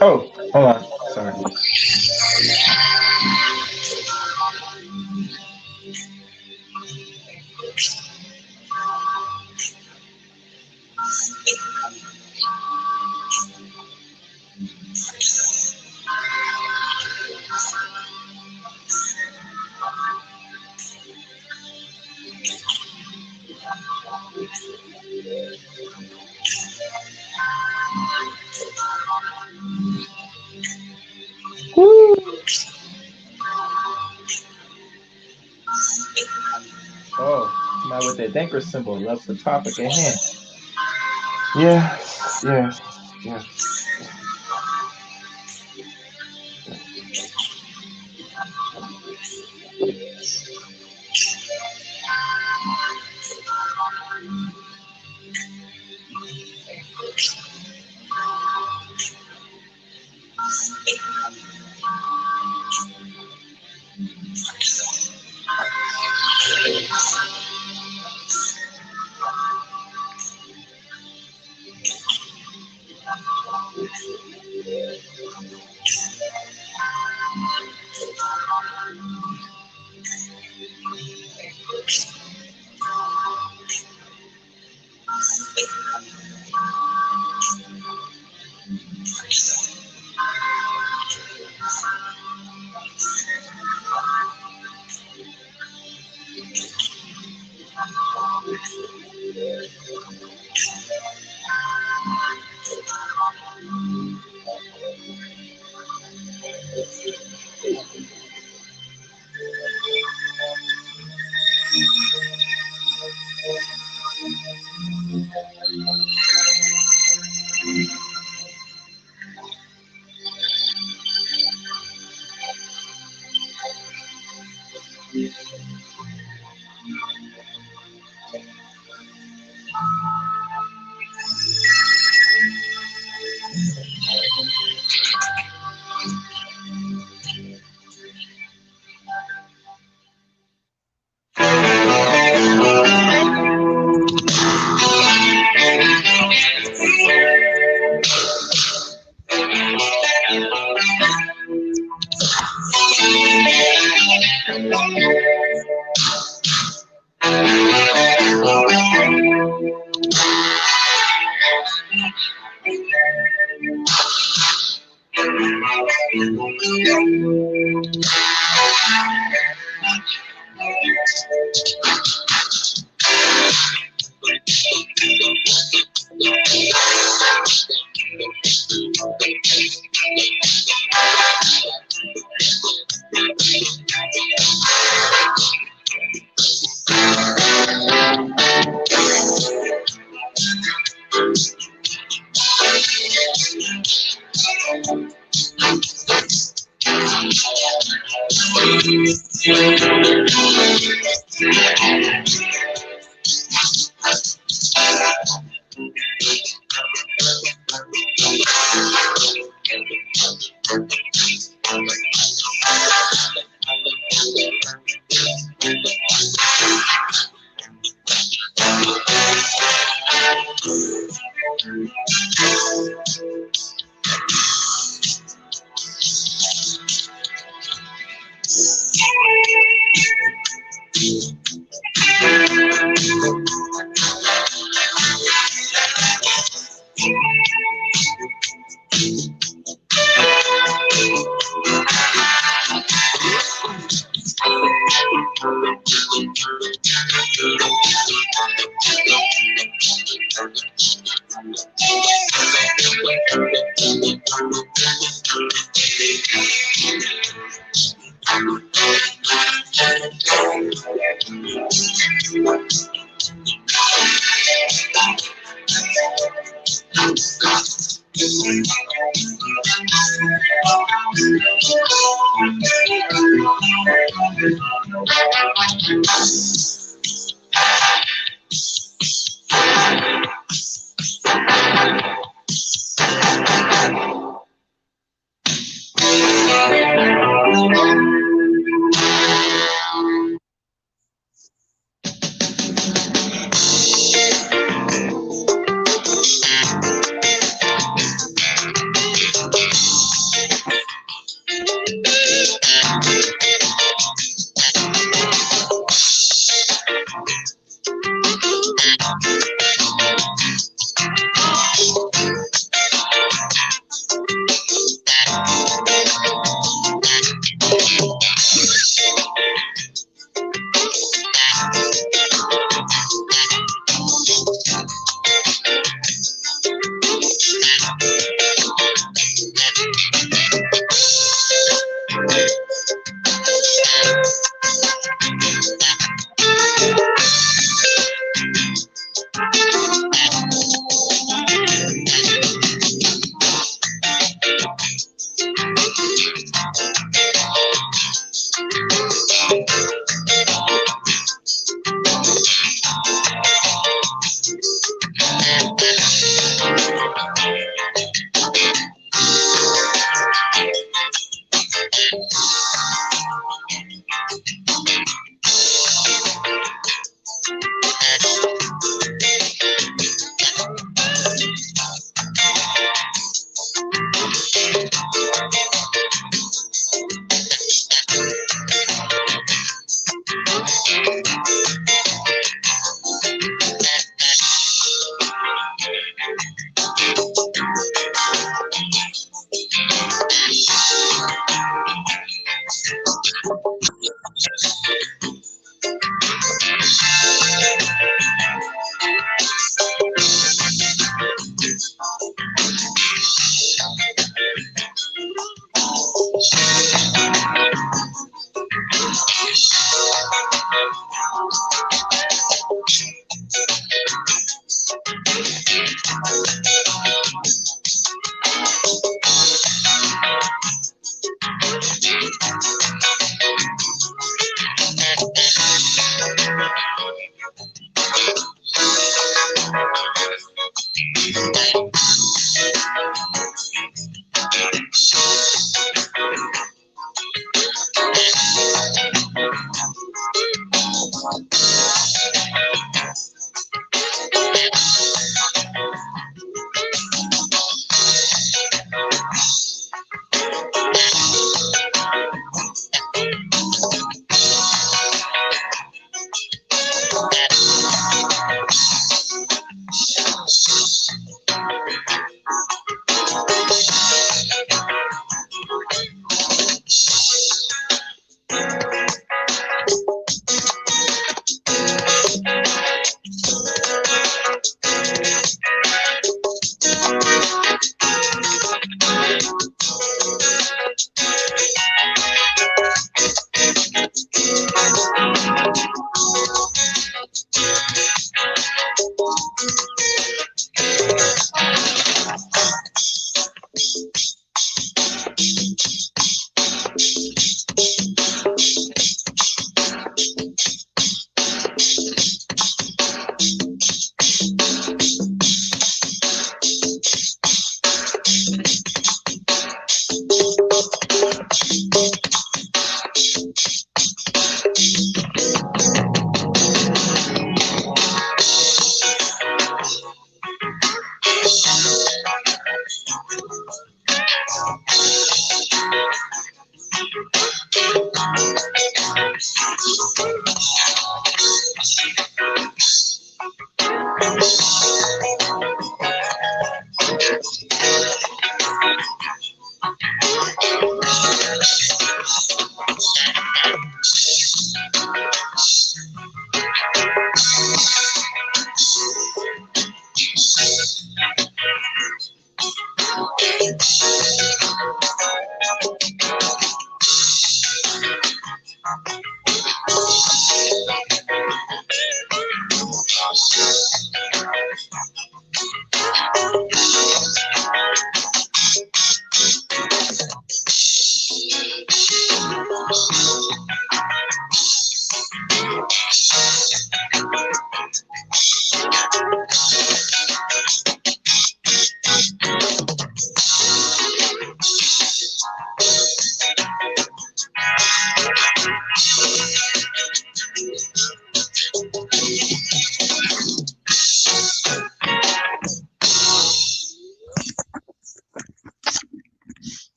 Oh, hold on. Sorry. Woo. Oh, somebody with that Danker symbol loves the topic at hand. Yes, yes, yes.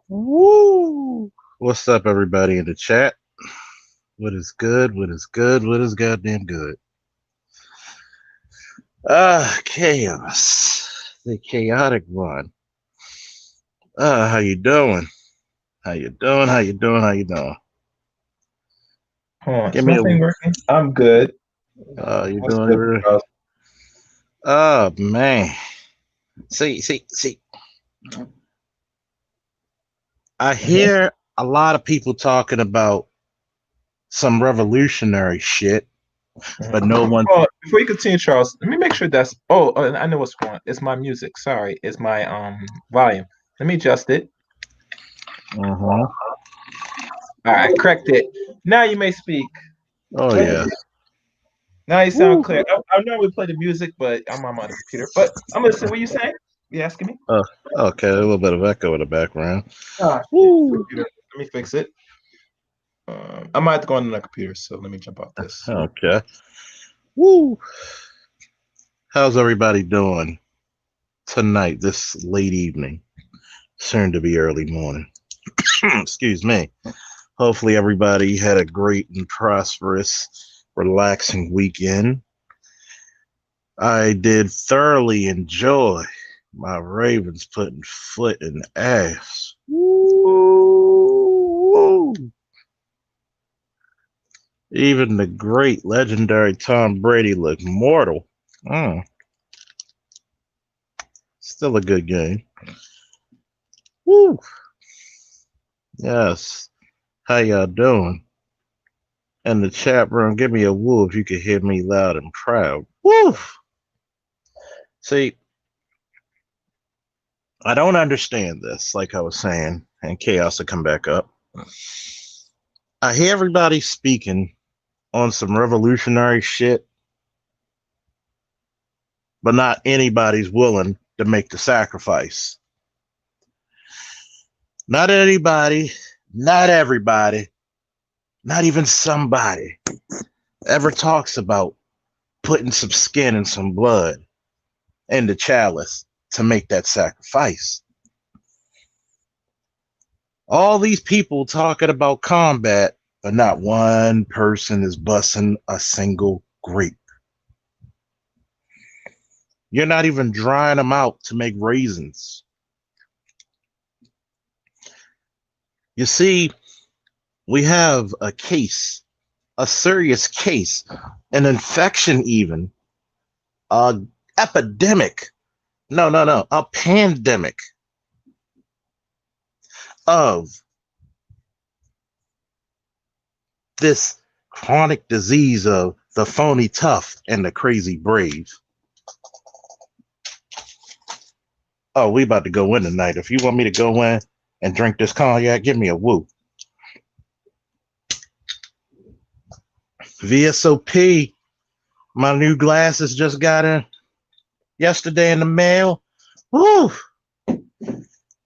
Woo! What's up, everybody in the chat? What is good? What is good? What is goddamn good? Chaos. The chaotic one. How you doing? How you doing? How you doing? How you doing? Hold on, Give is me my a. thing working? I'm good. You What's doing good, it? Charles? Oh man. See. I Mhm. hear a lot of people talking about some revolutionary shit, but no one. Well, before you continue, Charles, let me make sure that's. Oh, I know what's going on. It's my music. Sorry, it's my volume. Let me adjust it. Uh-huh. All right, correct it. Now you may speak. Oh yeah. Now you sound Woo. clear. I normally play the music, but I'm on my computer. But I'm listening. What you saying? You asking me? Uh, okay, a little bit of echo in the background. Ah, shit. Woo. Computer. Let me fix it. I might have to go on the computer, so let me jump out this. Okay. Woo. How's everybody doing tonight, this late evening, soon to be early morning? Excuse me. Hopefully, everybody had a great and prosperous, relaxing weekend. I did thoroughly enjoy my Ravens putting foot in ass. Woo. Even the great, legendary Tom Brady looked mortal. Still a good game. Woo. Yes. How y'all doing? In the chat room, give me a woo if you can hear me loud and proud. Woo! See, I don't understand this, like I was saying, and chaos will come back up. I hear everybody speaking on some revolutionary shit, but not anybody's willing to make the sacrifice. Not anybody, not everybody, not even somebody ever talks about putting some skin and some blood in the chalice to make that sacrifice. All these people talking about combat, but not one person is busting a single grape. You're not even drying them out to make raisins. You see, we have a case, a serious case, an infection even, a epidemic, no, a pandemic of this chronic disease of the phony tough and the crazy brave. Oh, we about to go in tonight. If you want me to go in and drink this cognac, give me a woo. VSOP, my new glasses just got in yesterday in the mail. Woo!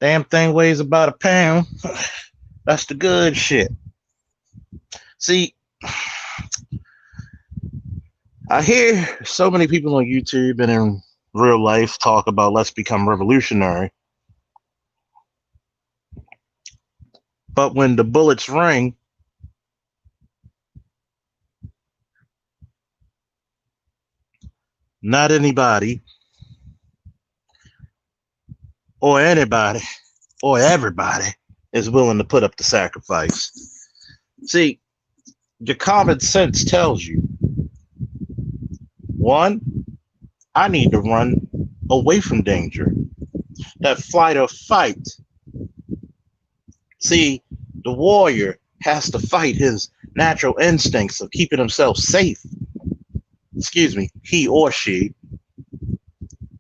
Damn thing weighs about a pound. That's the good shit. See, I hear so many people on YouTube and in real life talk about let's become revolutionary. But when the bullets ring, not anybody or anybody or everybody is willing to put up the sacrifice. See, your common sense tells you, one, I need to run away from danger. That flight or fight. See, the warrior has to fight his natural instincts of keeping themselves safe. Excuse me, he or she,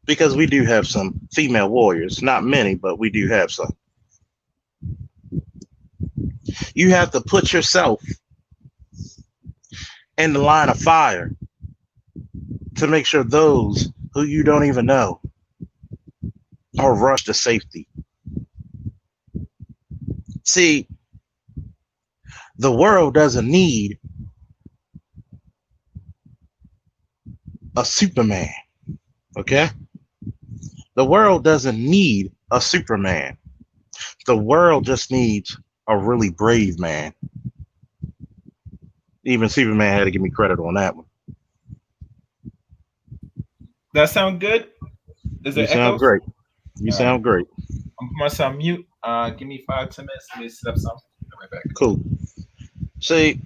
because we do have some female warriors. Not many, but we do have some. You have to put yourself in the line of fire to make sure those who you don't even know are rushed to safety. See, the world doesn't need a Superman, okay? The world doesn't need a Superman. The world just needs a really brave man. Even Superman had to give me credit on that one. That sound good? Is You there sound echoes? great. You All right. sound great. I'm putting myself on mute. Give me 5, 10 minutes. Let me set up something. I'll be right back. Cool. See,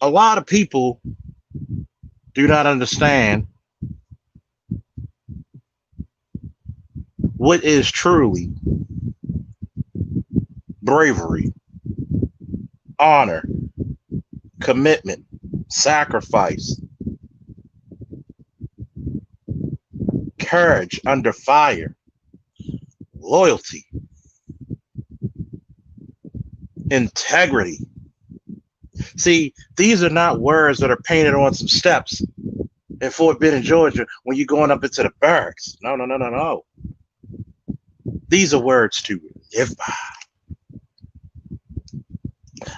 a lot of people do not understand what is truly bravery, honor, commitment, sacrifice, courage under fire, loyalty, integrity. See, these are not words that are painted on some steps in Fort Benning, Georgia, when you're going up into the barracks. No, no, no, no, no. These are words to live by.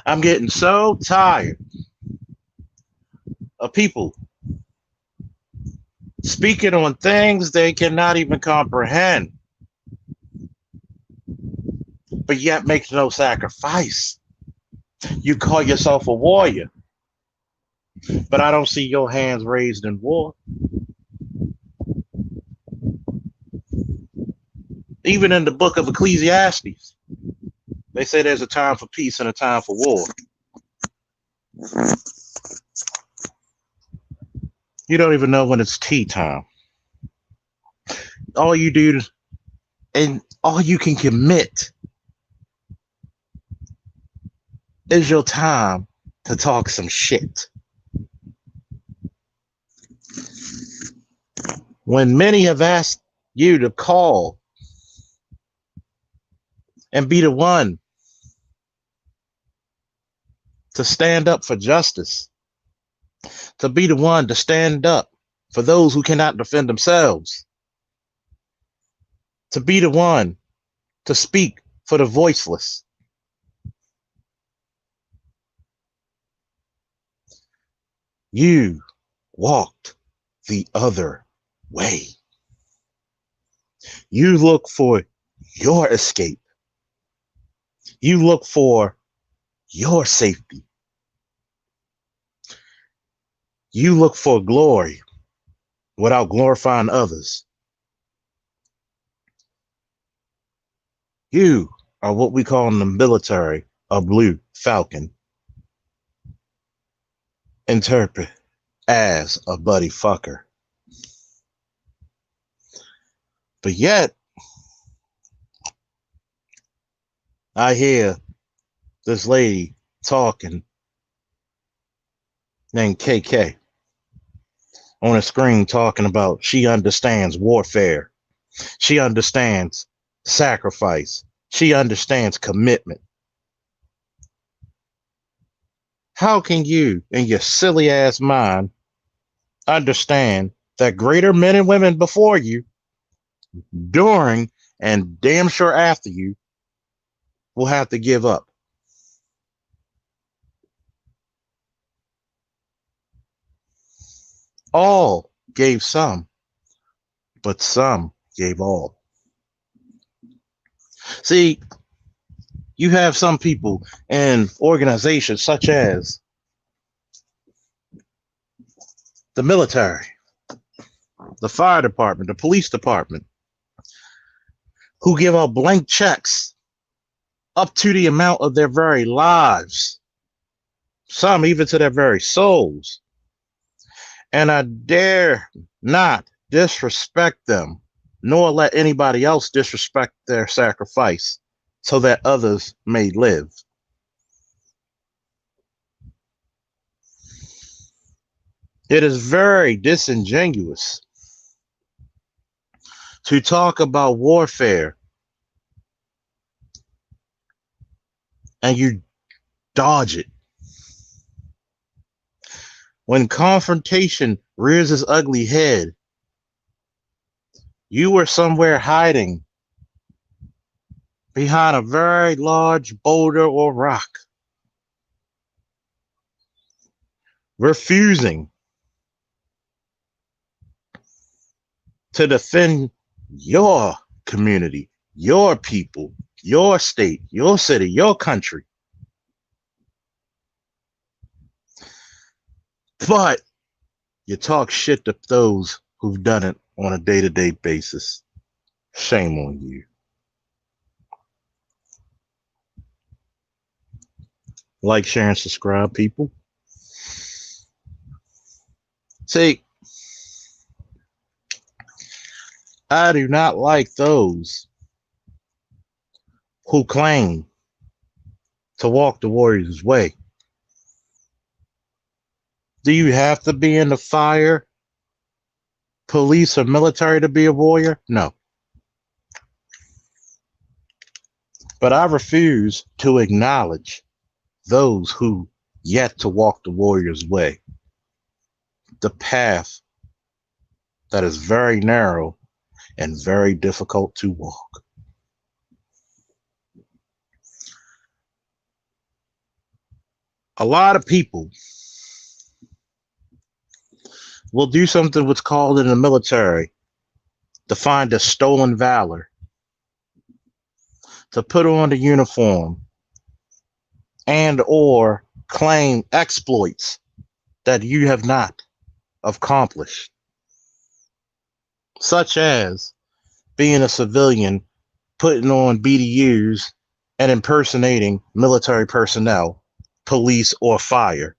I'm getting so tired of people speaking on things they cannot even comprehend, but yet make no sacrifice. You call yourself a warrior, but I don't see your hands raised in war. Even in the book of Ecclesiastes, they say there's a time for peace and a time for war. You don't even know when it's tea time. All you do, and all you can commit, is your time to talk some shit. When many have asked you to call and be the one to stand up for justice, to be the one to stand up for those who cannot defend themselves, to be the one to speak for the voiceless. You walked the other way. You look for your escape. You look for your safety. You look for glory without glorifying others. You are what we call in the military a blue falcon. Interpret as a buddy fucker. But yet, I hear this lady talking named KK on a screen talking about she understands warfare. She understands sacrifice. She understands commitment. How can you, in your silly ass mind, understand that greater men and women before you, during, and damn sure after you, will have to give up? All gave some, but some gave all. See, you have some people in organizations such as the military, the fire department, the police department, who give out blank checks up to the amount of their very lives, some even to their very souls. And I dare not disrespect them, nor let anybody else disrespect their sacrifice so that others may live. It is very disingenuous to talk about warfare and you dodge it. When confrontation rears its ugly head, you were somewhere hiding behind a very large boulder or rock, refusing to defend your community, your people, your state, your city, your country. But you talk shit to those who've done it on a day-to-day basis. Shame on you. Like, share, and subscribe, people. See, I do not like those who claim to walk the warrior's way. Do you have to be in the fire, police, or military to be a warrior? No. But I refuse to acknowledge those who yet to walk the warrior's way. The path that is very narrow and very difficult to walk. A lot of people will do something what's called in the military to find a stolen valor, to put on the uniform and or claim exploits that you have not accomplished, such as being a civilian, putting on BDUs and impersonating military personnel, police, or fire.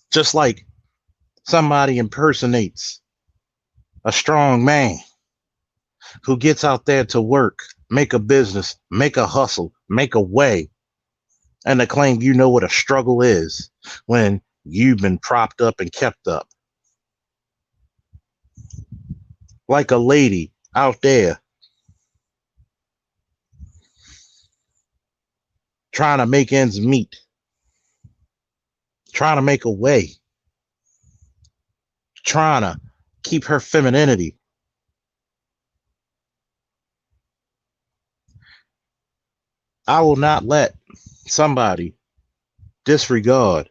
Just like somebody impersonates a strong man who gets out there to work, make a business, make a hustle, make a way, and to claim you know what a struggle is when you've been propped up and kept up. Like a lady out there trying to make ends meet, trying to make a way, trying to keep her femininity. I will not let somebody disregard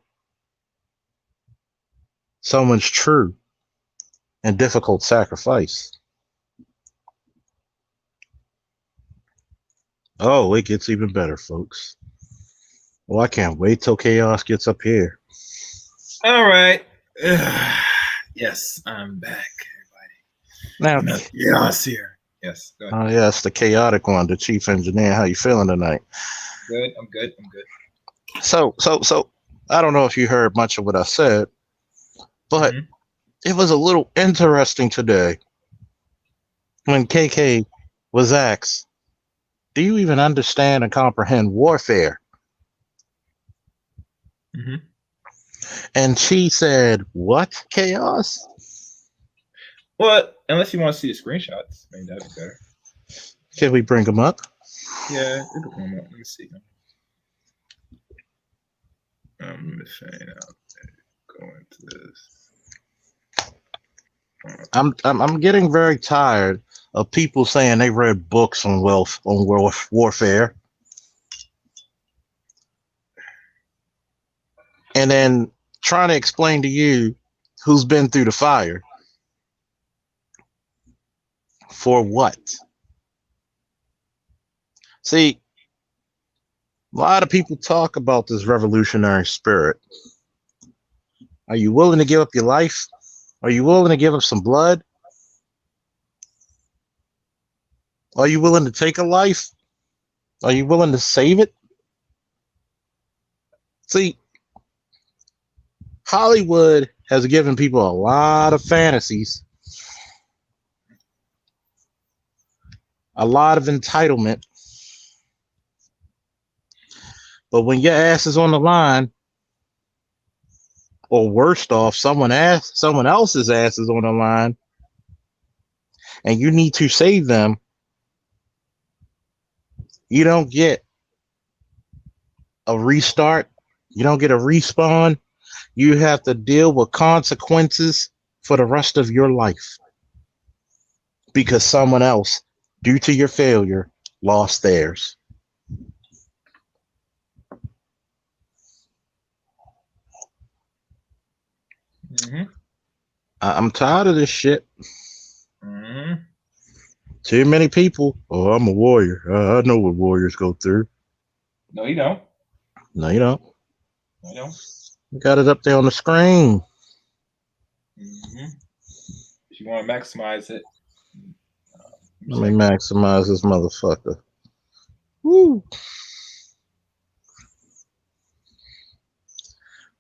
someone's true and difficult sacrifice. Oh, it gets even better, folks. Well, I can't wait till Chaos gets up here. All right. Yes, I'm back, everybody. Now, Chaos here. Yes, go ahead. yes, the chaotic one, the chief engineer. How you feeling tonight? Good. I'm good. I'm good. So, I don't know if you heard much of what I said, but it was a little interesting today when KK was asked, "Do you even understand and comprehend warfare?" Mm-hmm. And she said, "What, Chaos?" Well, unless you want to see the screenshots, maybe that'd be better. Can we bring them up? Yeah, we can bring them up. Let me see. Let me fade out. Go into this. I'm getting very tired of people saying they read books on warfare, and then trying to explain to you who's been through the fire for what. See, a lot of people talk about this revolutionary spirit. Are you willing to give up your life? Are you willing to give up some blood? Are you willing to take a life? Are you willing to save it? See, Hollywood has given people a lot of fantasies, a lot of entitlement. But when your ass is on the line, or worst off, someone else's ass is on the line, and you need to save them, you don't get a restart. You don't get a respawn. You have to deal with consequences for the rest of your life because someone else, due to your failure, lost theirs. I'm tired of this shit. Too many people. Oh, I'm a warrior. I know what warriors go through. No, you don't. No, you don't. No, you don't. You got it up there on the screen. If you want to maximize it. Let me maximize this motherfucker. Woo.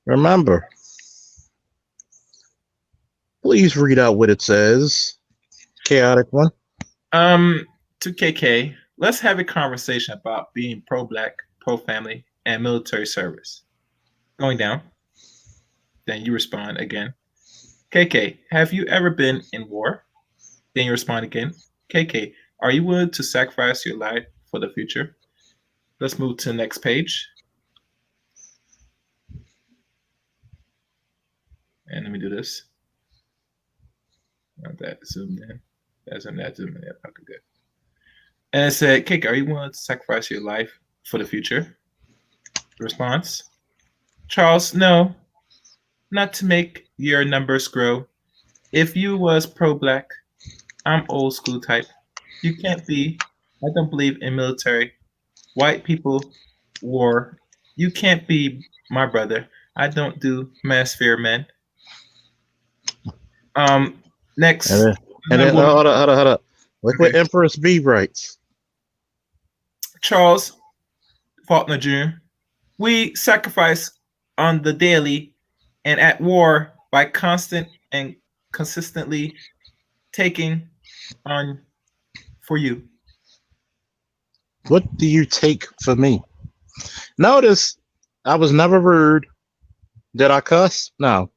Remember, please read out what it says. Chaotic one. To KK, let's have a conversation about being pro-black, pro-family, and military service. Going down. Then you respond again. KK, have you ever been in war? Then you respond again. KK, are you willing to sacrifice your life for the future? Let's move to the next page. And let me do this. Not that zoomed in. That's that zoomed in. Okay, good. And it said, KK, are you willing to sacrifice your life for the future? Response. Charles, no. Not to make your numbers grow. If you was pro-black, I'm old school type. You can't be. I don't believe in military. White people, war. You can't be my brother. I don't do manosphere men. Next. And then hold up. Look what Empress B writes. Charles Faulkner Jr. We sacrifice on the daily and at war by constant and consistently taking on for you. What do you take for me? Notice I was never rude. Did I cuss? No.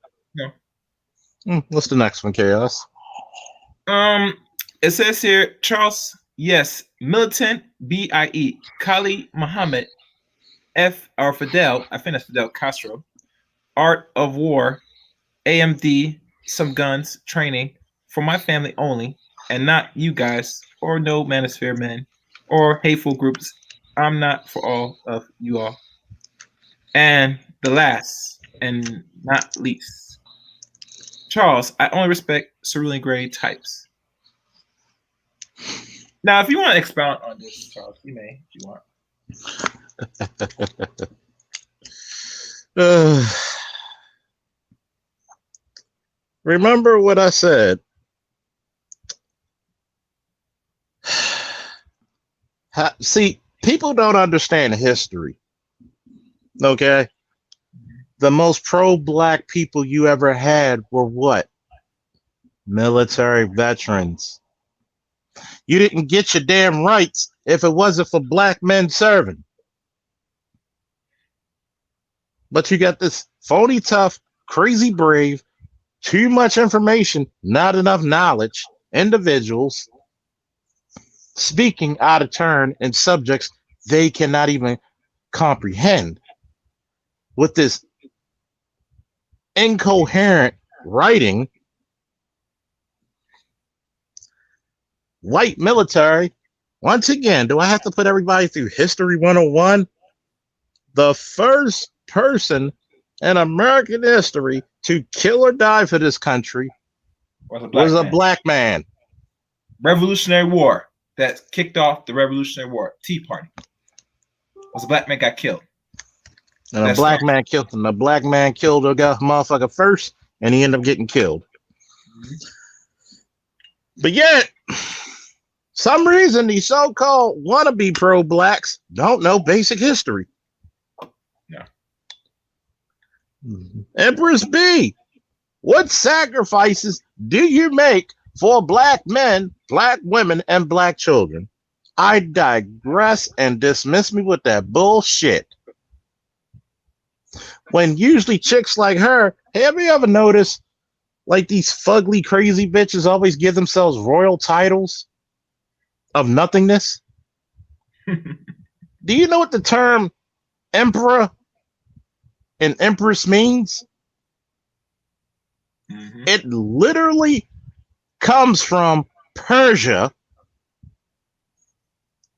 What's the next one, Chaos? It says here, Charles, yes, militant, BIE, Kali Muhammad, Fidel, I think that's Fidel Castro, art of war, AMD, some guns, training, for my family only, and not you guys, or no manosphere men, or hateful groups. I'm not for all of you all. And the last, and not least, Charles, I only respect cerulean gray types. Now, if you want to expound on this, Charles, you may, if you want. Remember what I said. See, people don't understand history. Okay? The most pro-black people you ever had were what? Military veterans. You didn't get your damn rights if it wasn't for black men serving. But you got this phony tough, crazy brave, too much information, not enough knowledge, individuals speaking out of turn in subjects they cannot even comprehend with this incoherent writing. White military. Once again, do I have to put everybody through History 101? The first person in American history to kill or die for this country was a black man. Revolutionary War that kicked off the Revolutionary War. Tea Party. Was a black man got killed. And a black man killed him. The black man killed a motherfucker first, and he ended up getting killed. But yet, some reason these so-called wannabe pro-blacks don't know basic history. Yeah. Empress B, what sacrifices do you make for black men, black women, and black children? I digress and dismiss me with that bullshit. When usually chicks like her, have you ever noticed like these fugly, crazy bitches always give themselves royal titles of nothingness? Do you know what the term emperor and empress means? Mm-hmm. It literally comes from Persia.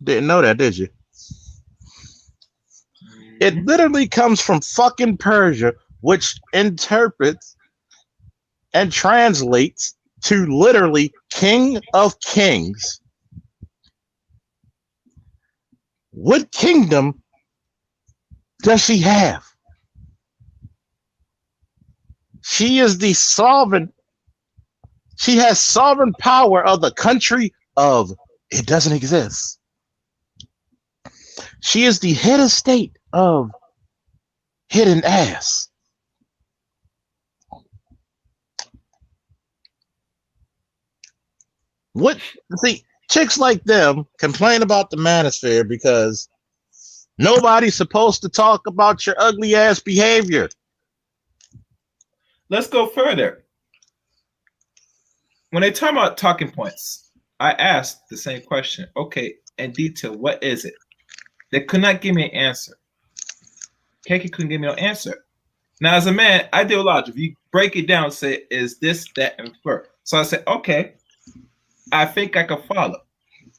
Didn't know that, did you? It Mm-hmm. literally comes from fucking Persia, which interprets and translates to literally King of Kings. What kingdom does she have? She is the sovereign. She has sovereign power of the country of it doesn't exist. She is the head of state of hidden ass. What? See, chicks like them complain about the manosphere because nobody's supposed to talk about your ugly ass behavior. Let's go further. When they talk about talking points, I asked the same question. Okay, in detail, what is it? They could not give me an answer. Keki couldn't give me no answer. Now, as a man, I do a lot. If you break it down, say, is this, that, and first. So I said, okay, I think I can follow.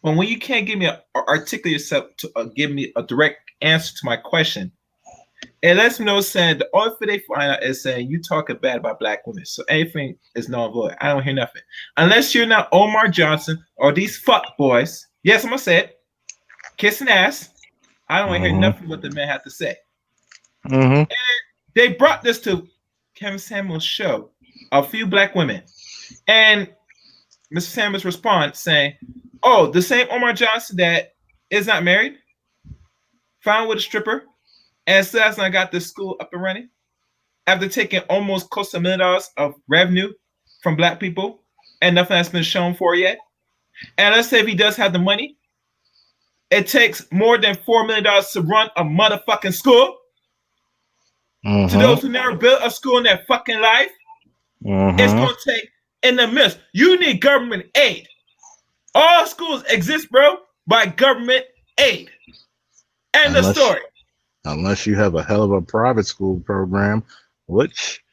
But when you can't give me articulate yourself to give me a direct answer to my question, it lets me know saying the only thing they find out is saying you talking bad about black women. So anything is null and void. I don't hear nothing. Unless you're not Omar Johnson or these fuck boys. Yes, I'm gonna say it. Kissing ass. I don't want to hear nothing what the men have to say. Mm-hmm. And they brought this to Kevin Samuel's show, a few black women. And Mr. Samuels responds saying, oh, the same Omar Johnson that is not married, found with a stripper, and still has not got this school up and running after taking almost close to $1 million of revenue from black people and nothing has been shown for yet. And let's say if he does have the money, it takes more than $4 million to run a motherfucking school. Mm-hmm. To those who never built a school in their fucking life, it's going to take in the midst. You need government aid. All schools exist, bro, by government aid. End of story. Unless you have a hell of a private school program, which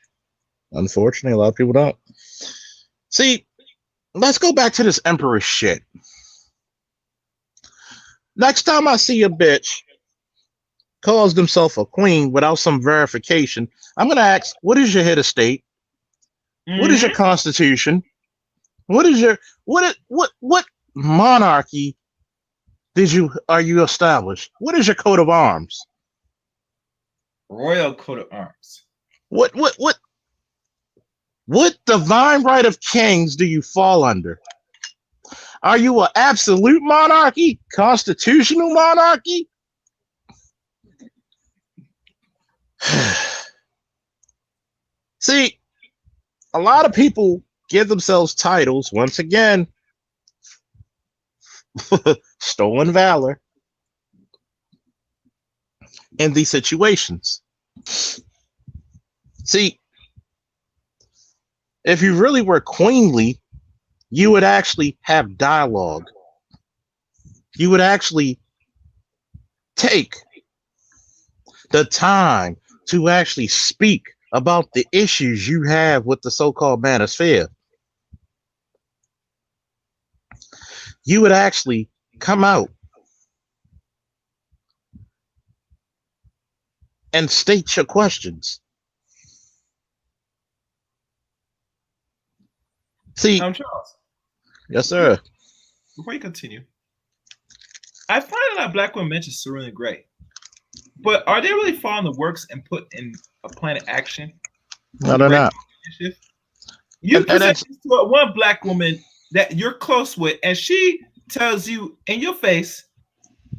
unfortunately a lot of people don't. See, let's go back to this emperor shit. Next time I see a bitch calls themselves a queen without some verification, I'm gonna ask, what is your head of state? Mm-hmm. What is your constitution? What is your what monarchy are you established? What is your coat of arms? Royal coat of arms. What divine right of kings do you fall under? Are you an absolute monarchy? Constitutional monarchy? See, a lot of people give themselves titles, once again, stolen valor in these situations. See, if you really were queenly, you would actually have dialogue. You would actually take the time to actually speak about the issues you have with the so-called manosphere. You would actually come out and state your questions. See, I'm Charles. Yes, sir. Before you continue, I find a lot of black women mention Serena Gray, but are they really following the works and put in a plan of action? No, they're not. You present to one black woman that you're close with, and she tells you in your face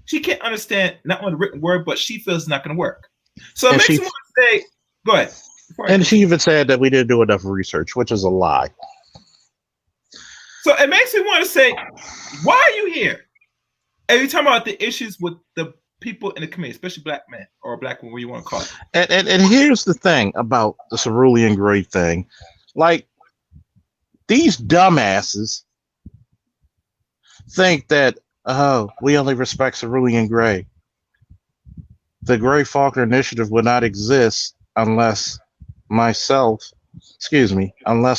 she can't understand not only the written word, but she feels it's not going to work. So it makes me want to say, go ahead. And she even said that we didn't do enough research, which is a lie. So it makes me want to say, why are you here? And you talking about the issues with the people in the community, especially black men or black women, what you want to call it. And here's the thing about the cerulean gray thing. Like, these dumbasses think that, oh, we only respect cerulean gray. The Gray Faulkner Initiative would not exist unless unless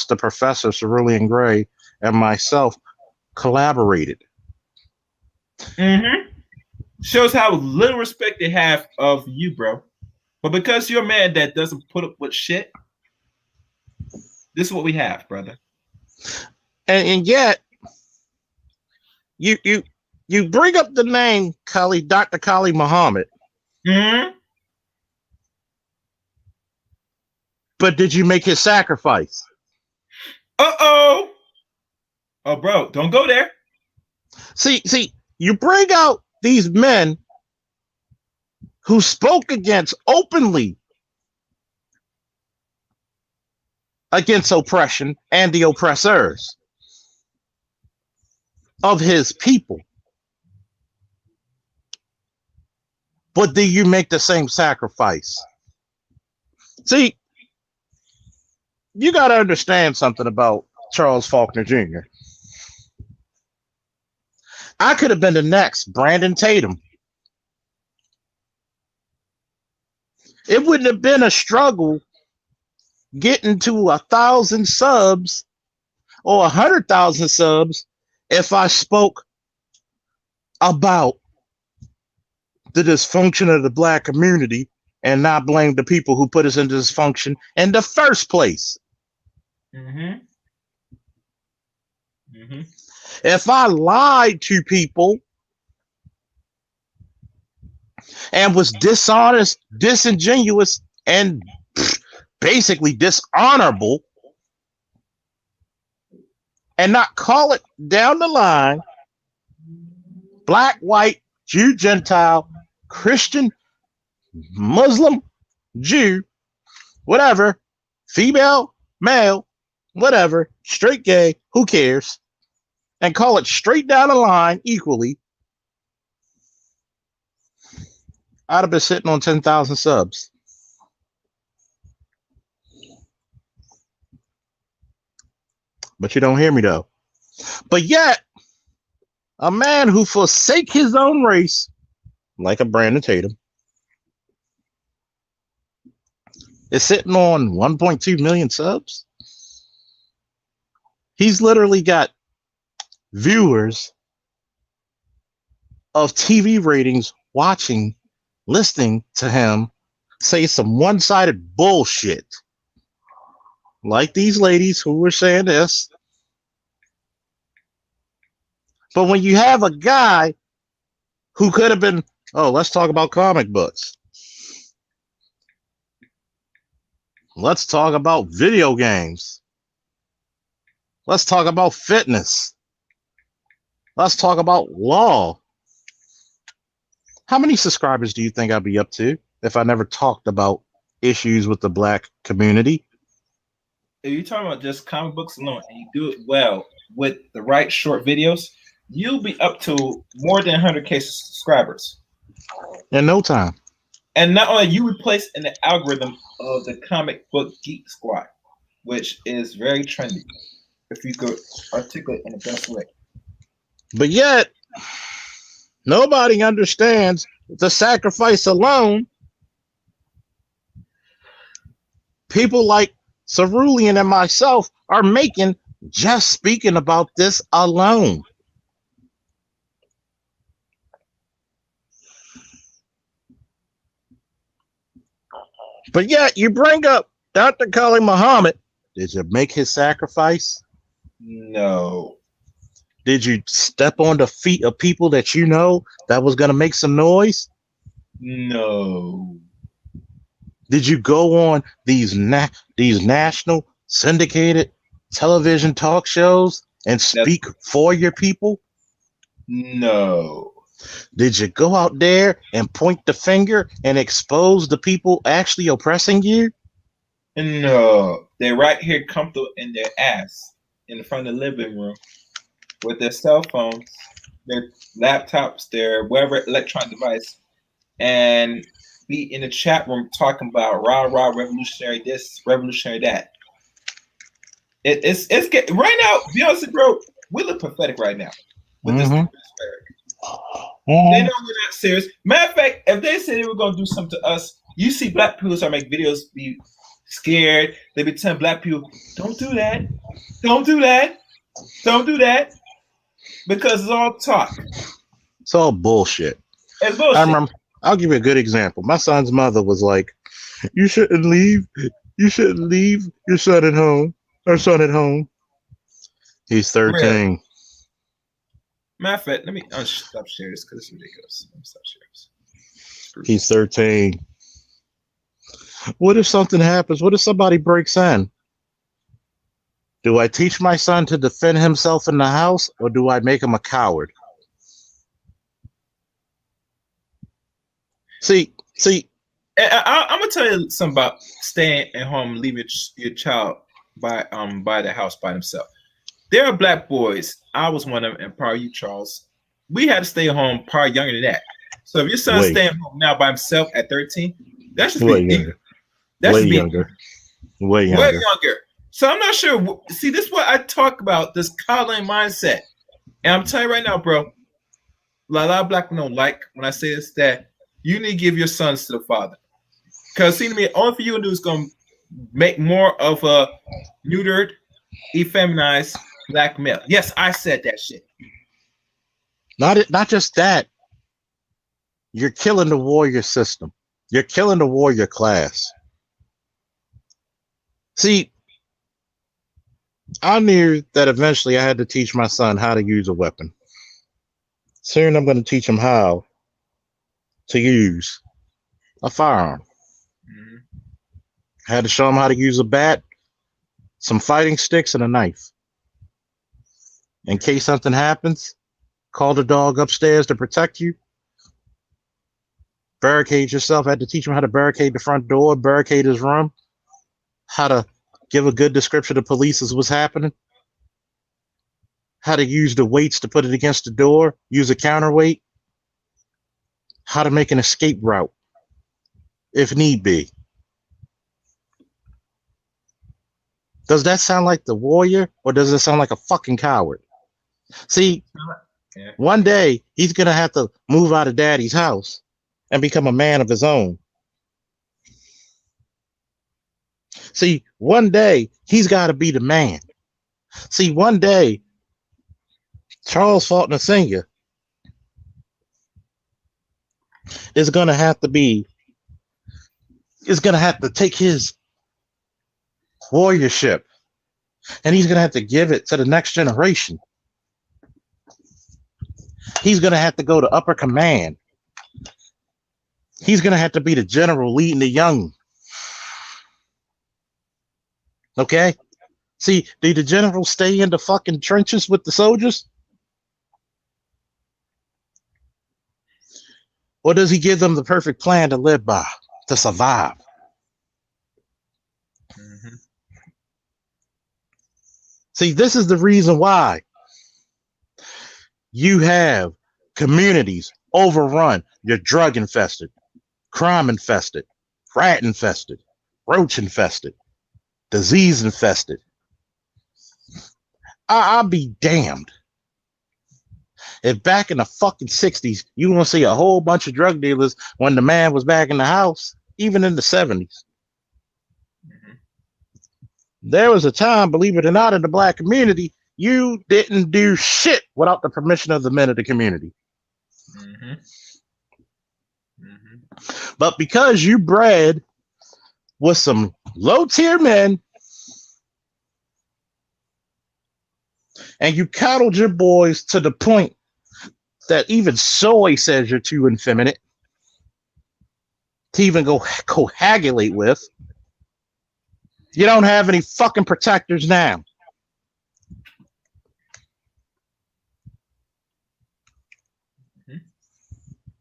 the Professor Cerulean Gray and myself collaborated. Mm-hmm. Shows how little respect they have of you, bro. But because you're a man that doesn't put up with shit, this is what we have, brother. And yet, you bring up the name Dr. Kali Muhammad. Mm-hmm. But did you make his sacrifice? Uh-oh. Oh, bro, don't go there. See, you bring out these men who spoke openly against oppression and the oppressors of his people. But do you make the same sacrifice? See, you got to understand something about Charles Faulkner Jr. I could have been the next Brandon Tatum. It wouldn't have been a struggle getting to 1,000 subs or 100,000 subs if I spoke about the dysfunction of the black community and not blame the people who put us into dysfunction in the first place. Mm-hmm. Mm-hmm. If I lied to people and was dishonest, disingenuous, and basically dishonorable, and not call it down the line, black, white, Jew, Gentile, Christian, Muslim, Jew, whatever, female, male, whatever, straight, gay, who cares, and call it straight down the line equally, I'd have been sitting on 10,000 subs. But you don't hear me though. But yet, a man who forsake his own race, like a Brandon Tatum, is sitting on 1.2 million subs. He's literally got viewers of TV ratings watching, listening to him say some one-sided bullshit. Like these ladies who were saying this. But when you have a guy who could have been, oh, let's talk about comic books. Let's talk about video games. Let's talk about fitness. Let's talk about law. How many subscribers do you think I'd be up to if I never talked about issues with the black community? If you're talking about just comic books alone and you do it well with the right short videos, you'll be up to more than 100K subscribers. In no time. And not only you replace in the algorithm of the comic book geek squad, which is very trendy, if you could articulate in the best way. But yet, nobody understands the sacrifice alone. People like Cerulean and myself are making just speaking about this alone. But yet, you bring up Dr. Kali Muhammad. Did you make his sacrifice? No. Did you step on the feet of people that you know that was going to make some noise? No. Did you go on these national syndicated television talk shows and speak for your people? No. Did you go out there and point the finger and expose the people actually oppressing you? No. They're right here comfortable in their ass in the front of the living room with their cell phones, their laptops, their whatever electronic device, and be in the chat room talking about rah rah revolutionary this, revolutionary that. It's getting right now. Be honest, bro, we look pathetic right now with this rhetoric. They know we're not serious. Matter of fact, if they say they were gonna do something to us, you see black people start make videos be scared. They be telling black people, "Don't do that, don't do that, don't do that," because it's all talk. It's all bullshit. It's bullshit. I remember. I'll give you a good example. My son's mother was like, "You shouldn't leave. You shouldn't leave your son at home. Our son at home. He's 13." Really? Matter of fact, let me stop sharing this because it's ridiculous. Let me stop sharing this. He's 13. What if something happens? What if somebody breaks in? Do I teach my son to defend himself in the house, or do I make him a coward? See. I'm gonna tell you something about staying at home, leaving your child by the house by themselves. There are black boys. I was one of them, and probably you, Charles. We had to stay home probably younger than that. So if your son's staying home now by himself at 13, that's just way younger. Way younger. Way younger. So I'm not sure. See, this is what I talk about, this coddling mindset. And I'm telling you right now, bro, a lot of black people don't like when I say this, that you need to give your sons to the father. Because see to me, all for you to do is going to make more of a neutered, effeminized black male. Yes, I said that shit. Not just that. You're killing the warrior system. You're killing the warrior class. See, I knew that eventually I had to teach my son how to use a weapon. Soon I'm going to teach him how to use a firearm. Mm-hmm. I had to show him how to use a bat, some fighting sticks, and a knife. In case something happens, call the dog upstairs to protect you. Barricade yourself. I had to teach him how to barricade the front door, barricade his room, how to give a good description of police as what's happening, how to use the weights to put it against the door, use a counterweight, how to make an escape route if need be. Does that sound like the warrior, or does it sound like a fucking coward? See, one day he's going to have to move out of daddy's house and become a man of his own. See, one day he's got to be the man. See, one day Charles Faulkner Sr. is going to have to take his warriorship and he's going to have to give it to the next generation. He's going to have to go to upper command. He's going to have to be the general leading the young. Okay? See, do the generals stay in the fucking trenches with the soldiers? Or does he give them the perfect plan to live by, to survive? Mm-hmm. See, this is the reason why you have communities overrun. You're drug infested, crime infested, rat infested, roach infested, disease infested. I'll be damned if back in the fucking 60s you gonna see a whole bunch of drug dealers when the man was back in the house, even in the 70s. Mm-hmm. There was a time, believe it or not, in the black community, you didn't do shit without the permission of the men of the community. Mm-hmm. Mm-hmm. But because you bred with some low-tier men and you coddled your boys to the point that even Soy says you're too effeminate to even go coagulate with, you don't have any fucking protectors now.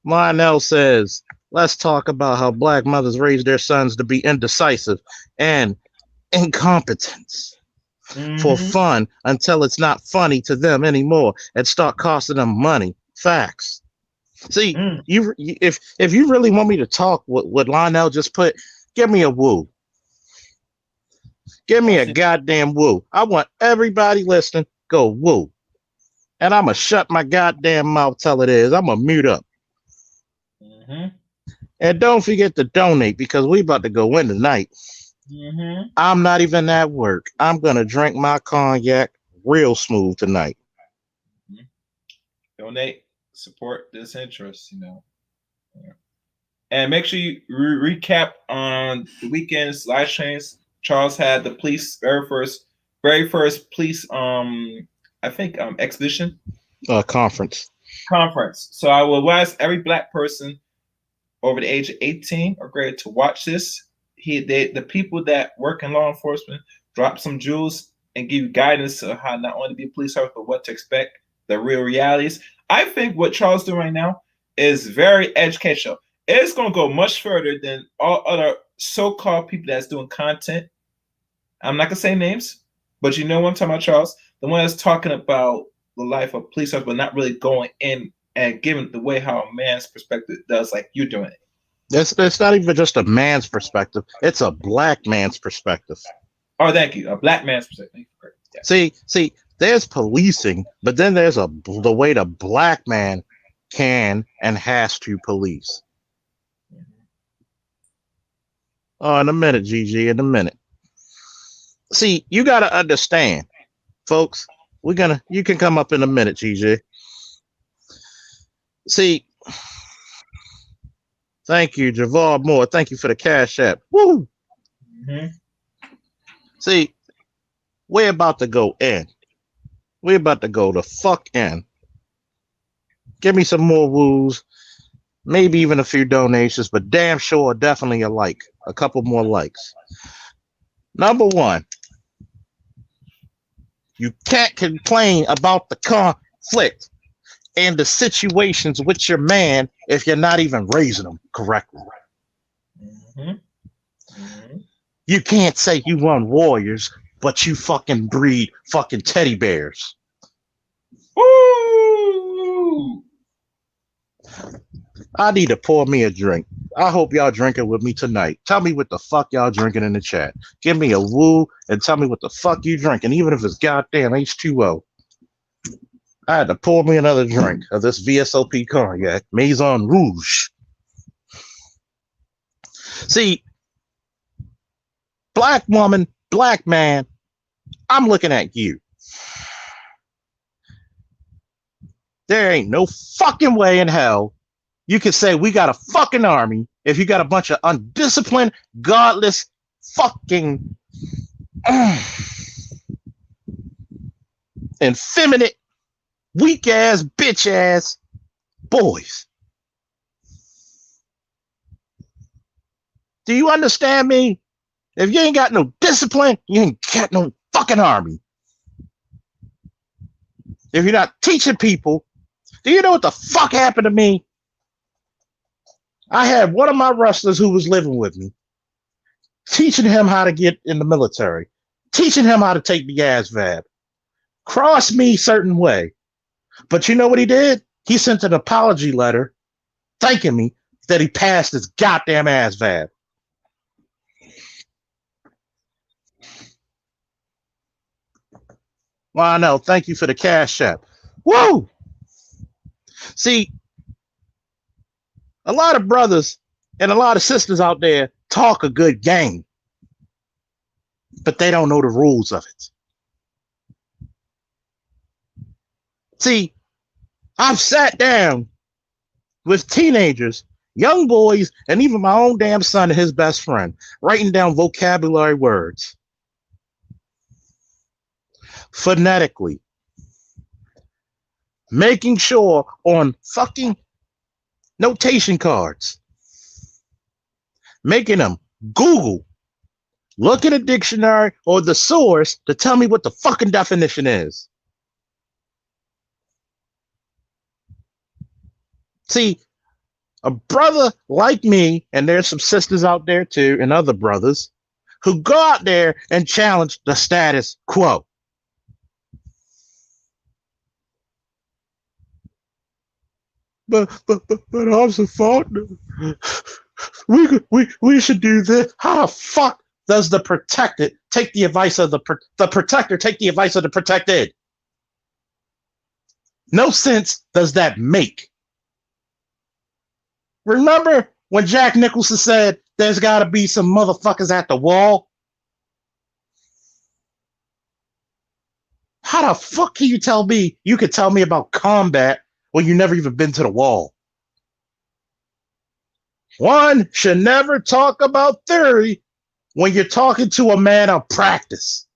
Lionel says, let's talk about how black mothers raise their sons to be indecisive and incompetent for fun until it's not funny to them anymore and start costing them money. Facts. See, Mm. if you really want me to talk, what Lionel just put, give me a woo. Give me a goddamn woo. I want everybody listening go woo. And I'm going to shut my goddamn mouth till it is. I'm going to mute up. Mm-hmm. And don't forget to donate because we about to go in tonight. Mm-hmm. I'm not even at work. I'm going to drink my cognac real smooth tonight. Mm-hmm. Donate, support this interest, Yeah. And make sure you recap on the weekend's live streams. Charles had the police very first police I think exhibition Conference. conference. So I will advise every black person over the age of 18 or greater to watch this. The people that work in law enforcement drop some jewels and give you guidance on how not only to be a police officer but what to expect, the real realities. I think what Charles is doing right now is very educational. It's going to go much further than all other so-called people that's doing content. I'm not gonna say names, but you know what I'm talking about, Charles. The one that's talking about the life of police officers, but not really going in and giving the way how a man's perspective does, like you're doing it. It's not even just a man's perspective. It's a black man's perspective. Oh, thank you. A black man's perspective. Yeah. See, there's policing, but then there's the way the black man can and has to police. Oh, in a minute, GG, in a minute. See, you got to understand, folks. You can come up in a minute, GG. See, thank you, Javar Moore. Thank you for the cash app. Woo! Mm-hmm. See, we're about to go in. We're about to go the fuck in. Give me some more woos. Maybe even a few donations, but damn sure, definitely a like. A couple more likes. Number one, you can't complain about the conflict and the situations with your man if you're not even raising them correctly. Mm-hmm. Mm-hmm. You can't say you want warriors, but you fucking breed fucking teddy bears. Woo! I need to pour me a drink. I hope y'all drinking with me tonight. Tell me what the fuck y'all drinking in the chat. Give me a woo and tell me what the fuck you drinking, even if it's goddamn H2O. I had to pour me another drink of this VSOP cognac, Maison Rouge. See, black woman, black man, I'm looking at you. There ain't no fucking way in hell you can say we got a fucking army if you got a bunch of undisciplined, godless, fucking effeminate, weak ass, bitch ass boys. Do you understand me? If you ain't got no discipline, you ain't got no fucking army. If you're not teaching people, do you know what the fuck happened to me? I had one of my wrestlers who was living with me, teaching him how to get in the military, teaching him how to take the ASVAB. Cross me certain way. But you know what he did? He sent an apology letter thanking me that he passed his goddamn ASVAB. Well, I know. Thank you for the cash app. Woo! See, a lot of brothers and a lot of sisters out there talk a good game, but they don't know the rules of it. See, I've sat down with teenagers, young boys, and even my own damn son and his best friend, writing down vocabulary words phonetically, making sure on fucking notation cards, making them Google, look at a dictionary or the source to tell me what the fucking definition is. See, a brother like me, and there's some sisters out there too, and other brothers, who go out there and challenge the status quo. but I'm so fault. We should do this. How the fuck does the protected take the advice of the protector take the advice of the protected? No sense does that make. Remember when Jack Nicholson said there's got to be some motherfuckers at the wall? How the fuck can you tell me you could tell me about combat when you never even been to the wall? One should never talk about theory when you're talking to a man of practice.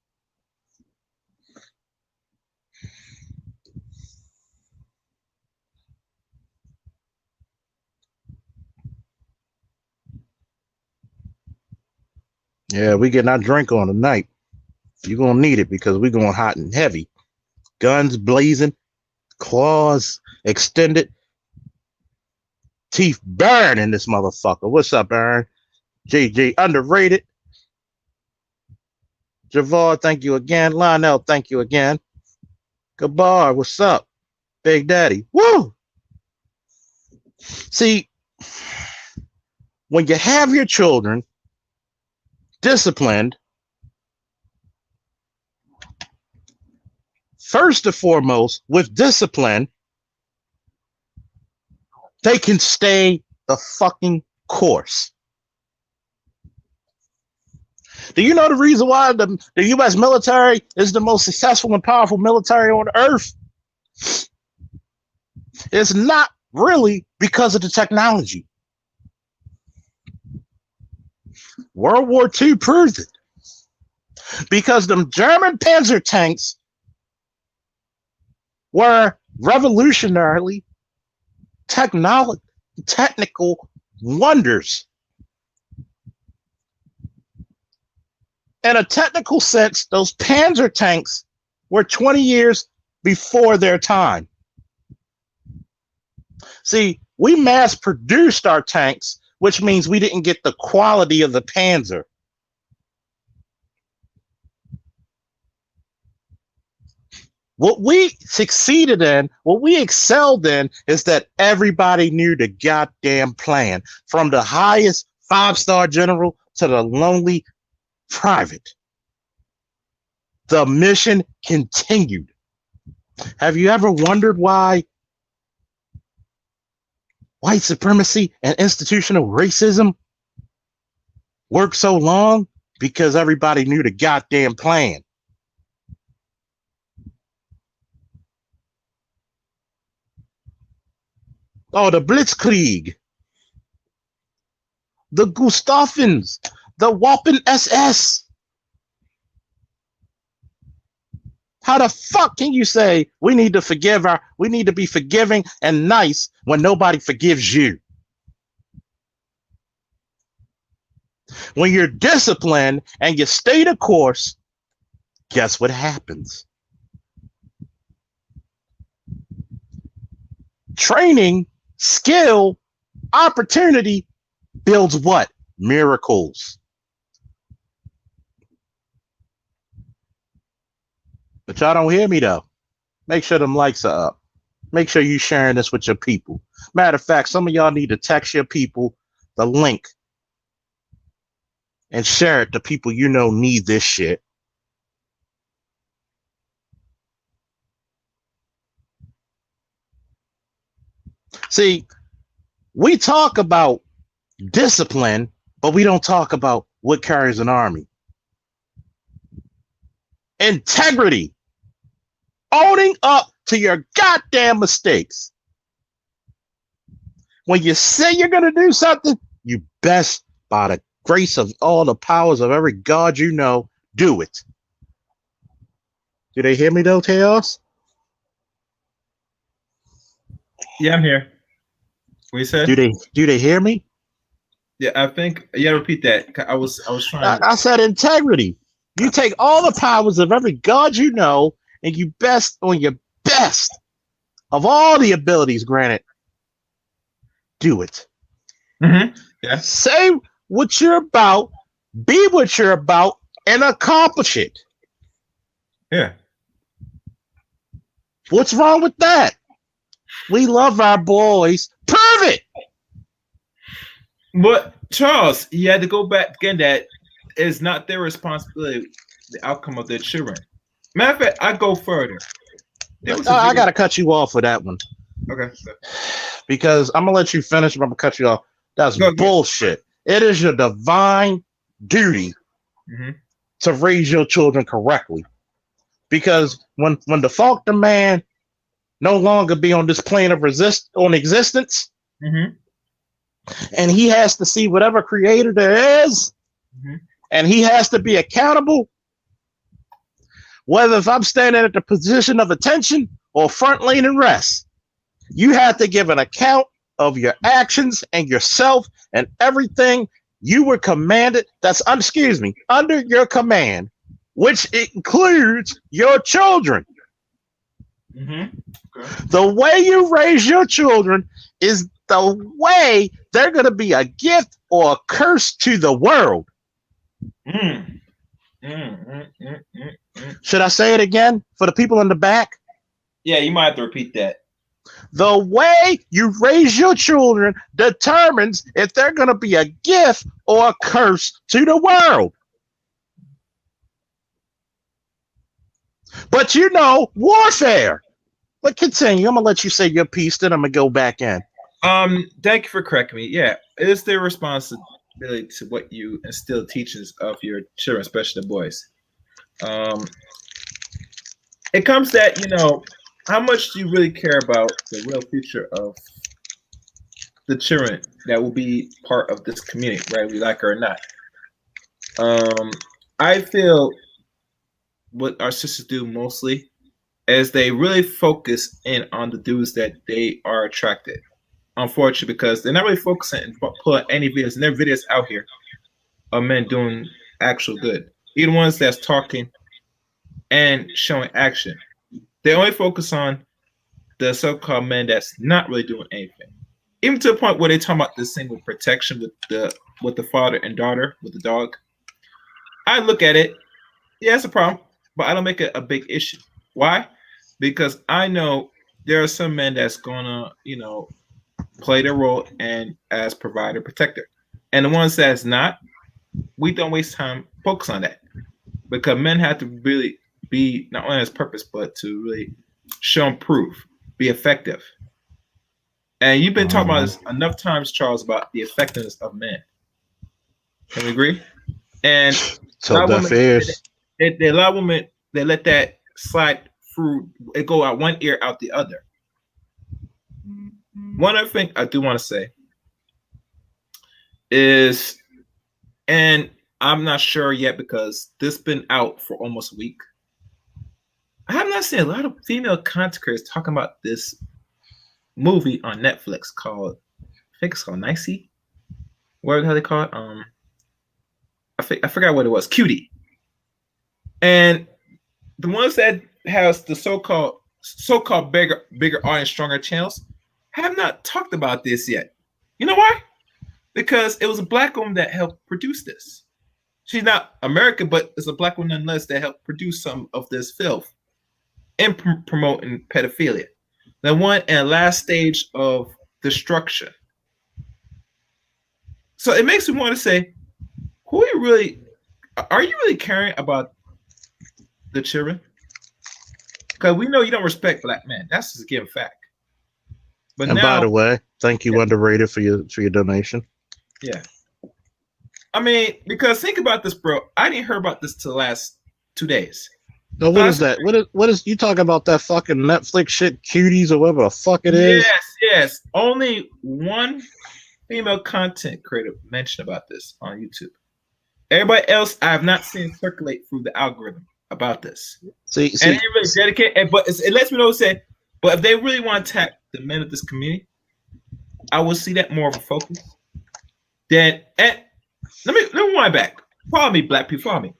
Yeah, we getting our drink on tonight. You're going to need it because we're going hot and heavy. Guns blazing, claws extended, teeth burning this motherfucker. What's up, Aaron? JJ, underrated. Javard, thank you again. Lionel, thank you again. Kabar, what's up? Big Daddy, woo! See, when you have your children disciplined, first and foremost, with discipline, they can stay the fucking course. Do you know the reason why the U.S. military is the most successful and powerful military on earth? It's not really because of the technology. World War II proved it. Because them German Panzer tanks were revolutionarily technical wonders. In a technical sense, those Panzer tanks were 20 years before their time. See, we mass produced our tanks, which means we didn't get the quality of the Panzer. What we succeeded in, what we excelled in, is that everybody knew the goddamn plan, from the highest 5-star general to the lonely private. The mission continued. Have you ever wondered why white supremacy and institutional racism worked so long? Because everybody knew the goddamn plan. Oh, the Blitzkrieg, the Gustafens, the Waffen SS. How the fuck can you say we need to be forgiving and nice when nobody forgives you? When you're disciplined and you stay the course, guess what happens? Training, skill, opportunity builds what? Miracles. But y'all don't hear me though. Make sure them likes are up. Make sure you sharing this with your people. Matter of fact, some of y'all need to text your people the link and share it to people you know need this shit. See, we talk about discipline, but we don't talk about what carries an army. Integrity. Owning up to your goddamn mistakes. When you say you're going to do something, you best, by the grace of all the powers of every god you know, do it. Do they hear me though, Chaos? Yeah, I'm here. What you said? Do they hear me? Yeah, I think. Yeah, repeat that. I was trying. I said integrity. You take all the powers of every god you know, and you best on your best of all the abilities granted. Do it. Mm-hmm. Yeah. Say what you're about, be what you're about, and accomplish it. Yeah. What's wrong with that? We love our boys. Prove it. But Charles, you had to go back again. That is not their responsibility. The outcome of their children. Matter of fact, I go further. I gotta cut you off for that one. Okay. Because I'm gonna let you finish, but I'm gonna cut you off. That's bullshit. It is your divine duty to raise your children correctly. Because when the Falkner man no longer be on this plane of existence, and he has to see whatever creator there is, and he has to be accountable, whether if I'm standing at the position of attention or front lane and rest, you have to give an account of your actions and yourself and everything you were commanded. That's, under your command, which includes your children. Okay. The way you raise your children is the way they're going to be a gift or a curse to the world. Should I say it again for the people in the back? Yeah, you might have to repeat that. The way you raise your children determines if they're going to be a gift or a curse to the world. But you know, warfare. But continue. I'm going to let you say your piece, then I'm going to go back in. Thank you for correcting me. Yeah, it is their responsibility to what you instill teachings of your children, especially the boys. It comes that, how much do you really care about the real future of the children that will be part of this community, right? We like it or not. I feel what our sisters do mostly is they really focus in on the dudes that they are attracted. Unfortunately, because they're not really focusing and pulling any videos, and their videos out here of men doing actual good. Even ones that's talking and showing action. They only focus on the so-called men that's not really doing anything. Even to the point where they talk about this thing with protection with the father and daughter, with the dog. I look at it, yeah, it's a problem, but I don't make it a big issue. Why? Because I know there are some men that's gonna, play their role and as provider, protector. And the ones that's not, we don't waste time focus on that. Because men have to really be not only as purpose, but to really show and prove, be effective. And you've been talking about this enough times, Charles, about the effectiveness of men. Can we agree? And so a lot of women, they let that slide through, it go out one ear, out the other. One other thing I do want to say is, and I'm not sure yet because this has been out for almost a week. I have not seen a lot of female content creators talking about this movie on Netflix called, I think it's called Nicey. What the hell they call it? I forgot what it was. Cutie. And the ones that has the so-called bigger audience, stronger channels, have not talked about this yet. You know why? Because it was a black woman that helped produce this. She's not American, but it's a black woman nonetheless that helped produce some of this filth and promoting pedophilia. The one and last stage of destruction. So it makes me want to say, are you really caring about the children? Because we know you don't respect black men. That's just a given fact. But and now, by the way, thank you, Underrated, for your donation. Yeah. I mean, because think about this, bro. I didn't hear about this till the last 2 days. So what is that? What is you talking about that fucking Netflix shit, Cuties or whatever the fuck it is? Yes. Only one female content creator mentioned about this on YouTube. Everybody else, I have not seen circulate through the algorithm about this. See, and they really dedicate, but it lets me know but if they really want to attack the men of this community, I will see that more of a focus. Then, let me wind back. Follow me, black people. Follow me.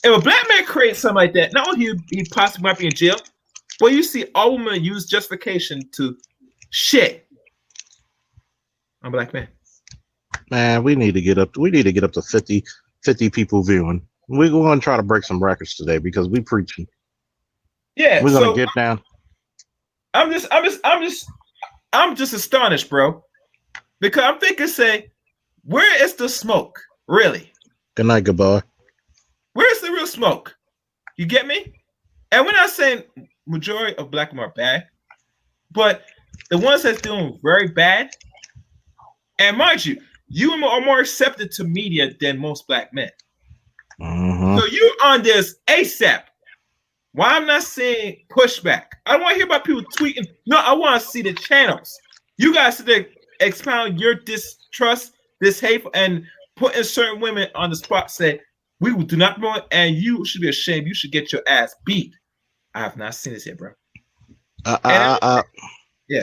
If a black man creates something like that, not only he possibly might be in jail, but you see all women use justification to shit on a black man. Man, we need to get up to 50 people viewing. We're going to try to break some records today because we preaching. Yeah, we're going to get down. I'm just I'm just astonished, bro. Because I'm thinking, say, where is the smoke? Really? Good night, goodbye. Where's the real smoke? You get me? And we're not saying majority of black men are bad, but the ones that's doing very bad, and mind you, you are more accepted to media than most black men. So you're on this ASAP. Why I'm not saying pushback? I don't want to hear about people tweeting. No, I want to see the channels. You guys sit there expound your distrust, this hate, and putting certain women on the spot. Say we do not promote, and you should be ashamed. You should get your ass beat. I have not seen this yet, bro. Yeah.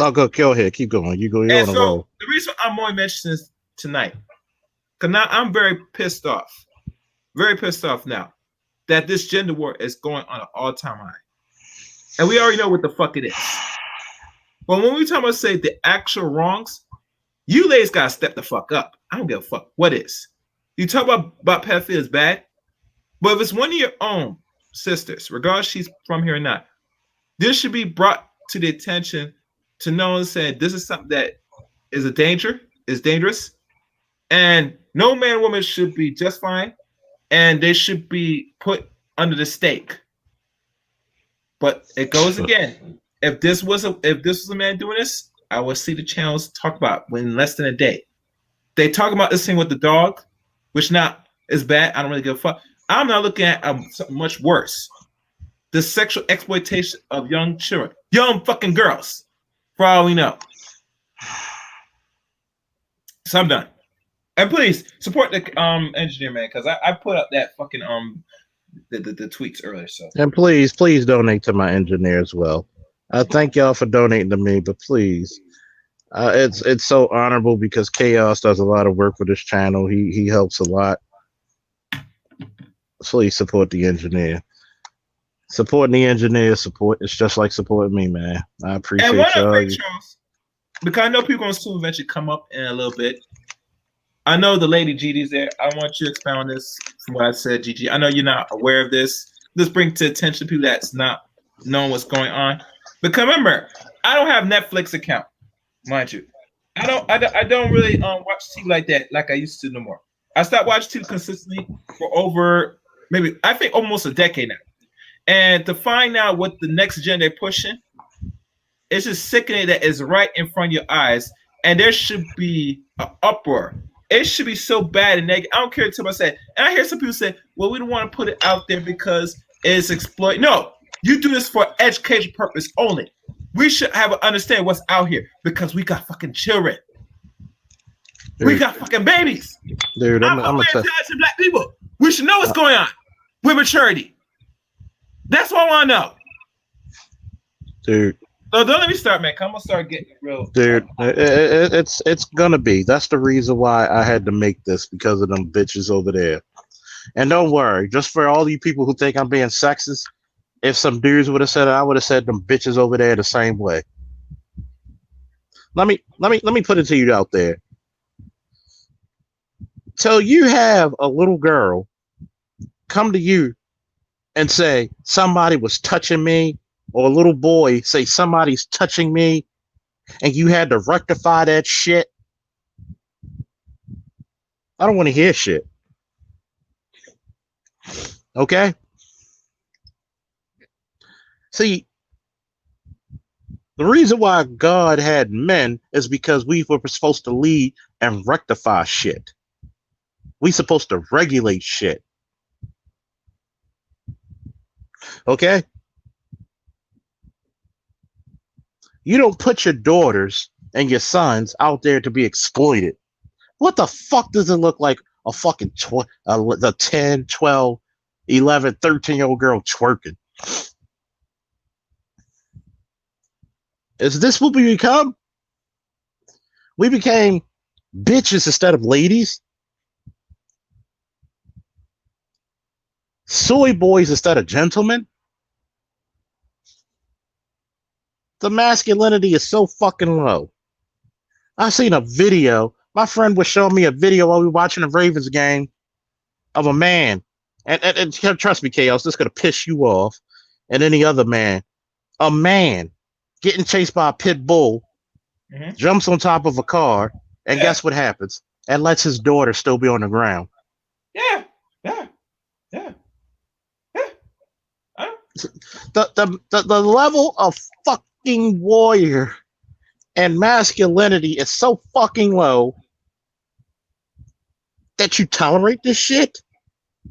I'll go ahead. Keep going. You're on a roll. The reason I'm only mentioning this tonight, because now I'm very pissed off. Very pissed off now that this gender war is going on an all-time high. And we already know what the fuck it is. But when we talk about, say, the actual wrongs, you ladies gotta step the fuck up. I don't give a fuck what is. You talk about pedophilia is bad, but if it's one of your own sisters, regardless she's from here or not, this should be brought to the attention to know and say this is something that is a danger, is dangerous, and no man or woman should be just fine, and they should be put under the stake. But it goes again. If this was a man doing this, I would see the channels talk about it in less than a day. They talk about this thing with the dog, which not is bad. I don't really give a fuck. I'm not looking at something much worse. The sexual exploitation of young children, young fucking girls, for all we know. So I'm done. And please support the engineer, man, because I put up that fucking the tweets earlier. So and please donate to my engineer as well. I thank y'all for donating to me, but please, it's so honorable because Chaos does a lot of work for this channel. He helps a lot. Please support the engineer. Supporting the engineer, it's just like supporting me, man. I appreciate y'all. Charles, because I know people are going to soon eventually come up in a little bit. I know the lady Gigi's there. I want you to expound on this from what I said, Gigi. I know you're not aware of this. Let's bring to attention people that's not knowing what's going on. Because remember, I don't have Netflix account, mind you. I don't really watch TV like that, like I used to no more. I stopped watching TV consistently for over maybe I think almost a decade now. And to find out what the next gen they're pushing, it's just sickening that it's right in front of your eyes, and there should be an uproar. It should be so bad and negative. I don't care what I say. And I hear some people say, well, we don't want to put it out there because it's exploit. No, you do this for education purpose only. We should have an understanding what's out here because we got fucking children. Dude. We got fucking babies. Dude, I'm gonna tell black people. We should know what's going on with maturity. That's what I want to know. Dude. So don't let me start, man. I'm gonna start getting real. Dude, it's gonna be. That's the reason why I had to make this, because of them bitches over there. And don't worry, just for all you people who think I'm being sexist, if some dudes would have said it, I would have said them bitches over there the same way. Let me put it to you out there. So you have a little girl come to you and say somebody was touching me, or a little boy say somebody's touching me, and you had to rectify that shit. I don't want to hear shit. Okay? See, the reason why God had men is because we were supposed to lead and rectify shit. We supposed to regulate shit. Okay? You don't put your daughters and your sons out there to be exploited. What the fuck does it look like a fucking the 10, 12, 11, 13-year-old girl twerking? Is this what we become? We became bitches instead of ladies. Soy boys instead of gentlemen. The masculinity is so fucking low. I seen a video. My friend was showing me a video while we were watching the Ravens game of a man. And trust me, Chaos, this is going to piss you off and any other man. A man getting chased by a pit bull jumps on top of a car, and Yeah. guess what happens? And lets his daughter still be on the ground. Yeah. Yeah. Yeah. Yeah. The level of fucking warrior and masculinity is so fucking low that you tolerate this shit.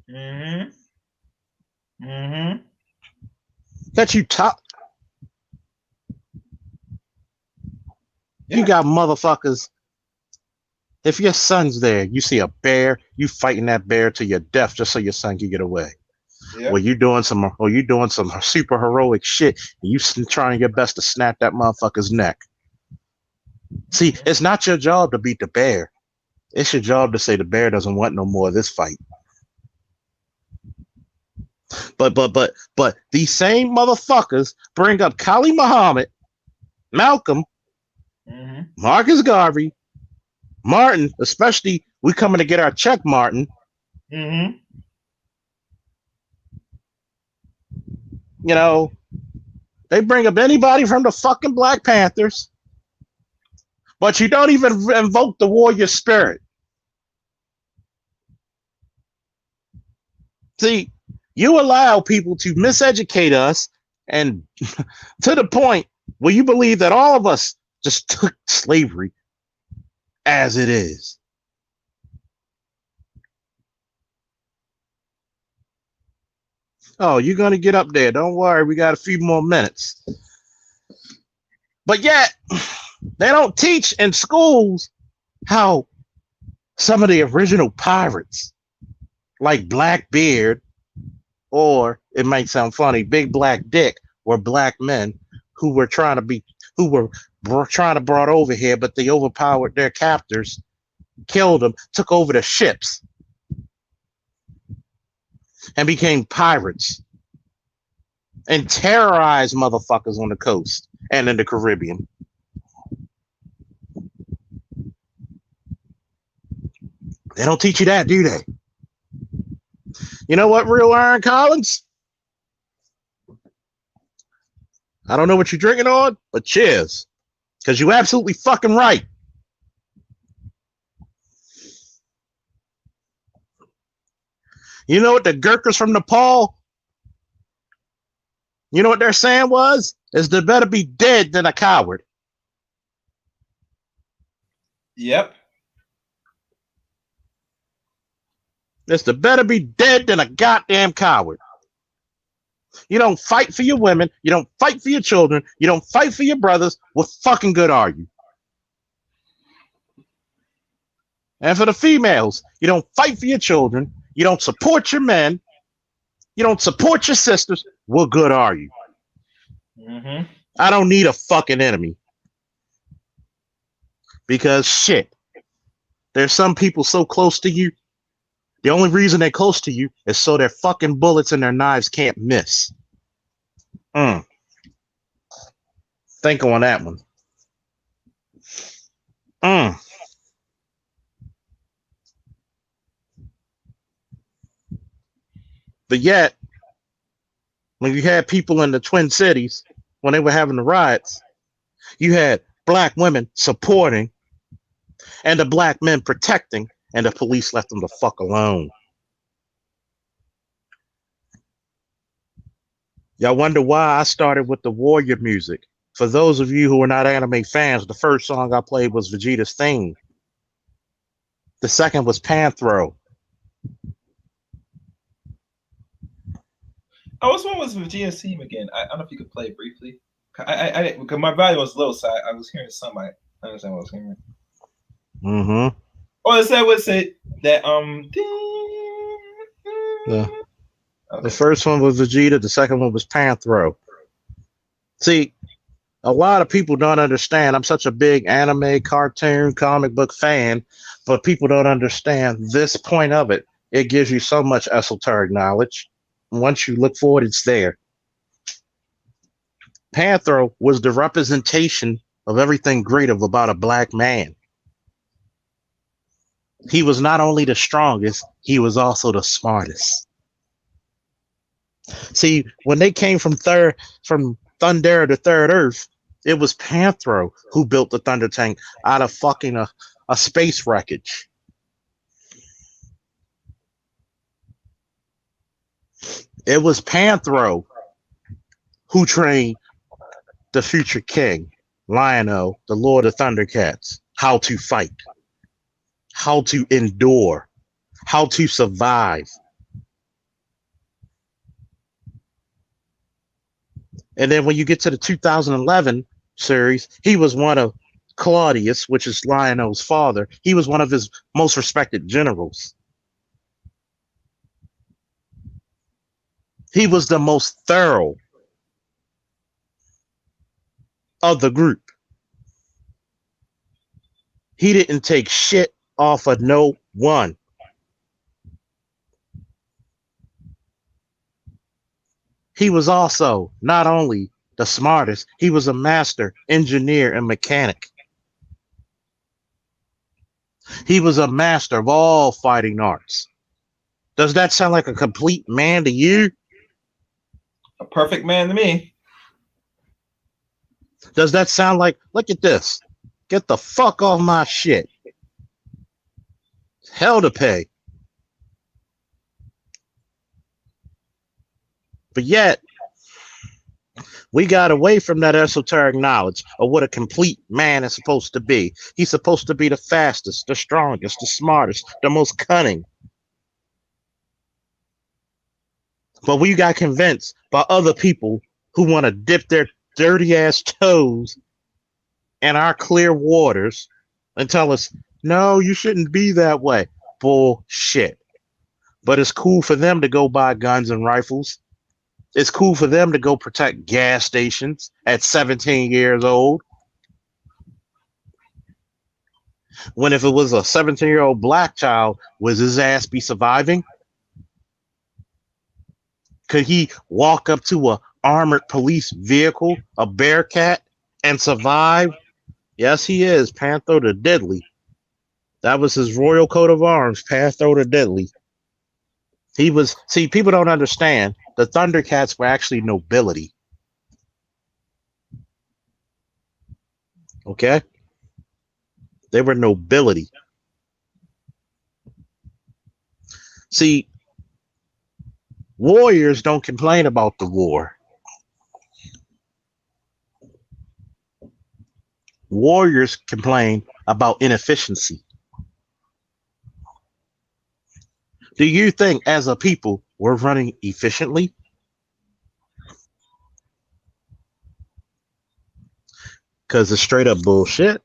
Mm-hmm. Mm-hmm. That you Yeah. you got motherfuckers. If your son's there, you see a bear, you fighting that bear to your death just so your son can get away. Yeah. Or you doing some super heroic shit, and you trying your best to snap that motherfucker's neck. See, it's not your job to beat the bear. It's your job to say the bear doesn't want no more of this fight. But these same motherfuckers bring up Kali Muhammad, Malcolm, Marcus Garvey, Martin, especially we coming to get our check, Martin. Mm-hmm. You know, they bring up anybody from the fucking Black Panthers, but you don't even invoke the warrior spirit. See, you allow people to miseducate us and to the point where you believe that all of us just took slavery as it is. Oh, you're going to get up there. Don't worry. We got a few more minutes. But yet, they don't teach in schools how some of the original pirates, like Blackbeard, or it might sound funny, Big Black Dick, were black men who were trying to brought over here, but they overpowered their captors, killed them, took over the ships, and became pirates and terrorized motherfuckers on the coast and in the Caribbean. They don't teach you that, do they? You know what, Real Iron Collins? I don't know what you're drinking on, but cheers. Because you're absolutely fucking right. You know what the Gurkhas from Nepal, you know what their saying was? Is they better be dead than a coward. Yep. It's the better be dead than a goddamn coward. You don't fight for your women. You don't fight for your children. You don't fight for your brothers. What fucking good are you? And for the females, you don't fight for your children. You don't support your men. You don't support your sisters. What good are you? Mm-hmm. I don't need a fucking enemy. Because shit, there's some people so close to you. The only reason they're close to you is so their fucking bullets and their knives can't miss. Think on that one. But yet, when you had people in the Twin Cities, when they were having the riots, you had black women supporting and the black men protecting, and the police left them the fuck alone. Y'all wonder why I started with the warrior music. For those of you who are not anime fans, the first song I played was Vegeta's theme. The second was Panthro. Oh, which one was Vegeta's theme again? I don't know if you could play it briefly. Because my volume was low, so I was hearing some. I understand what I was hearing. Mm-hmm. Oh, is that what's it that Yeah. Okay. The first one was Vegeta. The second one was Panthro. See, a lot of people don't understand. I'm such a big anime, cartoon, comic book fan, but people don't understand this point of it. It gives you so much esoteric knowledge. Once you look for it, it's there. Panthro was the representation of everything great about a black man. He was not only the strongest, he was also the smartest. See, when they came from Thundera to Third Earth, It was Panthro who built the Thunder Tank out of fucking a space wreckage. It was Panthro who trained the future king, Lion-O, the Lord of Thundercats, how to fight, how to endure, how to survive. And then when you get to the 2011 series, he was one of Claudius, which is Lion-O's father. He was one of his most respected generals. He was the most thorough of the group. He didn't take shit off of no one. He was also not only the smartest, he was a master engineer and mechanic. He was a master of all fighting arts. Does that sound like a complete man to you? A perfect man to me. Does that sound like, look at this. Get the fuck off my shit. Hell to pay. But yet, we got away from that esoteric knowledge of what a complete man is supposed to be. He's supposed to be the fastest, the strongest, the smartest, the most cunning. But we got convinced by other people who want to dip their dirty ass toes in our clear waters and tell us, no, you shouldn't be that way. Bullshit. But it's cool for them to go buy guns and rifles. It's cool for them to go protect gas stations at 17 years old. When if it was a 17-year-old black child, would his ass be surviving? Could he walk up to a armored police vehicle, a Bearcat, and survive? Yes, he is. Panther the Deadly. That was his royal coat of arms, Panther the Deadly. He was, see, people don't understand. The Thundercats were actually nobility. Okay? They were nobility. See, warriors don't complain about the war. Warriors complain about inefficiency. Do you think as a people we're running efficiently? Because it's straight up bullshit.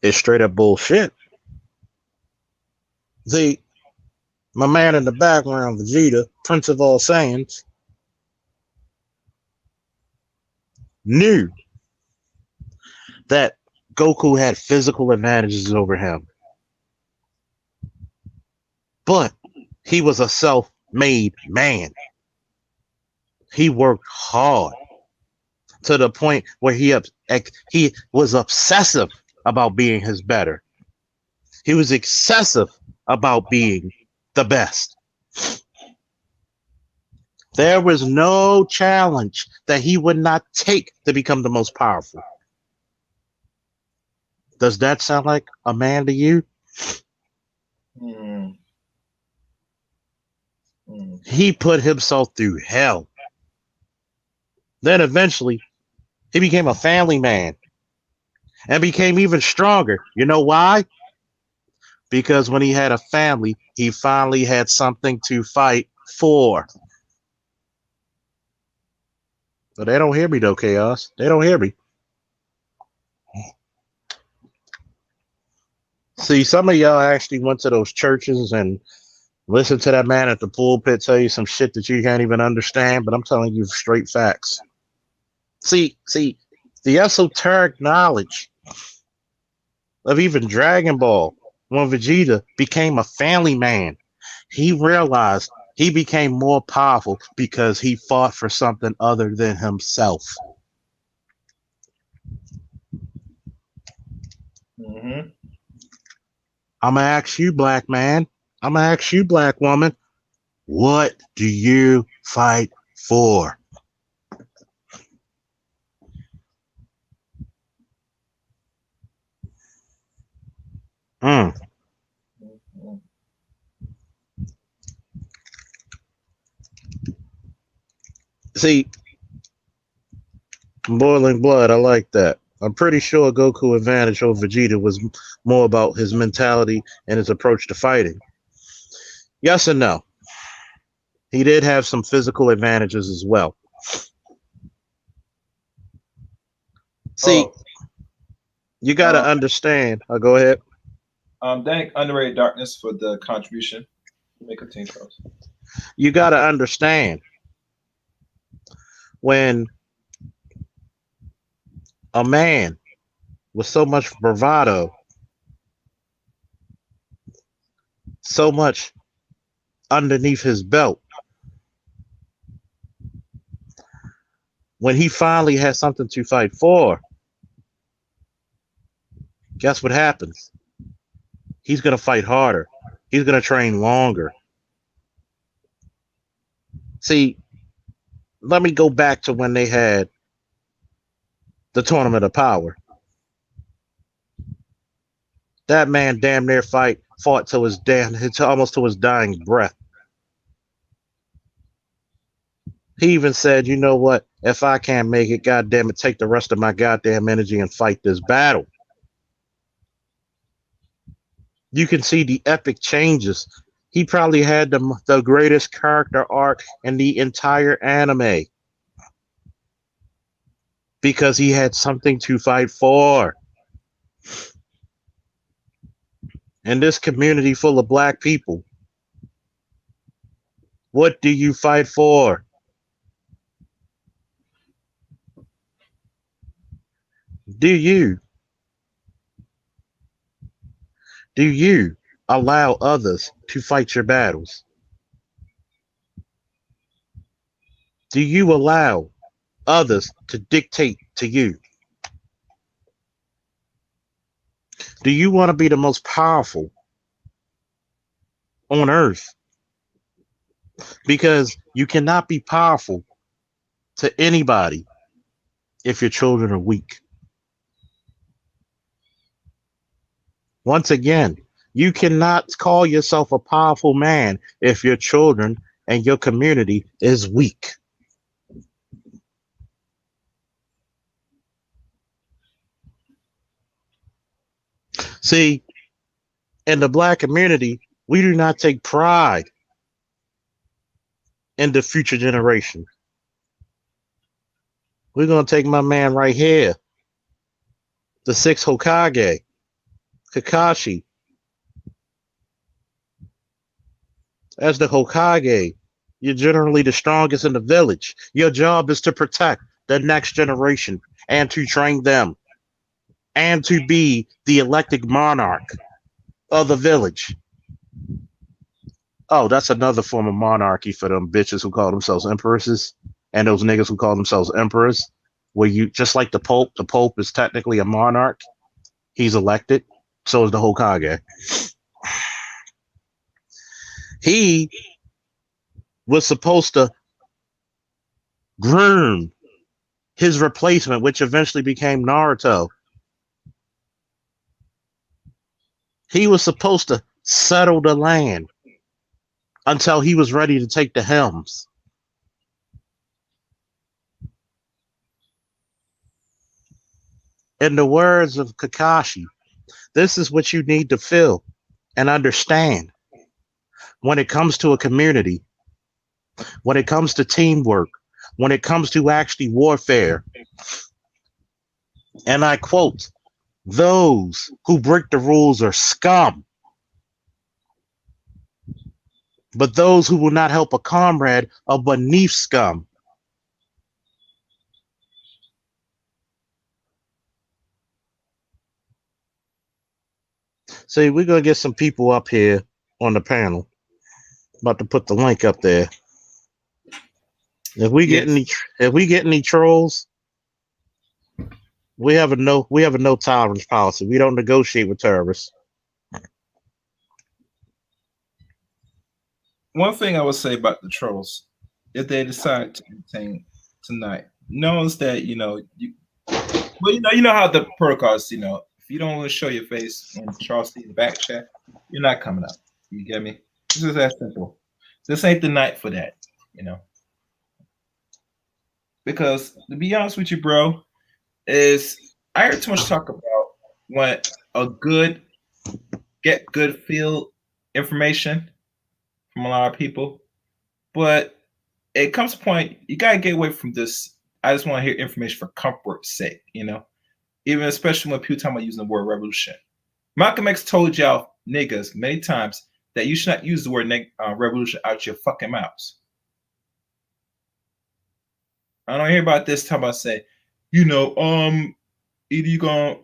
It's straight up bullshit. See, my man in the background, Vegeta, Prince of all Saiyans, knew that Goku had physical advantages over him. But he was a self-made man. He worked hard to the point where he was obsessive about being his better. He was excessive about being the best. There was no challenge that he would not take to become the most powerful. Does that sound like a man to you? He put himself through hell. Then eventually, he became a family man and became even stronger. You know why? Because when he had a family, he finally had something to fight for. But they don't hear me though, Chaos. They don't hear me. See, some of y'all actually went to those churches and listened to that man at the pulpit tell you some shit that you can't even understand, but I'm telling you straight facts. See, the esoteric knowledge of even Dragon Ball, when Vegeta became a family man, he realized he became more powerful because he fought for something other than himself. Mm-hmm. I'm going to ask you, black man. I'm going to ask you, black woman. What do you fight for? See, boiling blood, I like that. I'm pretty sure Goku advantage over Vegeta was more about his mentality and his approach to fighting. Yes and no. He did have some physical advantages as well. See, you got to understand. I'll go ahead. Thank Underrated Darkness for the contribution. Make a team first. You got to understand when a man with so much bravado, so much underneath his belt, when he finally has something to fight for, guess what happens? He's going to fight harder. He's going to train longer. See, let me go back to when they had the Tournament of Power. That man damn near fought till almost to his dying breath. He even said, you know what? If I can't make it, goddamn it, take the rest of my goddamn energy and fight this battle. You can see the epic changes. He probably had the greatest character arc in the entire anime because he had something to fight for. In this community full of black people, what do you fight for? Do you allow others to fight your battles? Do you allow others to dictate to you? Do you want to be the most powerful on earth? Because you cannot be powerful to anybody if your children are weak. Once again, you cannot call yourself a powerful man if your children and your community is weak. See, in the black community, we do not take pride in the future generation. We're going to take my man right here, the sixth Hokage, Kakashi. As the Hokage, you're generally the strongest in the village. Your job is to protect the next generation and to train them and to be the elected monarch of the village. Oh, that's another form of monarchy for them bitches who call themselves empresses and those niggas who call themselves emperors, where you, just like the Pope is technically a monarch. He's elected. So is the Hokage. He was supposed to groom his replacement, which eventually became Naruto. He was supposed to settle the land until he was ready to take the helms. In the words of Kakashi, this is what you need to feel and understand when it comes to a community, when it comes to teamwork, when it comes to actually warfare. And I quote, those who break the rules are scum. But those who will not help a comrade are beneath scum. See, we're going to get some people up here on the panel. About to put the link up there. If we get any trolls, we have a no tolerance policy. We don't negotiate with terrorists. one thing I would say about the trolls, if they decide to entertain tonight, knows that well, you know how the protocols. If you don't want to show your face when Charles sees the back chat, you're not coming up. You get me? This is that simple. This ain't the night for that. You know, because to be honest with you, bro, is I heard too much talk about what a good get good feel information from a lot of people, but it comes to a point you gotta get away from this. I just want to hear information for comfort's sake, even especially when people talk about using the word revolution. Malcolm X told y'all niggas many times that you should not use the word revolution out your fucking mouths. I don't hear about this talk about say, either you gonna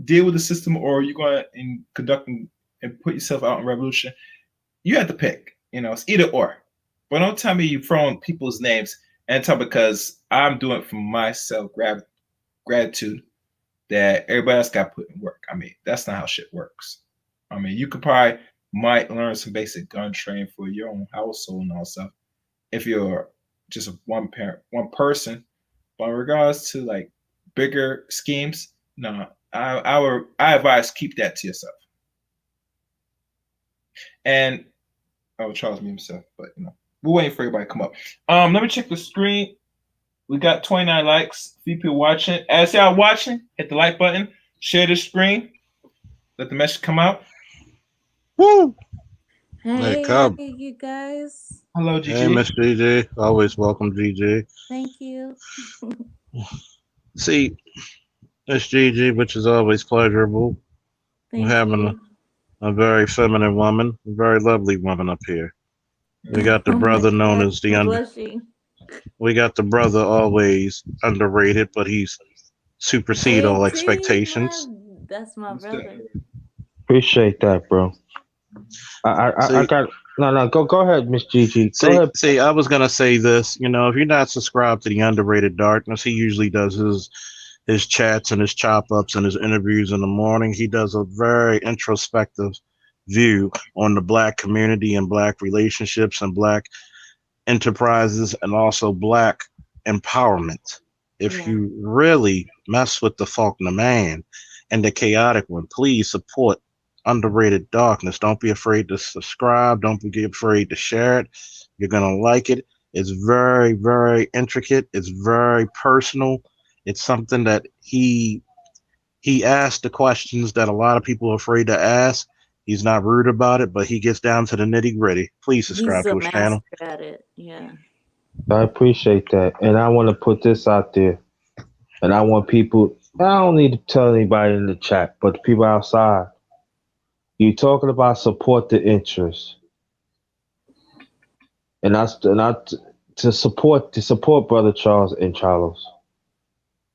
deal with the system or you gonna conduct and put yourself out in revolution. You have to pick. It's either or. But don't tell me you're throwing people's names and tell because I'm doing it from my self gratitude that everybody else got put in work. I mean, that's not how shit works. I mean, you could probably might learn some basic gun training for your own household and all stuff if you're just one parent, one person. But in regards to like bigger schemes, no, I advise keep that to yourself. And Charles me himself, but we're waiting for everybody to come up. Let me check the screen. We got 29 likes. Few people watching. As y'all watching, hit the like button. Share the screen. Let the message come out. Woo! Hey, come. you guys. Hello, Hey, GG. Miss GG. Always welcome, GG. Thank you. See, Miss GG, which is always pleasurable. Thank We're having you. a very feminine woman, a very lovely woman up here. We got the Oh my brother known God, as the I'm under. blushing. We got the brother always underrated, but he's supersede all expectations. That's my brother. Appreciate that, bro. I See, got no. Go ahead, Miss Gigi. Go see, ahead. see. I was gonna say this. If you're not subscribed to the underrated darkness, he usually does his chats and his chop ups and his interviews in the morning. He does a very introspective view on the black community and black relationships and black enterprises and also black empowerment. If Yeah. you really mess with the Faulkner man and the chaotic one, please support underrated darkness. Don't be afraid to subscribe. Don't be afraid to share it. You're gonna like it. It's very, very intricate. It's very personal. It's something that he asked the questions that a lot of people are afraid to ask. He's not rude about it, but he gets down to the nitty gritty. Please He's subscribe a to his channel. master at it. Yeah. I appreciate that, and I want to put this out there, and I want people. I don't need to tell anybody in the chat, but the people outside. You talking about support the interest, and to support brother Charles and Charles.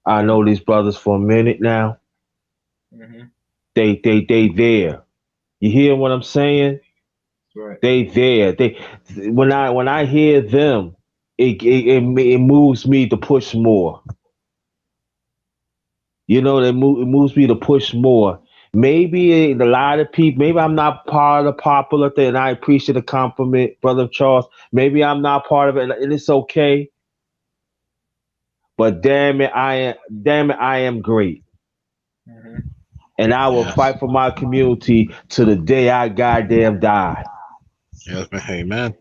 I know these brothers for a minute now. Mm-hmm. They there. You hear what I'm saying? Right. They there. When I hear them, it moves me to push more. It moves me to push more. Maybe a lot of people. Maybe I'm not part of the popular thing. And I appreciate the compliment, brother Charles. Maybe I'm not part of it, and it's okay. But damn it, I am great, Mm-hmm. and I will Yes. fight for my community to the day I goddamn die. Yes, man. Hey, man.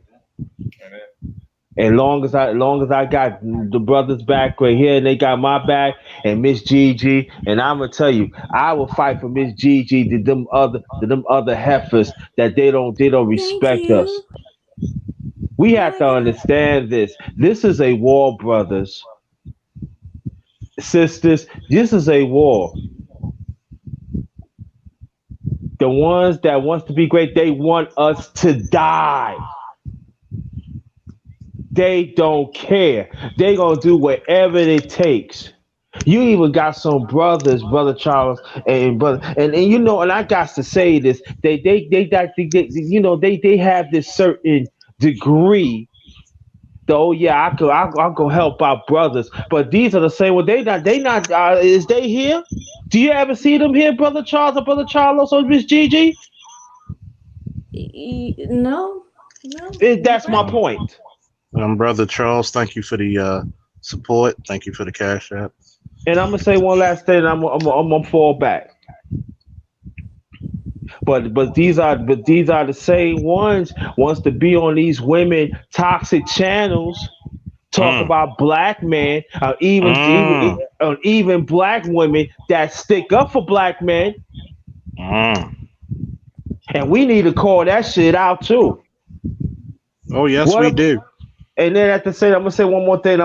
As long as I got the brothers back right here and they got my back and Miss Gigi, and I'm gonna tell you, I will fight for Miss Gigi to them other heifers that they don't Thank respect us. you. We Oh have my to God. understand this. This is a war, brothers, sisters. This is a war. The ones that wants to be great, they want us to die. They don't care. They gonna do whatever it takes. You even got some brothers, brother Charles, and I got to say this. They have this certain degree. Though, yeah, I'll go help our brothers, but these are the same one. They not. Is they here? Do you ever see them here, brother Charles or brother Charles or Miss Gigi? No. No, you're That's my right. point. Brother Charles, thank you for the support. Thank you for the cash app. And I'm gonna say one last thing. I'm gonna fall back. But these are the same ones wants to be on these women toxic channels. Talk Mm, about black men, mm, even black women that stick up for black men, mm. and we need to call that shit out too. Oh, yes, What we ab- do. And then at the same, I'm gonna say one more thing.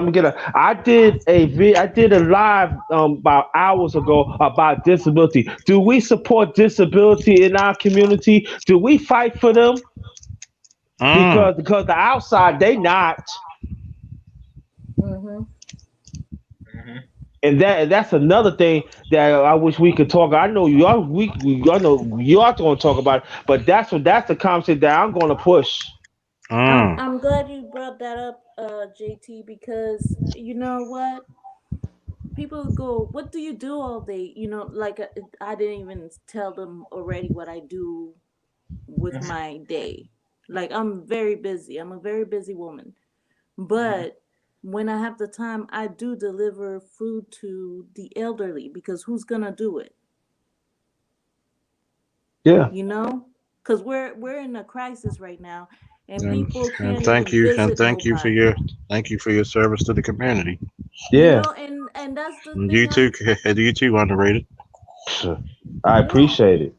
I did a live about hours ago about disability. Do we support disability in our community? Do we fight for them? Mm, Because the outside they not, Mm-hmm. Mhm. and that's another thing that I wish we could talk. I know I know y'all gonna talk about it, but that's the concept that I'm gonna push. mm, I'm glad you brought that up, JT, because you know what? People go, "What do you do all day?" Like I didn't even tell them already what I do with Mhm. my day. Like I'm very busy. I'm a very busy woman. Mhm. But when I have the time, I do deliver food to the elderly because who's gonna do it? Yeah, You know? Because we're in a crisis right now, and and people and can't even and visit nobody. thank you for your service to the community. yeah. And that's the And thing. you too, you too underrated. I Yeah, appreciate it.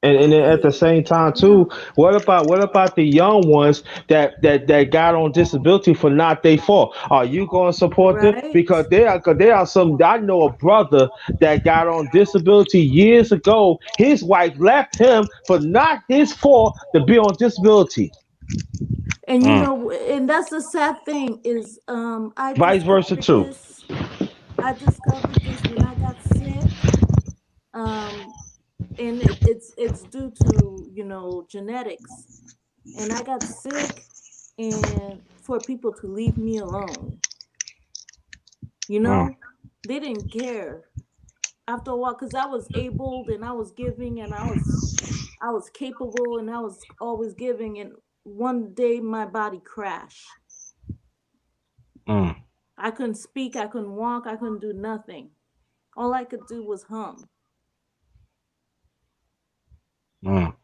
And then thank at the you. same time Yeah, too, what about the young ones that got on disability for not their fault? Are you going to support them? right. Because there are some. I know a brother that got on disability years ago. His wife left him for not his fault to be on disability. And Mm, and that's the sad thing is, I Vice versa discovered too. this. I discovered this when I got sick. Um, and it's due to genetics. And I got sick, and for people to leave me alone, you mm, know, they didn't care after a while because I was able and I was giving and I was capable and I was always giving. And one day my body crashed. mm, I couldn't speak, I couldn't walk, I couldn't do nothing. All I could do was hum. mm.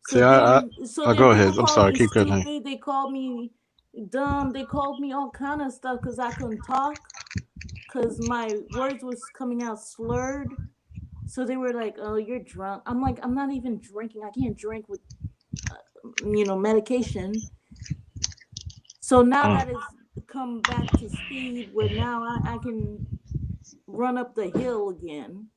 So See, then, so I'll then go people ahead. I'm called sorry. me Keep cutting. stupid. They called me dumb. They called me all kind of stuff because I couldn't talk, because my words was coming out slurred. So they were like, "Oh, you're drunk." I'm like, "I'm not even drinking. I can't drink with, medication." So now Mm, that it's come back to speed, where now I can run up the hill again,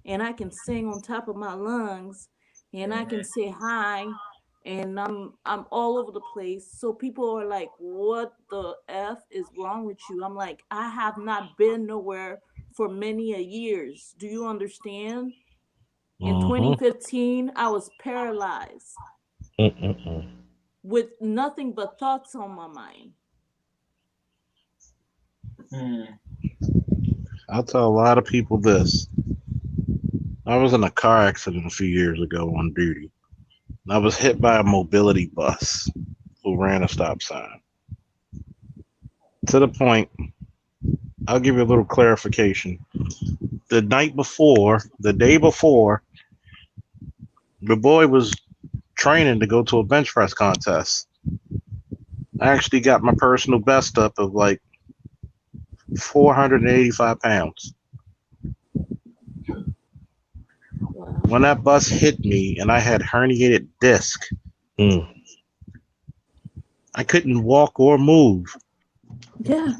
and I can sing on top of my lungs, and I can Mhm. say hi, and I'm all over the place. So people are like, "What the f is wrong with you?" I'm like, "I have not been nowhere for many a years. Do you understand?" In mm-hmm, 2015, I was paralyzed Mm-mm-mm. with nothing but thoughts on my mind. Mhm. I'll tell a lot of people this. I was in a car accident a few years ago on duty. I was hit by a mobility bus who ran a stop sign. To the point, I'll give you a little clarification. The day before, the boy was training to go to a bench press contest. I actually got my personal best up of like 485 pounds. Wow. When that bus hit me and I had herniated disc, Mm. I couldn't walk or move Yeah.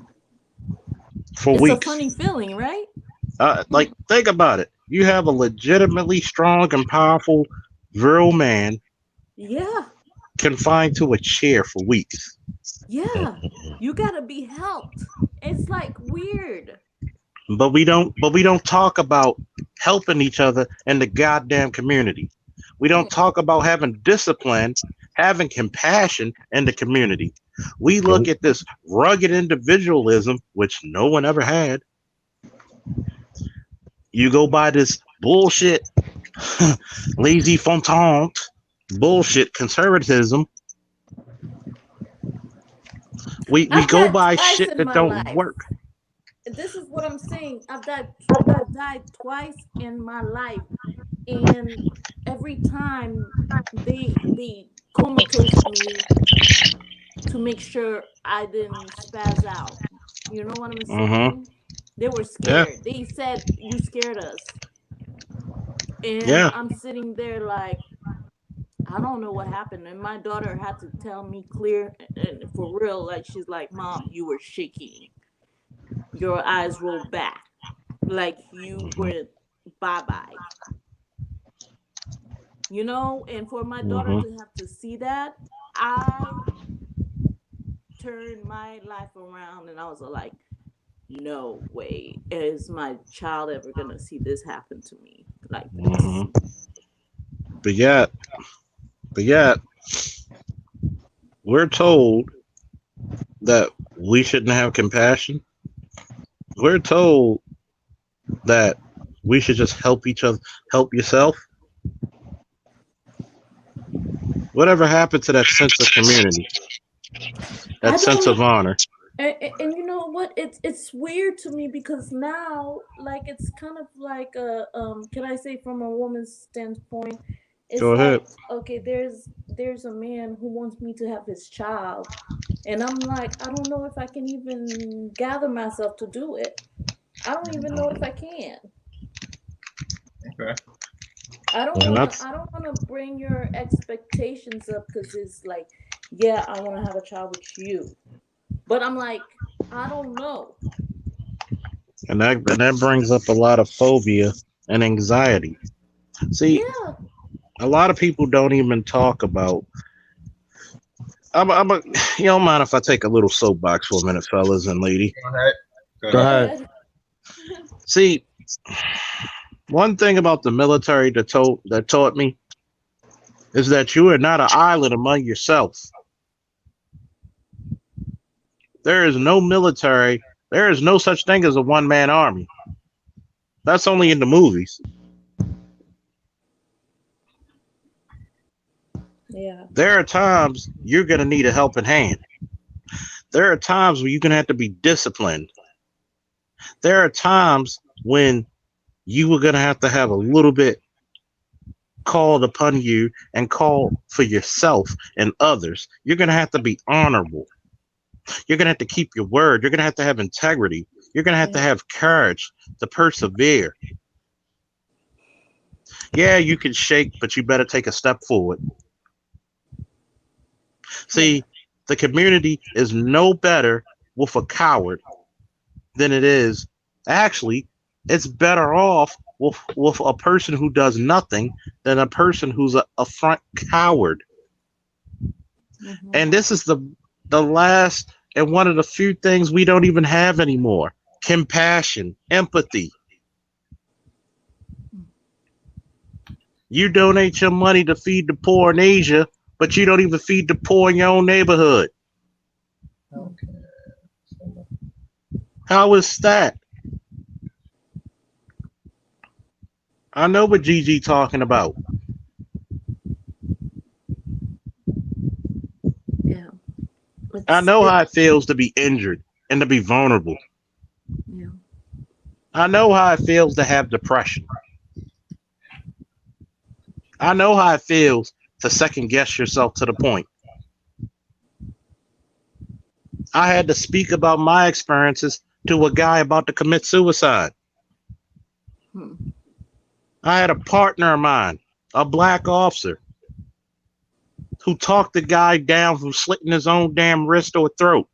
for It's a weeks. funny feeling, right? Like, think about it. You have a legitimately strong and powerful, virile man Yeah. confined to a chair for weeks. Yeah. You got to be helped. It's like weird. But we don't talk about helping each other in the goddamn community. We don't talk about having discipline, having compassion in the community. We look Nope. at this rugged individualism, which no one ever had. You go by this bullshit, lazy fontant, bullshit conservatism, We I've go died by twice shit in that my don't life. work. This is what I'm saying. I've died twice in my life, and every time they comatose me to make sure I didn't spaz out. You know what I'm Mm-hmm. saying? They were Yeah. scared. They said you scared us. And Yeah. I'm sitting there like I don't know what happened. And my daughter had to tell me clear and for real, like she's like, Mom, you were shaking. Your eyes rolled back. Like you Mm-hmm. were bye bye. You know, and for my daughter Mm-hmm. to have to see that, I turned my life around and I was like, no way is my child ever gonna see this happen to me like this. Mm-hmm. But yet, but yet, we're told that we shouldn't have compassion. We're told that we should just help each other, help yourself. Whatever happened to that sense of community, I that sense don't of honor? and you know what, it's weird to me because now like it's kind of like a can I say from a woman's standpoint, Go it's ahead. like okay, there's a man who wants me to have his child, and I'm like I don't know if I can even gather myself to do it. I don't even know if I can. Okay. I don't And want to. that's I don't want to bring your expectations up because it's like, yeah, I want to have a child with you, but I'm like, I don't know. and that brings up a lot of phobia and anxiety. See, Yeah, a lot of people don't even talk about. You don't mind if I take a little soapbox for a minute, fellas and lady. Go ahead. Go Go ahead. go ahead. ahead. See, one thing about the military that taught me is that you are not an island among yourself. There is no military. There is no such thing as a one man army. That's only in the movies. Yeah, There are times you're going to need a helping hand. There are times where you're going to have to be disciplined. There are times when you are going to have a little bit called upon you and call for yourself and others. You're going to have to be honorable. You're going to have to keep your word. You're going to have integrity. You're going to yeah, have courage to persevere. Yeah, you can shake, but you better take a step forward. yeah, See, the community is no better with a coward than it is. Actually, it's better off with a person who does nothing than a person who's a front coward. hmm, And this is the last and one of the few things we don't even have anymore. Compassion, empathy. You donate your money to feed the poor in Asia, but you don't even feed the poor in your own neighborhood. Okay. How is that? I know what Gigi talking about. yeah. I It's know it. how it feels to be injured and to be vulnerable. Yeah, I know how it feels to have depression. I know how it feels to second guess yourself to the point. I had to speak about my experiences to a guy about to commit suicide. hmm. I had a partner of mine, a black officer, who talked the guy down from slitting his own damn wrist or throat.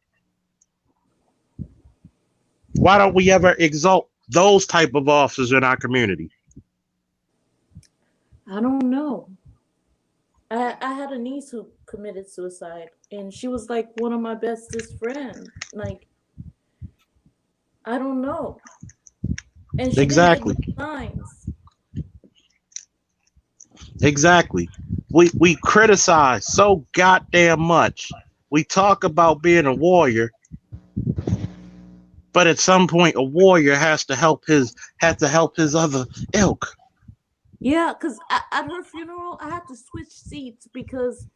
Why don't we ever exalt those type of officers in our community? I don't know. I had a niece who committed suicide, and she was like one of my bestest friend. Like I don't know, and she didn't give no Exactly. signs. Exactly. We criticize so goddamn much. We talk about being a warrior, but at some point a warrior has to help his other ilk. Yeah, because at her funeral, I had to switch seats because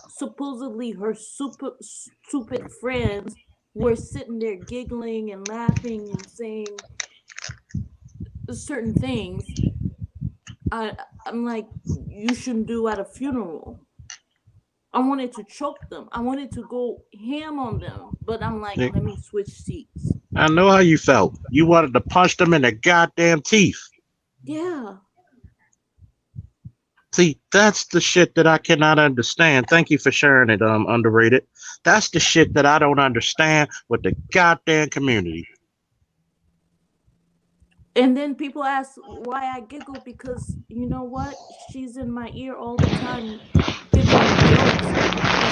supposedly her super stupid friends we're sitting there giggling and laughing and saying certain things, I I'm like, you shouldn't do at a funeral. I wanted to choke them. I wanted to go ham on them, but I'm like, Yeah, let me switch seats. I know how you felt. You wanted to punch them in the goddamn teeth. Yeah. See, that's the shit that I cannot understand. Thank you for sharing it, underrated. That's the shit that I don't understand with the goddamn community. And then people ask why I giggle because you know what? She's in my ear all the time giving me jokes.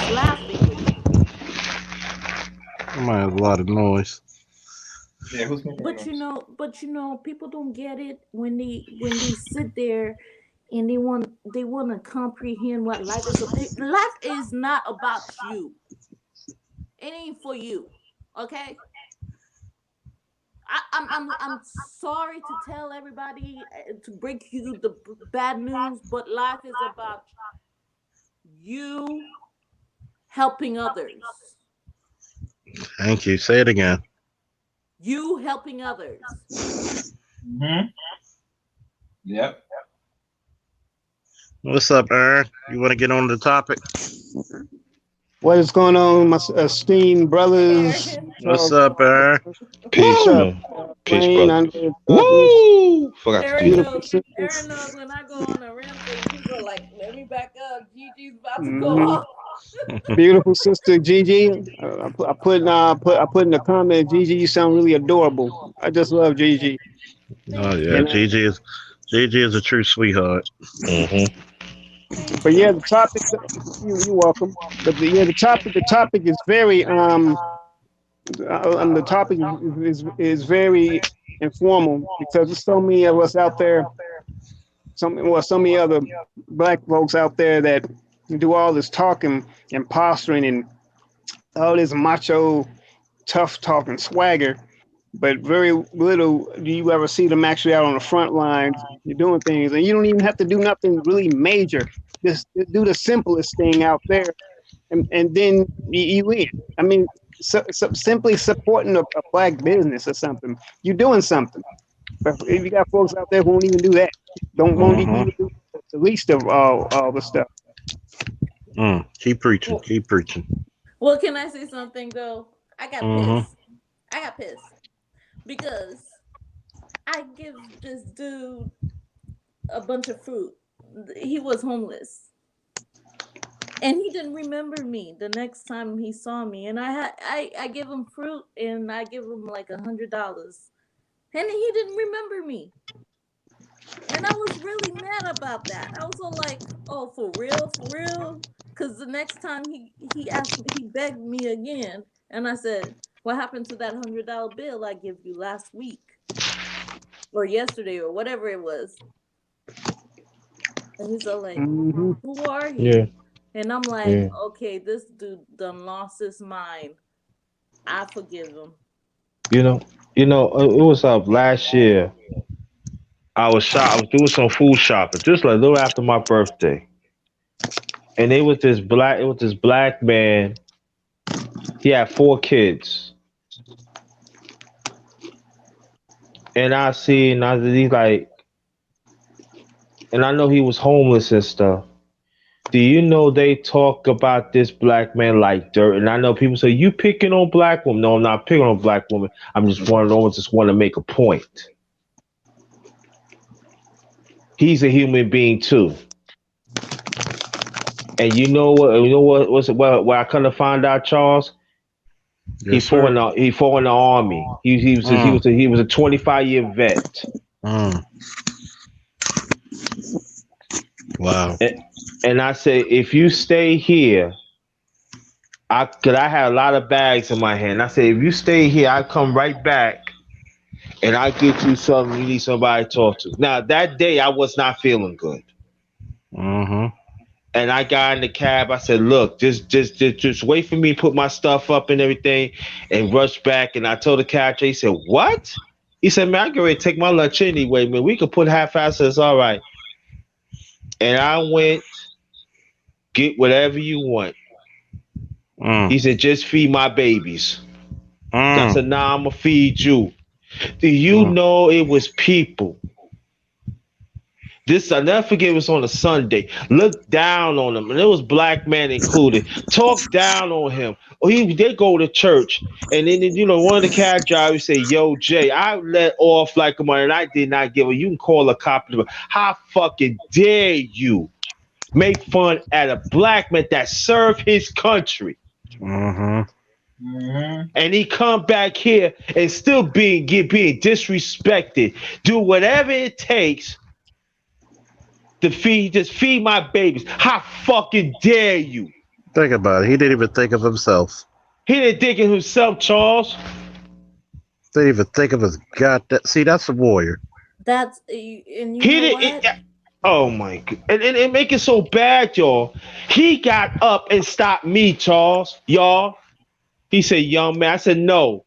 She's laughing with me. I might have a lot of noise. Yeah, who's making noise? But you know, people don't get it when they sit there and they want to comprehend what life is about. Life is not about you. It ain't for you. Okay? I'm sorry to tell everybody to break you the bad news, but life is about you helping others. Thank you. Say it again. You helping others. Mm-hmm. Yep. What's up, Aaron? You want to get on the topic? What is going on, my esteemed Hey, brothers? Aaron. What's up, Aaron? What's Peace, up, man. Peace, Rain, brother. under darkness, Woo! Forgot to do Aaron that. beautiful knows. sisters. Aaron knows when I go on a rampage. He's all like, "Let me back up. Gigi's about to go hmm off." Beautiful sister Gigi. I put in the comment, Gigi, you sound really adorable. I just love Gigi. Oh Thank yeah, And you. Gigi is a true sweetheart. Mm-hmm. Thank but yeah, you. the topic. You're welcome. But yeah, the topic is very the topic is very informal because there's so many of us out there. So many other black folks out there that do all this talking and posturing and all this macho tough talking swagger, but very little do you ever see them actually out on the front lines. You're doing things, and you don't even have to do nothing really major. Just do the simplest thing out there, and then you win. I mean, simply supporting a black business or something. You're doing something. But if you got folks out there who won't even do that, don't won't Mm-hmm. even do the least of all the stuff. Keep preaching. Well, Keep preaching. well, can I say something though? I got Mm-hmm. pissed. I got pissed because I give this dude a bunch of fruit. He was homeless. And he didn't remember me the next time he saw me. And I give him fruit and I give him like $100. And he didn't remember me. And I was really mad about that. I was all like, "Oh, for real, for real." Because the next time he asked me, he begged me again, and I said, "What happened to that $100 bill I gave you last week or yesterday or whatever it was?" And he's all like, Hmm "Who are Yeah, you?" And I'm like, yeah. "Okay, this dude done lost his mind. I forgive him." You know, it was up last year. I was doing some food shopping, just like a little after my birthday, and it was this black man. He had 4 kids, and he's like, and I know he was homeless and stuff. Do you know they talk about this black man like dirt? And I know people say you picking on black women. No, I'm not picking on black women. I'm just one of those just want to make a point. He's a human being too. And you know what? You know what I kind of find out, Charles. Yes, sir. He fought in the army. Mm. He was a 25-year vet. Mm. Wow. And, and I say if you stay here, cause I had a lot of bags in my hand. I say if you stay here, I come right back and I get you something you need somebody to talk to. Now that day I was not feeling good. Mm-hmm. And I got in the cab. I said, "Look, just wait for me, put my stuff up and everything, and rush back." And I told the cab driver, he said, "What?" He said, "Man, I get ready to take my lunch anyway, man. We could put half hours. It's all right." And I went, get whatever you want. Mm. He said, "Just feed my babies." I said, nah, I'm gonna feed you. Do you Mm. know it was people? This I never forget. It was on a Sunday. Look down on him, and there was black men included. Talk down on him. Or they go to church, and then one of the cab drivers say, "Yo, Jay, I let off like a money, and I did not give a. You can call a cop. How fucking dare you make fun at a black man that served his country?" Mm-hmm. Mm-hmm. And he come back here and still being disrespected. Do whatever it takes to feed my babies. How fucking dare you? Think about it. He didn't even think of himself. He didn't think of himself, Charles. Didn't even think of his goddamn. See, that's a warrior. That's and you He know didn't. what? Oh my god! And make it so bad, y'all. He got up and stopped me, Charles. Y'all. He said, "Young man," I said, "No.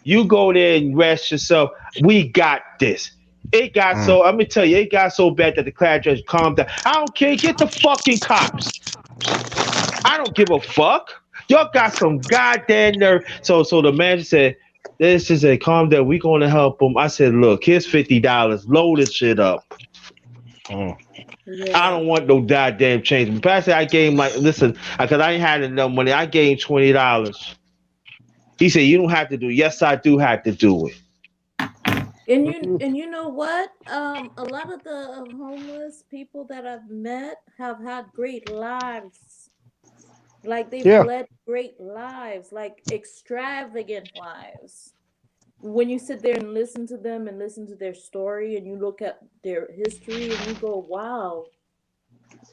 You go there and rest yourself. We got this." It got Mm. so. Let me tell you, it got so bad that the class judge calmed down. I don't care. Get the fucking cops. I don't give a fuck. Y'all got some goddamn nerve. So the manager said, "This is a calm down. We gonna help him." I said, "Look, here's $50. Load this shit up. Mm. I Yeah. don't want no goddamn change." But Pastor, I gave him like, listen, because I ain't had enough money. I gave him $20. He said, "You don't have to do it." Yes, I do have to do it. And you know what? A lot of the homeless people that I've met have had great lives. Like they've Yeah, led great lives, like extravagant lives. When you sit there and listen to them and listen to their story and you look at their history and you go, "Wow,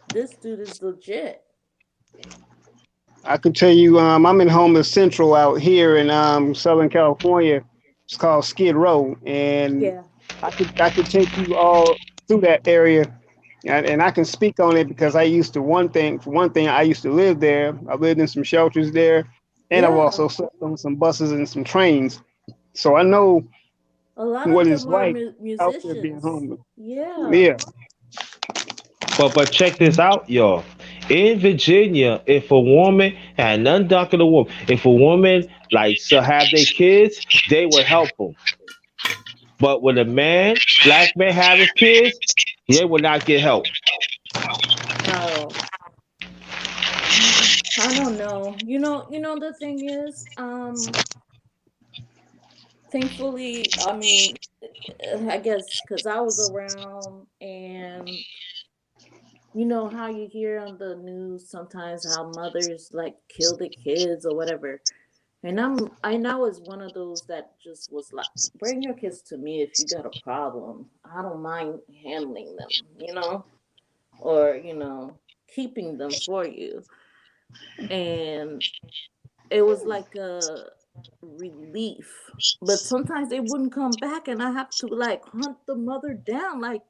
this dude is legit." I could tell you. I'm in Homeless Central out here in Southern California. It's called Skid Row, and Yeah. I could take you all through that area, and I can speak on it because I used to for one thing I used to live there. I lived in some shelters there, and I've Yeah. also slept on some buses and some trains, so I know A lot what of it's them are like out there being musicians. homeless. Yeah. Yeah, But check this out, y'all. In Virginia, if a woman had nothing darker than a woman, if a woman like so have their kids, they would help them. But when a man, black man have his kids, they will not get help. Oh, I don't know. You know the thing is, thankfully, I mean, I guess because I was around, and you know how you hear on the news sometimes how mothers like kill the kids or whatever. And I was one of those that just was like, bring your kids to me if you got a problem. I don't mind handling them, or keeping them for you. And it was like a relief. But sometimes they wouldn't come back, and I have to like hunt the mother down, like,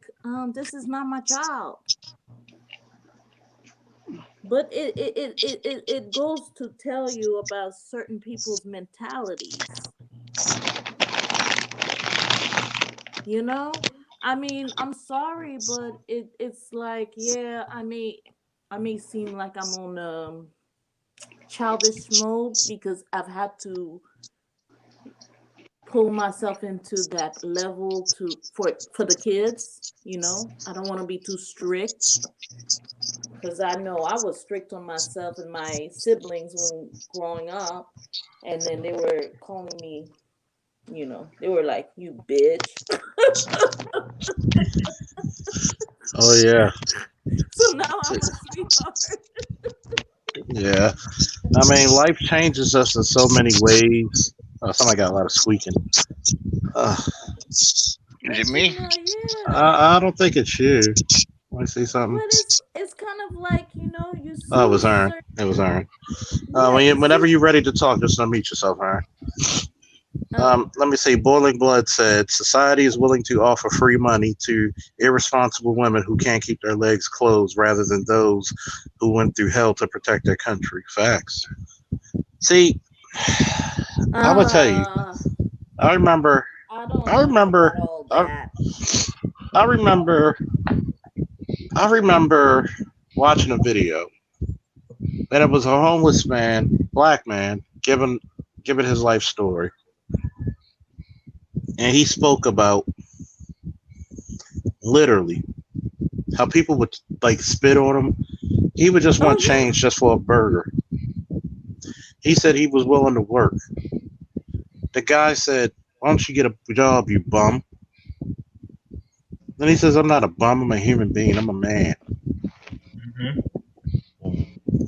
this is not my child. But it goes to tell you about certain people's mentalities. You know, I mean, I'm sorry, but it's like, yeah, I may seem like I'm on childish mode because I've had to pull myself into that level to for the kids. I don't want to be too strict because I know I was strict on myself and my siblings when growing up, and then they were calling me, they were like, "You bitch." Oh yeah. So now I'm a sweetheart. Yeah. I mean, life changes us in so many ways. Somebody got a lot of squeaking. Uh, Is it But me? yeah. I don't think it's you. Want to see something? But it's kind of like, you Oh, it see was Aaron. certain, It was Aaron. yeah, you Whenever see. you're ready to talk, just unmute yourself, Aaron. Oh, Let me see. Boiling Blood said society is willing to offer free money to irresponsible women who can't keep their legs closed rather than those who went through hell to protect their country. Facts. See, I would tell you. uh, I remember. I don't I know about remember. all I, that. I remember. I remember watching a video, and it was a homeless man, black man, giving giving his life story, and he spoke about literally how people would like spit on him. He would just want Oh yeah. change just for a burger. He said he was willing to work. The guy said, "Why don't you get a job, you bum?" Then he says, "I'm not a bum. I'm a human being. I'm a man."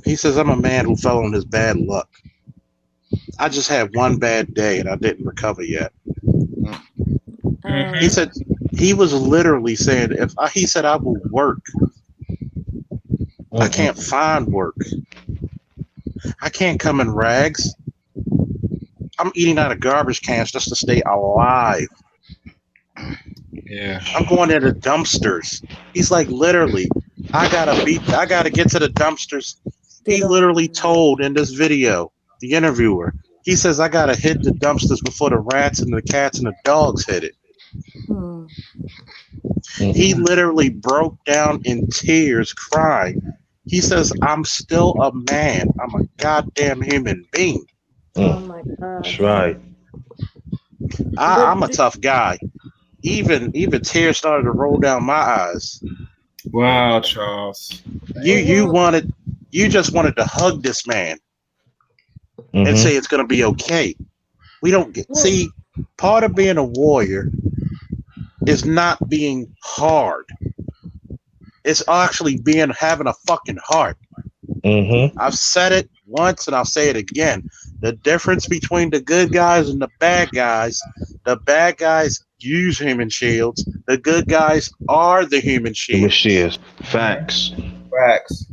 He says, "I'm a man who fell on his bad luck. I just had one bad day and I didn't recover yet." He said he was literally saying, he said, "I will work. I can't find work. I can't come in rags. I'm eating out of garbage cans just to stay alive. Yeah. I'm going into dumpsters." He's like, literally, I gotta get to the dumpsters. He literally told in this video, the interviewer, he says, "I gotta hit the dumpsters before the rats and the cats and the dogs hit it." Hmm. He literally broke down in tears, crying. He says, "I'm still a man. I'm a goddamn human being. Oh my That's gosh. right. I'm a tough guy." Even tears started to roll down my eyes. Wow, Charles. You just wanted to hug this man and say it's gonna be okay. We don't see, part of being a warrior is not being hard. It's actually having a fucking heart. I've said it once and I'll say it again. The difference between the good guys and the bad guys use human shields. The good guys are the human shields. Facts. Facts.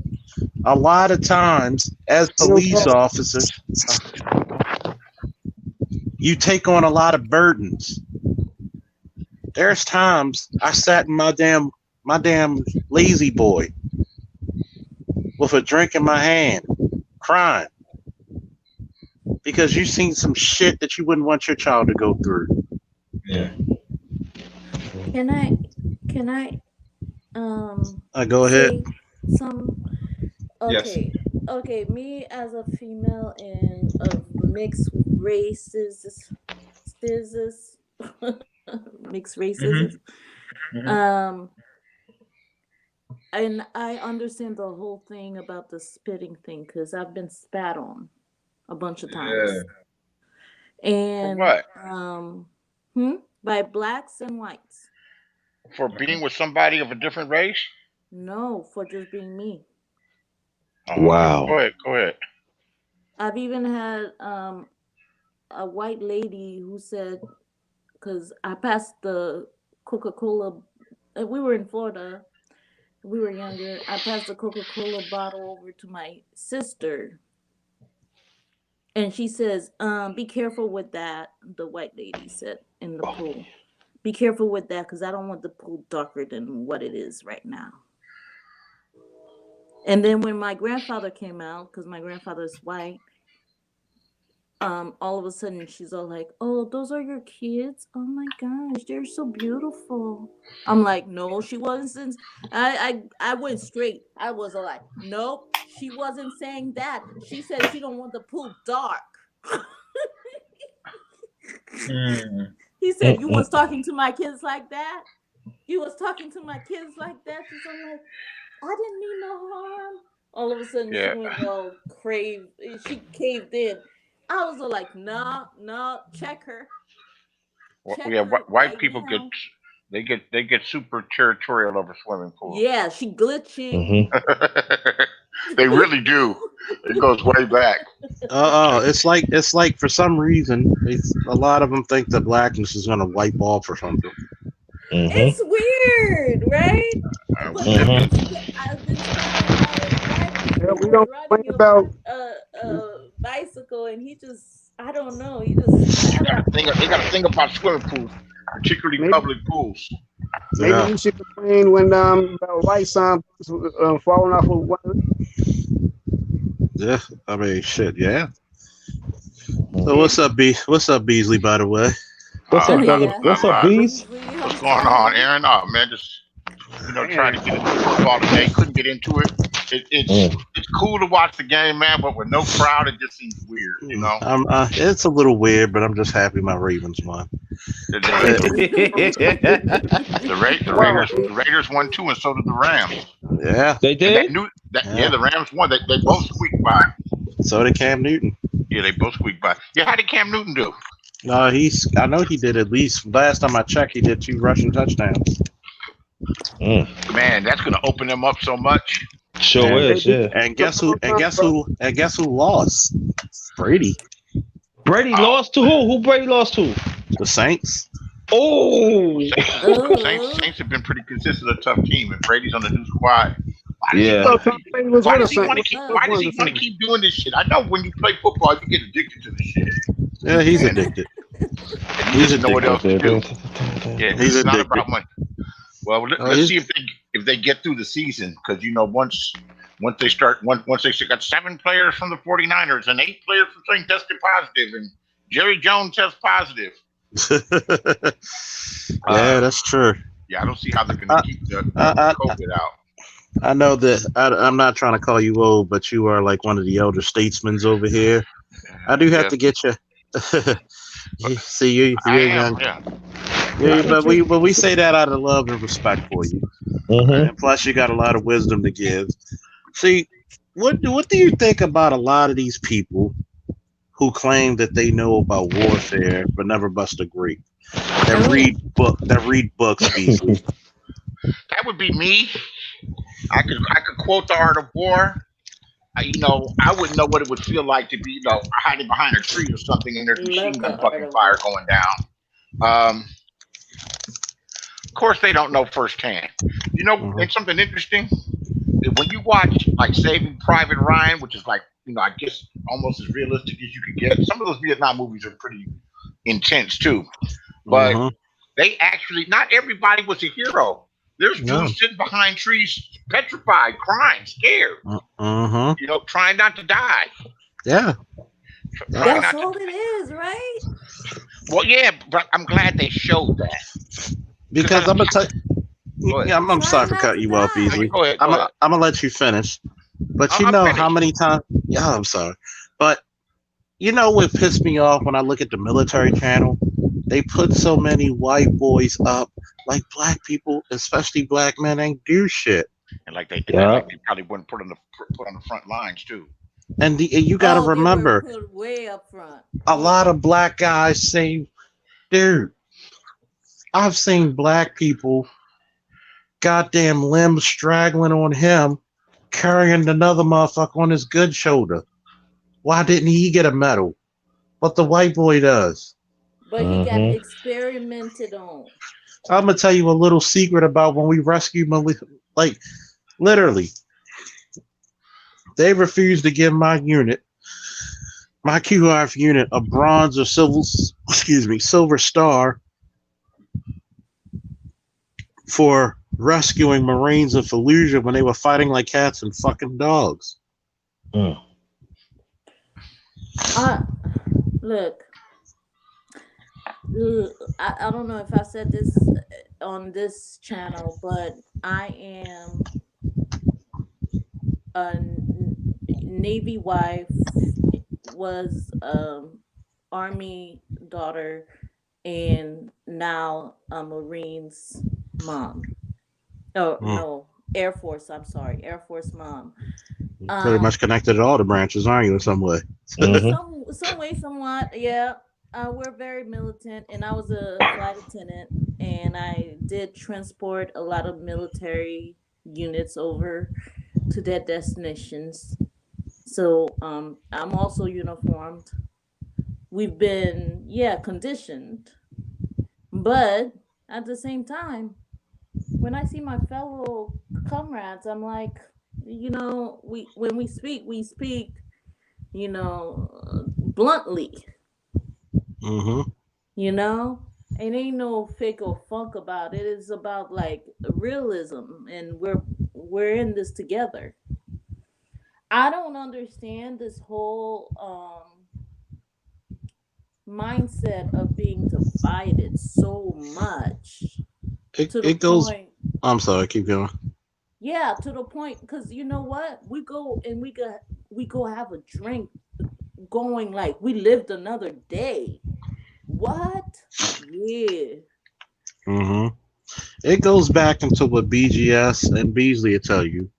A lot of times, as police officers, you take on a lot of burdens. There's times I sat in my damn lazy boy with a drink in my hand, crying because you've seen some shit that you wouldn't want your child to go through. Yeah. Can I Go ahead. say some? Okay. Yes. Okay, me as a female and of mixed races, mixed races, and I understand the whole thing about the spitting thing because I've been spat on a bunch of times. And what? by blacks and whites. For being with somebody of a different race? No, for just being me. Wow. Go ahead. I've even had a white lady who said, because I passed the Coca-Cola, we were in Florida, we were younger, I passed the Coca-Cola bottle over to my sister. And she says, be careful with that, the white lady said in the pool. Be careful with that because I don't want the pool darker than what it is right now. And then when my grandfather came out, because my grandfather is white, all of a sudden she's all like, "Oh, those are your kids? Oh my gosh, they're so beautiful." I'm like, "No, she wasn't." I went straight. I was all like, "Nope, she wasn't saying that. She said she don't want the pool dark." He said, "You was talking to my kids like that? You was talking to my kids like that?" She's all like, "I didn't mean no harm." All of a sudden, she went all she caved in. I was all like, "No, check her." White people get super territorial over swimming pools. Yeah, she glitching. They really do. It goes way back. It's like for some reason, a lot of them think the blackness is gonna wipe off or something. It's weird, right? I've been We don't complain about a bicycle, and he just, I don't know, he just. They got to think about swimming pools, particularly public pools. Maybe you should complain when about lights falling off of one. Yeah, I mean, shit, yeah. So what's up, What's up, Beasley? By the way, what's up, brother? What's up, Bees? What's going on, Aaron? Oh man, just trying to get into football today. Couldn't get into it. It's cool to watch the game, man, but with no crowd, it just seems weird, you know. It's a little weird, but I'm just happy my Ravens won. The, Wow. the Raiders won too, and so did the Rams. Yeah. They did. The Rams won. They both squeaked by. So did Cam Newton. Yeah, they both squeaked by. Yeah, how did Cam Newton do? I know he did at least last time I checked. He did 2 rushing touchdowns. Man, that's gonna open them up so much. Sure is. Yeah. And guess who lost? Brady. Brady lost to who? Who Brady lost to? The Saints. Oh. Saints have been pretty consistent, a tough team, and Brady's on the new squad. Yeah. Why does he want to keep doing this shit? I know when you play football, you get addicted to this shit. Yeah, he's addicted. He doesn't know what else to do. Yeah, He's it's not addicted. about money. Well, let's see if they get through the season, because once they got 7 players from the 49ers and 8 players from St. tested positive, and Jerry Jones tests positive. Yeah, that's true. Yeah, I don't see how they're going to keep the COVID out. I know that I'm not trying to call you old, but you are like one of the elder statesmen over here. I do have to get you. See, you're young. Yeah, but we say that out of love and respect for you. And plus, you got a lot of wisdom to give. See, what do you think about a lot of these people who claim that they know about warfare but never bust a grape? That read books easily. That would be me. I could quote The Art of War. I wouldn't know what it would feel like to be, hiding behind a tree or something, and there's machine gun fucking fire going down. Of course, they don't know firsthand. It's something interesting. When you watch like Saving Private Ryan, which is like, I guess almost as realistic as you could get. Some of those Vietnam movies are pretty intense too, but they actually, not everybody was a hero. There's dudes sitting behind trees, petrified, crying, scared. Trying not to die. Yeah. That's all it is, right? Well, yeah, but I'm glad they showed that. Because I'm gonna tell you. Yeah, I'm sorry for cutting you off easily. Go ahead. I'm gonna let you finish. But you know how many times? Yeah, I'm sorry. But you know what pissed me off when I look at the military channel? They put so many white boys up, like black people, especially black men, ain't do shit. And like they probably wouldn't put on the front lines too. And you got to remember, put way up front. A lot of black guys say, dude, I've seen black people, goddamn limbs straggling on him, carrying another motherfucker on his good shoulder. Why didn't he get a medal? But the white boy does. But he got experimented on. I'm going to tell you a little secret about when we rescued like, literally, they refused to give my unit, my QRF unit, a bronze or silver star for rescuing Marines in Fallujah when they were fighting like cats and fucking dogs. Look, I don't know if I said this on this channel, but I am a Navy wife, was Army daughter, and now a Marines mom. No, Air Force. I'm sorry, Air Force mom. Pretty much connected to all the branches, aren't you, in some way? Some way, somewhat, yeah. We're very militant, and I was a flight attendant, and I did transport a lot of military units over to their destinations. So I'm also uniformed. We've been, conditioned, but at the same time, when I see my fellow comrades, I'm like, when we speak, bluntly. It ain't no fake or funk about it. It's about like realism, and we're in this together. I don't understand this whole mindset of being divided so much. It goes. I'm sorry, keep going. Yeah, to the point, because you know what? We go and we go have a drink, going like we lived another day. What? Yeah. Hmm. It goes back into what BGS and Beasley will tell you.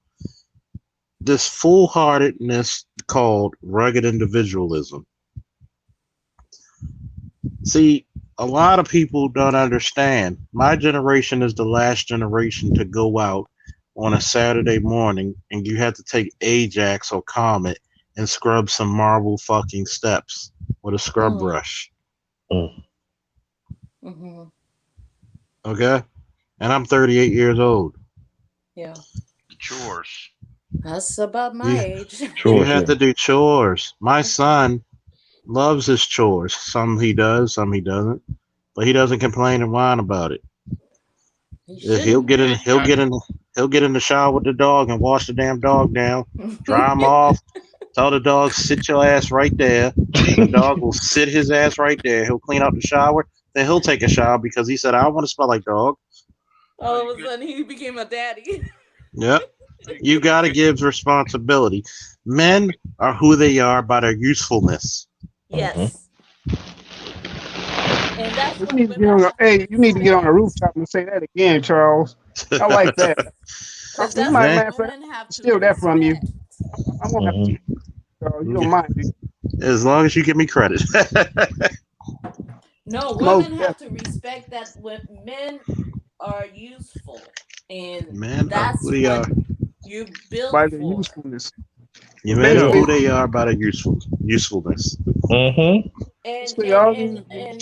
This foolhardiness called rugged individualism. See, a lot of people don't understand. My generation is the last generation to go out on a Saturday morning and you have to take Ajax or Comet and scrub some marble fucking steps with a scrub Mm, brush. Mm. mm-hmm. Okay? And I'm 38 years old. Yeah. The chores. That's about my You, age. you Sure, have sure. to do chores. My son loves his chores. Some he does, some he doesn't. But he doesn't complain and whine about it. He He'll shouldn't. get in. He'll I, get in. He'll get in the shower with the dog and wash the damn dog down, dry him off. Tell the dog sit your ass right there, and the dog will sit his ass right there. He'll clean out the shower. Then he'll take a shower because he said, "I don't want to smell like dog." so All you of a get sudden, he became a daddy. Yep. so you You get got to give responsibility. Men are who they are by their usefulness. Hmm. Yes, and that's You what need to get women on the have to hey, you need to get on the respect. rooftop and say that again, Charles. I like that. You That's might, what Man, matter of fact, women have to steal that from you. respect. I'm gonna have to Hmm. steal it, Charles. You don't mind, do you? as long as you give me credit. No, Most women have to definitely. respect that when men are useful, and Men are who that's they are. what you're built By their for. usefulness. Your men are Yeah. who Basically, they are by their usefulness. Hmm. and basically and all and these and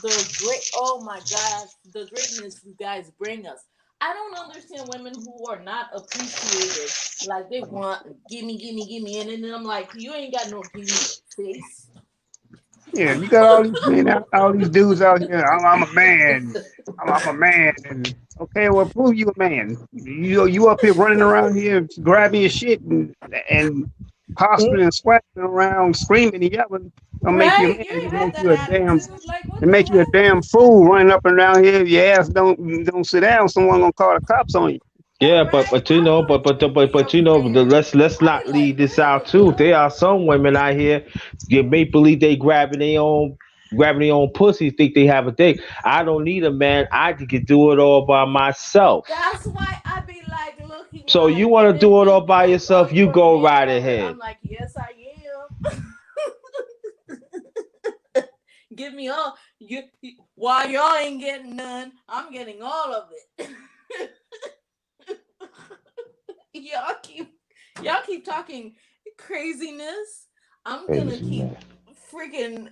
the great, oh my gosh, the greatness you guys bring us. I don't understand women who are not appreciated, like they want gimme, and then I'm like, you ain't got no gimme face. yeah, you got all these men out, all these dudes out here. I'm a man. I'm a man. And okay, well, prove you a man. You up here running around here grabbing your shit and posturing and sweating around, screaming and yelling. Don't make you a Right, man. you Just ain't had make that you a damn. attitude. Like, what It the make you a damn heck? fool running up and down here. Your ass don't sit down. Someone gonna call the cops on you. Yeah, Right, but you I know, want to be but a you know, man. let's I not be like, leave this out what too. There the? are some women out here that make believe they grabbing their own pussy, think they have a dick. I don't need a man. I can do it all by myself. That's why I be like looking So you like, want and to then do it all men be by like, "Oh, yourself? You you're a go man right lover." ahead. I'm like, "Yes, I am." Give me all you. While y'all ain't getting none, I'm getting all of it. y'all keep y'all keep talking craziness. I'm gonna Crazy keep man. freaking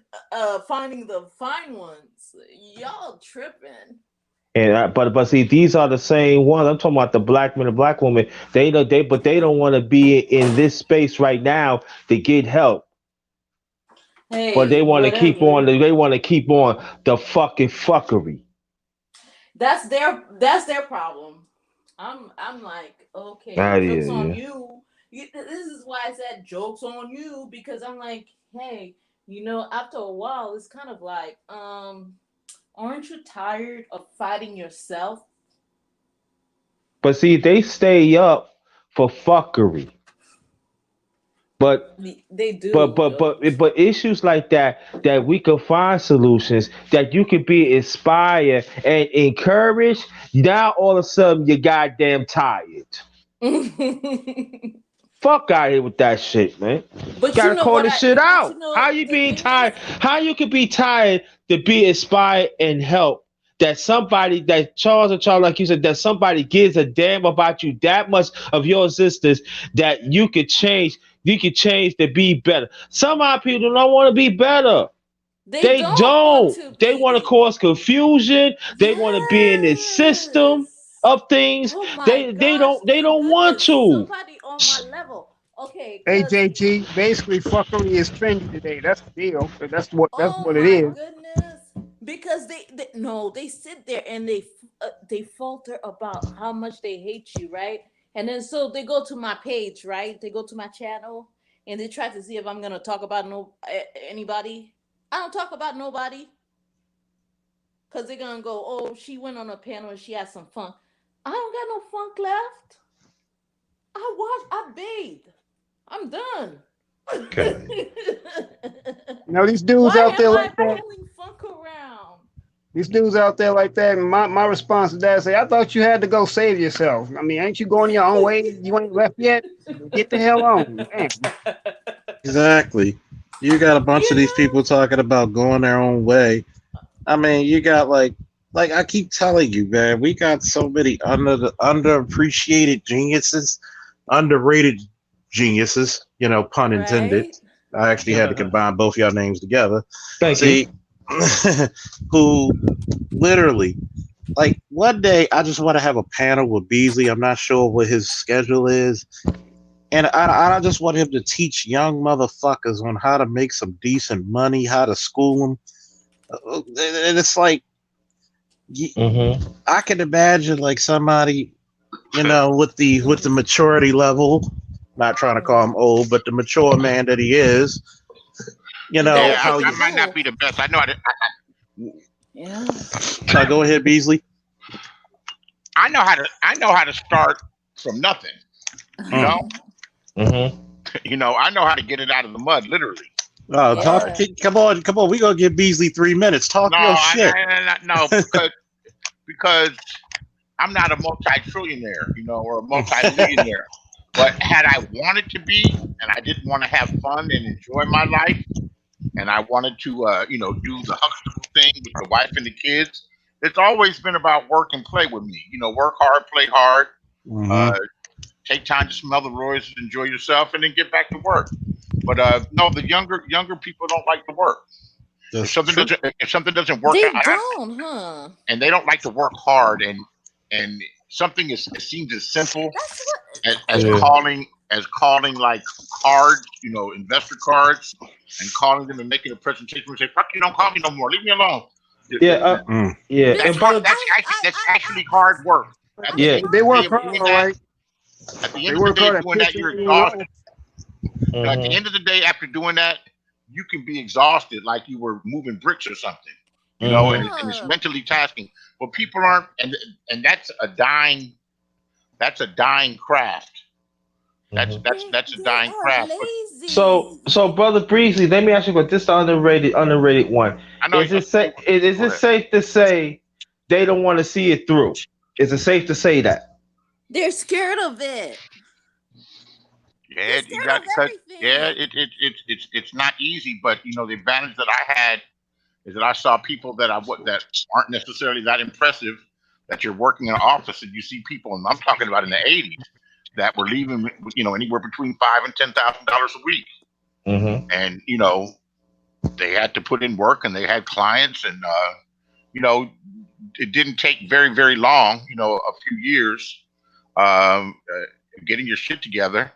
finding the fine ones. Y'all tripping. And but see, these are the same ones. I'm talking about the black men and black women. They know they don't want to be in this space right now to get help. But Hey, whatever. they want to keep on the fucking fuckery. That's their problem. I'm like, okay, That jokes is, on yeah. you. This is why I said jokes on you, because I'm like, hey, after a while, it's kind of like, aren't you tired of fighting yourself? But see, they stay up for fuckery. But They do, yo. but issues like that we can find solutions that you can be inspired and encouraged. Now all of a sudden you're goddamn tired. Fuck out here with that shit, man. But you Gotta know call what this I? shit But out. How you the being thing is, tired? How you can be tired to be inspired and help? That somebody, that Charles, like you said, that somebody gives a damn about you that much of your existence that you could change. You could change to be better. Some of our people don't want to be better. they They don't want don't. to They be. want to cause confusion. They want to be in this system Yes. of things. Oh my They gosh, don't. They thank don't want goodness to. somebody on my level. Okay, cuz AJG, basically fuckery is trendy today. That's the deal. That's oh what it my is. goodness, because they no, they sit there and they falter about how much they hate you, right? And then so they go to my page, right? They go to my channel and they try to see if I'm going to talk about anybody. I don't talk about nobody, cuz they're going to go, "Oh, she went on a panel and she had some fun." I don't got no funk left. I bathed. I'm done. Okay. You know, these dudes Why out there am I like that. pulling funk around? These dudes out there like that. And my response to that is, say, I thought you had to go save yourself. I mean, ain't you going your own way? You ain't left yet. Get the hell on. Man. Exactly. You got a bunch of these You people talking about going their own way. I mean, you got like I keep telling you, man, we got so many underappreciated geniuses, underrated geniuses, pun know, intended. right? I actually had to combine both y'all names together. Thank you. See, who literally, like, one day I just want to have a panel with Beasley. I'm not sure what his schedule is. And I just want him to teach young motherfuckers on how to make some decent money, how to school them. And it's like, Mm-hmm. I can imagine like somebody, with the maturity level, not trying to call him old, but the mature man that he is, Yeah, how I you might not be the best. I know how to. Yeah. go ahead, Beasley. I know how to. I know how to start from nothing. You know. Mm-hmm. I know how to get it out of the mud, literally. Yeah. Come on, we gonna give Beasley 3 minutes. Talk No, your shit. no, because I'm not a multi-trillionaire, or a multi-millionaire. But had I wanted to be, and I didn't want to have fun and enjoy my life, and I wanted to, do the Huxtable thing with the wife and the kids, it's always been about work and play with me. Work hard, play hard, Mhm. take time to smell the roses, enjoy yourself, and then get back to work. But no, the younger people don't like to work. That's true. If something doesn't work They out, don't, huh? and they don't like to work hard, and something it seems as simple That's what. as calling like cards, investor cards, and calling them and making a presentation and say, "Fuck you, don't call me no more. Leave me alone." Yeah. Mm. Yeah. Listen, And brother, That's actually hard work. At the Yeah. end of They the day work of hard, doing all that, right. at the They end of the work day hard of at doing that, pissing you're you off. exhausted. At the end of the day, after doing that, you can be exhausted, like you were moving bricks or something. And it's yeah. mentally tasking. But people aren't, and that's a dying craft. That's a They dying are craft. But so lazy. brother Breezy, let me ask you about this underrated one. I know. Is it safe? Is Go it ahead. safe to say they don't want to see it through? Is it safe to say that? They're scared of it. They're Yeah, you scared got of because yeah, everything. it's not easy. But the advantage that I had is that I saw people that aren't necessarily that impressive. That you're working in an office and you see people, and I'm talking about in the '80s, that were leaving, anywhere between $5,000 and $10,000 a week, Mm-hmm. and they had to put in work and they had clients, and you know, it didn't take very very long, a few years, getting your shit together,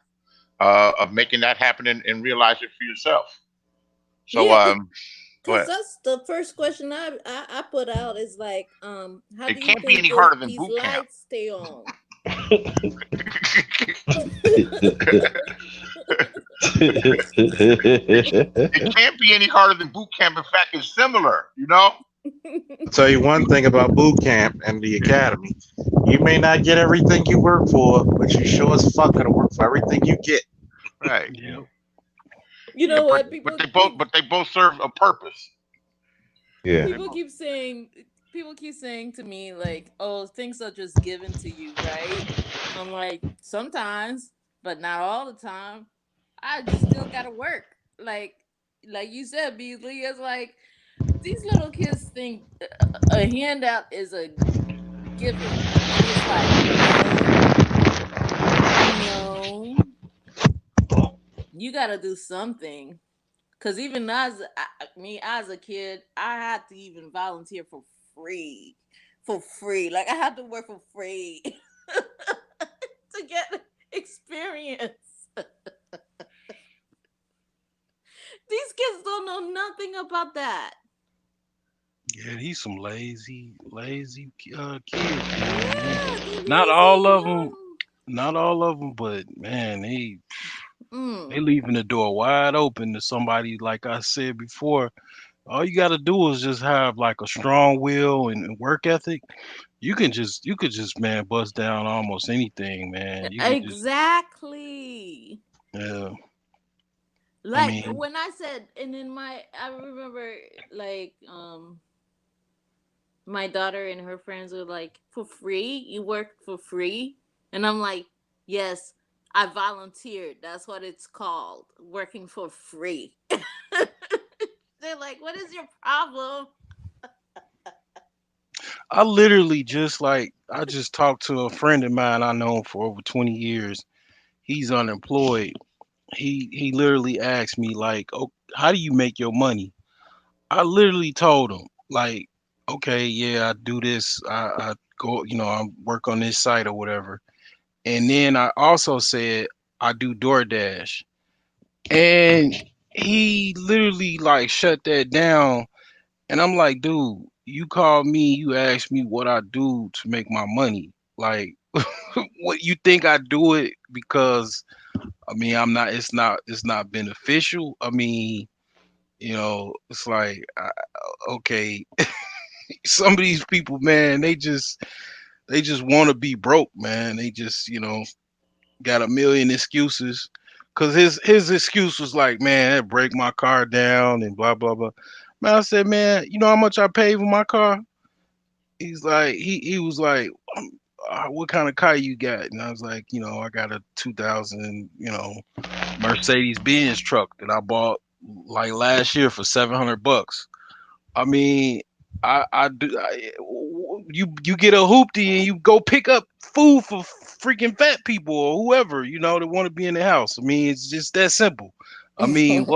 of making that happen and realize it for yourself. So Yeah, go because ahead. that's the first question I put out is like, how It do you can't be think any harder than these boot camp. lights stay on? It can't be any harder than boot camp. In fact, it's similar. Tell you one thing about boot camp and the academy. You may not get everything you work for, but you sure as fuck gonna work for everything you get. Right. Yeah. You Yeah, know but what? but they both serve a purpose. Yeah. People keep saying to me like, "Oh, things are just given to you, right?" I'm like, sometimes, but not all the time. I still gotta work. Like you said, Beasley, it's like these little kids think a handout is a given, and it's like, no, you gotta do something. Cause even me as a kid, I had to even volunteer for free, Like I had to work for free to get experience. These kids don't know nothing about that. Yeah, he's some lazy kids, man. Yeah, they Not all lazy, of them, young. but man, they Mm. leaving the door wide open to somebody. Like I said before, all you got to do is just have like a strong will and work ethic. You could just man bust down almost anything, man. You could just Exactly. yeah. I Like mean, when I said, and in I remember like my daughter and her friends were like, for free? You work for free? And I'm like, yes, I volunteered. That's what it's called, working for free. They're like, what is your problem? I literally just like I just talked to a friend of mine I know for over 20 years. He's unemployed. He literally asked me like, "Oh, how do you make your money?" I literally told him like, "Okay, yeah, I do this. I go, I work on this site or whatever." And then I also said I do DoorDash. And he literally like shut that down. And I'm like, dude, you called me, you asked me what I do to make my money. Like, what you think I do it because I mean it's not beneficial. I mean, it's like okay, some of these people, man, they just want to be broke, man. They just, got a million excuses. Cause his excuse was like, man, that break my car down and blah blah blah. Man, I said, man, you know how much I paid for my car? He's like, he was like, what kind of car you got? And I was like, I got a 2000, Mercedes Benz truck that I bought like last year for $700. I mean, I do. You get a hoopty and you go pick up food for freaking fat people or whoever that want to be in the house. I mean, it's just that simple. I mean,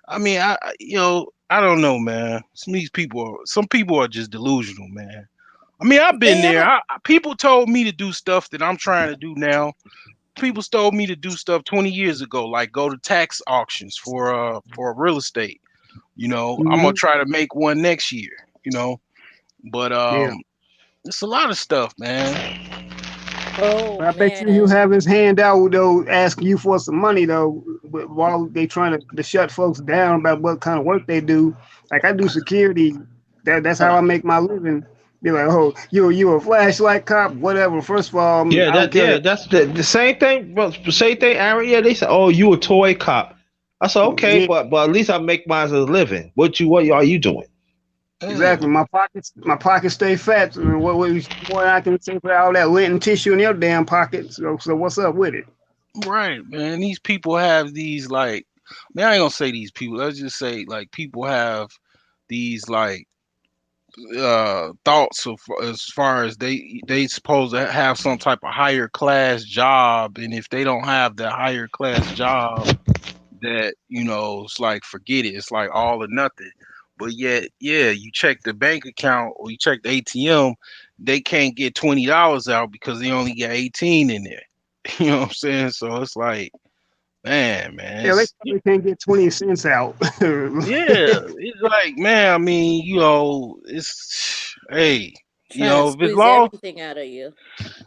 I mean, I don't know, man. Some people are just delusional, man. I mean, I've been They there. ever People told me to do stuff that I'm trying to do now. People told me to do stuff 20 years ago, like go to tax auctions for real estate. I'm gonna Hmm. try to make one next year, but Yeah. it's a lot of stuff, man. Oh But I bet you he'll man. have his hand out though, asking you for some money though, while they trying to shut folks down about what kind of work they do. Like I do security. That's how I make my living. Be like, oh, you a flashlight cop, whatever. First of all, Yeah, I don't care. that's the same thing. But same thing, Aaron. Yeah, they said, "Oh, you a toy cop." I said, "Okay, Yeah, but at least I make mine as a living." What are you doing? Yeah, exactly. My pockets stay fat. And what I can say for all that lint and tissue in your damn pockets. So what's up with it? right, man. These people have these like, man, I ain't gonna say these people. Let's just say like people have these like thoughts of as far as they supposed to have some type of higher class job, and if they don't have that higher class job, that it's like forget it, it's like all or nothing. But yet, yeah, you check the bank account or you check the ATM, they can't get $20 out because they only got 18 in there. You know what I'm saying? So it's like, man, Yeah, they probably can't get 20 cents out. yeah, it's like, man, I mean, it's hey, Trying to if it's squeeze long, everything out of you.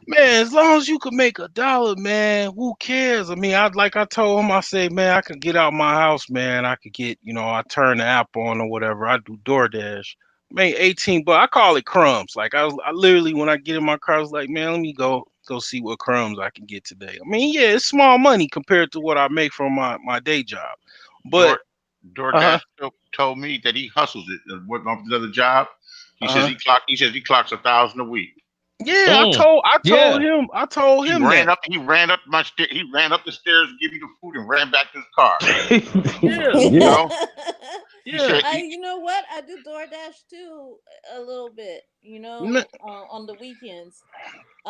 man, as long as you could make $1, man, who cares? I mean, I told him, I said, man, I could get out my house, man. I could get, I turn the app on or whatever. I do DoorDash. Make 18, but I call it crumbs. Like I literally when I get in my car, I was like, man, let me go see what crumbs I can get today. I mean, yeah, it's small money compared to what I make from my day job, but Door uh DoorDash told me that he hustles it and working off another job. huh. He says he clocks 1,000 a week. Yeah, Mm, yeah. I told him that. He ran up the stairs and gave me the food and ran back to his car. Yeah, You Yeah. know, he yeah, said You know what? I do DoorDash too a little bit. man, On the weekends.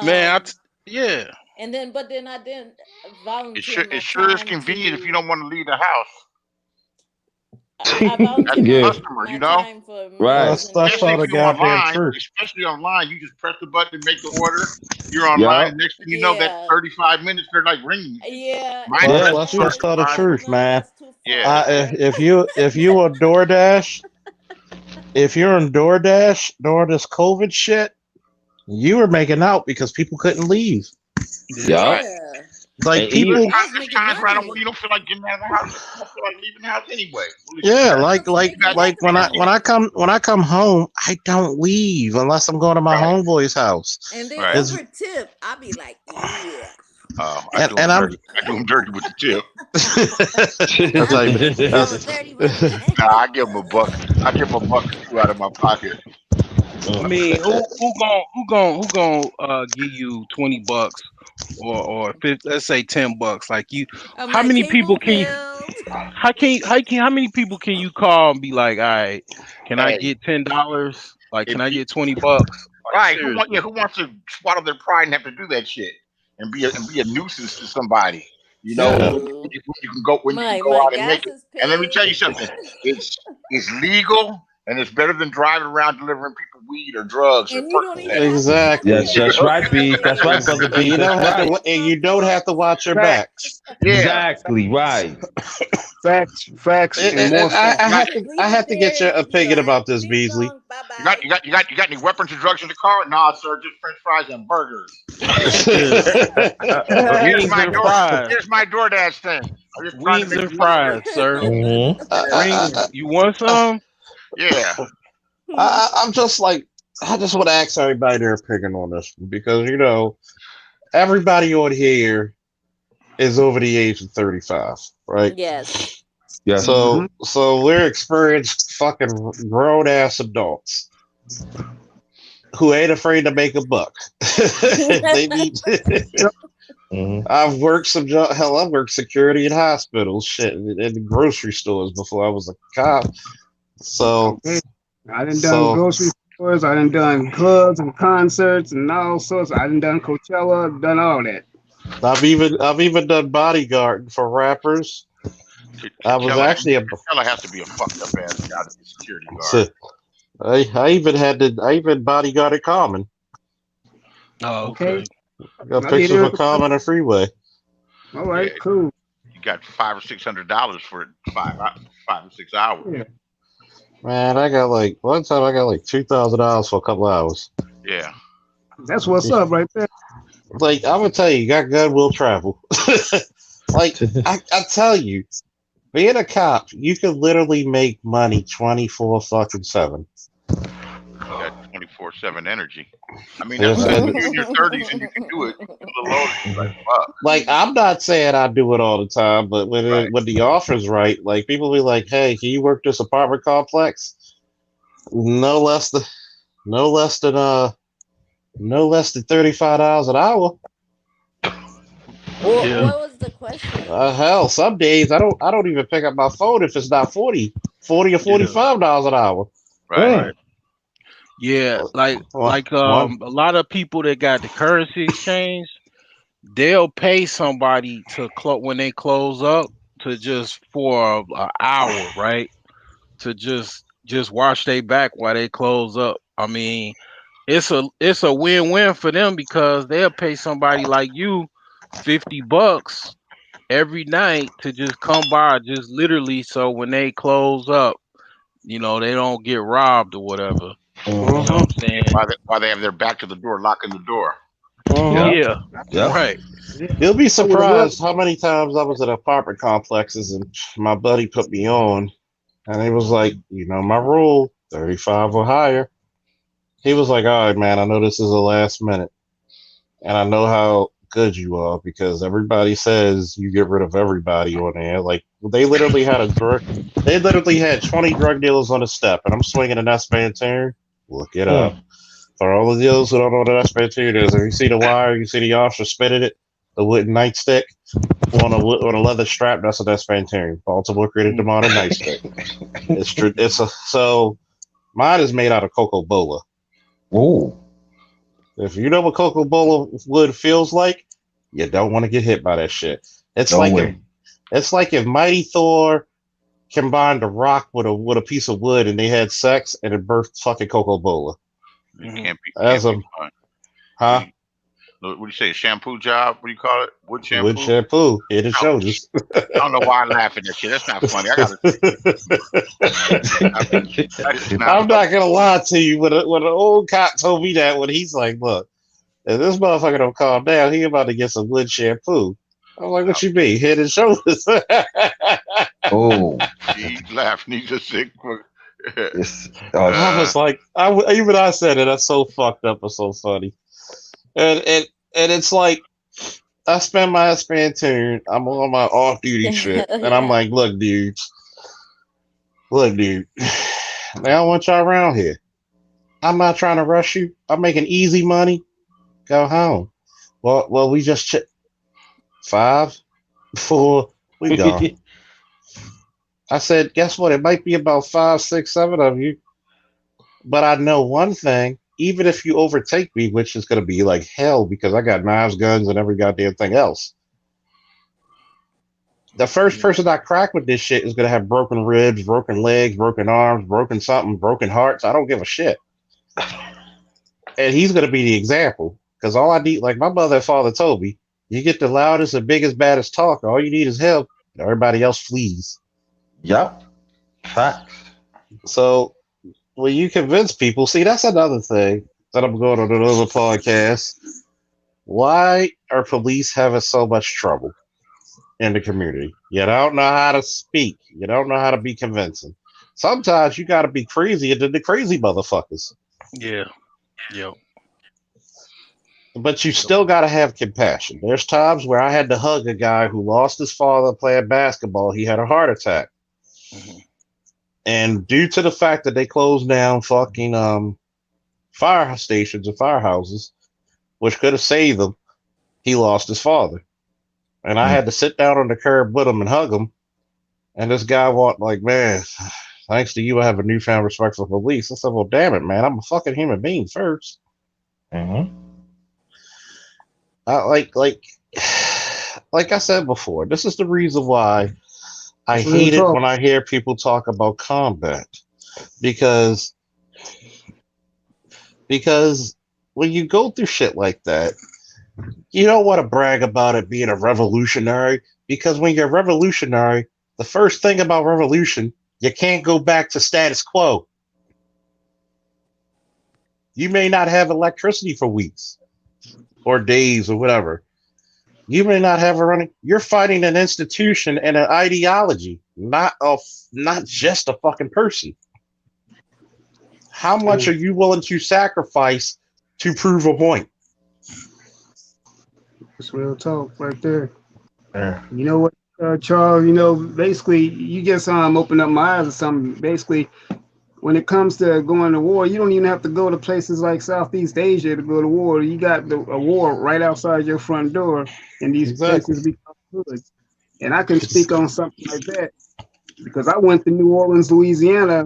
man Um, yeah. but then I didn't volunteer it my sure is time convenient if you to. don't want to leave the house. I volunteer That's a my Yeah. customer, my time for Right. meals That's and that's especially all if the you're groceries. goddamn online. truth. Especially online, you just press the button, make the order. You're online, Yup. and next thing you know, that Yeah, 35 minutes they're like ringing you. yeah, Mine's and Well, Yeah. rest then let's they just charge tell the no, truth, no, man. that's too Yeah. far. If you a DoorDash, if you're in DoorDash during this COVID shit, you were making out because people couldn't leave. Yeah. Right. Yeah, like And even people. Let's There's make it times where money. you don't feel like getting out of the house. You don't feel like leaving the house anyway. Well, Yeah, Let's make it like when extra. I come home, I don't leave unless I'm going to my Right, homeboy's house. And then right. It's over tip, I'll be like, yeah. I do and them I'm dirty. I do them dirty with the tip. that's like Tell a that's dirty rich man. Nah, I give them a buck. I give them a buck or two out of my pocket. I mean, who gonna give you $20 or 50, let's say $10? Like you, how My many cable people can you, bill. how many people can you call and be like, all right, can I Hey, get $10? Like, if can I you get $20? Like right, seriously. who wants to swallow their pride and have to do that shit and be a nuisance to somebody? You know, yeah. Ooh. when you can go My out and make gas it. is And let me tell you paid. something. It's legal and it's better than driving around delivering people weed or drugs or And you don't even Percocet. have to have to Exactly. Yes, pay that's for right, B. That's right, nothing. brother And B. you That's don't have right. to and you don't have to watch your Fact, back. Yeah, Exactly right. facts, and more facts. I you got have to Leave it get your there. You opinion don't have about to this, be Beasley. long. Bye you bye. got you got you got you got any weapons or drugs in the car? Nah, sir, just French fries and burgers. Yeah. Look, Wings and fries. here's my DoorDash thing. I'm just trying to Wings make and some money for you. fries, sir. Mm-hmm. Rings. You want some? Yeah, I'm just like I just want to ask everybody their opinion on this because everybody on here is over the age of 35, right? Yes. Yes. Mm-hmm. So we're experienced fucking grown ass adults who ain't afraid to make a buck. They need. Mm-hmm. I've worked some job. Hell, I've worked security in hospitals, shit, in the grocery stores before I was a cop. So, Okay. I done so grocery stores. I done clubs and concerts and all sorts. I done Coachella. Done all that. I've even done bodyguarding for rappers. I was actually a. Coachella has to be a fucked up ass guy to be a security guard. So, I even bodyguarded Common. Oh, Okay. okay. I got I did pictures with everything. Common on the freeway. All right, Yeah, cool. you got $500 or $600 for 5 or 6 hours. Yeah, Man, I got like one time I got like $2,000 for a couple hours. Yeah, that's what's up right there. Like I'm gonna tell you, got gun will travel. Like I tell you, being a cop, you can literally make money 24/7. you got 24/7 energy. I mean, Yes, that's and you're in your 30s and you can do it. You feel alone. You're like, fuck. like I'm not saying I do it all the time, but Right. when the offer's right, like people be like, "Hey, can you work this apartment complex?" No less than no less than $35 an hour. Yeah. What was the question? Hell, some days I don't even pick up my phone if it's not 40 or Yeah. $45 an hour. Right. Yeah. Like One, a lot of people that got the currency exchange, they'll pay somebody to when they close up to just for an hour, right? To just watch their back while they close up. I mean, it's a win-win for them because they'll pay somebody like you $50 every night to just come by, just literally, so when they close up, they don't get robbed or whatever. You know what I'm saying? While they have their back to the door, locking the door. uh-huh. Yeah, Yeah. right. You'll be I would've surprised how many times I was at apartment complexes and my buddy put me on, and he was like, my rule, 35 or higher. He was like, all right, man, I know this is the last minute, and I know how good you are because everybody says you get rid of everybody on there. Like they literally had 20 drug dealers on the step, and I'm swinging an S-band turn. Look it up. For all the dealers who don't know what an S-band turn is, if you see the wire, you see the officer spinning it, the wooden nightstick on a leather strap. That's an S-band turn. Baltimore created the modern nightstick. It's true. So mine is made out of cocoa bola. Oh. If you know what cocoa bola wood feels like, you don't want to get hit by that shit. It's No like way. it's like if Mighty Thor combined a rock with a piece of wood and they had sex and it birthed fucking cocoa bola. It can't be. As Can't a be fun. huh? What do you say? A shampoo job? What do you call it? Wood shampoo? Wood shampoo. Head and Ouch. shoulders. I don't know why I laugh at that shit. That's not funny. I gotta. That is not I'm funny. not gonna lie to you. When an old cop told me that, when he's like, "Look, if this motherfucker don't calm down, he about to get some wood shampoo." I'm like, what you mean? Head and shoulders. Oh, He laughing. He's a sick. it's I was like, even I said it. That's so fucked up and so funny. And it's like I spend my Spantoon. I'm on my off duty shit, and I'm Yeah. like, look, dude. They don't want y'all around here. I'm not trying to rush you. I'm making easy money. Go home. Well, we just 5, 4, we gone. I said, guess what? It might be about 5, 6, 7 of you, but I know one thing. Even if you overtake me, which is going to be like hell because I got knives, guns, and every goddamn thing else, the first person I crack with this shit is going to have broken ribs, broken legs, broken arms, broken something, broken hearts. I don't give a shit. And he's going to be the example because all I need, like my mother and father told me, you get the loudest and biggest, baddest talker. All you need is help. Everybody else flees. yep, facts. So when you convince people, see, that's another thing that I'm going on another podcast. Why are police having so much trouble in the community? You don't know how to speak. You don't know how to be convincing. Sometimes you got to be crazier than the crazy motherfuckers. Yeah. Yep. But you still got to have compassion. There's times where I had to hug a guy who lost his father playing basketball. He had a heart attack. Mhm. And due to the fact that they closed down fucking fire stations and firehouses, which could have saved him, he lost his father. And I had to sit down on the curb with him and hug him. And this guy walked like, man, thanks to you, I have a newfound respect for police. I said, well, damn it, man. I'm a fucking human being first. Mm-hmm. Like like I said before, this is the reason why I That's real hate it talk. when I hear people talk about combat. Because when you go through shit like that, you don't want to brag about it being a revolutionary. Because when you're revolutionary, the first thing about revolution, you can't go back to status quo. You may not have electricity for weeks or days or whatever. You may not have a running. You're fighting an institution and an ideology, not just a fucking person. How much are you willing to sacrifice to prove a point? It's real talk right there. Yeah. You know what, Charles? Basically, you just opened up my eyes or something. Basically, when it comes to going to war, you don't even have to go to places like Southeast Asia to go to war. You got a war right outside your front door, and these Exactly. places become good. And I can It's, speak on something like that because I went to New Orleans, Louisiana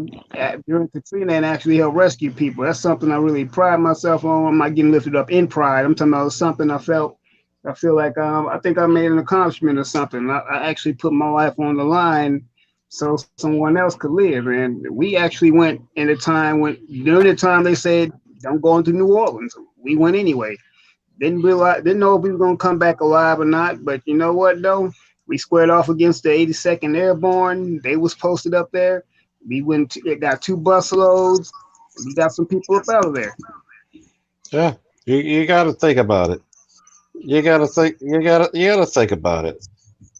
during Katrina and actually helped rescue people. That's something I really pride myself on. I'm not getting lifted up in pride. I'm talking about something I felt. I feel like I think I made an accomplishment or something. I actually put my life on the line so someone else could live. And we actually went in a time when during the time they said don't go into New Orleans. We went anyway. Didn't know if we were gonna come back alive or not. But you know what though? We squared off against the 82nd Airborne. They was posted up there. We it got 2 bus loads. And we got some people up out of there. yeah, you got to think about it. You got to think. You got to think about it.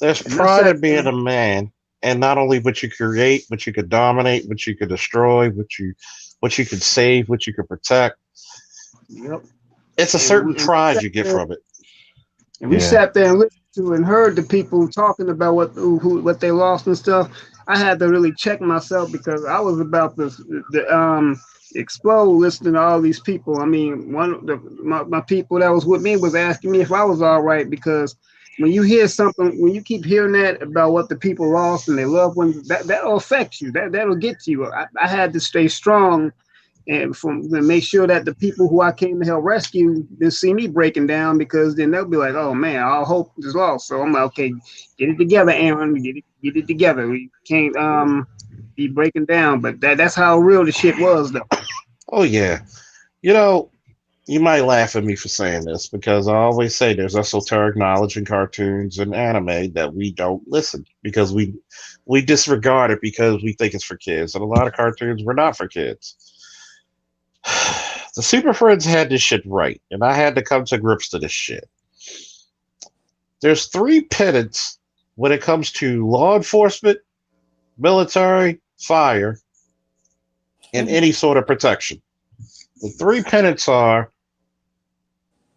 There's And that's pride that. in being a man, and not only what you create, what you could dominate, what you could destroy, what you could save, what you could protect. Yep. It's a And certain we, and pride you get we from it. And we Yeah. sat there and listened to and heard the people talking about what they lost and stuff. I had to really check myself because I was about to explode listening to all these people. I mean, my people that was with me was asking me if I was all right because when you hear something, when you keep hearing that about what the people lost and their loved ones, that'll affect you. That'll get to you. I had to stay strong and to make sure that the people who I came to help rescue didn't see me breaking down because then they'll be like, oh man, all hope is lost. So I'm like, okay, get it together, Aaron. Get it together. We can't be breaking down. But that's how real the shit was though. Oh yeah, you know, you might laugh at me for saying this because I always say there's esoteric knowledge in cartoons and anime that we don't listen because we disregard it because we think it's for kids, and a lot of cartoons were not for kids. The Super Friends had this shit right, and I had to come to grips to this shit. There's three pennants when it comes to law enforcement, military, fire, and any sort of protection. The three pennants are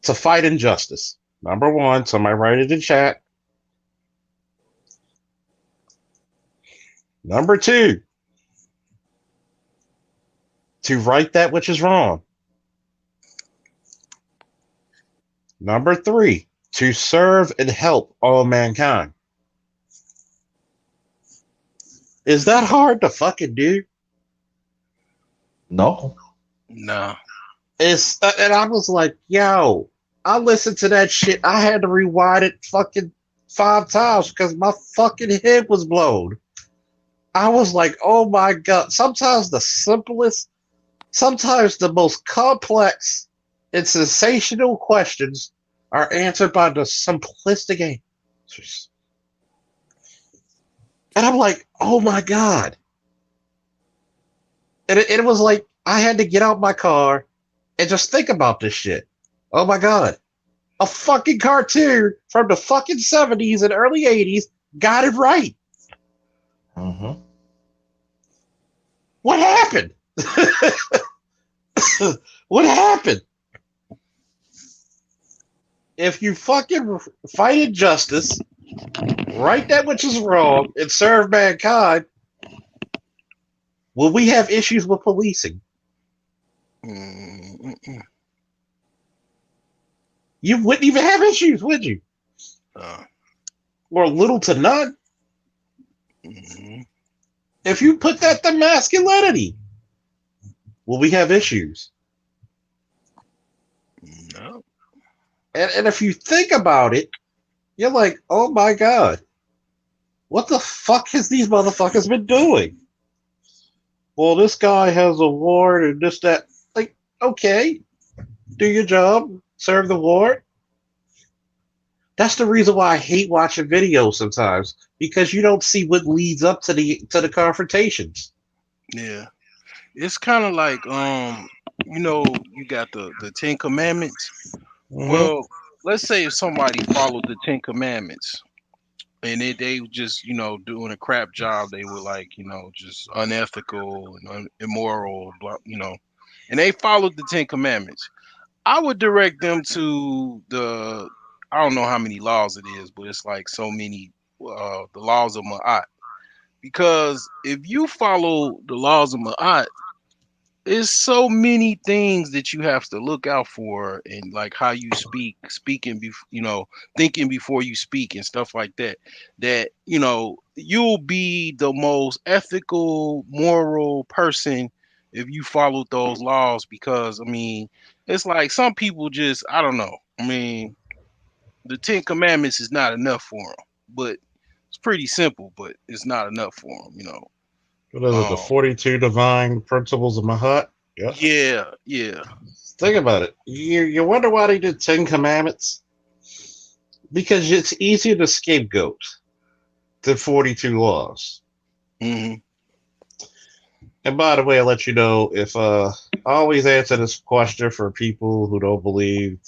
to fight injustice. Number one, somebody write it in chat. Number two, to right that which is wrong. Number three, to serve and help all mankind. Is that hard to fucking do? No. Nah. It's and I was like, yo, I listened to that shit. I had to rewind it fucking 5 times because my fucking head was blown. I was like, oh my god. Sometimes the simplest, sometimes the most complex and sensational questions are answered by the simplistic answers. And I'm like, oh my god. And it was like, I had to get out my car and just think about this shit. Oh my god. A fucking cartoon from the fucking 70s and early 80s got it right. Mm-hmm. What happened? What happened? If you fucking fight injustice, right that which is wrong, and serve mankind, will we have issues with policing? Mm-mm. You wouldn't even have issues, would you? Or little to none. Mm-hmm. If you put that to masculinity, will we have issues? No. And if you think about it, you're like, oh my god, what the fuck has these motherfuckers been doing? Well, this guy has a ward and this, that. Like, okay, do your job, serve the ward. That's the reason why I hate watching videos sometimes, because you don't see what leads up to the confrontations. Yeah. It's kind of like you got the Ten Commandments. Mm-hmm. Well, let's say if somebody followed the Ten Commandments and they just, doing a crap job, they were like, just unethical and immoral, and they followed the Ten Commandments. I would direct them to I don't know how many laws it is, but it's like so many, the laws of Ma'at. Because if you follow the laws of Ma'at, there's so many things that you have to look out for, and like how you speaking thinking before you speak and stuff like that, you'll be the most ethical, moral person if you followed those laws. Because it's like some people just, I don't know, the Ten Commandments is not enough for them, but it's pretty simple, but it's not enough for them. What is it, the um 42 divine principles of Mahat? Yeah. yeah. Think about it. You wonder why they did 10 commandments? Because it's easier to scapegoat than 42 laws. Hmm. And by the way, I'll let you know, if I always answer this question for people who don't believe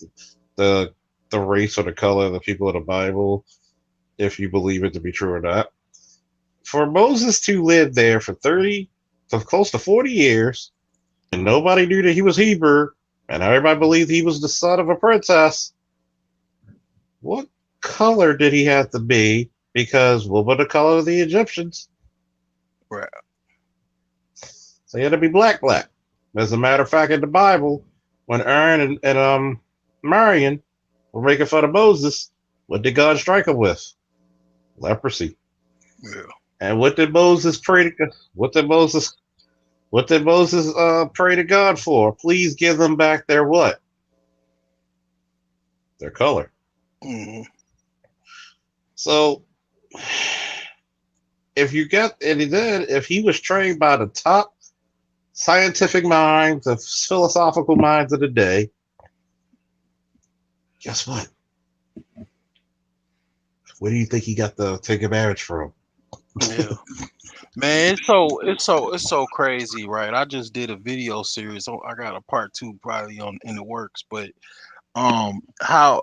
the race or the color of the people of the Bible, if you believe it to be true or not. For Moses to live there for close to 40 years, and nobody knew that he was Hebrew, and everybody believed he was the son of a princess, what color did he have to be? Because what were the color of the Egyptians? Right. So he had to be black. As a matter of fact, in the Bible, when Aaron and Marion were making fun of Moses, what did God strike him with? Leprosy. Yeah. And what did Moses pray to? What did Moses pray to God for? Please give them back their what? Their color. Hmm. So, if he was trained by the top scientific minds, the philosophical minds of the day, guess what? Where do you think he got the Ten Commandments from? Yeah. Man, it's so crazy, right? I just did a video series. So I got a part 2 probably in the works, but how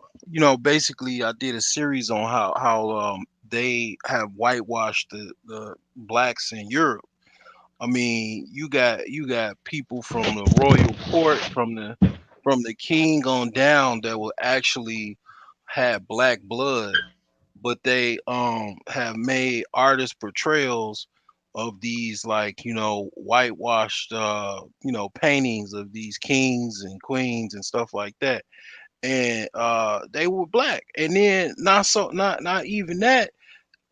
basically I did a series on how they have whitewashed the blacks in Europe. I mean, you got people from the royal court, from the king on down that will actually have black blood, but they have made artist portrayals of these, like, whitewashed paintings of these kings and queens and stuff like that. And they were black. And then not even that,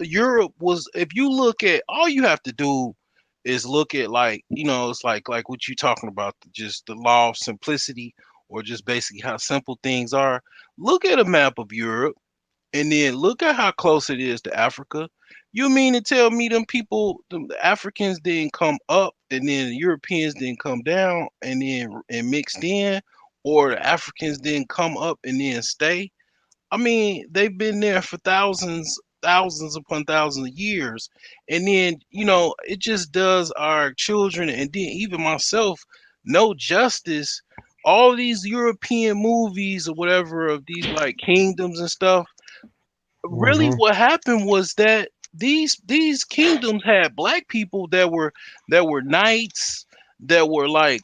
Europe was, if you look at, all you have to do is look at, like, it's like what you talking about, just the law of simplicity, or just basically how simple things are. Look at a map of Europe, and then look at how close it is to Africa. You mean to tell me them people, the Africans didn't come up, and then the Europeans didn't come down and mixed in, or the Africans didn't come up and then stay? I mean, they've been there for thousands upon thousands of years. And then, it just does our children, and then even myself, no justice. All these European movies or whatever of these, like, kingdoms and stuff, really Mm-hmm. what happened was that these kingdoms had black people that were knights, that were, like,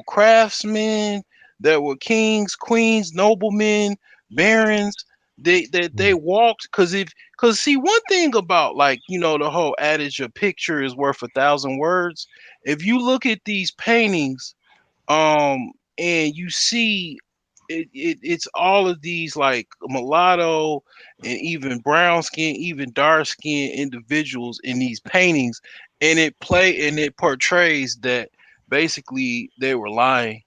craftsmen, that were kings, queens, noblemen, barons. They walked, because see, one thing about, like, the whole adage, a picture is worth a thousand words. If you look at these paintings, and you see it's all of these, like, mulatto and even brown skin, even dark skin individuals in these paintings, and it portrays that basically they were lying.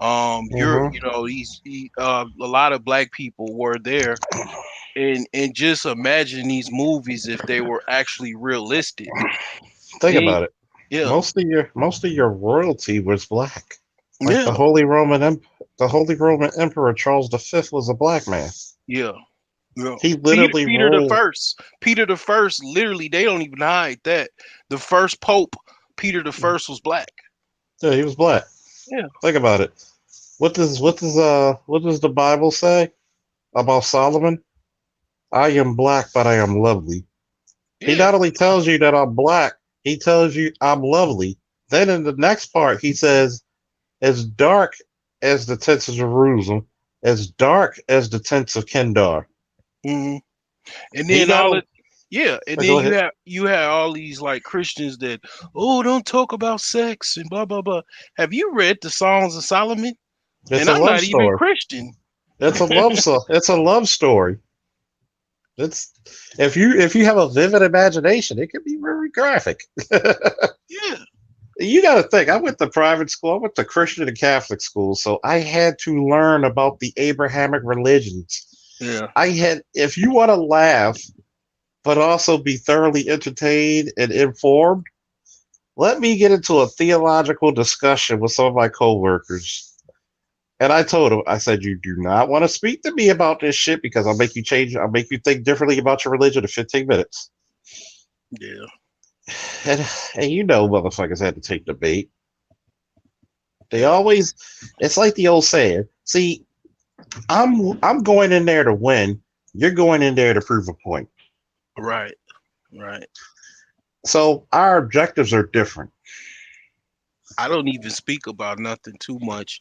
You're Mm-hmm. a lot of black people were there, and just imagine these movies if they were actually realistic. Think Then, about it. yeah, Most of your royalty was black. Like yeah, the Holy Roman Emperor Charles V was a black man. yeah. Yeah. He Peter literally Peter the ruled. First. Peter the First, literally, they don't even hide that. The first Pope, Peter the First, was black. Yeah, he was black. Yeah. Think about it. What does the Bible say about Solomon? I am black, but I am lovely. He Yeah. not only tells you that I'm black, he tells you I'm lovely. Then in the next part, he says, as dark as the tents of Jerusalem, as dark as the tents of Kendar. hmm And He then not all only. it yeah, and then Go you ahead. have you have all these, like, Christians that, oh, don't talk about sex and blah blah blah. Have you read the Songs of Solomon? It's And a I'm love not even story. Christian. It's a love so. It's a love story. It's if you have a vivid imagination, it can be very graphic. Yeah. You got to think. I went to private school. I went to Christian and Catholic school, so I had to learn about the Abrahamic religions. Yeah. If you want to laugh, but also be thoroughly entertained and informed, let me get into a theological discussion with some of my coworkers. And I told him, I said, you do not want to speak to me about this shit because I'll make you think differently about your religion in 15 minutes. Yeah. And motherfuckers had to take the bait. They Yeah. always, it's like the old saying, see, I'm going in there to win. You're going in there to prove a point. Right. Right. So our objectives are different. I don't even speak about nothing too much.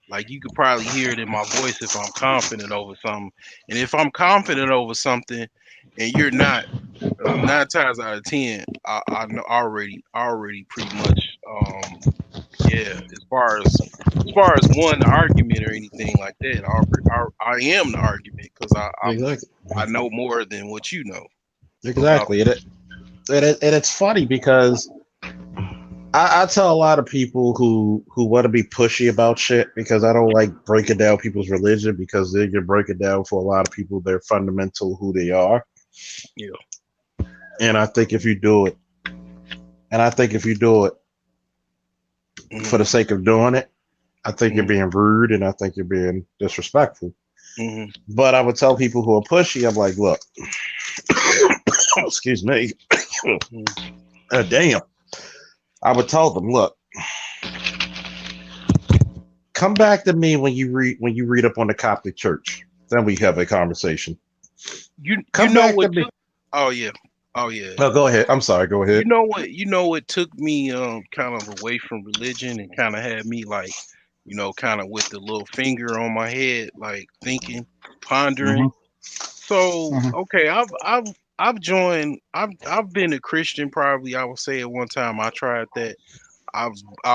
Like, you could probably hear it in my voice if I'm confident over something. And if I'm confident over something and you're not, 9 times out of 10, I know already pretty much, yeah. As far as one the argument or anything like that, I am the argument, because Exactly. I know more than what you know about. Exactly. And it's funny because I tell a lot of people who want to be pushy about shit because I don't like breaking down people's religion because they can break it down for a lot of people they're fundamental who they are. Yeah. And I think if you do it, for the hmm sake of doing it, I think you're hmm being rude and I think you're being disrespectful. hmm But I would tell people who are pushy, I'm like, look, excuse me, damn. I would tell them, look, Come back to me when you read up on the Coptic Church. Then we have a conversation. You Come know back to what me. took? Oh yeah, oh yeah. No, go ahead. I'm sorry. Go ahead. You know what took me kind of away from religion and kind of had me like, kind of with the little finger on my head, like thinking, pondering. Hmm. So Hmm. okay, I've joined. I've been a Christian probably. I would say at one time I tried that. I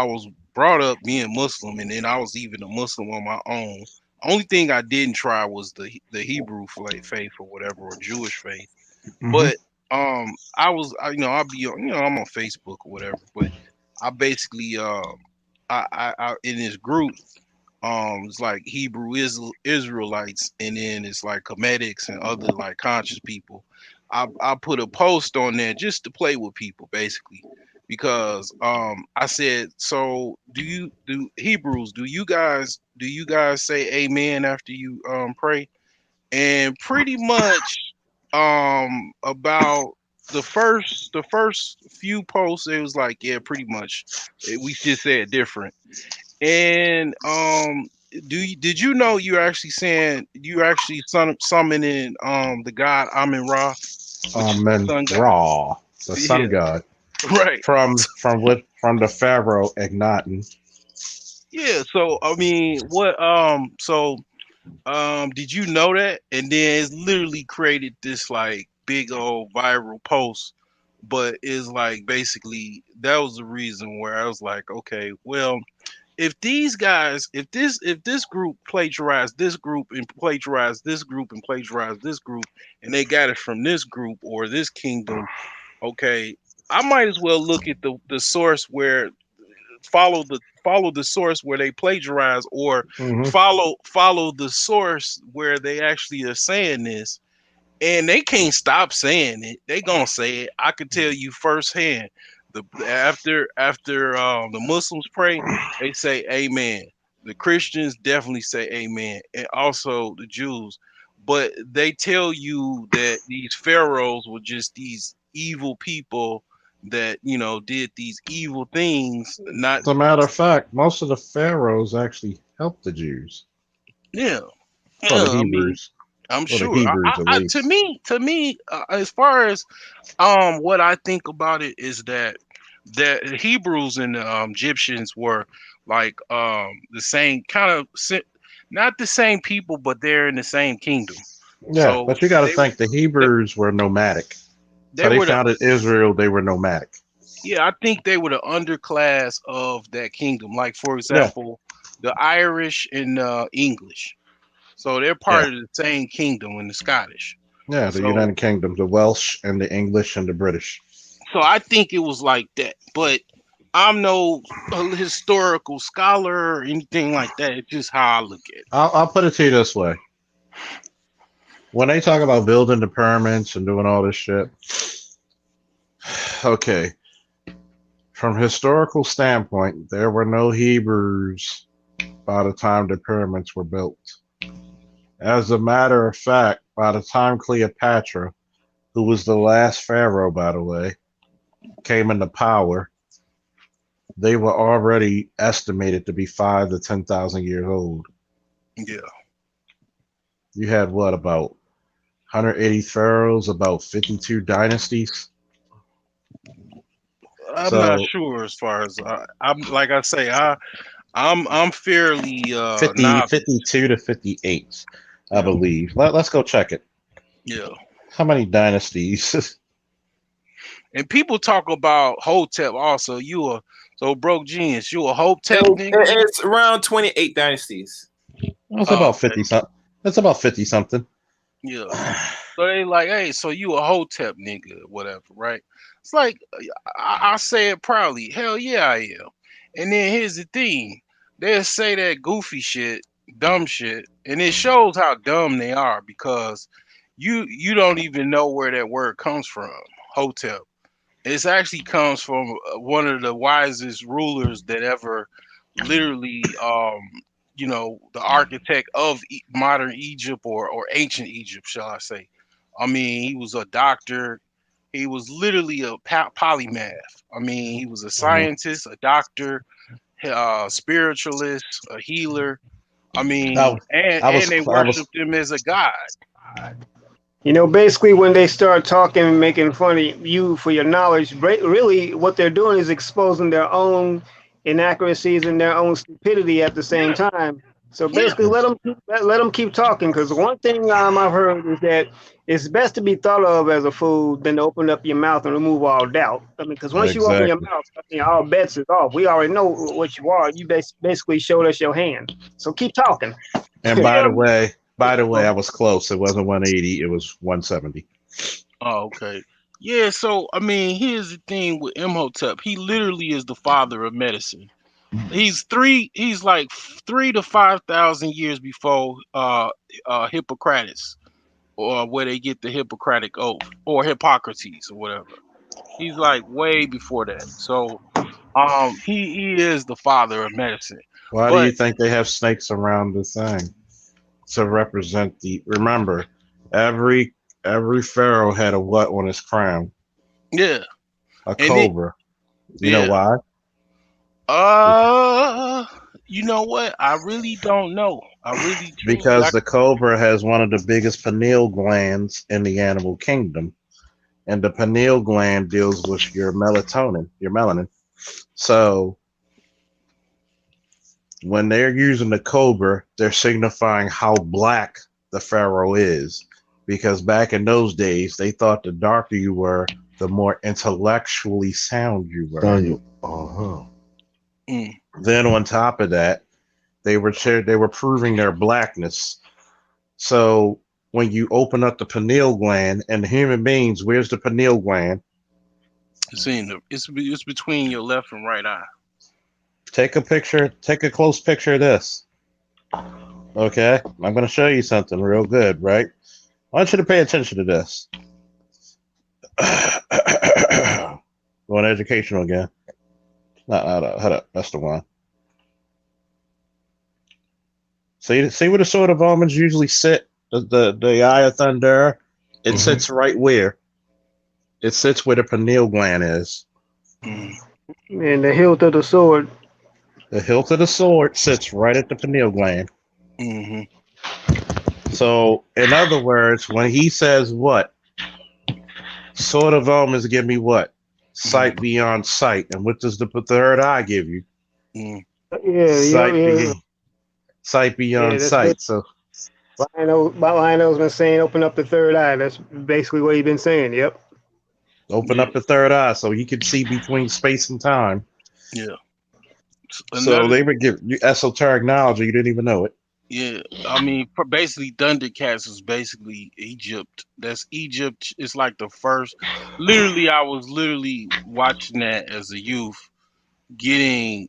was brought up being Muslim, and then I was even a Muslim on my own. Only thing I didn't try was the Hebrew faith or whatever, or Jewish faith. Hmm. But I'll be on, I'm on Facebook or whatever. But I basically I in this group, it's like Israelites, and then it's like comedics and other like conscious people. I put a post on there just to play with people basically, because I said, so do Hebrews, do you guys say amen after you pray? And pretty much about the first few posts, it was like, yeah, pretty much, we just said different. And did you know you actually summoning the god Amin Ra, which is the And sun god? Ra, the sun Yeah, god, right. from the Pharaoh Akhenaten. Yeah, so I mean, did you know that? And then it's literally created this like big old viral post, but it's like basically that was the reason where I was like, okay, well, if these guys, if this group plagiarized this group and plagiarized this group and plagiarized this group, and they got it from this group or this kingdom, okay, I might as well look at the source where follow the source where they plagiarize, or Hmm. follow the source where they actually are saying this, and they can't stop saying it. They gonna say it. I can tell you firsthand. After the Muslims pray, they say Amen. The Christians definitely say Amen, and also the Jews. But they tell you that these pharaohs were just these evil people that did these evil things. Not As a matter of fact, most of the pharaohs actually helped the Jews, Yeah, or the yeah. I mean, Hebrews, I'm or the sure. Hebrews at To least. me, as far as what I think about it is that the Hebrews and the Egyptians were like the same kind of, not the same people, but they're in the same kingdom. Yeah, So but you got to they were think the they, Hebrews were nomadic. they So they were the founded Israel. They were nomadic. yeah, I think they were the underclass of that kingdom. Like for Yeah, example, the Irish and English. So they're yeah, part of the same kingdom in the Scottish. yeah. The So United Kingdom, the Welsh and the English and the British. So I think it was like that, but I'm no historical scholar or anything like that. It's just how I look at it. I'll put it to you this way: when they talk about building the pyramids and doing all this shit, okay, from historical standpoint, there were no Hebrews by the time the pyramids were built. As a matter of fact, by the time Cleopatra, who was the last pharaoh, by the way, came into power, they were already estimated to be 5 to 10,000 years old. Yeah, You had what, about 180 pharaohs, about 52 dynasties. I'm not So sure as far as I'm. Like I say, I'm fairly 50, novice. 52 to 58, I Yeah, believe. Let's go check it. yeah. How many dynasties? And people talk about Hotep also. So broke genius. You a Hotep nigga? It's around 28 dynasties. That's Oh, about okay. 50 something. That's about 50 something. Yeah. So they like, hey, so you a Hotep nigga, whatever, right? It's like I say it proudly. Hell yeah, I am. And then here's the thing: they'll say that goofy shit, dumb shit, and it shows how dumb they are because you don't even know where that word comes from. Hotep. It actually comes from one of the wisest rulers that ever literally the architect of modern Egypt, or ancient Egypt, shall I say. I mean, he was a doctor. He was literally a polymath. I mean, he was a Mhm. scientist, a doctor, spiritualist, a healer. I I, mean, I and was they I was worshiped him as a god. You know, basically, when they start talking and making fun of you for your knowledge, really what they're doing is exposing their own inaccuracies and their own stupidity at the same Yeah, time. So yeah, basically, let them keep talking. Because one thing I've heard is that it's best to be thought of as a fool than to open up your mouth and remove all doubt. I mean, because once you open your exactly. mouth, I mean, all bets is off. We already know what you are. You basically showed us your hand. So keep talking. And yeah. by the way, Oh, I was close. It wasn't 180. It was 170. oh, okay. Yeah, so I mean, here's the thing with Imhotep. He literally is the father of medicine. He's like 3 to 5,000 years before Hippocrates, or where they get the Hippocratic oath, or Hippocrates or whatever. He's like way before that. So he is the father of medicine. Why do you But think they have snakes around the thing to represent the? Remember, every every pharaoh had a what on his crown? yeah, A and it cobra. You know yeah. why? Uh you know what? I really don't know. I really truly Because the cobra has one of the biggest pineal glands in the animal kingdom, and the pineal gland deals with your melatonin, your melanin. So when they're using the cobra, they're signifying how black the pharaoh is. Because back in those days, they thought the darker you were, the more intellectually sound you were. Uh-huh. mm, Then on top of that, they were proving their blackness. So when you open up the pineal gland, and the human beings, where's the pineal gland? it's between your left and right eye. Take a picture, take a close picture of this. Okay, I'm going to show you something real good, right? I want you to pay attention to this. Going educational again. Hold up. That's the one. See where the sword of almonds usually sit? The eye of thunder. It sits right where? It sits where the pineal gland is. Mm, And the hilt of the sword. The hilt of the sword sits right at the pineal gland. hmm So, in other words, when he says what? Sword of almonds give me what? Sight beyond sight. And what does the third eye give you? mm, Yeah, Sight yeah. sight Yeah, beyond that's sight. So Lionel's been saying open up the third eye. That's basically what he's been saying. Yep. open yeah, up the third eye so you can see between space and time. yeah. So Another they would give you esoteric knowledge and you didn't even know it. Yeah, I mean, basically, Thundercats is basically Egypt. That's Egypt. It's like the first. Literally, I was literally watching that as a youth, getting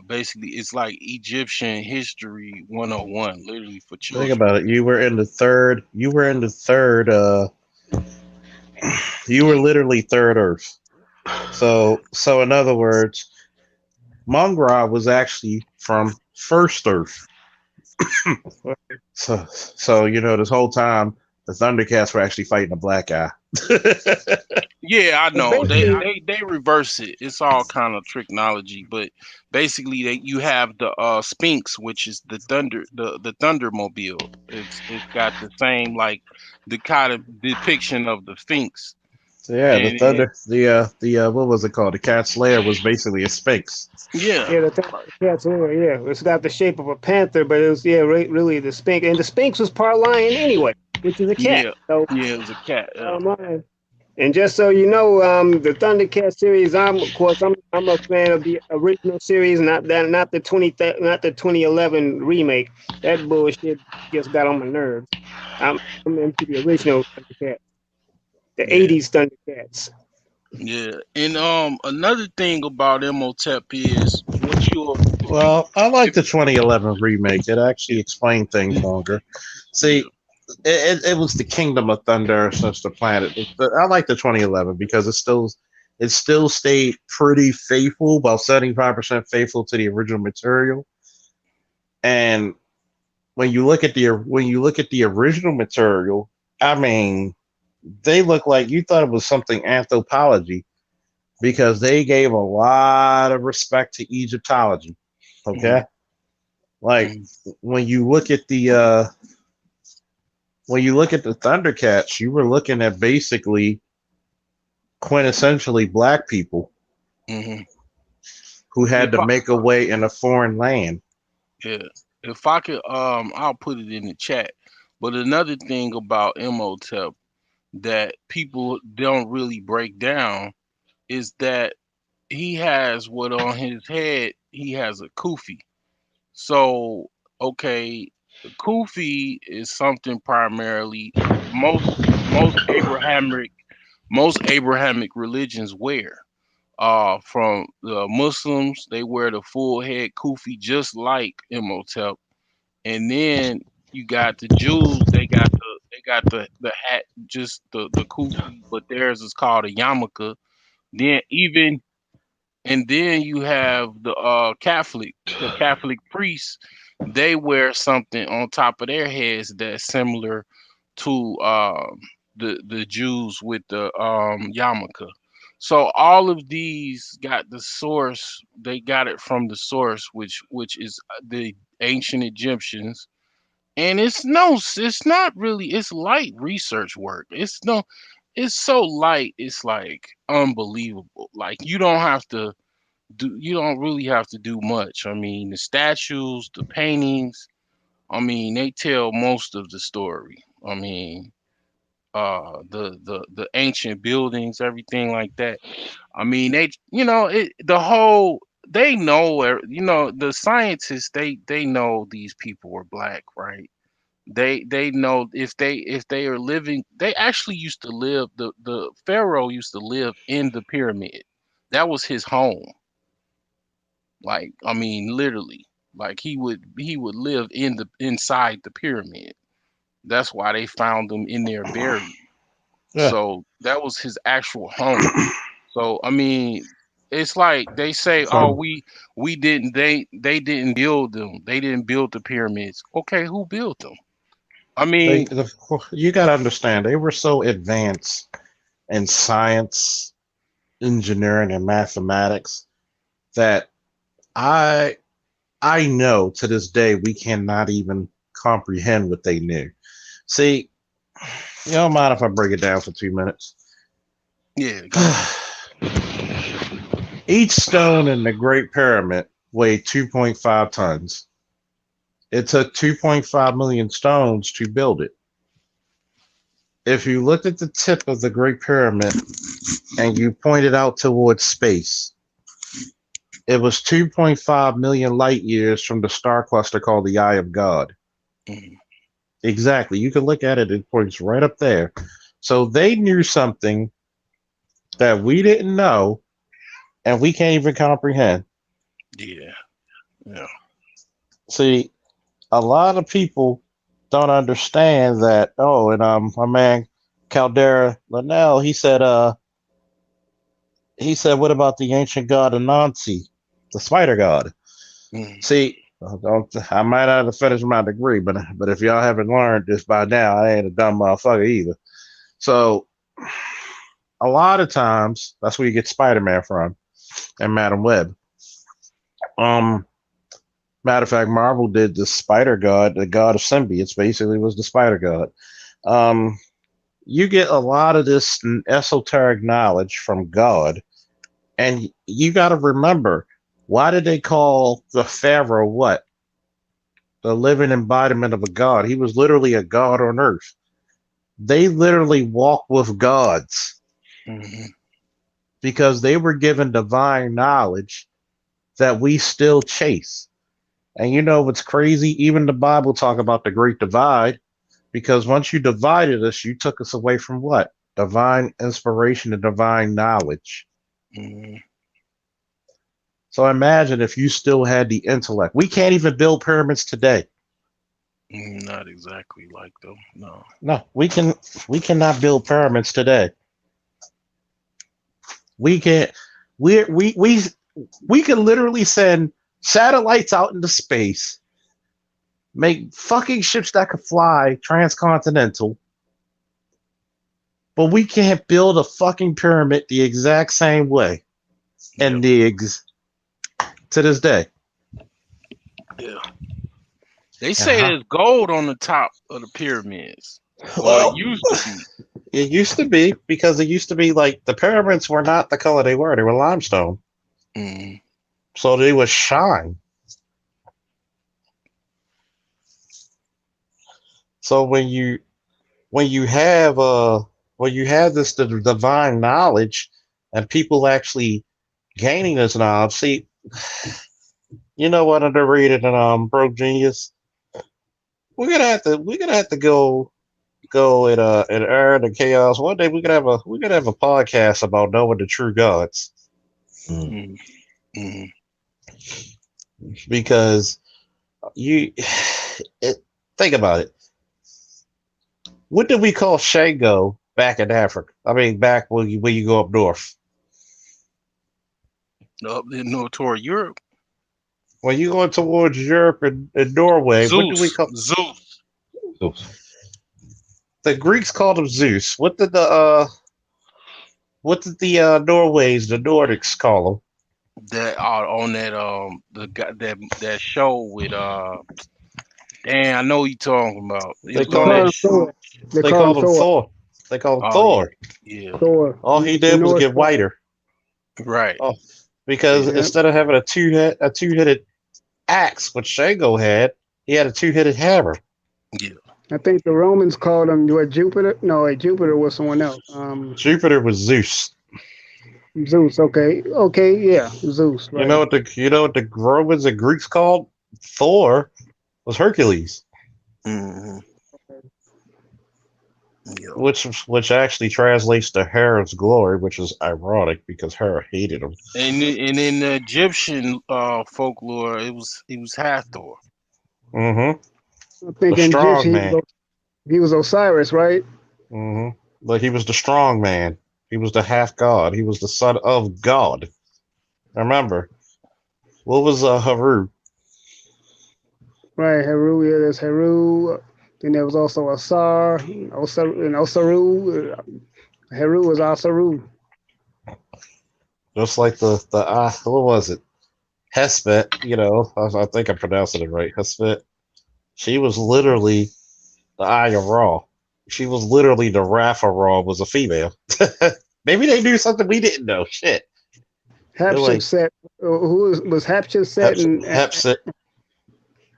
basically, it's like Egyptian history 101, literally for Think children. about it. You were literally third Earth. So in other words, Mongra was actually from first Earth. So this whole time the Thundercats were actually fighting a black guy. Yeah, I But know. basically, They reverse it. It's all kind of technology, but basically, you have the Sphinx, which is the Thundermobile. It's got the same like the kind of depiction of the Sphinx, So yeah, the and it, Thunder, the what was it called? The Cat Slayer was basically a Sphinx. yeah, yeah, cat's ear, yeah, it's got the shape of a panther, but it was really the Sphinx, and the Sphinx was part lion anyway, which is a cat. yeah, So yeah. It was a cat. Yeah. lion. And just so you know, the Thundercat series, I'm a fan of the original series, not the 2011 remake. That bullshit just got on my nerves. I'm into the original Thundercat, the Yeah. '80s Thundercats. Yeah, and another thing about Imhotep is what you Well, I like if the 2011 remake. It actually explained things longer. yeah See, it was the Kingdom of Thunder since the planet. I like the 2011 because it still stayed pretty faithful, about 75% faithful to the original material. And when you look at the original material, I mean, they look like you thought it was something anthropology because they gave a lot of respect to Egyptology. Okay, like when you look at the Thundercats, you were looking at basically quintessentially black people who had If to I, make a way in a foreign land. yeah, if I could, I'll put it in the chat. But another thing about Imhotep that people don't really break down is that he has what on his head, he has a kufi. So, okay, kufi is something primarily most most Abrahamic most Abrahamic religions wear. From the Muslims, they wear the full head kufi just like Imhotep, and then you got the Jews, they got the hat, just the kufi, but theirs is called a yarmulke. Then even and then you have the Catholic priests, they wear something on top of their heads that's similar to the Jews with the yarmulke. So all of these got the source, they got it from the source, which is the ancient Egyptians. And it's not really, it's light research work. It's so light, it's like unbelievable. Like you don't really have to do much. I mean, the statues, the paintings, I mean, they tell most of the story. I mean, the ancient buildings, everything like that. I mean, they, the whole, they know, the scientists, they know these people were black, right? They know if they are living, they actually used to live, the pharaoh used to live in the pyramid. That was his home. Like, I mean, literally, like he would live inside the pyramid. That's why they found him in there buried. Yeah. So that was his actual home. So I mean, it's like they say, oh, So we didn't, they didn't build them. They didn't build the pyramids. Okay, who built them? I mean, you got to understand, they were so advanced in science, engineering, and mathematics that I I know to this day we cannot even comprehend what they knew. See, you don't mind if I break it down for 2 minutes? yeah, go ahead. Each stone in the Great Pyramid weighed 2.5 tons. It took 2.5 million stones to build it. If you looked at the tip of the Great Pyramid and you pointed out towards space, it was 2.5 million light years from the star cluster called the Eye of God. Mhm. Exactly. You can look at it, it points right up there. So they knew something that we didn't know and we can't even comprehend. Yeah, yeah. See, a lot of people don't understand that. Oh, and my man Caldera Linnell, he said, what about the ancient god Anansi, the spider god? Mhm. See, I might not have finished my degree, but if y'all haven't learned this by now, I ain't a dumb motherfucker either. So a lot of times that's where you get Spider-Man from and Madam Web. Um, Matter of fact, Marvel did the Spider God, the God of symbiotes, basically was the Spider God. Um, you get a lot of this esoteric knowledge from God, and you got to remember, why did they call the Pharaoh what? The living embodiment of a god. He was literally a god on earth. They literally walk with gods Mhm. because they were given divine knowledge that we still chase. And you know what's crazy? Even the Bible talk about the great divide, because once you divided us, you took us away from what? Divine inspiration and divine knowledge. Mhm. So imagine if you still had the intellect. We can't even build pyramids today. Not exactly like though. No. No, we cannot build pyramids today. We can't we can literally send satellites out into space, make fucking ships that could fly transcontinental, but we can't build a fucking pyramid the exact same way. Yeah, and Niggs to this day. yeah. They say Uh-huh. there's gold on the top of the pyramids, or it Well, used to be. it used to be because it used to be like the pyramids were not the color they were. They were limestone, Mm. so they would shine. So when you have when you have this divine knowledge and people actually gaining this knowledge, see, you know what underrated and broke genius. We're gonna have to go in error and chaos. One day we could have a podcast about knowing the true gods Mm. Mm. Mm. because you think about it. What did we call Shango back in Africa? I mean, back when you go up north. Up in North toward Europe, When you go towards Europe and Norway, what do we Zeus, call Zeus. So, the Greeks called him Zeus? What did the Norways, the Nordics call him? That on that the guy that show with damn, I know what you talking about. It They was They on called call that him him show. Thor. They they call him called him Thor. Thor. They called him Oh yeah, Thor. yeah, Thor. All he The did was North get Thor. whiter. right. Oh, because Yeah. instead of having a two-headed axe, which Shango had, he had a two-headed hammer. Yeah, I think the Romans called him what Jupiter? No, wait, Jupiter was someone else. Jupiter was Zeus. Zeus. Okay. Okay. Yeah. Zeus. Right. You know what the Romans and Greeks called Thor was Hercules, hmm, yeah. which actually translates to Hera's glory, which is ironic because Hera hated him. And in the Egyptian folklore, it was Hathor. Mm-hmm. I The think in strong Egyptian man. he was Osiris, right? Mm-hmm. But he was the strong man. He was the half god. He was the son of God. Remember, what was Haru? Right. Heru. Yeah, there's Heru. Then there was also Asar, and Osaru. Heru was Asaru. Just like the what was it? Hespet. You know, I think I'm pronouncing it right. Hespet. She was literally the Eye of Ra. She was literally the Wrath of Ra was a female. Maybe they knew something we didn't know. Shit. They're like Hatshepsut. Was Hatshepsut and Hepset.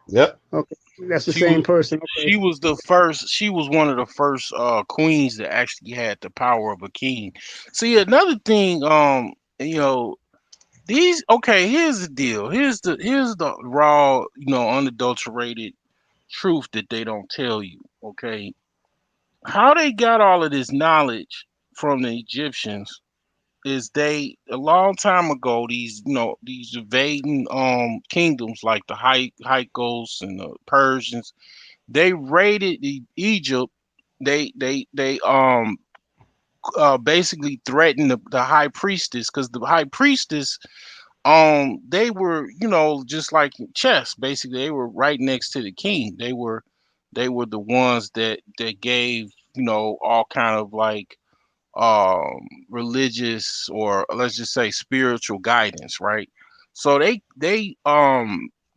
Yep. okay, that's the She same was person. Okay. she was the first. She was one of the first queens that actually had the power of a king. See, another thing, you know, these. Okay, here's the deal. Here's the raw, unadulterated truth that they don't tell you. Okay, how they got all of this knowledge from the Egyptians is they a long time ago these invading kingdoms like the Hyksos and the Persians, they raided Egypt. They basically threatened the high priestess, because the high priestess, they were, just like chess. Basically, they were right next to the king. They were the ones that gave, all kind of like religious, or let's just say spiritual guidance, right? So they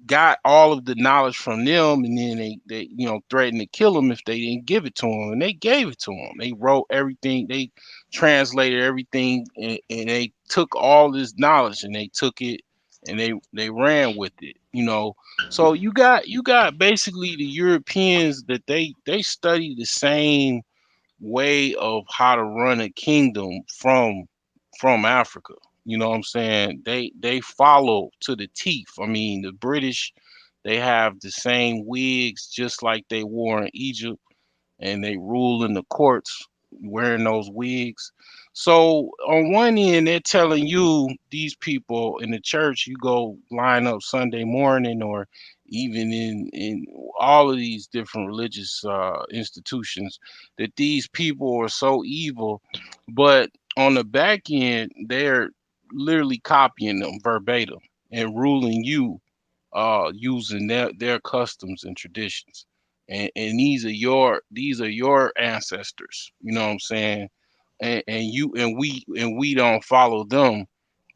got all of the knowledge from them, and then they threatened to kill them if they didn't give it to them, and they gave it to them. They wrote everything, they translated everything, and they took all this knowledge and they took it and they ran with it, so you got basically the Europeans that they study the same way of how to run a kingdom from Africa. You know what I'm saying? They follow to the teeth. I mean, the British, they have the same wigs just like they wore in Egypt, and they rule in the courts wearing those wigs. So on one end, they're telling you, these people in the church, you go line up Sunday morning, or even in all of these different religious institutions, that these people are so evil, but on the back end, they're literally copying them verbatim and ruling you using their customs and traditions, and these are your ancestors, you know what I'm saying, and we don't follow them,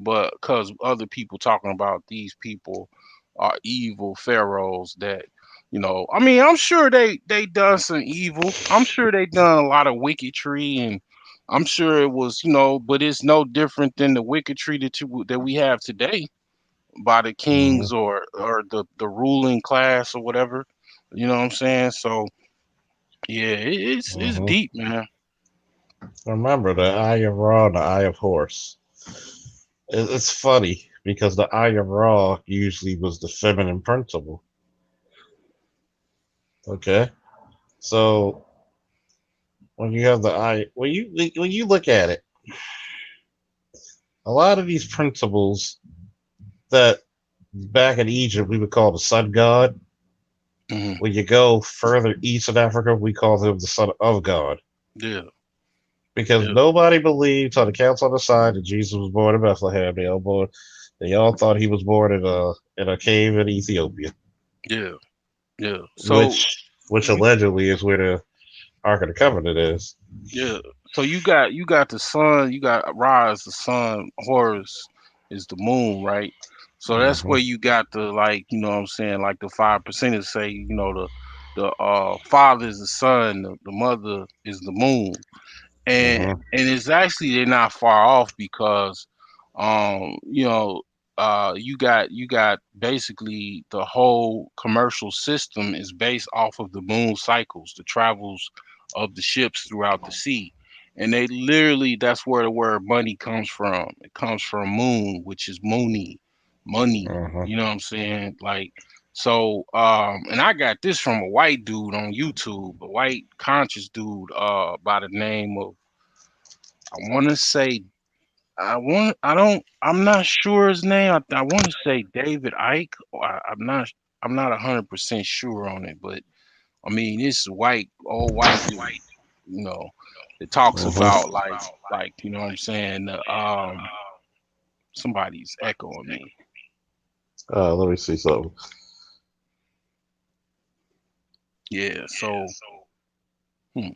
but because other people talking about these people are evil pharaohs that, I mean, I'm sure they done some evil. I'm sure they done a lot of wicketry, and I'm sure it was, but it's no different than the wicketry that we have today by the Hmm. kings or the ruling class or whatever. You know what I'm saying? So yeah, it's Hmm. deep, man. Remember the Eye of Ra and the Eye of Horse. It's funny because the Eye of Ra usually was the feminine principle. Okay, so when you have the eye, when you look at it, a lot of these principles that back in Egypt we would call the sun god. Hmm. When you go further east in Africa, we call him the son of God. Yeah, Because yeah, nobody believes on the council on the side that Jesus was born in Bethlehem. They all thought he was born in a cave in Ethiopia, yeah, yeah. So which you allegedly is where the Ark of the Covenant is. yeah. So you got the sun, you got Ra as the sun, Horus is the moon, right? So that's Hmm. where you got the, like, what I'm saying, like the 5%ers say, the father is the sun, the mother is the moon. And it's actually, they're not far off because um you know you got basically the whole commercial system is based off of the moon cycles, the travels of the ships throughout the sea. And they literally, that's where the word money comes from. It comes from moon, which is money. Hmm. You know what I'm saying? Like, so and I got this from a white dude on YouTube, a white conscious dude by the name of, I want to say, I'm not sure his name. I want to say David Ike. I'm not 100% sure on it, but I mean, this white, old white dude, you know, that talks about, Hmm. like, you know what I'm saying? Somebody's echoing me. Let me see something. Yeah, so hmm,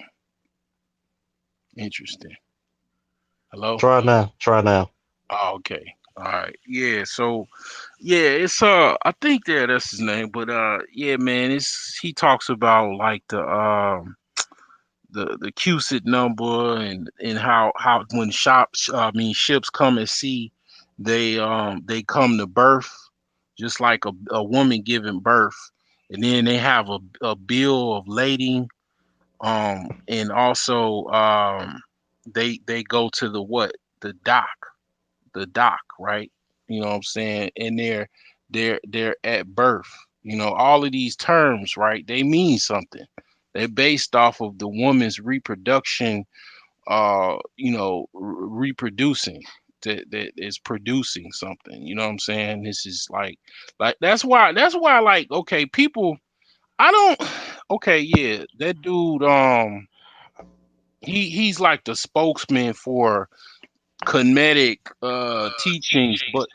interesting. Hello? Try now. Try now. Oh, okay. All right. Yeah, so yeah, it's I think that's his name, but yeah, man, it's he talks about like the Cusit number, and how when ships come at sea, they come to birth just like a woman giving birth, and then they have a bill of lading, and also they go to the dock, right? You know what I'm saying? And they're at birth. All of these terms, right? They mean something. They're based off of the woman's reproduction, reproducing, that is producing something. You know what I'm saying? This is like that's why like, okay, people, I don't okay, yeah, that dude, he's like the spokesman for Kemetic teachings, but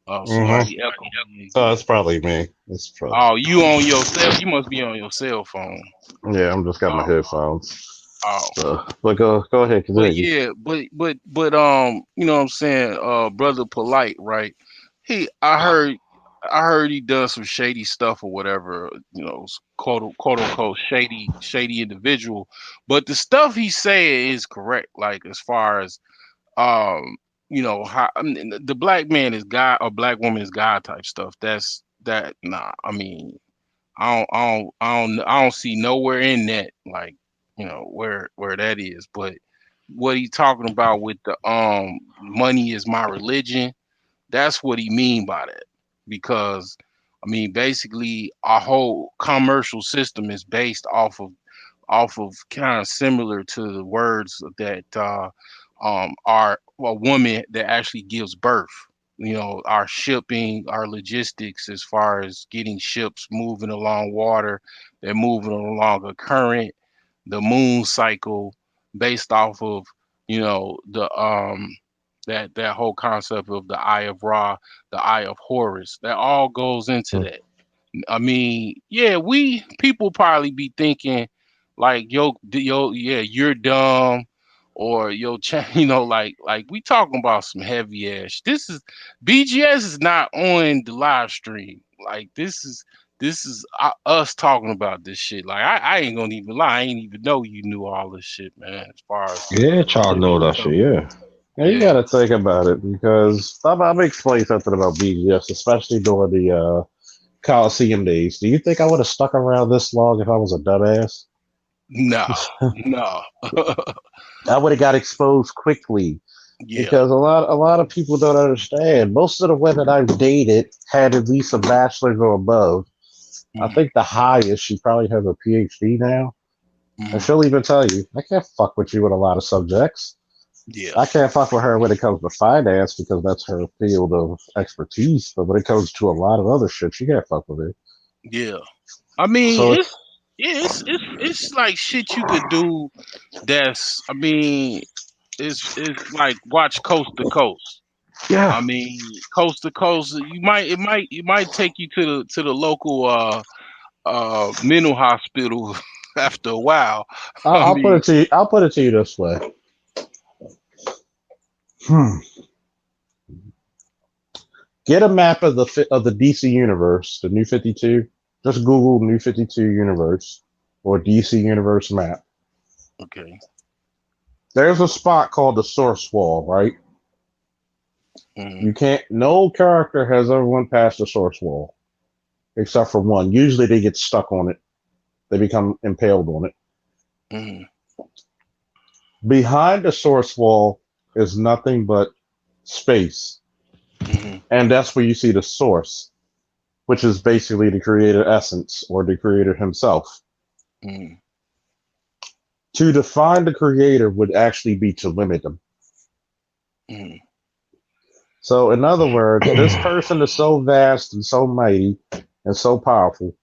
oh, Hmm. somebody echoing me Oh, again. it's probably me. It's probably. Oh, you on your cell? You must be on your cell phone. Yeah, I'm just got my Oh, headphones. oh. But go ahead, But continue. yeah, but you know what I'm saying, brother Polite, right? I heard he does some shady stuff or whatever, quote unquote shady individual. But the stuff he said is correct, like as far as how, I mean, the black man is God or black woman is God type stuff. That, nah. I mean, I don't see nowhere in that, like, where that is. But what he talking about with the money is my religion, that's what he mean by that. Because I mean, basically our whole commercial system is based off of kind of similar to the words that are a woman that actually gives birth. Our shipping, our logistics, as far as getting ships moving along water, they're moving along a current, the moon cycle, based off of the that whole concept of the eye of Ra, the eye of Horus. That all goes into that. I mean, yeah, people probably be thinking like, yo, yeah, you're dumb, or your like we talking about some heavy ass. This is BGS is not on the live stream. Like this is us talking about this shit. Like I ain't gonna even lie. I ain't even know you knew all this shit, man. As far as Yeah, you y'all know know, that so shit. Yeah. Yeah, you yeah. gotta think about it because I'm gonna explain something about BGS, especially during the Coliseum days. Do you think I would have stuck around this long if I was a dumbass? No, no. I would have got exposed quickly Yeah. because a lot of people don't understand. Most of the women I've dated had at least a bachelor's or above. I Mm, think the highest she probably has a PhD now, and mm, she'll even tell you, "I can't fuck with you in a lot of subjects. yeah. I can't fuck with her when it comes to finance because that's her field of expertise. But when it comes to a lot of other shit, she can't fuck with it." Yeah. I mean, So it's like shit you could do. I mean, it's like watch Coast to Coast. yeah, I mean, Coast to Coast. It might take you to the local mental hospital after a while. I I'll put mean, it to you. I'll put it to you this way. Hmm. Get a map of the DC universe, the New 52. Just Google New 52 universe or DC universe map. okay. There's a spot called the source wall, right? Mm, You can't. No character has ever went past the source wall except for one. Usually they get stuck on it. They become impaled on it. mm, Behind the source wall is nothing but space, mm, and that's where you see the source, which is basically the creator essence or the creator himself. mm, To define the creator would actually be to limit him. mm, So, in other words, this person is so vast and so mighty and so powerful.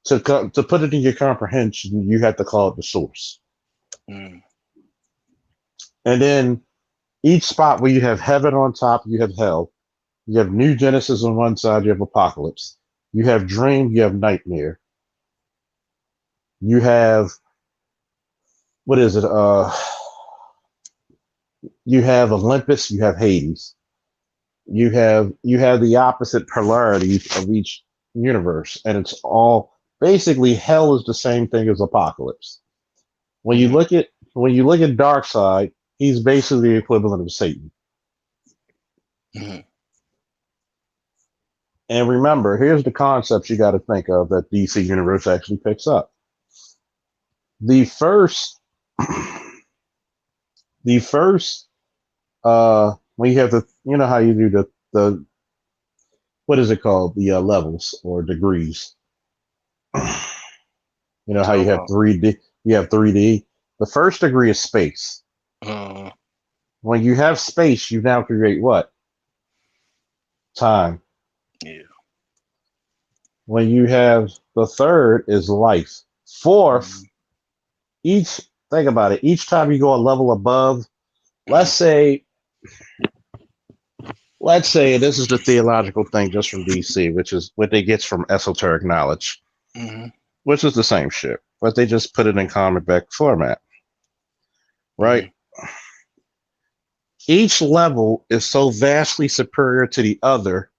To put it in your comprehension, you have to call it the source. mm, And then each spot where you have heaven on top, you have hell. You have New Genesis on one side, you have Apocalypse. You have Dream, you have Nightmare. You have, what is it? You have Olympus, you have Hades. You have the opposite polarities of each universe, and it's all basically hell is the same thing as Apocalypse. When you mm, look at when you look at Darkseid, he's basically the equivalent of Satan. mm, And remember, here's the concepts you got to think of that DC Universe actually picks up. The first, the first, when you have the, you know how you do the what is it called, the levels or degrees. You know how Tell you have 3D, you have 3D. The first degree is space. uh, When you have space, you now create what? Time. yeah. When you have the third is life. Fourth, Mm, each think about it. Each time you go a level above, let's mm, say, let's say this is the theological thing just from DC, which is what they get from esoteric knowledge, mm, which is the same shit, but they just put it in comic book format, right? mm, Each level is so vastly superior to the other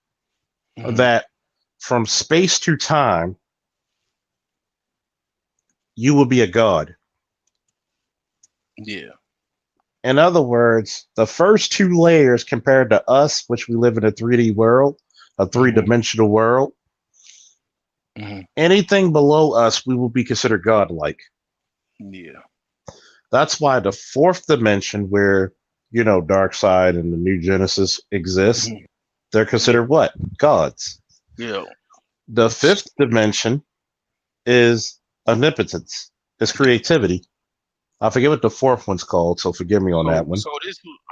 mm, that from space to time, you will be a god. yeah. In other words, the first two layers compared to us, which we live in a 3D world, a Mm, three-dimensional world, mm, anything below us, we will be considered godlike. yeah. That's why the fourth dimension, where Dark Side and the New Genesis exist, Mm, they're yeah. considered what? Gods. Yeah. The fifth dimension is omnipotence, is Yeah. creativity. I forget what the fourth one's called, so forgive me on that So, one.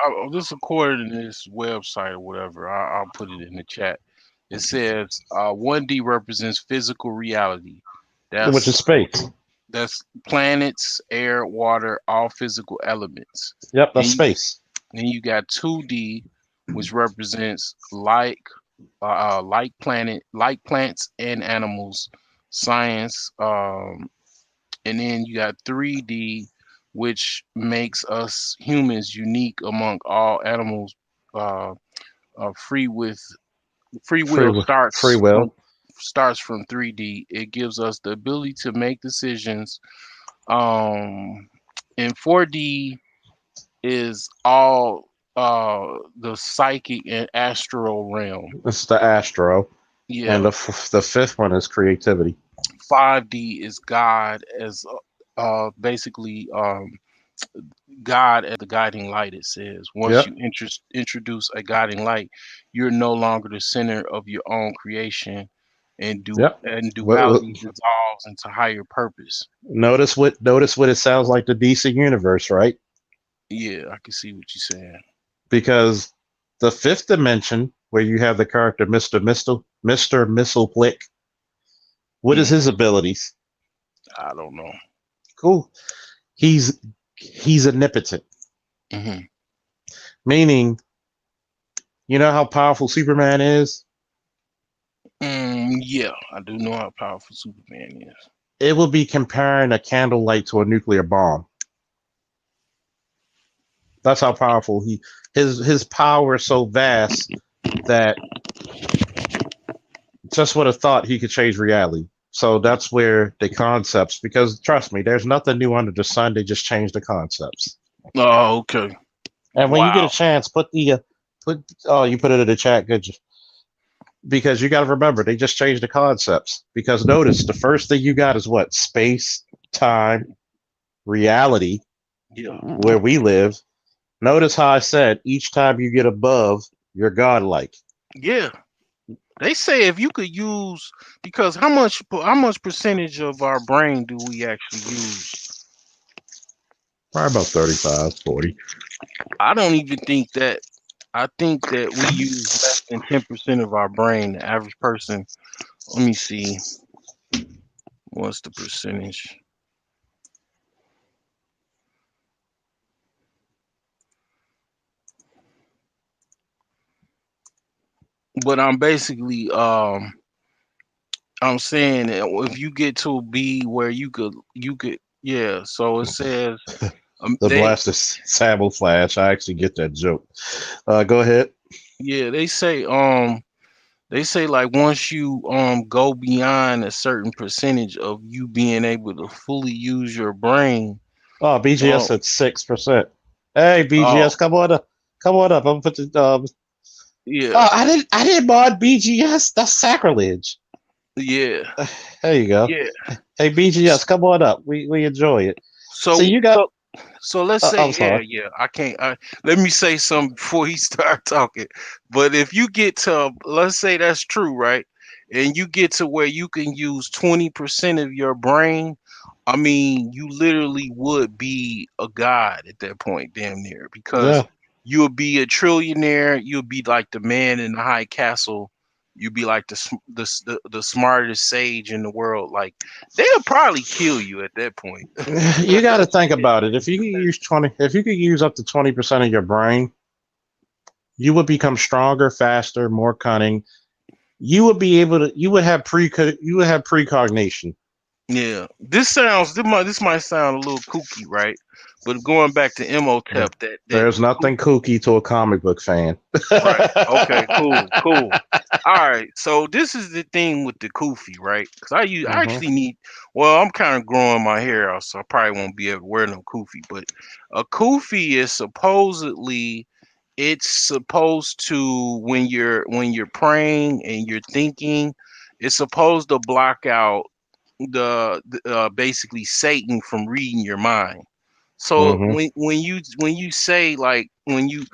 so this according to this website or whatever, I'll put it in the chat. It says 1D represents physical reality. Which is That's space. that's planets, air, water, all physical elements. Yep, Then that's space. you got 2D, which represents like plants and animals, science, and then you got 3D, which makes us humans unique among all animals. Uh, free with free Free will will. Free will. starts from 3D. It gives us the ability to make decisions. Um, in 4D is all the psychic and astral realm. It's the astro, and Yeah, the fifth one is creativity. 5D is God as basically God as the guiding light. It says once you Yep. introduce a guiding light, you're no longer the center of your own creation, Yep. and Well, duality dissolves into higher purpose. notice what it sounds like the DC universe, right? Yeah, I can see what you're saying. Because the fifth dimension, where you have the character Mr. Mistleplick, what is Mm, his abilities? I don't know. Cool. He's omnipotent, Hmm. meaning you know how powerful Superman is. Yeah, I do know how powerful Superman is. It will be comparing a candlelight to a nuclear bomb. That's how powerful his power is so vast that just would have thought he could change reality. So that's where the concepts, because trust me, there's nothing new under the sun. They just change the concepts. Oh, okay. And when you get a Wow. chance, put oh, you put it in the chat, good, because you got to remember they just changed the concepts. Because notice the first thing you got is what, space, time, reality, Yeah. where we live. Notice how I said each time you get above, you're godlike. Yeah. They say if you could use, because how much percentage of our brain do we actually use? Probably about 35, 40. I don't even think that. I think that we use less than 10% of our brain. The average person. Let me see. What's the percentage? But I'm saying that if you get to be where you could yeah. So it says The they blaster Sable Flash. I actually get that joke. Go ahead. yeah they say like once you go beyond a certain percentage of you being able to fully use your brain. Oh, um BGS at 6%. Hey, BGS, oh come on up. Come on up. I'm gonna put the. yeah, Oh, I didn't mod BGS. That's sacrilege. yeah, There you go. yeah. Hey, BGS, come on up. We enjoy it. So so you got. so so let's say I'm yeah, sorry. yeah, I can't let me say something before he start talking. But if you get to, let's say that's true, right? And you get to where you can use 20% of your brain, I mean, you literally would be a god at that point, damn near, because Yeah. you would be a trillionaire. You'll be like the man in the high castle. You'd be like the smartest sage in the world. Like they'll probably kill you at that point. You got to think about it. If you could use up to 20% of your brain, you would become stronger, faster, more cunning. You would be able to. You would have precognition. Yeah, this might sound a little kooky, right? But going back to Imhotep, that There's nothing kooky to a comic book fan. right? Okay, cool, cool. All right, so this is the thing with the kufi, right? Because I Hmm. actually need. Well, I'm kind of growing my hair out, so I probably won't be able to wear no kufi. But a kufi is supposedly it's supposed to when you're praying and you're thinking, it's supposed to block out basically Satan from reading your mind. So Hmm. when you say like when you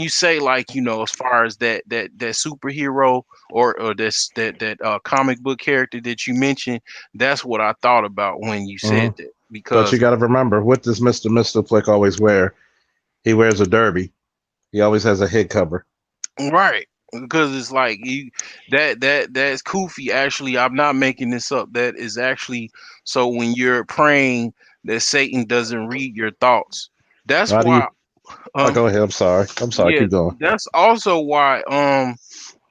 say like as far as that superhero or that comic book character that you mentioned, that's what I thought about when you Hmm. said that But you because got to remember, what does Mr. Flick always wear? He wears a derby. He always has a head cover. right, because it's like that's Kofi. Actually, I'm not making this up. That is actually so when you're praying that Satan doesn't read your thoughts. That's How do you? why Oh, um go ahead. I'm sorry. I'm sorry. yeah, Keep going. that's also why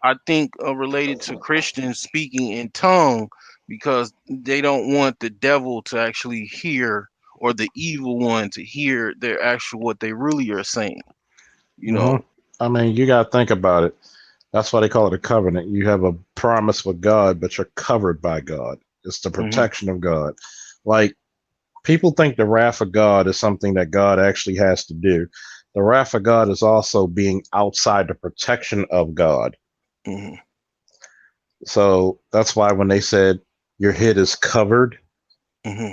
I think related to Christians speaking in tongue because they don't want the devil to actually hear, or the evil one to hear their actual what they really are saying. You Hmm. know. I mean, you got to think about it. That's why they call it a covenant. You have a promise with God, but you're covered by God. It's the Hmm. protection of God. Like, people think the wrath of God is something that God actually has to do. The wrath of God is also being outside the protection of God. Hmm. So that's why when they said your head is covered, Hmm.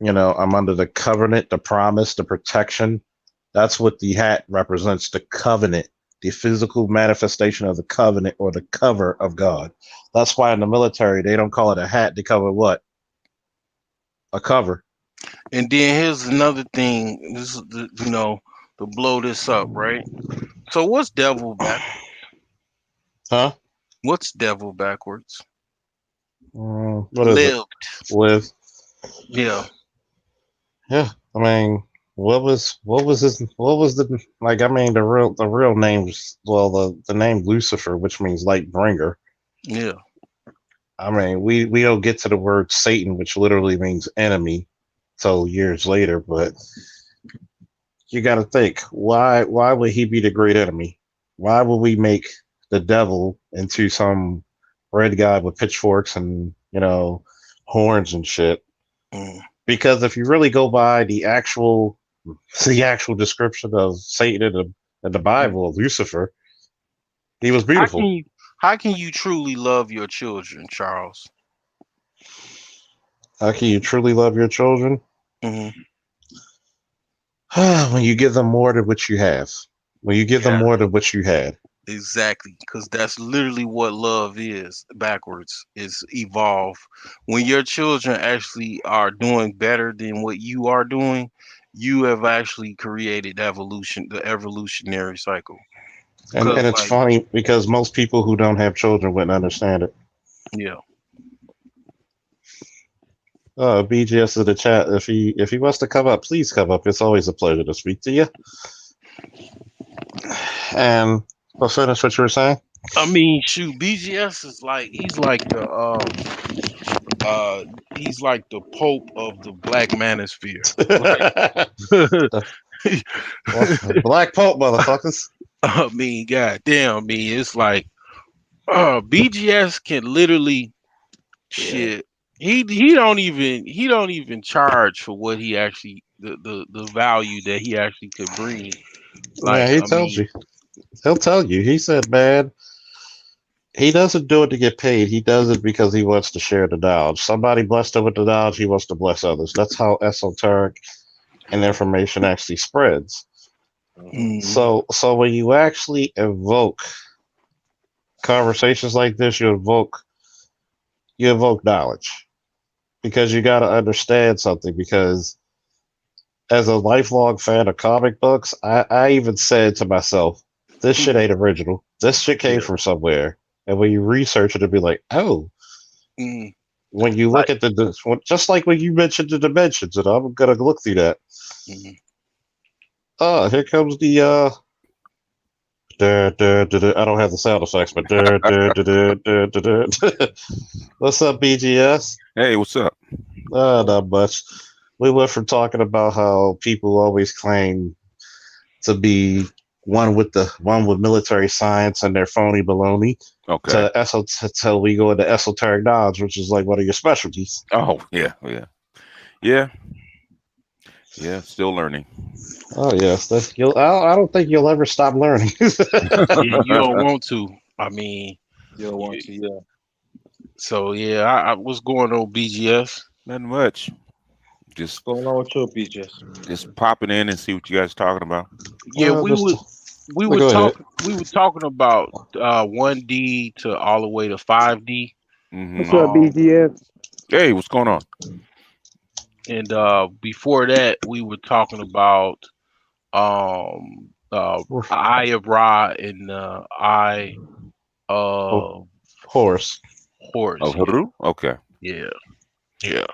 I'm under the covenant, the promise, the protection. That's what the hat represents, the covenant, the physical manifestation of the covenant or the cover of God. That's why in the military, they don't call it a hat. They cover what? A cover. And then here's another thing. This is to blow this up, right? So what's devil backwards? Huh? What's devil backwards? What is it? Lived. With, Yeah. yeah, I mean, what was the, like, I mean, the real name's, well, the name Lucifer, which means light bringer. Yeah. I mean, we don't get to the word Satan, which literally means enemy, till years later. But you got to think, why would he be the great enemy? Why would we make the devil into some red guy with pitchforks and horns and shit? Mm. Because if you really go by the actual description of Satan in the Bible, of Lucifer, he was How can beautiful. you how can you truly love your children, Charles? How can you truly love your children? Hmm. When you give them more than what you have. When you give them Yeah, more than what you had. exactly. Because that's literally what love is backwards. Is evolve. When your children actually are doing better than what you are doing, you have actually created evolution, the evolutionary cycle. And Cause and it's like, funny because most people who don't have children wouldn't understand it. yeah. BGS is the chat. If he wants to come up, please come up. It's always a pleasure to speak to you. And I'll finish what you were saying. I mean, shoot, BGS is like uh he's like the Pope of the Black Manosphere. Like, The Black Pope, motherfuckers. I mean, goddamn, I mean, it's like BGS can literally Yeah. shit. He don't even charge for what he actually the value that he actually could bring. Yeah, Like, he I tells mean, you. He'll tell you. He said, man, he doesn't do it to get paid. He does it because he wants to share the knowledge. Somebody blessed him with the knowledge. He wants to bless others. That's how esoteric and information actually spreads. mm, So when you actually evoke conversations like this, you evoke knowledge because you got to understand something. Because as a lifelong fan of comic books, I even said to myself, this shit ain't original. This shit came yeah, from somewhere. And when you research it, it'll be like, oh, mm, when you look like, at just like when you mentioned the dimensions, and I'm gonna look through that. mm. Oh, here comes the I don't have the sound effects, but what's up, BGS? Hey, what's up? Not much. We went from talking about how people always claim to be one with military science and their phony baloney Okay. to till we go into esoteric knowledge, which is like one of your specialties. Oh, yeah, yeah, yeah, yeah. Still learning. Oh yes, I don't think you'll ever stop learning. Yeah, you don't want to. I mean, You don't want you, to, yeah. so yeah, what's going on, BGS? Nothing much. What's Just going on with your BJs? just popping in and see what you guys talking about. Yeah, we Just would we no, were go ahead. talking about 1D to all the way to 5D. What's Hmm. up, Um, BGF? Hey, what's going on? and before that, we were talking about Eye of Ra and Eye of Horse. Horus. Oh, Haru? Okay. Yeah, yeah,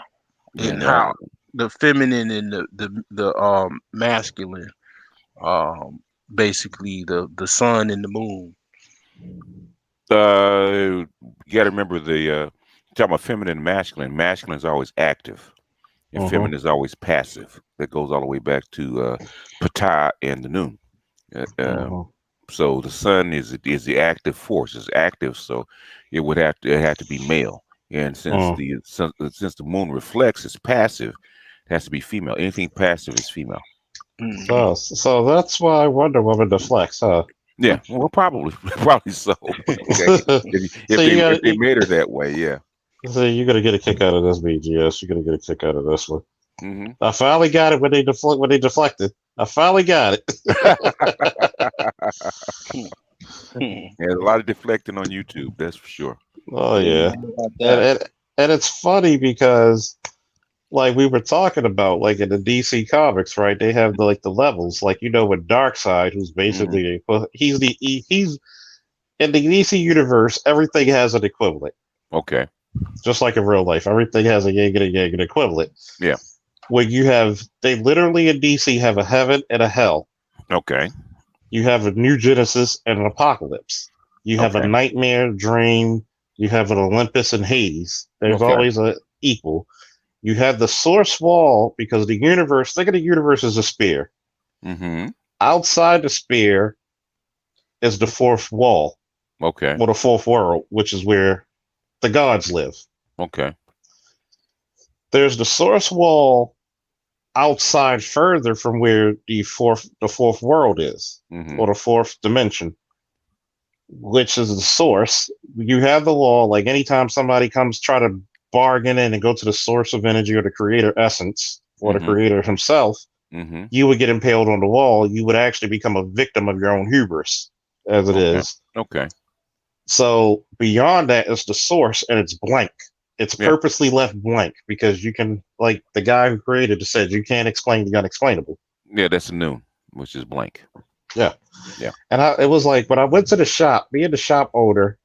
Yeah, and that how the feminine and the masculine, basically the sun and the moon. you got to remember talking about feminine and masculine. Masculine is always active, and feminine is always passive. That goes all the way back to Ptah and the Noon. So the sun is the active force. It's active, so it have to be male. And since the moon reflects, it's passive. It has to be female. Anything passive is female. So that's why Wonder Woman deflects, huh? Yeah, well, probably so. Okay. If they made her that way, yeah. So you're gonna get a kick out of this, BGS. You're gonna get a kick out of this one. I finally got it when they deflected. I finally got it. There's a lot of deflecting on YouTube, that's for sure. Oh yeah, and it's funny because, like we were talking about, like in the DC comics, right? They have the levels, like with Darkseid, who's basically he's in the DC universe. Everything has an equivalent. Okay. Just like in real life, everything has a yang and a yang equivalent. Yeah. When they literally in DC have a heaven and a hell. Okay. You have a new Genesis and an apocalypse. You have a nightmare, dream. You have an Olympus and Hades. There's always a equal. You have the source wall because the universe. Think of the universe as a sphere. Outside the sphere is the fourth wall. Okay. Or the fourth world, which is where the gods live. Okay. There's the source wall outside further from where the fourth world is, or the fourth dimension, which is the source. You have the law, like anytime somebody comes try to bargain in and go to the source of energy or the creator essence or the creator himself, you would get impaled on the wall. You would actually become a victim of your own hubris, as it is. Okay. So beyond that is the source, and it's blank. It's purposely left blank because you can, like the guy who created it said, you can't explain the unexplainable. Yeah, that's the Noon, which is blank. Yeah. Yeah. And it was like, when I went to the shop, me and the shop owner,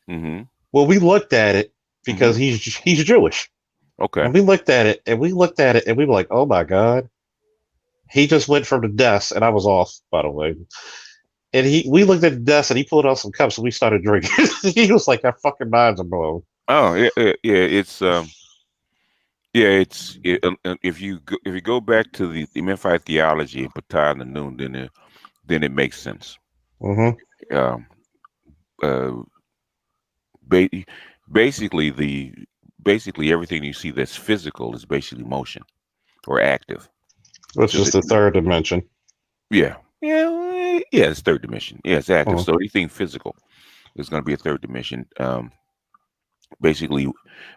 well, we looked at it because he's Jewish. Okay. And we looked at it and we were like, oh my God. He just went from the desk, and I was off, by the way. And we looked at the desk and he pulled out some cups and we started drinking. He was like, our fucking minds are blown. Oh yeah. It's if you go back to the Memphite theology and Ptah and the Noon, then it makes sense. Basically everything you see that's physical is basically motion or active. Which is the third dimension. Yeah. It's third dimension. Yeah, it's active. So anything physical is going to be a third dimension. Basically,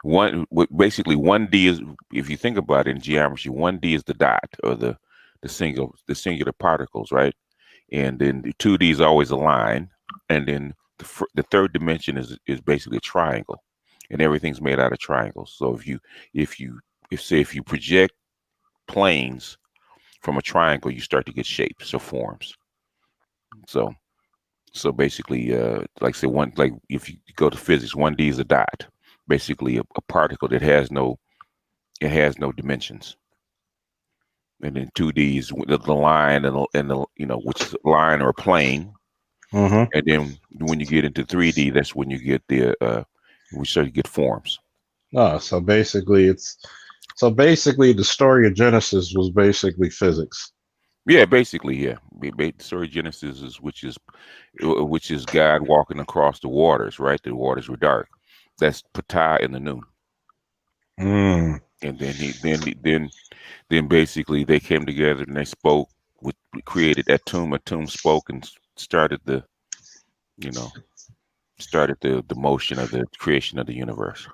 1D is, if you think about it in geometry, 1D is the dot or the singular particles, right? And then the 2D is always a line, and then the third dimension is basically a triangle, and everything's made out of triangles. So if you project planes from a triangle, you start to get shapes or forms. So basically, like say if you go to physics, 1D is a dot, basically a particle that has no dimensions, and then 2D is the line and the which is a line or a plane, and then when you get into 3D, that's when you get we start to get forms. So basically the story of Genesis was basically physics. Yeah, basically, yeah. The story of Genesis is which is God walking across the waters, right? The waters were dark. That's Ptah and the Noon. And then basically they came together and they spoke. Created that tomb. A tomb spoke and started the motion of the creation of the universe.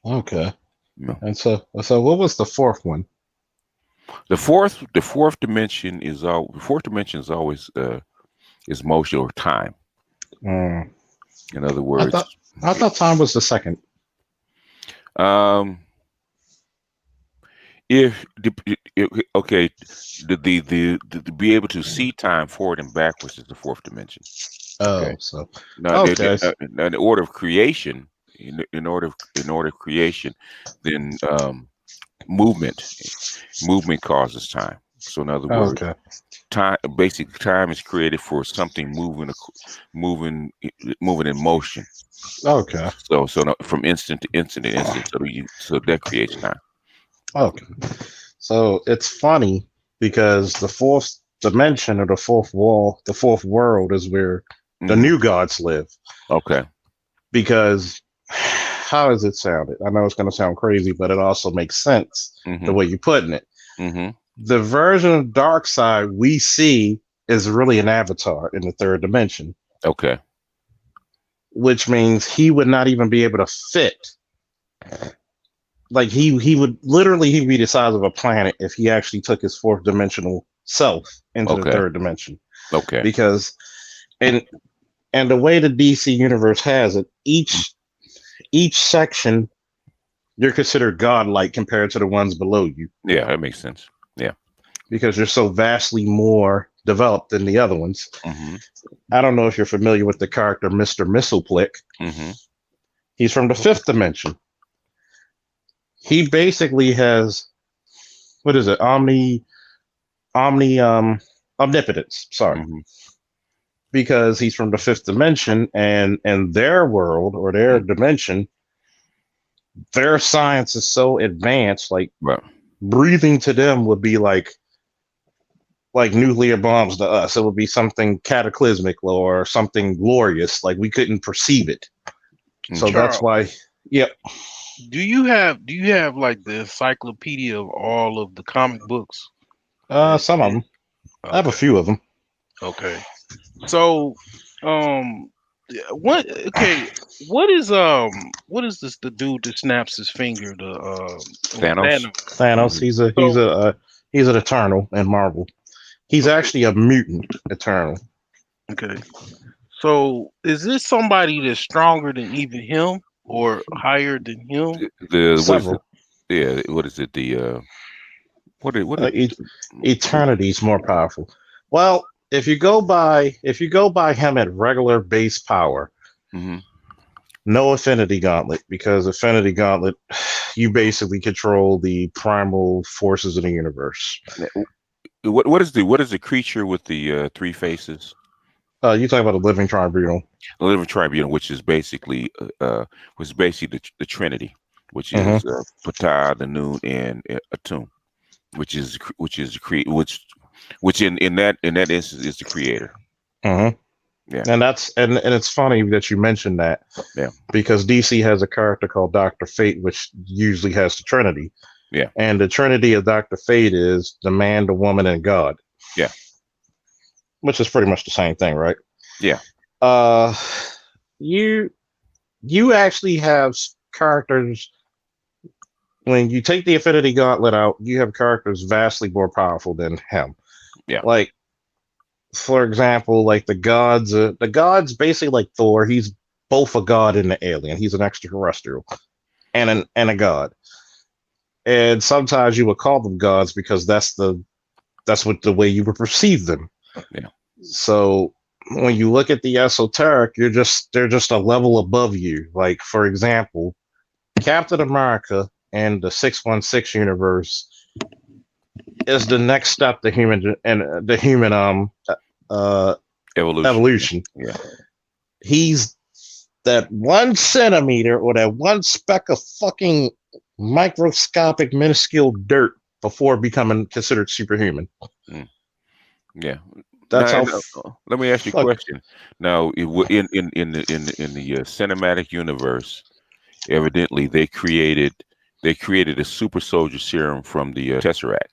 Okay. Yeah. And so what was the fourth one? The fourth dimension is always is motion or time. In other words, I thought time was the second. If to be able to see time forward and backwards is the fourth dimension. Okay. So now, in the order of creation, in order of creation, then movement causes time. So in other words, time. Basically, time is created for something moving in motion. Okay. So from instant to instant to instant. So that creates time. Okay. So it's funny because the fourth dimension or the fourth wall, the fourth world is where the new gods live. Okay. Because how does it sound? I know it's going to sound crazy, but it also makes sense the way you're putting it. The version of Dark Side we see is really an avatar in the third dimension. Okay. Which means he would not even be able to fit. Like he would literally he'd be the size of a planet if he actually took his fourth dimensional self into the third dimension. Okay. Because and the way the DC universe has it, each section you're considered godlike compared to the ones below you. Yeah, that makes sense. Yeah. Because you're so vastly more developed than the other ones. I don't know if you're familiar with the character Mr. Mistleplick. He's from the fifth dimension. He basically has, what is it? Omnipotence. Sorry. Because he's from the fifth dimension, and their world or their dimension, their science is so advanced, like breathing to them would be like nuclear bombs to us. It would be something cataclysmic or something glorious. Like we couldn't perceive it. So that's why. Yep. Do you have like the encyclopedia of all of the comic books? Some of them. Okay. I have a few of them. Okay. So, what is this? The dude that snaps his finger? Thanos. Thanos. He's an Eternal in Marvel. He's actually a mutant Eternal. Okay. So, is this somebody that's stronger than even him? Or higher than him? Several. What is it? Eternity's more powerful. Well, if you go by him at regular base power, no Affinity Gauntlet, because Affinity Gauntlet, you basically control the primal forces of the universe. What is the creature with the three faces? You talking about the Living Tribunal? The Living Tribunal, which is basically the Trinity, which is Ptah, the Noon, and Atum, which in that instance is the creator. Yeah, and it's funny that you mentioned that. Yeah, because DC has a character called Dr. Fate, which usually has the Trinity. Yeah, and the Trinity of Dr. Fate is the man, the woman, and God. Yeah. Which is pretty much the same thing, right? Yeah. You actually have characters. When you take the Affinity Gauntlet out, you have characters vastly more powerful than him. Yeah. Like, for example, like the gods basically like Thor. He's both a god and an alien. He's an extraterrestrial and a god. And sometimes you would call them gods because that's what the way you would perceive them. Yeah. So when you look at the esoteric, they're just a level above you. Like, for example, Captain America and the 616 universe is the next step to human evolution. Yeah. He's that 1 centimeter or that one speck of fucking microscopic minuscule dirt before becoming considered superhuman. Yeah. That's now, how. Let me ask you a question. Now, in the cinematic universe, evidently they created a super soldier serum from the Tesseract.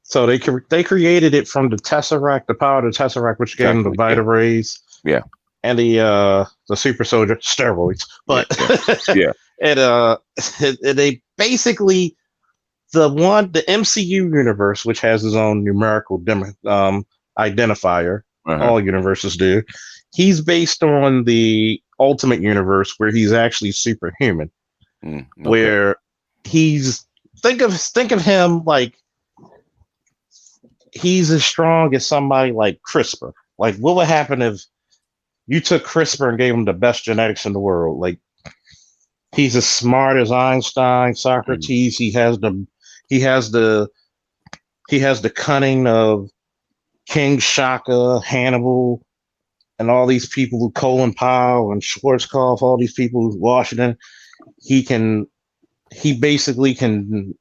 So they created it from the Tesseract, the power of the Tesseract, which gave them the Vita rays. Yeah. And the super soldier steroids. But they basically. The MCU universe, which has its own numerical identifier, all universes do. He's based on the Ultimate Universe, where he's actually superhuman. Where he's think of him like he's as strong as somebody like CRISPR. Like, what would happen if you took CRISPR and gave him the best genetics in the world? Like, he's as smart as Einstein, Socrates. He has the he has the cunning of King Shaka, Hannibal, and all these people who Colin Powell and Schwarzkopf, all these people, Washington. He basically can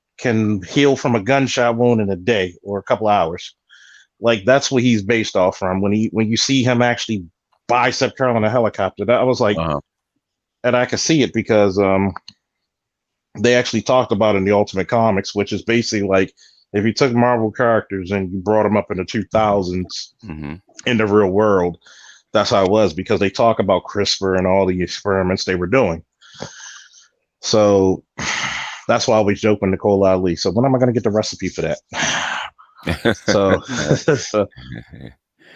heal from a gunshot wound in a day or a couple hours. Like that's what he's based off from. When you see him actually bicep curling a helicopter, that was like, and I can see it because they actually talked about it in the Ultimate Comics, which is basically like if you took Marvel characters and you brought them up in the 2000s in the real world, that's how it was, because they talk about CRISPR and all the experiments they were doing. So that's why I was joking Nicole Ali. So when am I going to get the recipe for that?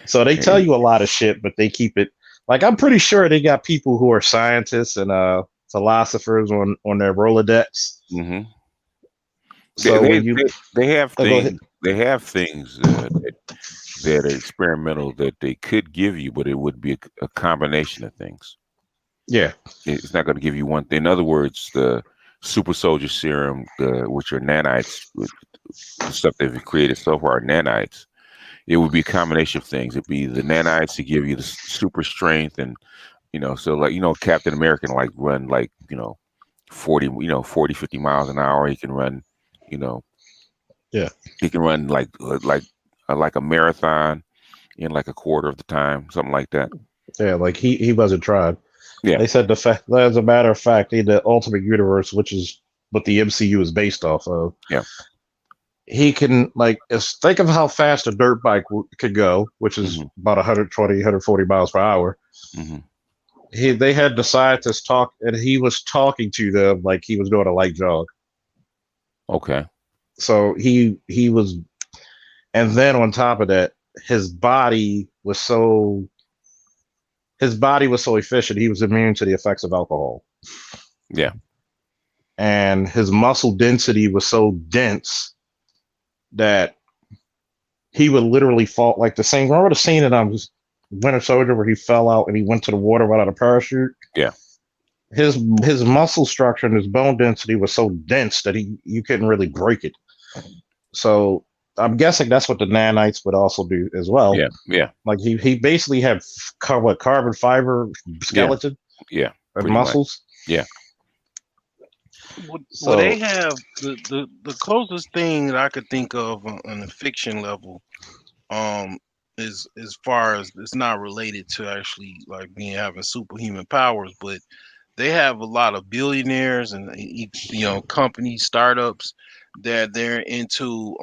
So they tell you a lot of shit, but they keep it like, I'm pretty sure they got people who are scientists and philosophers on their Rolodex. So they have things. They have things that are experimental that they could give you, but it would be a combination of things. Yeah, it's not going to give you one thing. In other words, the super soldier serum, which are nanites, the stuff that we've created so far, nanites. It would be a combination of things. It'd be the nanites to give you the super strength, and so like Captain America can like run like 40 50 miles an hour. He can run, yeah, he can run like a marathon in like a quarter of the time, something like that. Yeah, like he wasn't tried. Yeah, they said as a matter of fact, in the Ultimate Universe, which is what the MCU is based off of. Yeah, he can think of how fast a dirt bike could go, which is about 120, 140 miles per hour. They had the scientists talk, and he was talking to them like he was doing a light jog. Okay. So he was, and then on top of that, his body was so efficient. He was immune to the effects of alcohol. Yeah. And his muscle density was so dense that he would literally fall, like the scene. Remember the scene in Winter Soldier where he fell out and he went to the water without a parachute? Yeah. His muscle structure and his bone density was so dense that you couldn't really break it. So I'm guessing that's what the nanites would also do as well. Yeah, yeah. Like he basically had carbon fiber skeleton. Yeah, and muscles. Much. Yeah. Well, they have the closest thing that I could think of on the fiction level, is as far as it's not related to actually like having superhuman powers, but they have a lot of billionaires and companies, startups that they're into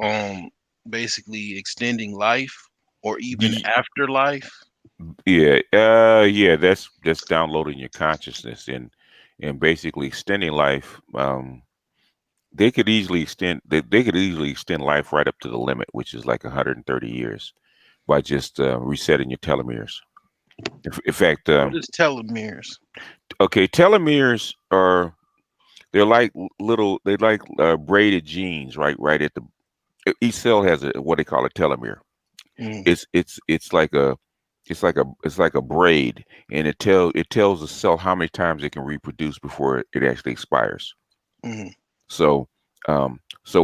basically extending life or even afterlife. Yeah, that's downloading your consciousness and basically extending life. They could easily extend life right up to the limit, which is like 130 years, by just resetting your telomeres. In fact, what is telomeres? Okay, telomeres they're like braided genes, right at each cell has what they call a telomere. It's like a braid, and it tells the cell how many times it can reproduce before it actually expires. So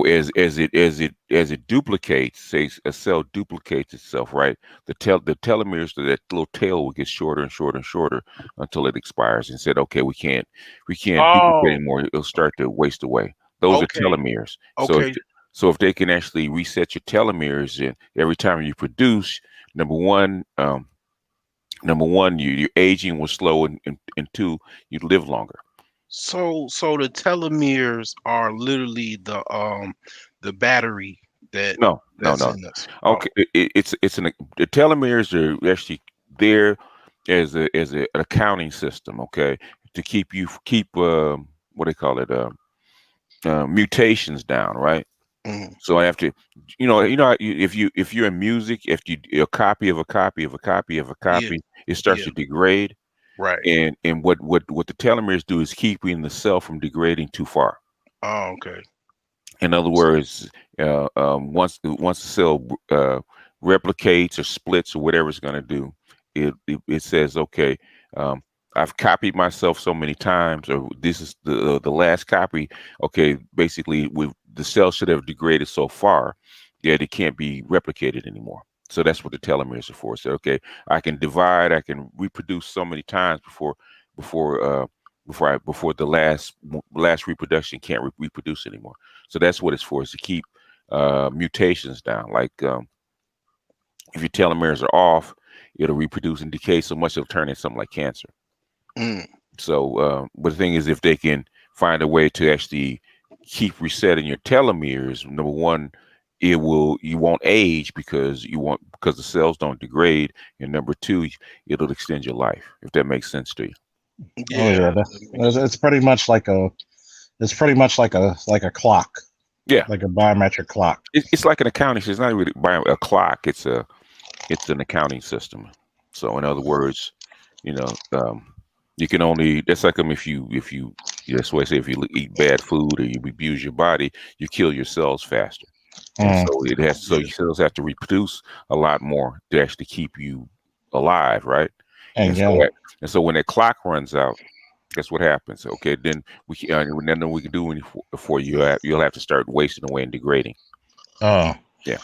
as it duplicates, say a cell duplicates itself, right? The telomeres to that little tail will get shorter and shorter and shorter until it expires. And said, okay, we can't duplicate anymore. It'll start to waste away. Those are telomeres. Okay. So if they can actually reset your telomeres, and every time you produce, number one, your aging will slow, and two, you live longer. So the telomeres are literally the battery that's in us. Okay, the telomeres are actually there as an accounting system. Okay, to keep what they call it, mutations down, right? So after, if you're in music, if you a copy of a copy of a copy of a copy, it starts to degrade. Right. And what the telomeres do is keeping the cell from degrading too far. Oh, okay. In other words, once the cell replicates or splits or whatever it's going to do, it says, okay, I've copied myself so many times, or this is the last copy. Okay, basically, the cell should have degraded so far Yeah, they can't be replicated anymore. So that's what the telomeres are for. So okay, I can divide, I can reproduce so many times before the last reproduction can't reproduce anymore. So that's what it's for, is to keep mutations down. Like if your telomeres are off, it'll reproduce and decay so much it'll turn into something like cancer. Mm. So, but the thing is, if they can find a way to actually keep resetting your telomeres, number one, you won't age because the cells don't degrade, and number two, it'll extend your life, if that makes sense to you. Oh Yeah. yeah, it's pretty much like a clock, Yeah, like a biometric clock. it's like an accounting system. It's not really a clock. It's an accounting system. So, in other words, you know, you can only, that's like if you that's why I say, if you eat bad food or you abuse your body, you kill your cells faster. And Mm. so your cells have to reproduce a lot more to actually keep you alive, right? And And so yeah, when that clock runs out, guess what happens? Okay, then we can do anything for you. You'll have to start wasting away and degrading. oh, Yeah.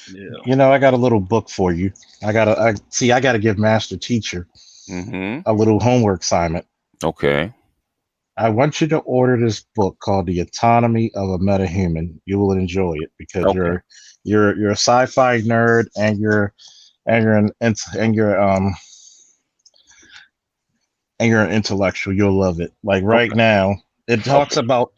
Yeah. I got a little book for you. I gotta give Master Teacher Mm-hmm. a little homework assignment. Okay. I want you to order this book called The Autonomy of a Metahuman. You will enjoy it because Okay. you're a sci-fi nerd and you're an intellectual. You'll love it. Like right Okay. now, it talks Okay. about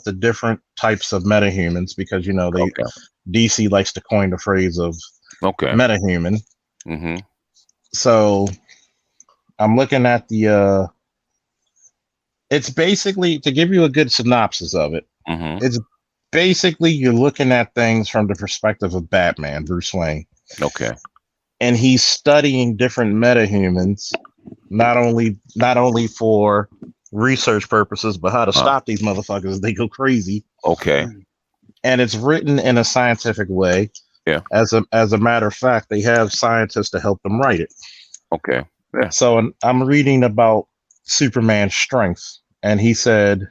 the different types of metahumans because Okay. DC likes to coin the phrase of Okay. metahuman. Mm-hmm. So I'm looking at the it's basically, to give you a good synopsis of it, Mm-hmm. it's basically you're looking at things from the perspective of Batman, Bruce Wayne. Okay. And he's studying different metahumans, not only for research purposes, but how to stop these motherfuckers as they go crazy. Okay. And it's written in a scientific way. Yeah. As a matter of fact, they have scientists to help them write it. Okay. Yeah. So I'm reading about Superman's strength, and he said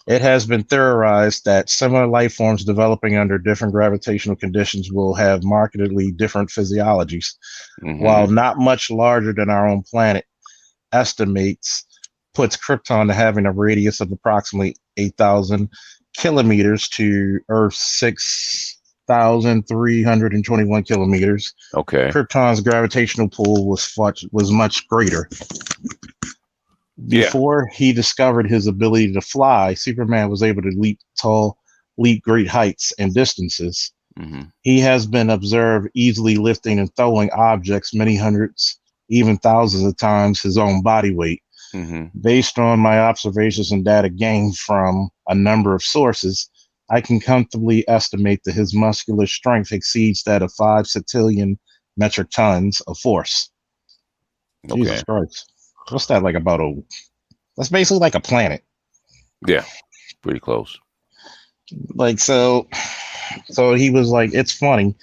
it has been theorized that similar life forms developing under different gravitational conditions will have markedly different physiologies. Mm-hmm. While not much larger than our own planet, estimates puts Krypton to having a radius of approximately 8,000 kilometers to Earth's 6,321 kilometers. Okay. Krypton's gravitational pull was much greater. Before he discovered his ability to fly, Superman was able to leap great heights and distances. Mm-hmm. He has been observed easily lifting and throwing objects many hundreds, even thousands of times his own body weight. Mm-hmm. Based on my observations and data gained from a number of sources, I can comfortably estimate that his muscular strength exceeds that of 5 centillion metric tons of force. Okay. Jesus Christ. What's that like about that's basically like a planet. Yeah. Pretty close. Like, so he was like, it's funny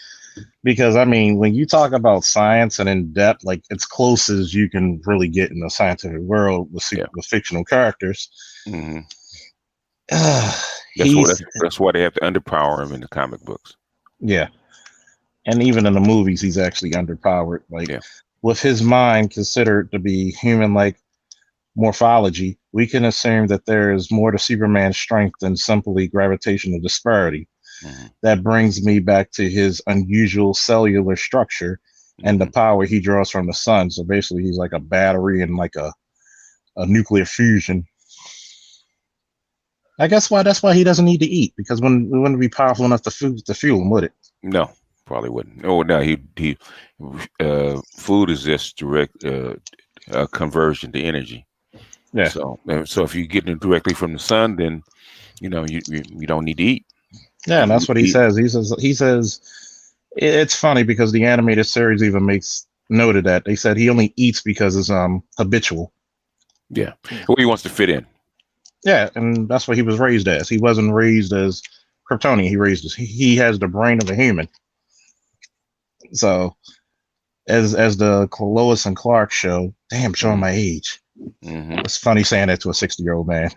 because I mean, when you talk about science and in depth, like it's close as you can really get in the scientific world with fictional characters. Mm-hmm. That's why they have to underpower him in the comic books. Yeah. And even in the movies, he's actually underpowered. Like, with his mind considered to be human-like morphology, we can assume that there is more to Superman's strength than simply gravitational disparity. Mm-hmm. That brings me back to his unusual cellular structure and the power he draws from the sun. So basically, he's like a battery and like a nuclear fusion. I guess that's why he doesn't need to eat, because we wouldn't be powerful enough to fuel him, would it? No, probably wouldn't. Oh, no, food is just direct conversion to energy. Yeah. So if you get it directly from the sun, then you don't need to eat. Yeah, and that's what he says. He says it's funny because the animated series even makes note of that. They said he only eats because it's habitual. Yeah, well, he wants to fit in. Yeah, and that's what he was raised as. He wasn't raised as Kryptonian. He has the brain of a human. So, as the Lois and Clark show, damn, showing my age. Mm-hmm. It's funny saying that to a 60-year-old man.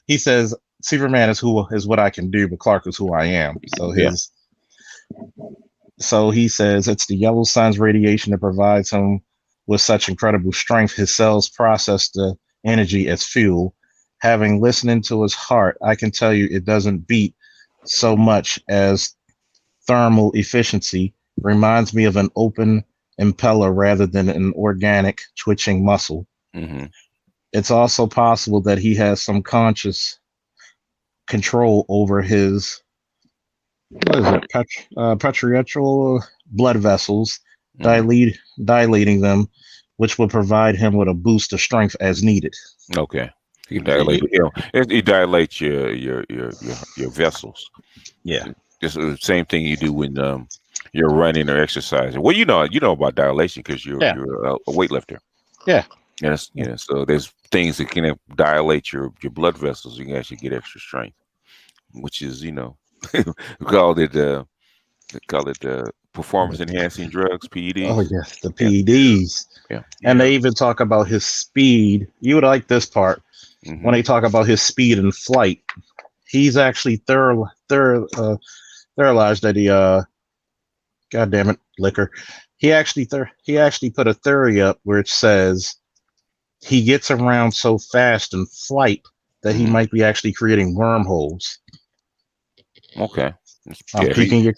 He says Superman is what I can do, but Clark is who I am. So So he says it's the yellow sun's radiation that provides him with such incredible strength. His cells process the energy as fuel. Having listened to his heart, I can tell you it doesn't beat so much as thermal efficiency. Reminds me of an open impeller rather than an organic twitching muscle. Mm-hmm. It's also possible that he has some conscious control over his what is it, patriarchal blood vessels, dilating them, which will provide him with a boost of strength as needed. Okay. You dilate, it dilates your vessels. Yeah. It's the same thing you do when you're running or exercising. Well, you know about dilation because you're a weightlifter. Yeah. Yes. Yeah. So there's things that can dilate your blood vessels. You can actually get extra strength, which is we call it performance enhancing drugs, PEDs. Oh yes, the PEDs. Yeah. And they even talk about his speed. You would like this part when they talk about his speed in flight. He's actually theorized that he God damn it, liquor. He actually put a theory up where it says he gets around so fast in flight that he might be actually creating wormholes. Okay. I'm piquing your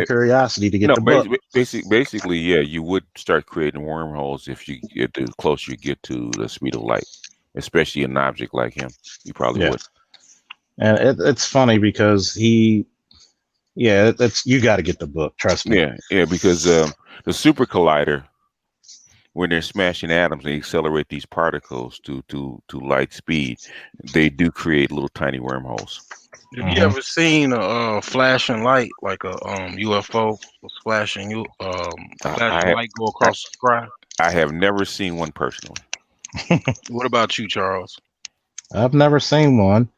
curiosity to get the book. Basically, yeah, you would start creating wormholes if you get the closer you get to the speed of light, especially an object like him. You probably would. And it's funny because you got to get the book. Trust me. Yeah, because the super collider, when they're smashing atoms and accelerate these particles to light speed, they do create little tiny wormholes. Have you ever seen a flashing light, like a UFO flashing light go across the sky? I have never seen one personally. What about you, Charles? I've never seen one.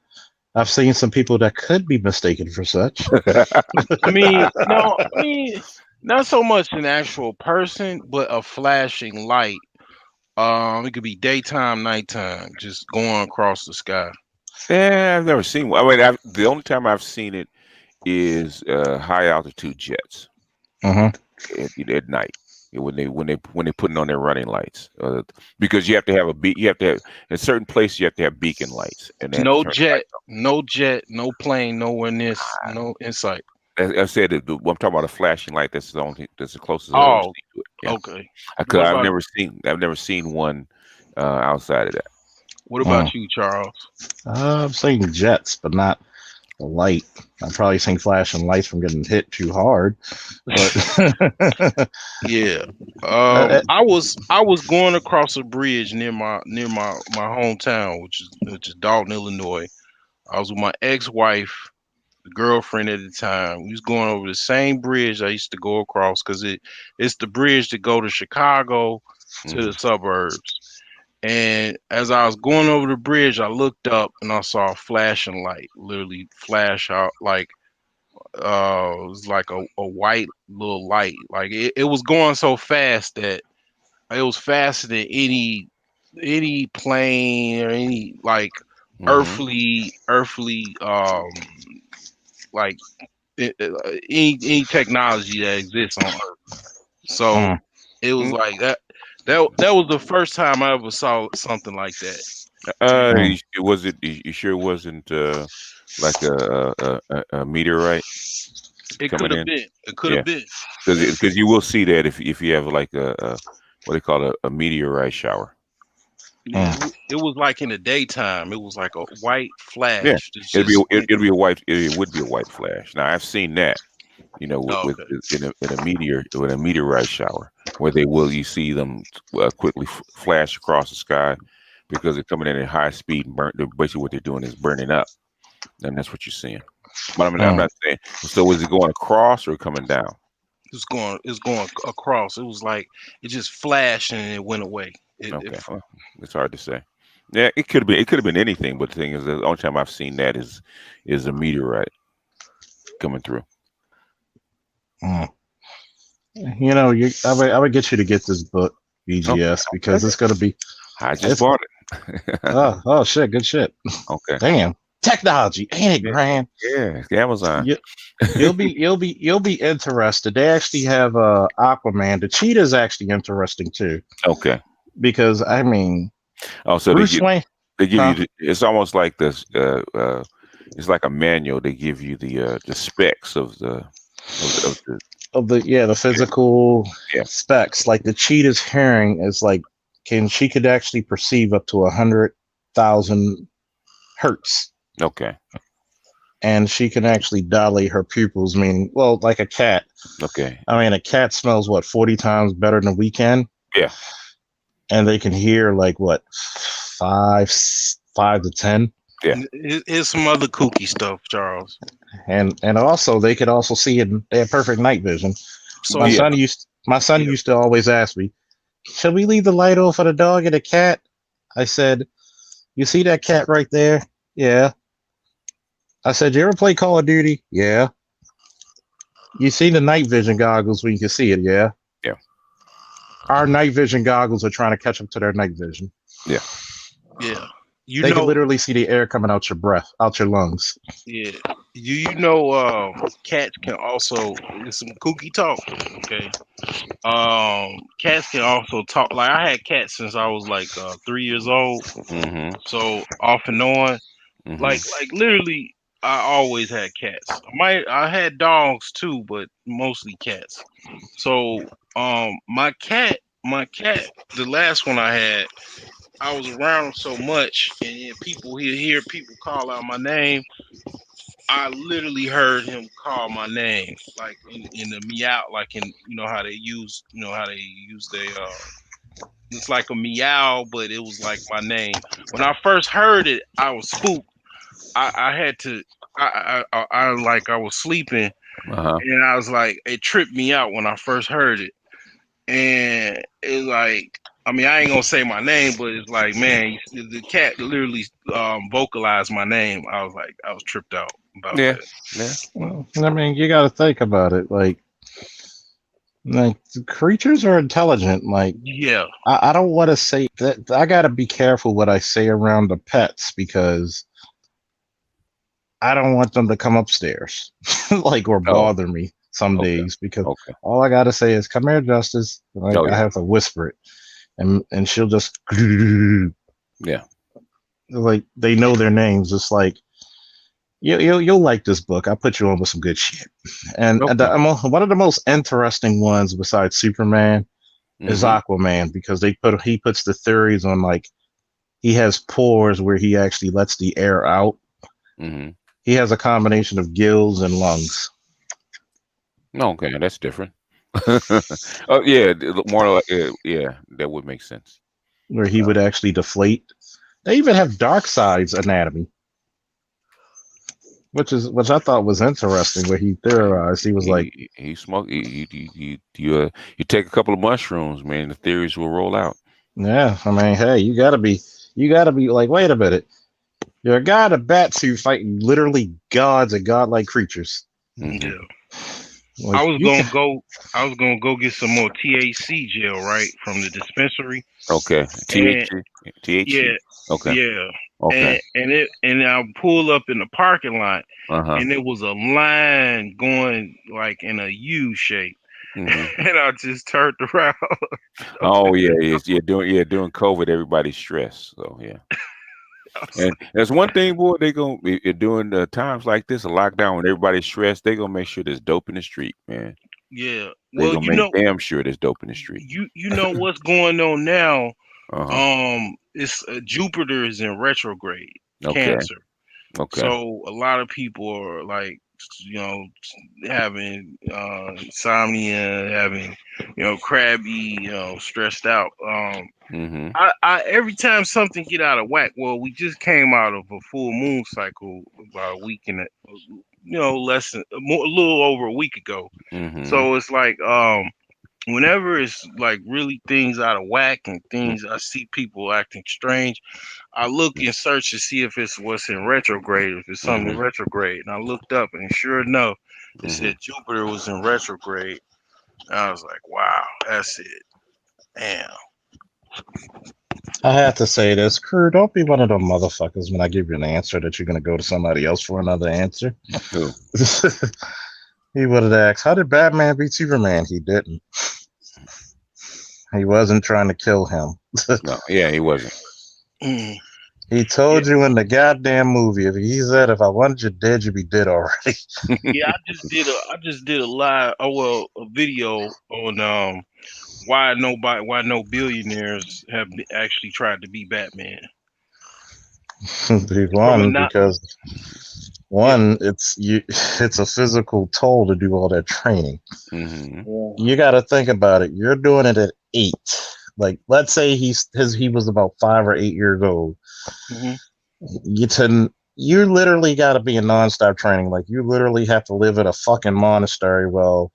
I've seen some people that could be mistaken for such. Not so much an actual person, but a flashing light. It could be daytime, nighttime, just going across the sky. Yeah, I've never seen one. I mean, the only time I've seen it is high altitude jets at night when they're putting on their running lights, because you have to have in certain places you have to have beacon lights. And no jet, no plane, nowhere near, no insight. I said I'm talking about a flashing light. That's the closest. Oh, I've seen to it. Yeah. Okay. Because I've never seen one outside of that. What about you, Charles? I've seen jets, but not the light. I've probably seen flashing lights from getting hit too hard. But yeah, I was going across a bridge near my hometown, which is Dalton, Illinois. I was with my ex-wife, the girlfriend at the time. We was going over the same bridge I used to go across because it's the bridge to go to Chicago to the suburbs. And as I was going over the bridge, I looked up and I saw a flashing light, literally flash out like it was like a white little light. Like it was going so fast that it was faster than any plane or any like earthly like any technology that exists on Earth. So it was like that. That was the first time I ever saw something like that. You sure it wasn't like a meteorite? It could have been. It could have been. Because you will see that if you have like a what they call a meteorite shower. It was like in the daytime. It was like a white flash. Yeah, it would be a white flash. Now I've seen that. In a meteorite shower, where you see them quickly flash across the sky because they're coming in at high speed and basically what they're doing is burning up, and that's what you're seeing. But I'm not saying. So is it going across or coming down? It's going across. It was like it just flashed and it went away. It's hard to say. Yeah, it could have been anything. But the thing is, the only time I've seen that is a meteorite coming through. I would get you to get this book, BGS, because it's gonna be. I just bought it. oh shit, good shit. Okay. Damn. Technology, ain't it grand? Yeah, Amazon. You, you'll be interested. They actually have Aquaman. The cheetah is actually interesting too, Okay. because I mean, Oh, so Bruce Wayne, they give huh? you it's almost like this. It's like a manual. They give you the specs of the Of the physical yeah. specs, like the cheetah's hearing is like, she could actually perceive up to 100,000 hertz, Okay. and she can actually dilate her pupils, meaning, well, like a cat. Okay. I mean, a cat smells what, 40 times better than we can, Yeah. and they can hear like what, five to 10. Yeah. Here's some other kooky stuff, Charles. And also they could also see it. They have perfect night vision. So Yeah. My son Yeah. used to always ask me, should we leave the light on for the dog and the cat? I said, you see that cat right there? Yeah. I said, you ever play Call of Duty? Yeah. You see the night vision goggles when you can see it? Yeah. Yeah. Our night vision goggles are trying to catch up to their night vision. Yeah. yeah, you They can know, literally see the air coming out your breath, out your lungs. yeah, you know, cats can also. It's some kooky talk. Okay, cats can also talk. Like I had cats since I was like 3 years old. Mm-hmm. So off and on, Mm-hmm. like literally, I always had cats. I had dogs too, but mostly cats. So my cat, the last one I had, I was around him so much, and then he'll hear people call out my name. I literally heard him call my name, like in the meow, like in how they use it's like a meow, but it was like my name. When I first heard it, I was spooked. I had to, I was sleeping, Uh-huh. and I was like, it tripped me out when I first heard it, and it's like, I mean, I ain't gonna say my name, but it's like, man, the cat literally vocalized my name. I was tripped out about Yeah. that. Yeah. Well, I mean, you got to think about it. Like creatures are intelligent. Like, Yeah, I don't want to say that. I got to be careful what I say around the pets, because I don't want them to come upstairs, like, or Oh. bother me some Okay. days, because Okay. all I got to say is, come here, Justice. Like, Oh I yeah. have to whisper it, and she'll just Yeah. like, they know their names. It's like, you'll like this book. I'll put you on with some good shit. And Okay. one of the most interesting ones besides Superman is Mm-hmm. Aquaman, because he puts the theories on, like, he has pores where he actually lets the air out. Mm-hmm. He has a combination of gills and lungs, No, okay, that's different. Oh yeah, more like yeah, that would make sense. where he would actually deflate. They even have Darkseid's anatomy, which I thought was interesting. Where he theorized, he was like, He smoke. You take a couple of mushrooms, man. The theories will roll out. yeah, I mean, hey, you gotta be like, wait a minute, you're a guy in a bat suit fighting literally gods and godlike creatures. Mm-hmm. yeah. Like, I was gonna go get some more THC gel, right, from the dispensary, Okay. and THC. THC. yeah, Okay. yeah, Okay. and I pull up in the parking lot, Uh-huh. and there was a line going like in a U shape, Mm-hmm. and I just turned around. Oh yeah, during COVID, everybody's stressed. So yeah. And there's one thing, boy, they gonna during the times like this, a lockdown when everybody's stressed, they gonna make sure there's dope in the street, man. Yeah, They well, gonna make damn sure there's dope in the street. you know what's going on now. Uh-huh. It's Jupiter is in retrograde, Okay. Cancer. Okay. So a lot of people are like, having insomnia, having, crabby, stressed out. Mm-hmm. I every time something get out of whack. Well, we just came out of a full moon cycle about a week and less than a little over a week ago. Mm-hmm. So it's like whenever it's like really things out of whack and things, I see people acting strange. I look and search to see if it's what's in retrograde, if it's something in Mm-hmm. retrograde. And I looked up, and sure enough, it Mm-hmm. said Jupiter was in retrograde. And I was like, wow, that's it. Damn. I have to say this, Crew, don't be one of them motherfuckers when I give you an answer that you're gonna go to somebody else for another answer. Who? He would have asked, how did Batman beat Superman? He didn't. He wasn't trying to kill him. No, yeah, he wasn't. Mm. He told you in the goddamn movie, if he said, if I wanted you dead, you'd be dead already. Yeah, I just did a live, a video on why no billionaires have actually tried to be Batman. From a not, Because yeah, it's a physical toll to do all that training. Mm-hmm. You got to think about it. You're doing it at 8. Like, let's say he was about 5 or 8 years old. mm-hmm. You literally got to be in nonstop training. Like, you literally have to live in a fucking monastery. Well,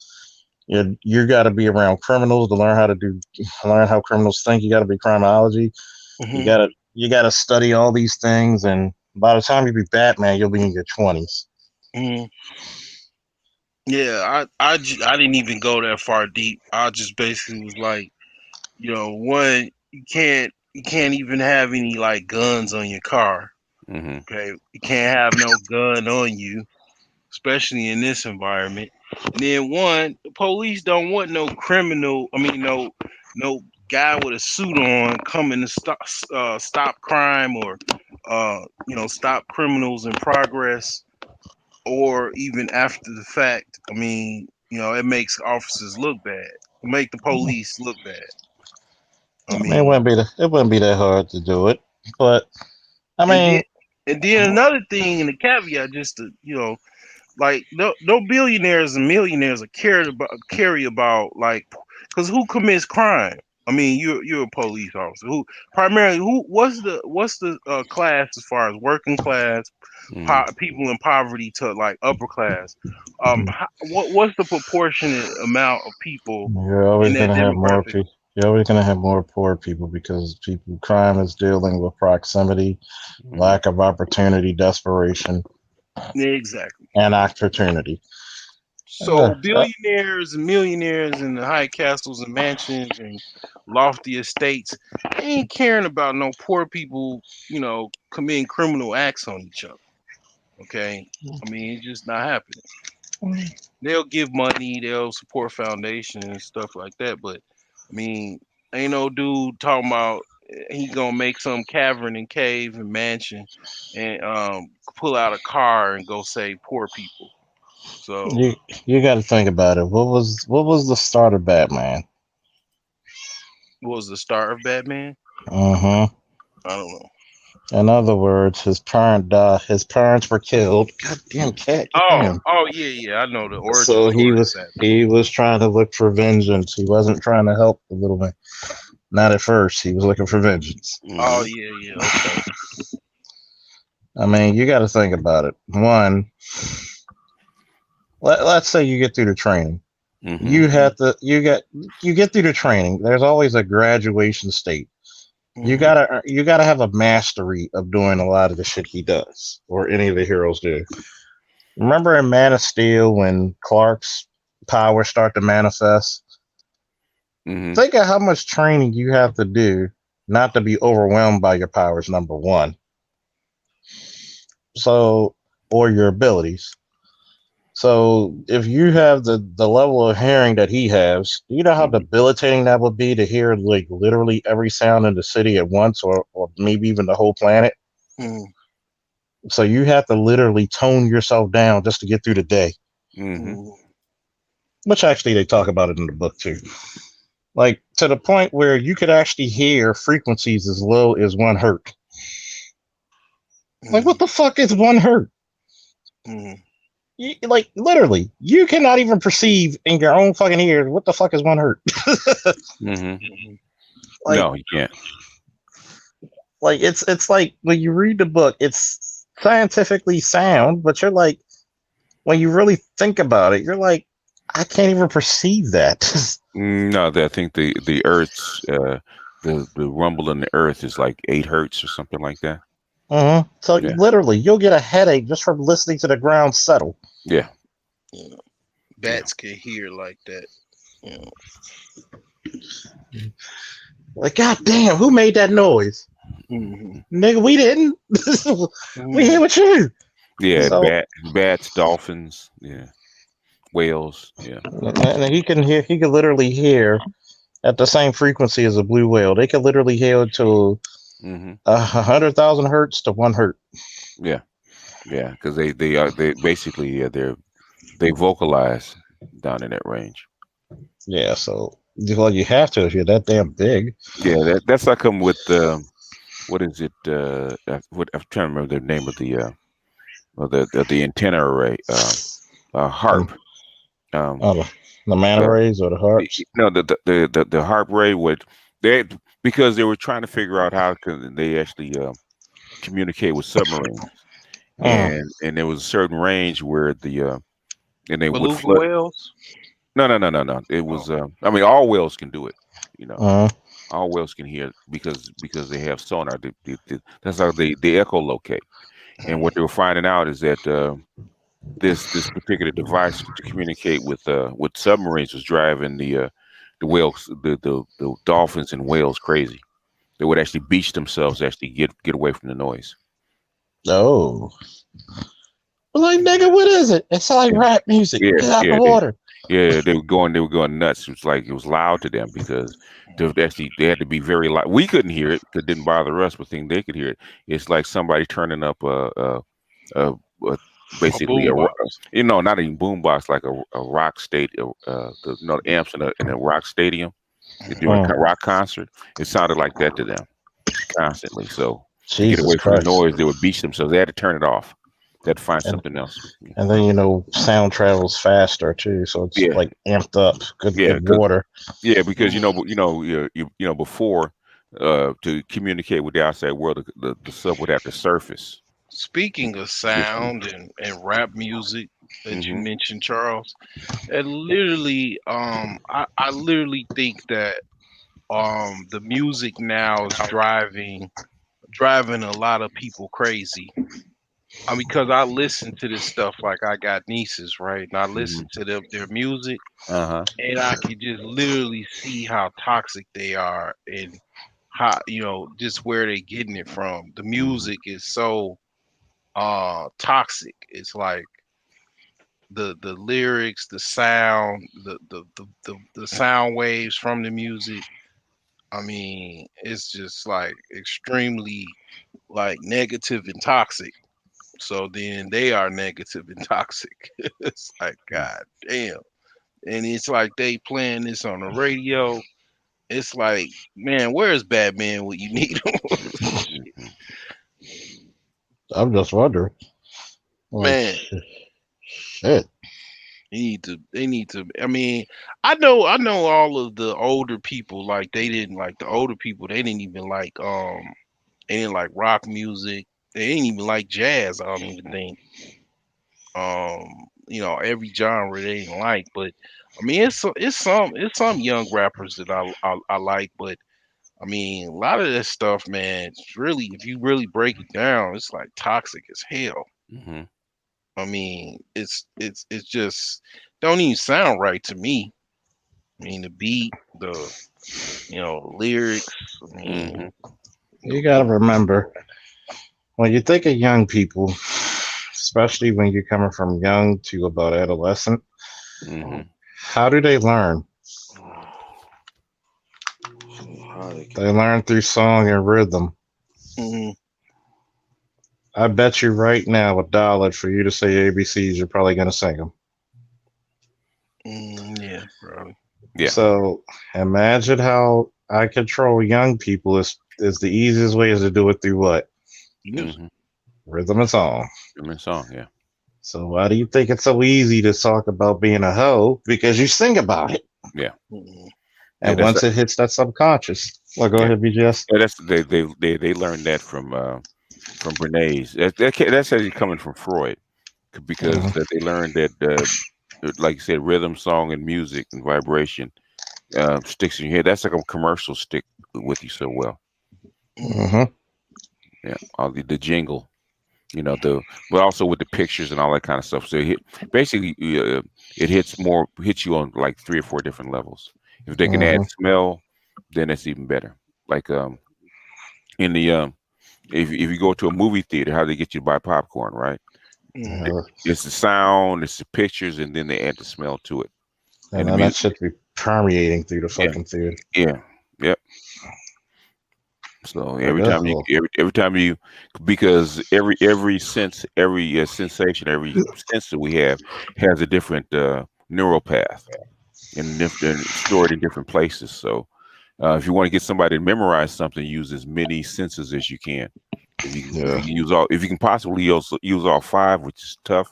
you got to be around criminals to learn how criminals think. You got to be criminology. Mm-hmm. You got to study all these things, and by the time you be Batman, you'll be in your 20s. Mm-hmm. Yeah, I didn't even go that far deep. I just basically was like, one, you can't even have any like guns on your car. Mm-hmm. Okay, you can't have no gun on you, especially in this environment. And then one, the police don't want no criminal. I mean, no guy with a suit on coming to stop crime or stop criminals in progress or even after the fact. I mean, it makes officers look bad, make the police look bad. I I mean, mean, it wouldn't be that hard to do it, but I and then mean, and then another thing in the caveat, just to like no billionaires and millionaires are carry about like, because who commits crime? I mean, you're a police officer who primarily what's the class as far as working class, Mm-hmm. people in poverty to like upper class. What's the proportionate amount of people you're in always that gonna have more demographic? people. You're always gonna have more poor people because crime is dealing with proximity, Mm-hmm. lack of opportunity, desperation, Exactly. and opportunity. Uh, So billionaires and millionaires in the high castles and mansions and lofty estates ain't caring about no poor people, committing criminal acts on each other. Okay, I mean it's just not happening. They'll give money, they'll support foundations and stuff like that, but I mean, ain't no dude talking about he gonna make some cavern and cave and mansion and pull out a car and go save poor people. So you you got to think about it. What was the start of Batman? what was the start of Batman? Uh-huh. I don't know. In other words, his parent died. His parents were killed. Goddamn cat, get down. Oh yeah, yeah. I know the origin So story of that. he was trying to look for vengeance. He wasn't trying to help the little man. Not at first. He was looking for vengeance. Oh Mm-hmm. yeah, yeah. Okay. I mean, you got to think about it. One, let's say you get through the training. Mm-hmm. You get through the training. There's always a graduation state. You Mhm. gotta have a mastery of doing a lot of the shit he does, or any of the heroes do. Remember in Man of Steel when Clark's powers start to manifest? Mm-hmm. Think of how much training you have to do not to be overwhelmed by your powers, number one. So, or your abilities. So, if you have the level of hearing that he has, do you know how Mm-hmm. debilitating that would be to hear like literally every sound in the city at once, or maybe even the whole planet? Mhm. So you have to literally tone yourself down just to get through the day. Mm-hmm. Mhm. Which actually they talk about it in the book too. Like to the point where you could actually hear frequencies as low as 1 hertz. Like what Mhm. the fuck is 1 hertz? Mhm. Like literally, you cannot even perceive in your own fucking ears what the fuck is 1 hertz. Mm-hmm. Mhm. like No, you can't. like it's like when you read the book, it's scientifically sound, but you're like when you really think about it, you're like, I can't even perceive that. No, I think the Earth's the rumble in the Earth is like 8 hertz or something like that. So Yeah. literally, you'll get a headache just from listening to the ground settle. Yeah. Yeah. Yeah. Bats can hear like that. You know. Like, God damn, who made that noise? Mhm. Nigga, we didn't. We here Mhm. with you. Yeah, So bats, dolphins, yeah, whales, yeah. and he can literally hear at the same frequency as a blue whale. They can literally hear to Mm-hmm. 100,000 hertz to 1 hertz. Yeah, yeah, because they basically they vocalize down in that range. Yeah, so well, you have to if you're that damn big. Yeah, that's like come with what is it? What I'm trying to remember the name of the antenna array. Um, Harp. Um, the manta the, rays or the harps. no, the harp ray would they because they were trying to figure out how can they actually communicate with submarines, Mm. and there was a certain range where and they would Beluga flood. whales. No. It Oh, was I mean all whales can do it. You know, Uh, all whales can hear because they have sonar. That's how they echolocate. And what they were finding out is that this particular device to communicate with submarines was driving the whales, the dolphins and whales crazy. They would actually beach themselves to actually get away from the noise. oh. Well, like, nigga, what is it? It's like Yeah, rap music. yeah, Get out the yeah. water. They were going nuts. It was like it was loud to them because they had to be very loud. We couldn't hear it because it didn't bother us, but they could hear it. It's like somebody turning up a a basically boombox. not even boombox, like a rock state, amps in a rock stadium during a Mm. rock concert. It sounded like that to them constantly. So to get Jesus away from the Christ. noise, they would beach themselves. They had to turn it off. They had to find And something else. and then sound travels faster too, so it's Yeah, like amped up. yeah, Good water. because before to communicate with the outside world, the sub would have to surface. Speaking of sound and rap music that you Mm-hmm. mentioned, Charles, it literally, I literally think that the music now is driving a lot of people crazy. Because I listen to this stuff like I got nieces, right? And I Mm-hmm. listen to their music, Uh-huh. and I can just literally see how toxic they are and how just where they getting it from. The Mm-hmm. music is so toxic. It's like the lyrics, the sound, the sound waves from the music. I mean, it's just like extremely like negative and toxic. So then they are negative and toxic. It's like god damn. And it's like they playing this on the radio. It's like, man, where's Batman when you need him? Mm-hmm. I'm just wondering. Like, Man, shit. they need to. I mean, I know all of the older people, like they didn't like the older people, they didn't even like they didn't like rock music. They didn't even like jazz, I don't even think. Every genre they didn't like, but I mean it's some young rappers that I like, but I mean a lot of that stuff, man, it's really, if you really break it down, it's like toxic as hell. Mm-hmm. I mean, it's just don't even sound right to me. I mean, the beat, the lyrics. I mean, Mm-hmm. You gotta remember when you think of young people, especially when you're coming from young to about adolescent, Mm-hmm. how do they learn? They learn through song and rhythm. mhm, I bet you right now $1 for you to say ABCs, you're probably gonna sing them. yeah, probably. Yeah. So imagine how I control young people is the easiest way is to do it through what? Music. Mm-hmm. Rhythm and song. Human song. Yeah. So why do you think it's so easy to talk about being a hoe? Because you sing about it. Yeah. Mhm. Yeah. And once it hits that subconscious. Well, go Yeah. ahead, BGS. Yeah, that's they learned that from Bernays. That's actually coming from Freud because Mhm. they learned that like you said, rhythm, song, and music and vibration sticks in your head. That's like a commercial stick with you so well. Mhm. Mhm. Yeah, all the jingle, but also with the pictures and all that kind of stuff. So basically, it hits you on like 3 or 4 different levels. If they can add Mhm. smell, then it's even better. like in the if you go to a movie theater, how they get you to buy popcorn, right? It's the sound, it's the pictures, and then they add the smell to it. And the then that music. shit be permeating through the Yeah. fucking theater. Yeah. Yep. So every Like, time every time you, because every sense, every sensation, every sense that we have has a different neural path and stored in different places. So if you want to get somebody to memorize something, use as many senses as you can. If you can if you can possibly use all five, which is tough,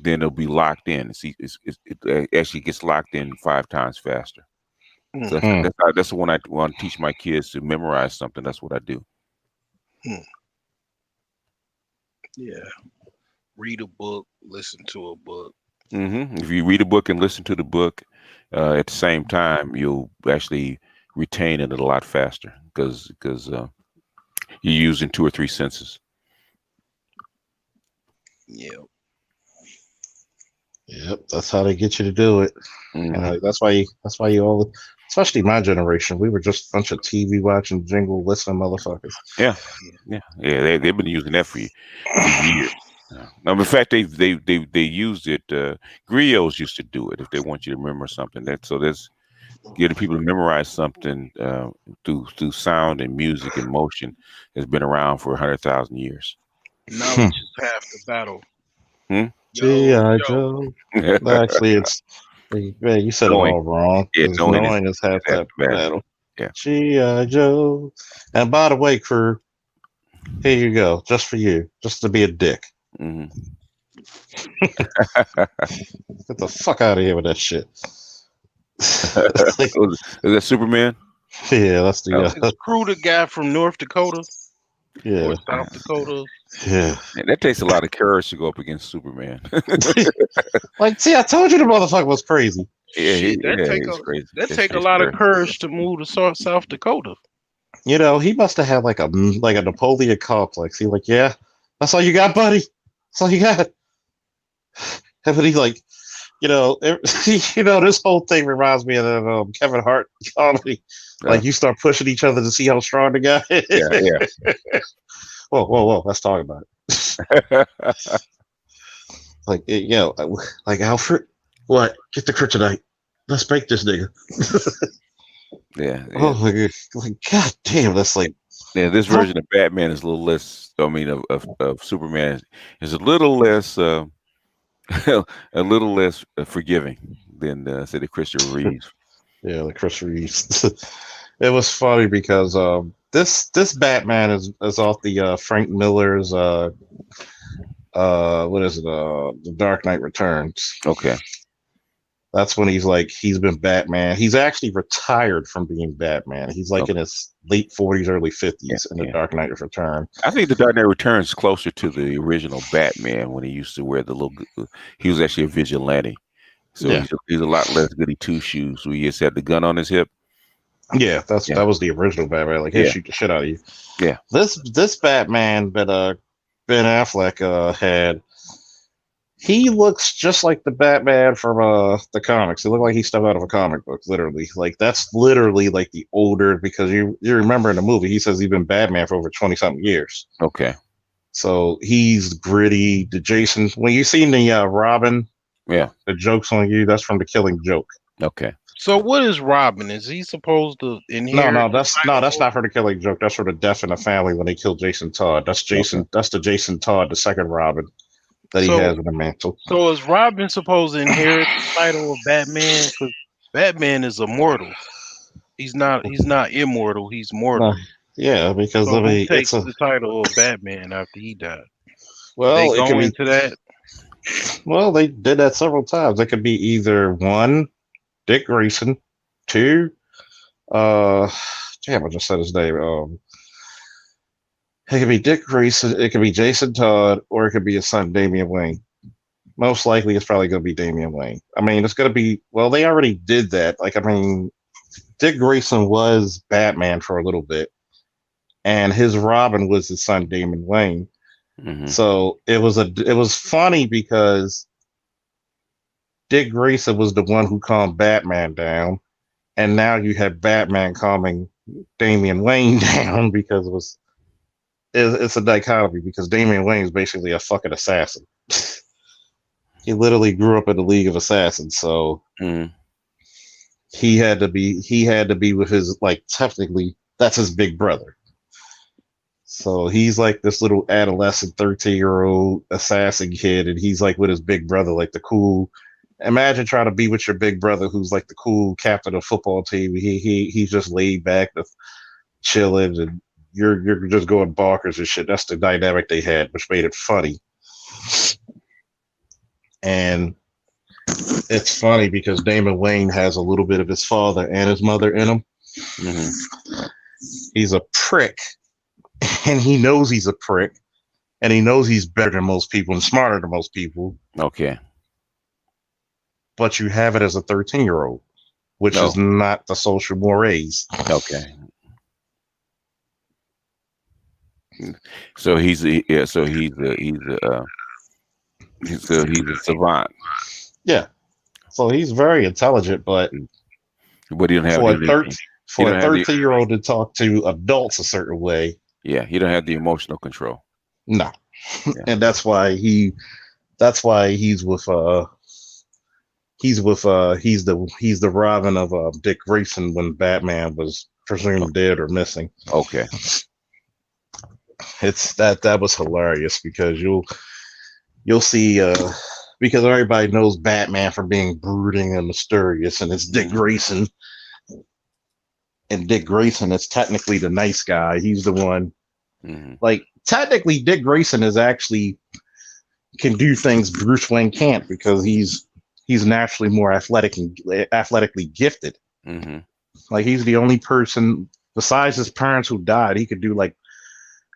then it'll be locked in. It actually gets locked in 5 times faster. So that's the one I want to teach my kids to memorize something. That's what I do. Yeah. Read a book, listen to a book. If you read a book and listen to the book at the same time, you'll actually retain it a lot faster because you're using 2 or 3 senses. Yeah. Yep, that's how they get you to do it. And that's why you all, especially my generation, we were just a bunch of TV watching, jingle listening motherfuckers. Yeah. They've been using that for years. In fact, they used it. Griots used to do it if they want you to remember something. That's getting people to memorize something through sound and music and motion has been around for 100,000 years. Knowledge is half the battle. G.I. Joe. Actually, it's you said knowing. it all wrong. Yeah, knowing is half that battle. Yeah. G.I. Joe. And by the way, crew, here you go, just for you, just to be a dick. Get the fuck out of here with that shit. Is that Superman? Yeah, that's the Is Crew the guy from North Dakota? Yeah. Or South Dakota? Yeah. And that takes a lot of courage to go up against Superman. Like, see, I told you the motherfucker was crazy. Yeah, that take a lot of courage to move to South Dakota. You know, he must have had like a Napoleon complex. He like, yeah, that's all you got, buddy. That's all you got. And he's like, this whole thing reminds me of the Kevin Hart comedy. Like, you start pushing each other to see how strong the guy is. Yeah. Whoa. Let's talk about it. Like, like Alfred, what? Get the kryptonite. Let's break this nigga. Yeah. Oh my god! Like, god damn, that's like. Yeah, this version of Batman is a little less. I mean, of Superman is a little less, a little less forgiving than say the Christopher Reeves. Yeah, the Chris Reeves. It was funny because this Batman is off the Frank Miller's what is it? The Dark Knight Returns. Okay. That's when he's been Batman. He's actually retired from being Batman. He's like in his late 40s, early 50s in the Dark Knight Returns. I think the Dark Knight Returns is closer to the original Batman when he used to wear the little. He was actually a vigilante, so he's a lot less goody two shoes. So he just had the gun on his hip. Yeah, that was the original Batman. Like, he'll shoot the shit out of you. Yeah. This Batman that Ben Affleck had. He looks just like the Batman from the comics. He looked like he stepped out of a comic book, literally. Like, that's literally like the older, because you remember in the movie, he says he's been Batman for over 20-something years. Okay. So he's gritty. The Jason, when you seen the Robin, the joke's on you, that's from The Killing Joke. Okay. So what is Robin? Is he supposed to inherit? No, that's not for The Killing Joke. That's for the Death in the Family when they killed Jason Todd. That's Jason. Okay. That's the Jason Todd, the second Robin that he has in the mantle. So is Robin supposed to inherit the title of Batman? Because Batman is immortal. He's not immortal. He's mortal. Yeah, because so who takes the title of Batman after he died? Well, they go into that. Well, they did that several times. It could be either 1, Dick Grayson, 2, I just said his name. It could be Dick Grayson, it could be Jason Todd, or it could be his son, Damian Wayne. Most likely, it's probably going to be Damian Wayne. I mean, it's going to be, well, they already did that. Like, I mean, Dick Grayson was Batman for a little bit, and his Robin was his son, Damian Wayne. Mm-hmm. So it was funny because Dick Grayson was the one who calmed Batman down, and now you have Batman calming Damian Wayne down because it's a dichotomy because Damian Wayne is basically a fucking assassin. He literally grew up in the League of Assassins, so he had to be with his, like, technically that's his big brother. So he's like this little adolescent 13-year-old assassin kid, and he's like with his big brother, like the cool. Imagine trying to be with your big brother, who's like the cool captain of football team. He's just laid back, chilling, and you're just going bonkers and shit. That's the dynamic they had, which made it funny. And it's funny because Damon Wayne has a little bit of his father and his mother in him. He's a prick, and he knows he's a prick, and he knows he's better than most people and smarter than most people. Okay. But you have it as a 13-year-old, which is not the social mores. Okay. So he's a savant. Yeah. So he's very intelligent, but he don't have for a 13-year-old to talk to adults a certain way. Yeah, he don't have the emotional control. No. Yeah. And that's why he's the Robin of Dick Grayson when Batman was presumed dead or missing. Okay. It's that was hilarious because you'll see because everybody knows Batman for being brooding and mysterious, and it's Dick Grayson. And Dick Grayson is technically the nice guy. He's the one. Like, technically, Dick Grayson is actually can do things Bruce Wayne can't because he's naturally more athletic and athletically gifted. Like, he's the only person besides his parents who died. He could do like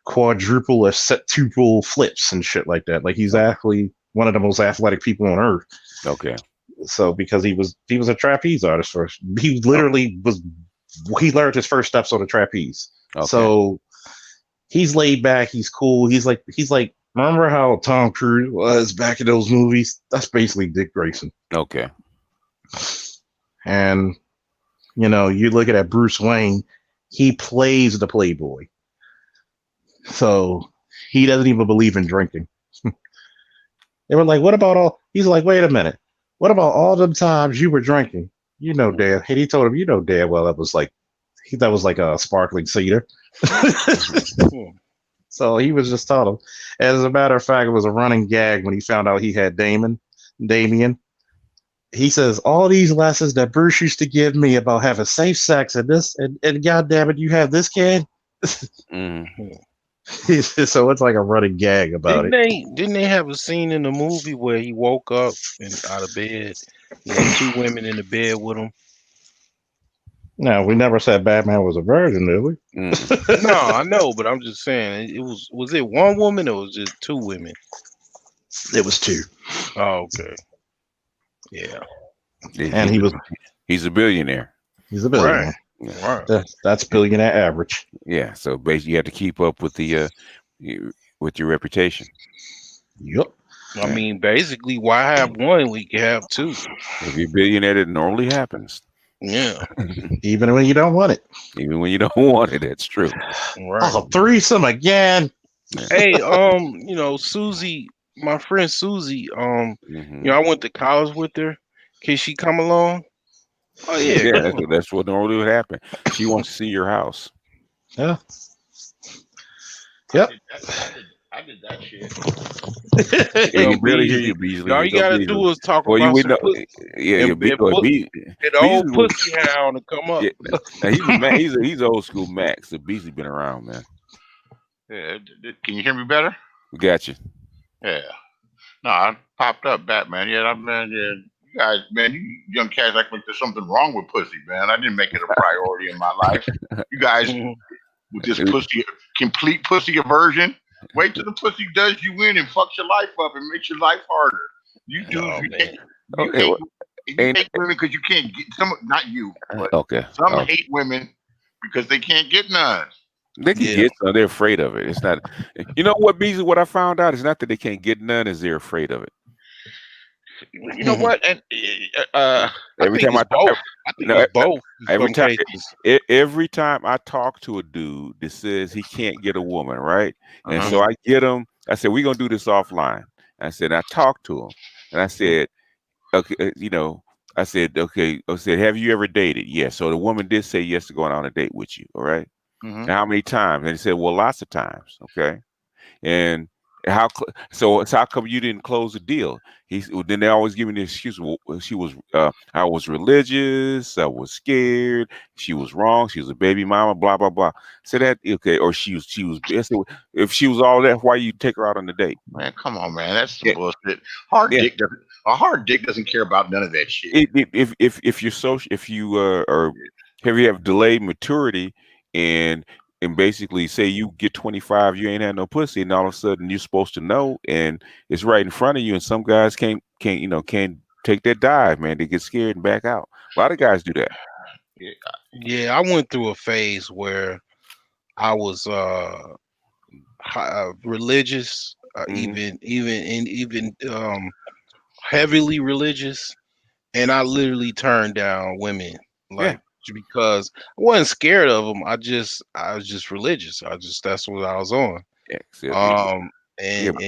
quadruple or septuple flips and shit like that. Like, he's actually one of the most athletic people on earth. Okay. So because he was a trapeze artist first. He literally he learned his first steps on the trapeze. Okay. So he's laid back, he's cool. He's like remember how Tom Cruise was back in those movies? That's basically Dick Grayson. Okay. And you look at Bruce Wayne, he plays the playboy. So he doesn't even believe in drinking. They were like, what about all? He's like, wait a minute. What about all them times you were drinking? Dad. And he told him, Dad, well, that was like a sparkling cedar. So he was just telling him. As a matter of fact, it was a running gag when he found out he had Damien. He says, all these lessons that Bruce used to give me about having safe sex and this, and God damn it, you have this kid? So it's like a running gag about it. Didn't they have a scene in the movie where he woke up and out of bed? He had two women in the bed with him. No, we never said Batman was a virgin, did we? No, I know, but I'm just saying, was it one woman or was it two women? It was two. Oh, okay. Yeah. And he's a billionaire. He's a billionaire. Right. Right. That's billionaire average. Yeah, so basically you have to keep up with your reputation. Yep. I mean, basically, why have one? We can have two. If you're a billionaire, it normally happens. Yeah. Even when you don't want it. Even when you don't want it, that's true. Right. Oh, threesome again. Hey, Susie, my friend Susie, I went to college with her. Can she come along? Oh yeah, that's what normally would happen. She wants to see your house. Yeah. Yep. I did that shit. You really hear you, Beasley. All you gotta do is talk about some pussy. Yeah, and old pussy hound to come up. Yeah. Now, he's old school Max. So Beasley been around, man. Yeah, can you hear me better? We got you. Yeah. No, I popped up, Batman. Yeah, you guys, man, you young cats act like there's something wrong with pussy, man. I didn't make it a priority in my life. You guys with this complete pussy aversion. Wait till the pussy does you in and fucks your life up and makes your life harder. You dudes, you hate women because you can't get some. Not you, but some hate women because they can't get none. They can get some. They're afraid of it. It's not. You know what, Beasley? What I found out is not that they can't get none; is they're afraid of it. You know what? And every time I I think No, it's both in every some time, cases. every time I talk to a dude that says he can't get a woman, right? And Uh-huh. so I get him. I said, "We're gonna do this offline." I said, I talked to him, and I said, "Okay, I said, okay." I said, "Have you ever dated?" Yes. So the woman did say yes to going on a date with you. All right. Uh-huh. And how many times? And he said, "Well, lots of times." Okay. And so how come you didn't close the deal? Then they always give me the excuse. Well, I was religious. I was scared. She was wrong. She was a baby mama. Blah blah blah. So that okay, or she was. I said, if she was all that, why you take her out on the date? Man, come on, man. That's some Yeah, bullshit. Hard yeah. dick doesn't. A hard dick doesn't care about none of that shit. If you're social, if you or if you have delayed maturity and basically say you get 25, you ain't had no pussy, and all of a sudden you're supposed to know, and it's right in front of you, and some guys can't take that dive, man. They get scared and back out. A lot of guys do that. Yeah. Yeah, I went through a phase where I was religious, Hmm. even heavily religious, and I literally turned down women Yeah, like because I wasn't scared of them. I was just religious. That's what I was on. yeah, yeah. Um, Yeah. and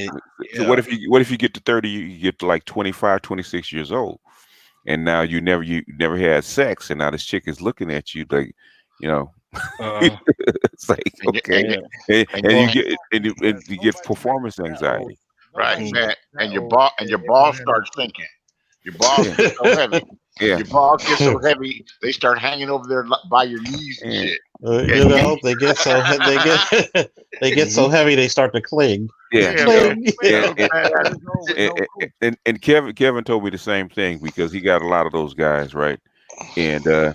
So yeah, what if you get to 30, you get to like 25, 26 years old, and now you never had sex, and now this chick is looking at you like, you know, uh, it's like And, y- okay, yeah, and, and you Well, get and you get performance anxiety. right, mm, man. And your balls start sinking. Your balls Yeah, get so heavy. yeah, Your balls get so heavy they start hanging over there by your knees and yeah. shit. you And know, they get they get Hmm. so heavy they start to cling. Yeah, yeah, yeah. man. Cling. And, and, Man, and Kevin told me the same thing because he got a lot of those guys, right? And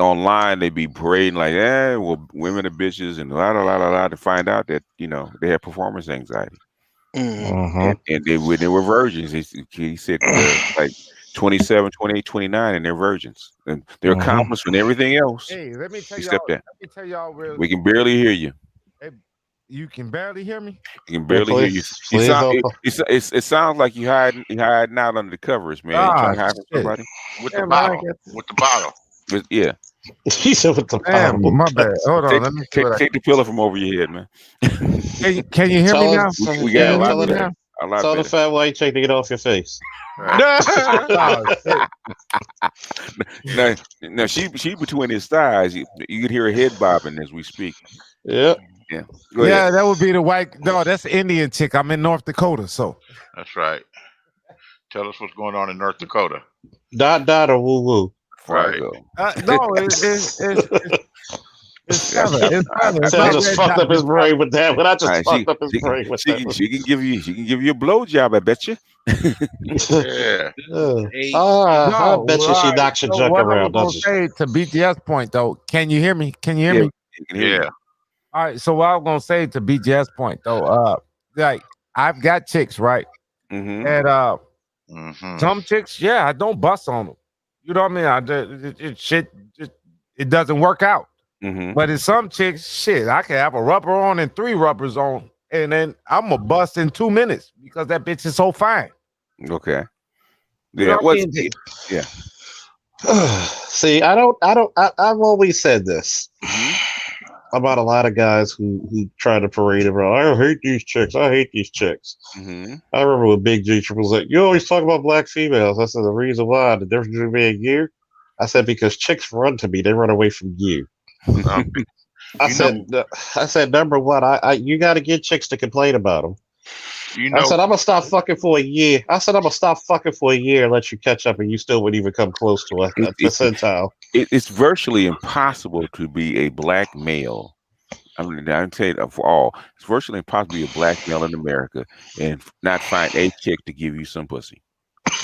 online they be parading like, well, women are bitches and la la la la la to find out that they have performance anxiety. mm, Uh-huh. And when they were virgins, he said like 27, 28, 29, and they're virgins. And they're Uh-huh. accomplished in everything else Hey, let me tell y'all. except that. Let me tell y'all real. We can barely hear you. Hey, you can barely hear me. You can Yeah, barely hear you. You please sound don't. it sounds like you hiding out under the covers, man. You Ah, trying to hide from shit. somebody? with the Damn, I bottle. get With the bottle. But yeah. He said with the damn. bottle. My bad. Hold on. Take Let me see take, what I take the pillow from over your head, man. can you hear me Tell him, now? We Can got yeah, a you hear lot tell me him, better. now? A lot tell the better. fat white chick to get off your face. Right. Oh shit. Now she between his thighs. You can hear her head bobbing as we speak. Yeah. Yeah. Go ahead. Yeah, that would be the white. No, that's the Indian chick. I'm in North Dakota, so That's right. Tell us what's going on in North Dakota. Dot dot or woo woo. Right. Fargo. no, it's feather. It's feather. It's So I not just red fucked dot. up his It's feather. brain with that. But I All just right, fucked up his brain with that. she can give you a blowjob. I bet you. Yeah. hey, I No, bet you all she right. knocks your So junk what I was around, gonna doesn't she? say to BGS point though, can you hear me? Can you hear Yeah, me? you can hear Yeah. you. All right. So what I was gonna say to BGS point though, like I've got chicks, right? Mm-hmm. And Mm-hmm. some chicks, yeah, I don't bust on them. You know what I mean? It doesn't work out. Mm-hmm. But in some chicks, shit, I can have a rubber on and 3 rubbers on, and then I'm gonna bust in 2 minutes because that bitch is so fine. Okay. You Yeah. know what I mean? Yeah. See, I've always said this about a lot of guys who try to parade around. I hate these chicks. I hate these chicks. Mm-hmm. I remember when Big G was like, "You always talk about black females." I said, "The reason why, the difference between me and you," I said, "because chicks run to me, they run away from you." I said, number one, you got to get chicks to complain about them. I said, I'm gonna stop fucking for a year. I said, I'm gonna stop fucking for a year and let you catch up, and you still wouldn't even come close to a percentile. It's virtually impossible to be a black male. I mean, I'm saying for all, it's virtually impossible to be a black male in America and not find a chick to give you some pussy.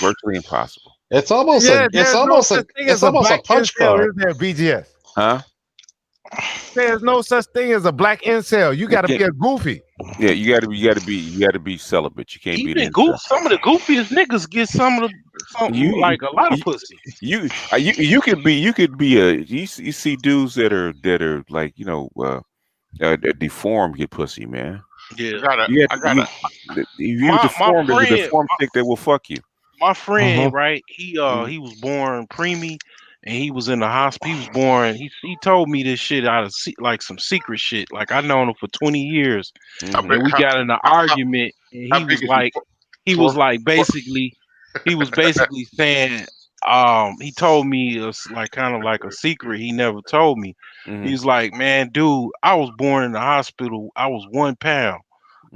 Virtually impossible. It's almost Yeah, it's there's no almost such a thing it's as a almost a black punch incel, card. is there, BGS? Huh? There's no such thing as a black incel. You You got to can't. be a goofy. Yeah, you got to be celibate. You can't be even an incel. some of the goofiest niggas get You like a lot of pussy. you could be you see dudes that are like deformed get pussy, man. Yeah, If you my deformed, there's a friend, deformed chick that will fuck you. my friend, Mhm. right? He was born preemie, and he was in the hospital. He was born. He told me this shit out of like some secret shit. Like I known him for 20 years, How Mm-hmm. big? and we got in an argument, and How big is he? he was Four. like basically, he was basically saying, he told me it's like kind of like a secret he never told me. Mm-hmm. He's like, man, dude, I was born in the hospital. I was 1 pound.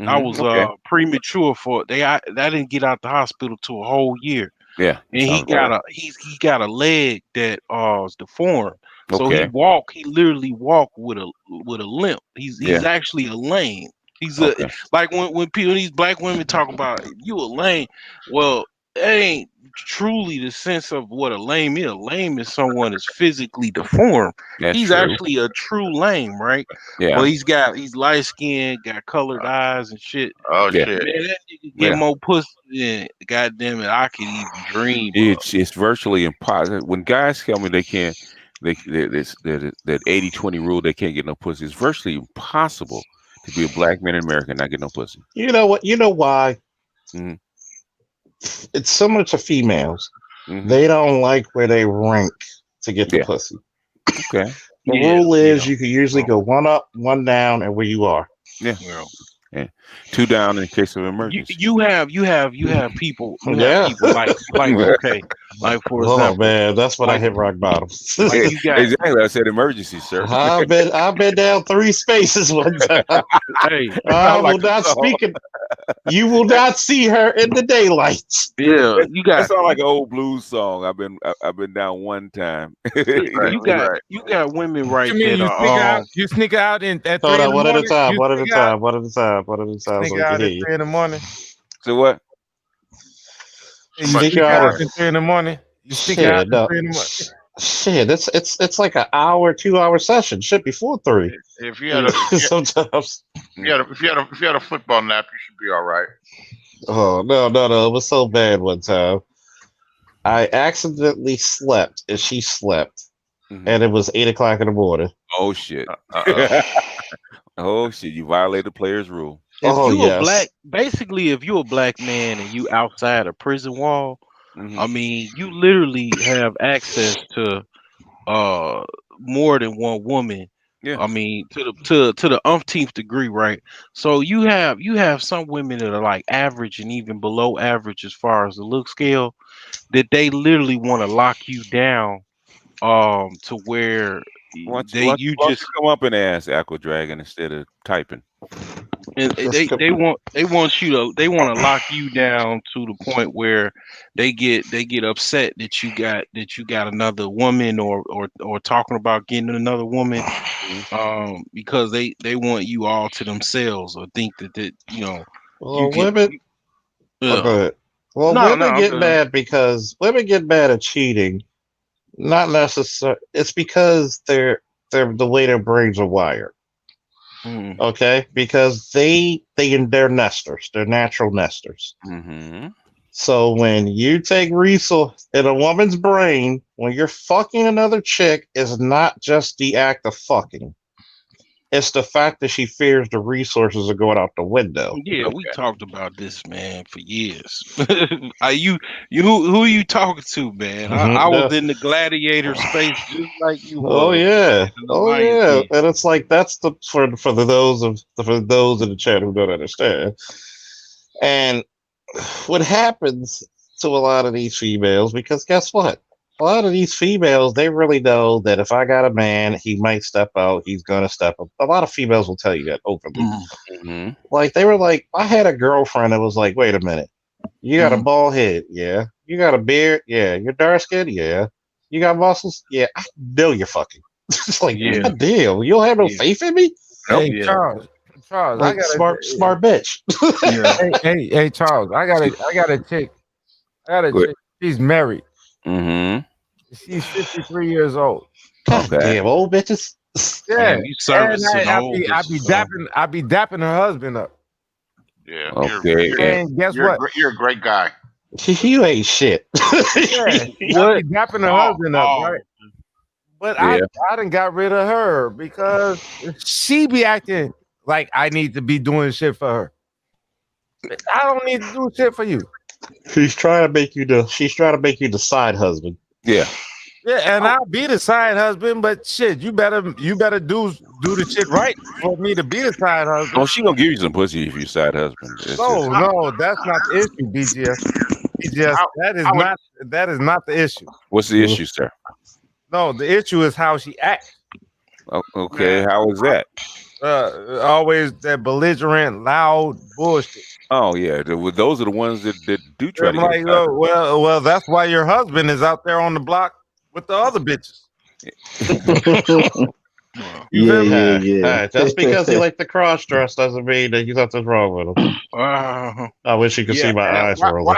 I was Okay. premature for it. I didn't get out the hospital till a whole year. Yeah. And he Sounds about got a leg that is deformed. So okay. he literally walk with a limp. He's Yeah. actually a lame. He's a Okay. like when these black women talk about you a lame, well, it ain't truly the sense of what a lame is. A lame is someone that's physically deformed. That's He's true. actually a true lame, right? But Yeah. he's light skinned, got colored eyes and shit. Oh Yeah. shit! Man, that nigga get Yeah. more pussy than goddamn it I could even dream of. It's virtually impossible. When guys tell me they can't, that 80-20 rule, they can't get no pussy. It's virtually impossible to be a black man in America and not get no pussy. You know what? You know why? Mhm. It's similar to females. Mhm. They don't like where they rank to get the Yeah. pussy. Okay. The Yeah, rule is yeah. you can usually go one up, one down, and where you are. Yeah. Well, Yeah. 2 down in case of emergency. you have people Yeah. like okay, like for Oh example, man, that's when I like hit rock bottom. like you got Exactly. I said emergency, sir. I've been down 3 spaces one time. hey, I Sound like will a not song. speak it. You will not see her in the daylight. yeah, you That got sounds like an old blues song. I've been down one time. Right, right. you got women What right you mean that you sneak are out? You sneak out at Hold 3 in on, the one at a morning. time, You one at a sneak out. time, one at a time, one at a time, Sneak so we can out hear at you. 3 in the morning. So what? You But Sneak sneak out out at at 3 in the morning. You sneak out shit, at no, 3 in the morning. shit. It's like an hour, 2 hour session. Shit, before 3. if you had a Sometimes. if you had a football nap, you should be all right. Oh no! It was so bad one time. I accidentally slept, and she slept, Mhm. and it was 8 o'clock in the morning. Oh shit. Uh-oh. Oh shit. You violated player's rule. if Oh you a yes. black basically if you a black man and you outside a prison wall, Mhm. I mean you literally have access to uh more than one woman. Yeah. I mean to the umpteenth degree, right? So you have some women that are like average and even below average as far as the look scale that they literally want to lock you down to where Why you don't just you come up and ask Aqua Dragon instead of typing? and Just co- they want you to they want to lock you down to the point where they get upset that you got another woman or talking about getting another woman because they want you all to themselves or think that you know you well, can women. Oh, yeah go ahead. Well, no women I'm get good. mad because women get mad at cheating. Not necessarily. It's because they're the way their brains are wired. Mm. Okay, because they're nesters. They're natural nesters. Mm-hmm. So when you take resource in a woman's brain, when you're fucking another chick, is not just the act of fucking. It's the fact that she fears the resources are going out the window. Yeah, we Okay. talked about this, man, for years. Are you who are you talking to, man? I Mhm. was in the gladiator space just like you Oh was, yeah, man, in the oh Lions yeah, Den. and it's like that's the for those in the chat who don't understand. And what happens to a lot of these females, because guess what? A lot of these females, they really know that if I got a man, he might step out, he's gonna step up. A lot of females will tell you that openly. Mm-hmm. Like they were like, I had a girlfriend that was like, wait a minute, you got a bald head, yeah. You got a beard, yeah. You're dark skinned, yeah. You got muscles, yeah. I know you're fucking. It's like, Yeah, God damn, you don't have no yeah, faith in me? Nope. Hey, yeah, Charles, I Like got smart bitch. yeah. hey, Charles, I got a chick. I got a Good. chick. She's married. Mm-hmm. She's 53 years old. God Okay. damn, old bitches. Yeah, Man, you and servicing old I bitches, be huh? dapping her husband up. Yeah, Okay. And guess what? you're a great guy. You ain't shit. Yeah, I What? be dapping her Oh, husband up, right? But Yeah. I done got rid of her because she be acting like I need to be doing shit for her. I don't need to do shit for you. She's trying to make you the side husband. Yeah. Yeah, and I'll be the side husband, but shit, you better do the shit right for me to be the side husband. Oh, she gonna give you some pussy if you side husband. It's just, No, that's not the issue, BGS. BGS, that is not the issue. what's the issue, sir? No, the issue is how she acts. Oh, okay, how is that? Always that belligerent, loud bullshit. Oh yeah, those are the ones that do try I'm to like, get well, that's why your husband is out there on the block with the other bitches. Yeah. Just because he like the cross dress doesn't mean that he's nothing wrong with him. I wish you could see my eyes rolling.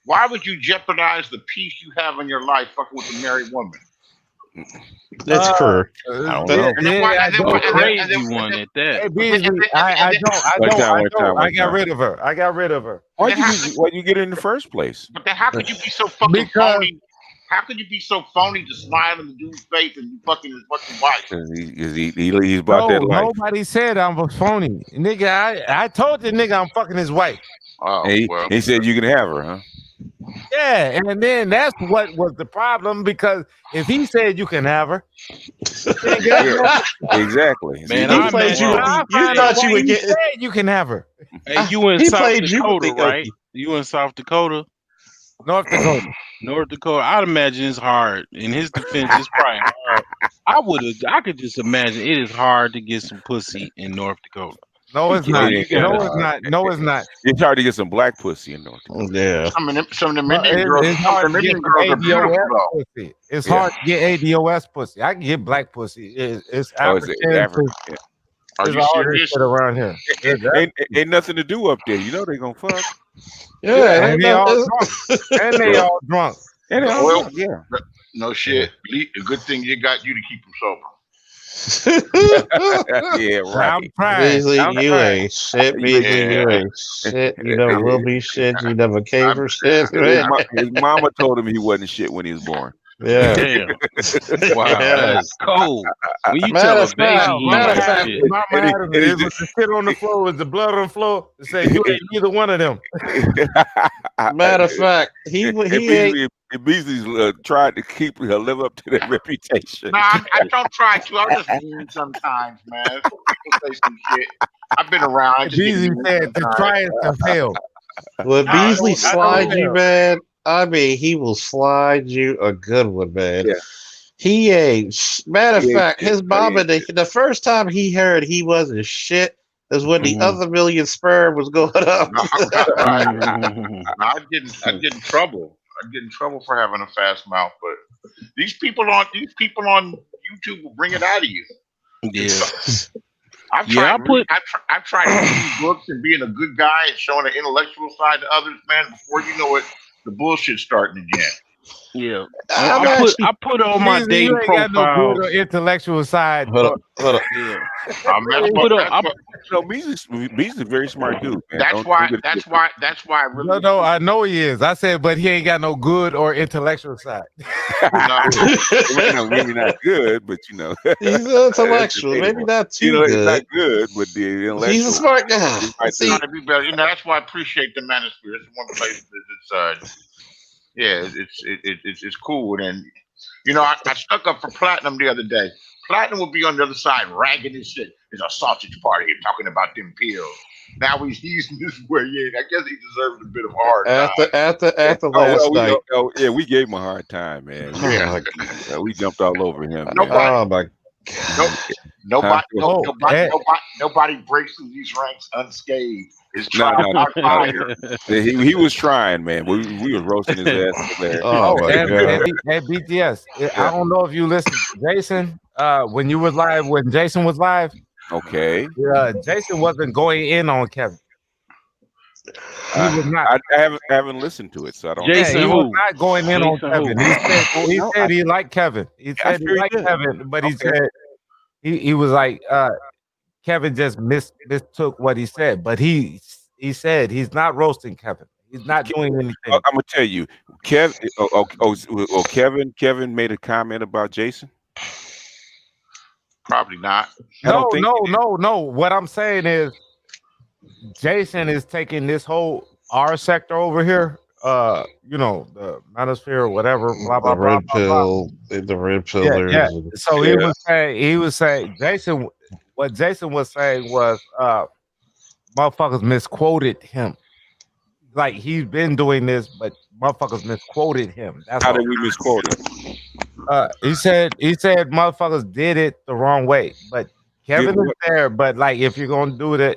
Why would you jeopardize the peace you have in your life fucking with a married woman? It's true. I got rid of her. Why'd you get it in the first place? But then how could you be so fucking phony? How could you be so phony to smile in the dude's face and you fucking his fucking wife? He's about that life. Nobody said I'm a phony. Nigga, I told the nigga I'm fucking his wife. Oh, he said you can have her, huh? Yeah, and then that's what was the problem, because if he said you can have her, exactly. Man, he played you. You thought you would get. Said you can have her. Hey, you in South Dakota, right? You in South Dakota? North Dakota. North Dakota. I'd imagine it's hard. In his defense, it's probably hard. I could just imagine it is hard to get some pussy in North Dakota. No, it's not. No, it's not. It's hard to get some black pussy in North Dakota. Yeah. Some of the Indian girls, are beautiful though. It's hard to get ADOS pussy. I can get black pussy. It's African. Are you serious? Around here. Ain't nothing to do up there. You know they gonna fuck. Yeah, and they all drunk. And they all drunk. And they all drunk. Yeah. No shit. A good thing you got you to keep them sober. Yeah, right. I'm trying. Beasley, you ain't shit. Beasley, you ain't shit. You never will be shit. You never came for shit. His mama told him he wasn't shit when he was born. Yeah. Damn. Wow, that's cold. When you Matter tell of a baby, fact, he matter ain't of fact, shit. Mama had him. It was the shit on the floor, was the blood on the floor. To say you ain't either one of them. Matter of fact, he ain't. Beasley's tried to live up to that reputation. No, I don't try to. I'm just mean sometimes, man. People say some shit. I've been around. Beasley said to try it to fail. When Beasley slide you, man, I mean, he will slide you a good one, man. Yeah. He ain't. Matter of fact, his mama, the first time he heard he wasn't shit is when the other million sperm was going up. I get in trouble. I get in trouble for having a fast mouth, but these people on YouTube will bring it out of you. Yeah. I've tried reading books and being a good guy and showing an intellectual side to others, man. Before you know it, the bullshit's starting again. Yeah, I put on my dating profile. Got no good or intellectual side. Hold up. Yeah. Beasley's a very smart dude. Man. That's why. I really. No, I know he is. I said, but he ain't got no good or intellectual side. Maybe not good, but you know, he's intellectual. Maybe not too good. He's not good, but the intellectual. He's a smart guy. He's trying to be better. You know, that's why I appreciate the manosphere. It's one place that's it's cool. And you know, I stuck up for Platinum the other day. Platinum would be on the other side ragging his shit. There's a sausage party here talking about them pills. Now he's using this way. Yeah, I guess he deserves a bit of hard time. At the last night. We gave him a hard time, man. We jumped all over him. Oh my God. Nobody breaks through these ranks unscathed. His trial by fire. He was trying, man. We was roasting his ass there. Oh my God. Hey, BTS. I don't know if you listened to Jason when Jason was live. Okay. Jason wasn't going in on Kevin. He was not. I haven't listened to it, so I don't. Jason, he was not going in on Kevin. He said he liked Kevin. He said he liked Kevin, but he said he was like Kevin just mistook what he said. But he said he's not roasting Kevin. He's not doing anything. I'm gonna tell you, Kevin. Kevin made a comment about Jason. Probably not. No. What I'm saying is, Jason is taking this whole our sector over here the manosphere or whatever, blah The blah blah red blah blah. pill, the red Yeah, yeah. pillars. So he was saying Jason. What Jason was saying was, motherfuckers misquoted him. Like he's been doing this, but motherfuckers misquoted him. That's How all. did we misquote him? He said motherfuckers did it the wrong way, but Kevin is what? there. But like, if you're gonna do that,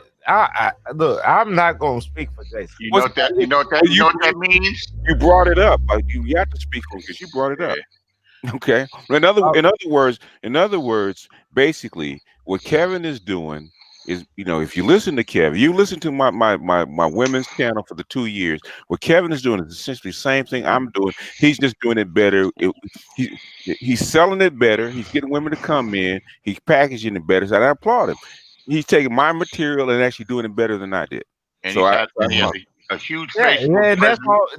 look, I'm not gonna speak for Jason. You know what that means? You brought it up. You have to speak for because you brought it up. Okay. In other words, basically, what Kevin is doing is, if you listen to Kevin, you listen to my women's channel for the 2 years. What Kevin is doing is essentially the same thing I'm doing. He's just doing it better. He's selling it better. He's getting women to come in. He's packaging it better. So I applaud him. He's taking my material and actually doing it better than I did. And so he has a huge Yeah,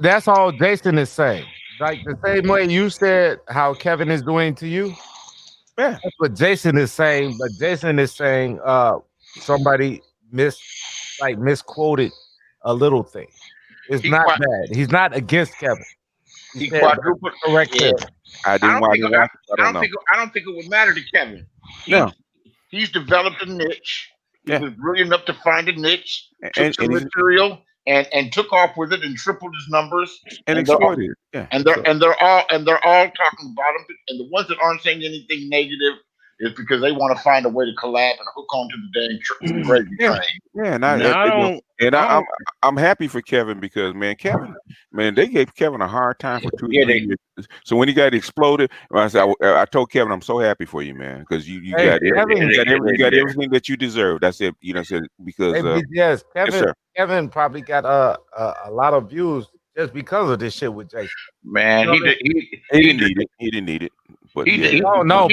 that's all Jason is saying. Like the same way you said how Kevin is doing to you. Yeah. That's what Jason is saying. But Jason is saying somebody misquoted a little thing. It's not bad. He's not against Kevin. He quadrupled. Correct. Yeah. I don't think it would matter to Kevin. He's developed a niche. He was brilliant enough to find a niche, took some material and took off with it and tripled his numbers and exploited it. And they're all talking about him. And the ones that aren't saying anything negative is because they want to find a way to collab and hook onto the dang crazy train. Yeah, I'm happy for Kevin because they gave Kevin a hard time for 2 years. So when he got exploded, I told Kevin, I'm so happy for you, man, because you got everything that you deserved. That's it. Because yes, Kevin probably got a lot of views just because of this shit with Jason. Man, he didn't need it. He didn't need it. But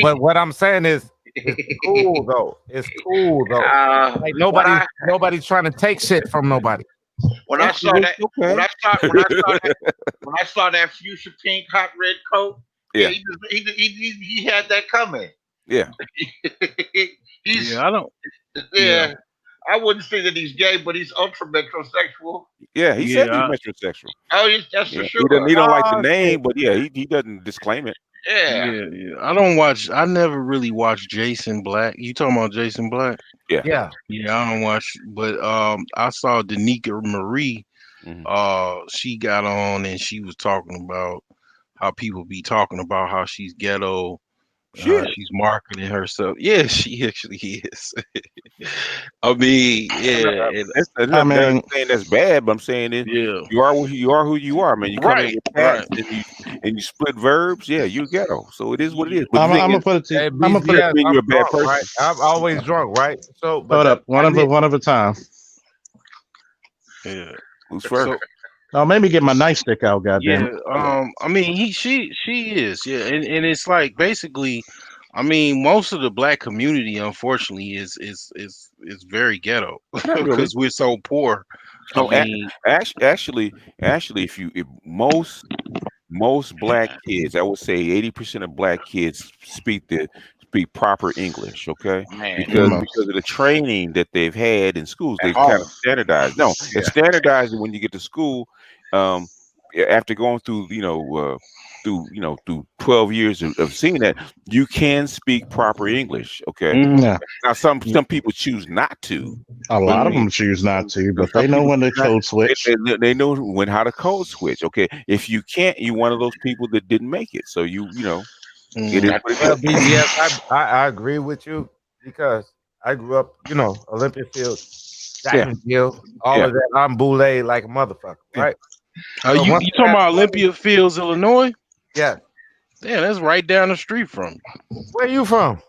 but what I'm saying is, it's cool though. It's cool though. Like nobody's trying to take shit from nobody. When I saw that, when I saw that fuchsia pink hot red coat, he had that coming. Yeah. I wouldn't say that he's gay, but he's ultra metrosexual. Yeah, he said he's metrosexual. Oh, yes, that's for sure. He don't like the name, but he doesn't disclaim it. Yeah. I never really watched Jason Black. You talking about Jason Black? Yeah. I don't watch, but I saw Danica Marie. She got on and she was talking about how people be talking about how she's ghetto. She's marketing herself. Yeah, she actually is. I mean, I'm not saying that's bad, but I'm saying you are who you are, man. You come in with that and you split verbs. Yeah, you ghetto. So it is what it is. But I'm gonna put it to you. I'm gonna put it. You're a bad person. Right? I'm always drunk, right? So, hold up, one of a time. Yeah. Who's first? No, maybe get my nightstick out, goddamn. Yeah, I mean, she is, and it's like basically, I mean, most of the black community, unfortunately, is very ghetto because we're so poor. Actually, if most black kids, I would say 80% of black kids speak proper English, okay? Because of the training that they've had in schools, they've kind of standardized. No, it's standardized when you get to school. After going through, through 12 years of seeing that, you can speak proper English, okay? Yeah. Now, some people choose not to. A lot of them choose not to, but they know when to code switch. They know how to code switch, okay? If you can't, you're one of those people that didn't make it. So you know. Yes, I agree with you because I grew up, Olympia Field, Jacksonville, all of that. I'm boule like a motherfucker, right? You talking about Olympia Fields, Illinois? Yeah. Yeah, that's right down the street from me. Where you from?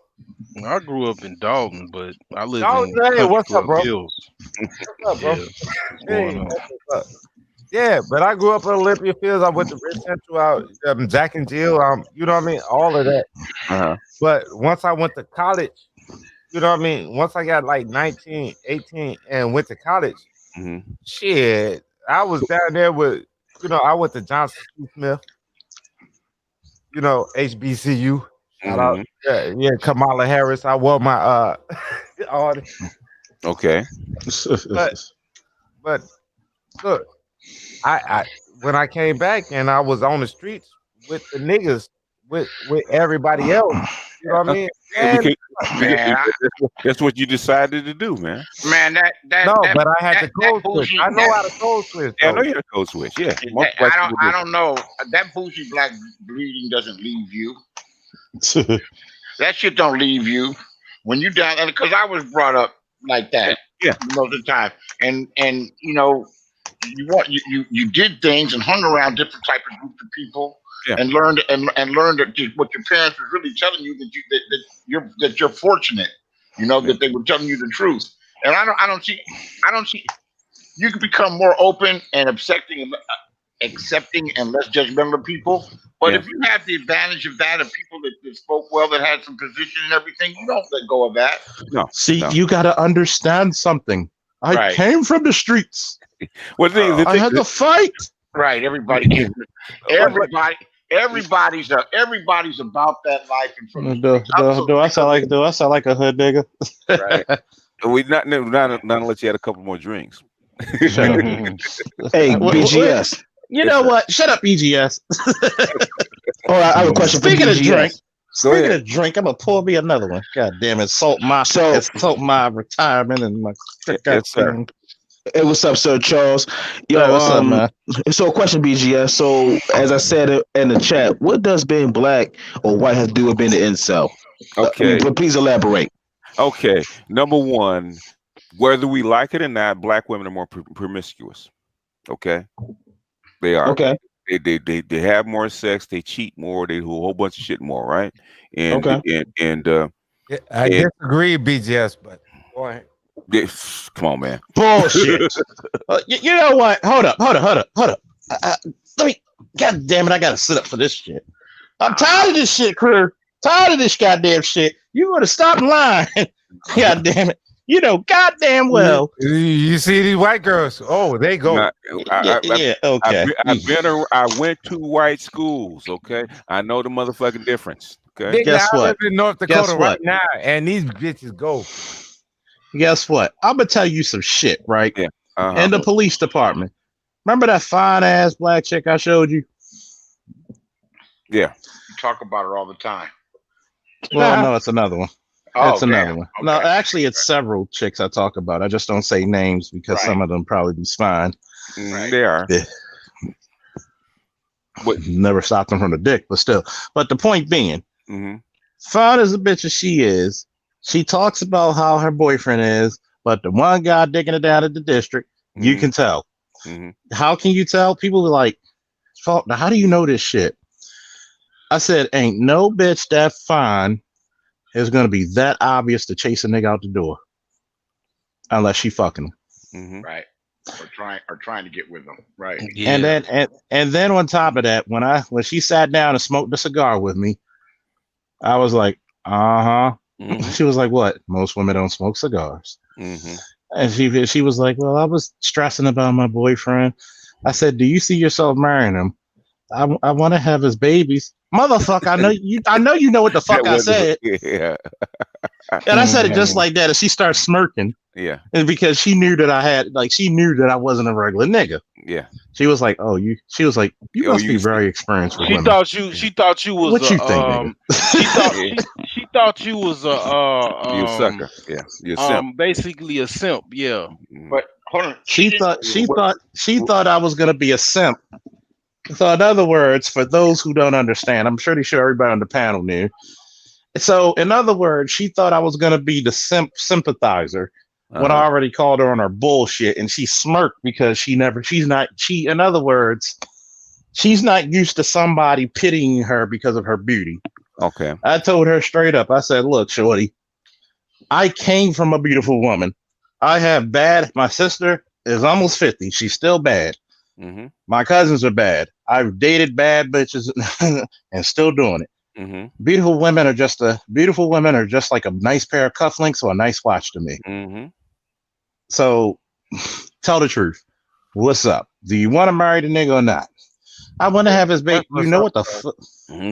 I grew up in Dalton, but I live in what's up, bro? Hills. What's up, bro? Yeah, but I grew up in Olympia Fields. I went to Rich Central, out Jack and Jill. You know what I mean? All of that. But once I went to college, you know what I mean? Once I got like 19, 18 and went to college, shit, I was down there with, I went to Johnson Smith, HBCU. Shout out. Yeah, Kamala Harris. I wore my all but look, when I came back and I was on the streets with the niggas with everybody else. You know what I mean? Because, Man, that's what you decided to do, man. man, but I had to code switch. bougie, I know how to code switch. Yeah, I know you had a code switch. Yeah, most black people I do. don't know. That bougie black bleeding doesn't leave you. That shit don't leave you when you down. And because I was brought up like that, Yeah, most of the time, and you know, you did things and hung around different type of groups of people. Yeah. And learned that what your parents were really telling you that you're fortunate, you know, that they were telling you the truth. And I don't see you can become more open and accepting and less judgmental of people. But if you have the advantage of that, of people that spoke well, that had some position and everything, you don't let go of that. No. See, no. you got to understand something. I came from the streets. Well, I had to fight. Right. Everybody. Everybody's about that life in front of do I sound like a hood nigga? Right. We not unless you had a couple more drinks. Hey, BGS. You know what? Shut up, BGS. All right, I have a question for BGS. Speaking of drink, I'm gonna pour me another one. God damn it, insult my retirement and my yes, sir. Hey, what's up, Sir Charles? Yo, what's up, man? So, question, BGS. So, as I said in the chat, what does being black or white have to do with being an incel? Okay, please elaborate. Okay, number one, whether we like it or not, black women are more promiscuous. Okay, they are. Okay, they have more sex, they cheat more, they do a whole bunch of shit more, right? And I disagree, BGS, but go ahead. Come on, man. Bullshit. You know what? Hold up. Let me. God damn it! I gotta sit up for this shit. I'm tired of this shit, crew. Tired of this goddamn shit. You gotta stop lying. God damn it. You know, goddamn well. You see these white girls? Oh, they go. Okay. I went to white schools. Okay, I know the motherfucking difference. Okay. Guess what? I live in North Dakota right now, and these bitches go. Guess what? I'm gonna tell you some shit, right? Yeah. In the police department. Remember that fine ass black chick I showed you? Yeah. You talk about her all the time. Well, no, it's another one. It's another one. Okay. No, actually, it's several chicks I talk about. I just don't say names because some of them probably be fine. Right. They are. Never stopped them from the dick, but still. But the point being, fine as a bitch as she is, she talks about how her boyfriend is, but the one guy digging it down at the district, you can tell. How can you tell? People are like, now how do you know this shit? I said, ain't no bitch that fine is going to be that obvious to chase a nigga out the door. Unless she fucking him. Right. Or trying to get with them. Right. Yeah. And then on top of that, when she sat down and smoked the cigar with me, I was like, She was like, what? Most women don't smoke cigars. And she was like, well, I was stressing about my boyfriend. I said, do you see yourself marrying him? I want to have his babies. Motherfucker, I know you know what the fuck I said. Yeah. And I said it just like that, and she started smirking. Yeah. And because she knew that she knew that I wasn't a regular nigga. Yeah. She was like, you must be very experienced with women. She thought you was what you think, she thought you was you a sucker. Yeah. You're a simp. Basically a simp, yeah. But hold on. She thought I was gonna be a simp. So in other words, for those who don't understand, I'm pretty sure everybody on the panel knew. So in other words, she thought I was gonna be the sympathizer when I already called her on her bullshit, and she smirked because in other words, she's not used to somebody pitying her because of her beauty. Okay. I told her straight up, I said, look, shorty, I came from a beautiful woman. My sister is almost 50. She's still bad. My cousins are bad. I've dated bad bitches and still doing it. Beautiful women are just like a nice pair of cufflinks or a nice watch to me. So tell the truth. What's up? Do you want to marry the nigga or not? I want to have his baby. You know what the fuck?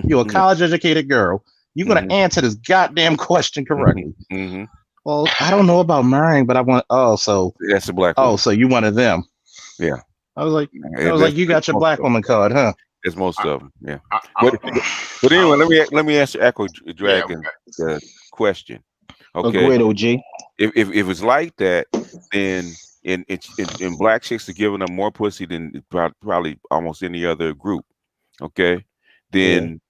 You're a college educated girl. You're going to answer this goddamn question correctly. Well, I don't know about marrying, but I want. Oh, so that's a black. Oh, so you one of them? Yeah. I was like, That's you got your black woman card, huh? It's most of them, yeah. I don't But anyway, let me answer Echo Yeah, Dragon the question. A Okay, great OG. if it's like that, then in black chicks are giving them more pussy than probably almost any other group. Okay, then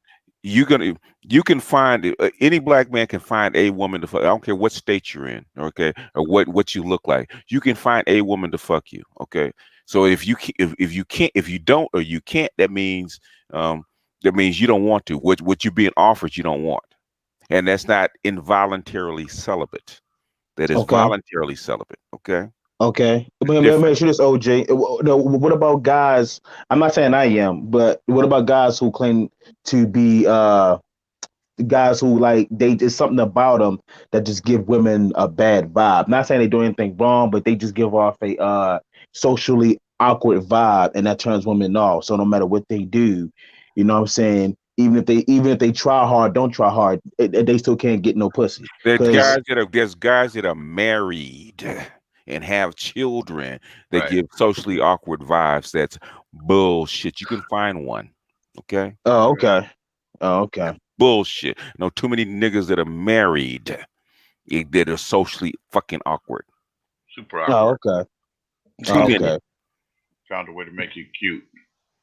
you can find any black man can find a woman to fuck. I don't care what state you're in, okay, or what you look like. You can find a woman to fuck you, okay. So if you can't, if you don't or you can't, that means you don't want to. What you're being offered, you don't want, and that's not involuntarily celibate. That is Okay. voluntarily celibate. Okay. Okay. But let me ask you this, OJ. No, what about guys? I'm not saying I am, but what about guys who claim to be guys who like they just something about them that just give women a bad vibe? Not saying they do anything wrong, but they just give off a socially awkward vibe, and that turns women off. So no matter what they do, you know what I'm saying? Even if they try hard, don't try hard, they still can't get no pussy. There's 'Cause- guys that are married and have children that Right. give socially awkward vibes. That's bullshit. You can find one. Okay. Oh, okay. Oh, okay. Bullshit. No, too many niggas that are married that are socially fucking awkward. Super awkward. Oh, okay. Too Oh, many. okay. Found a way to make you cute.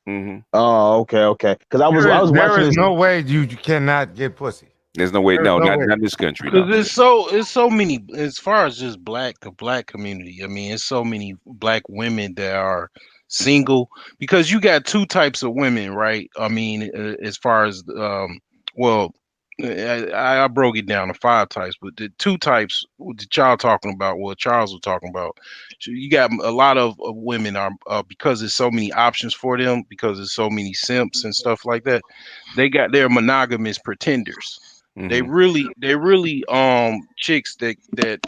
Mm-hmm. Oh, okay. Because I was There watching is this. no way you cannot get pussy. There's no way. There's No, no not way. in this country. Because No. it's so many, as far as just the black community. I mean, it's so many black women that are single, because you got two types of women, right? I mean, as far as well, I broke it down to 5 types, but the 2 types that y'all talking about, what Charles was talking about. So you got a lot of women are because there's so many options for them, because there's so many simps and stuff like that. They're monogamous pretenders. They really chicks that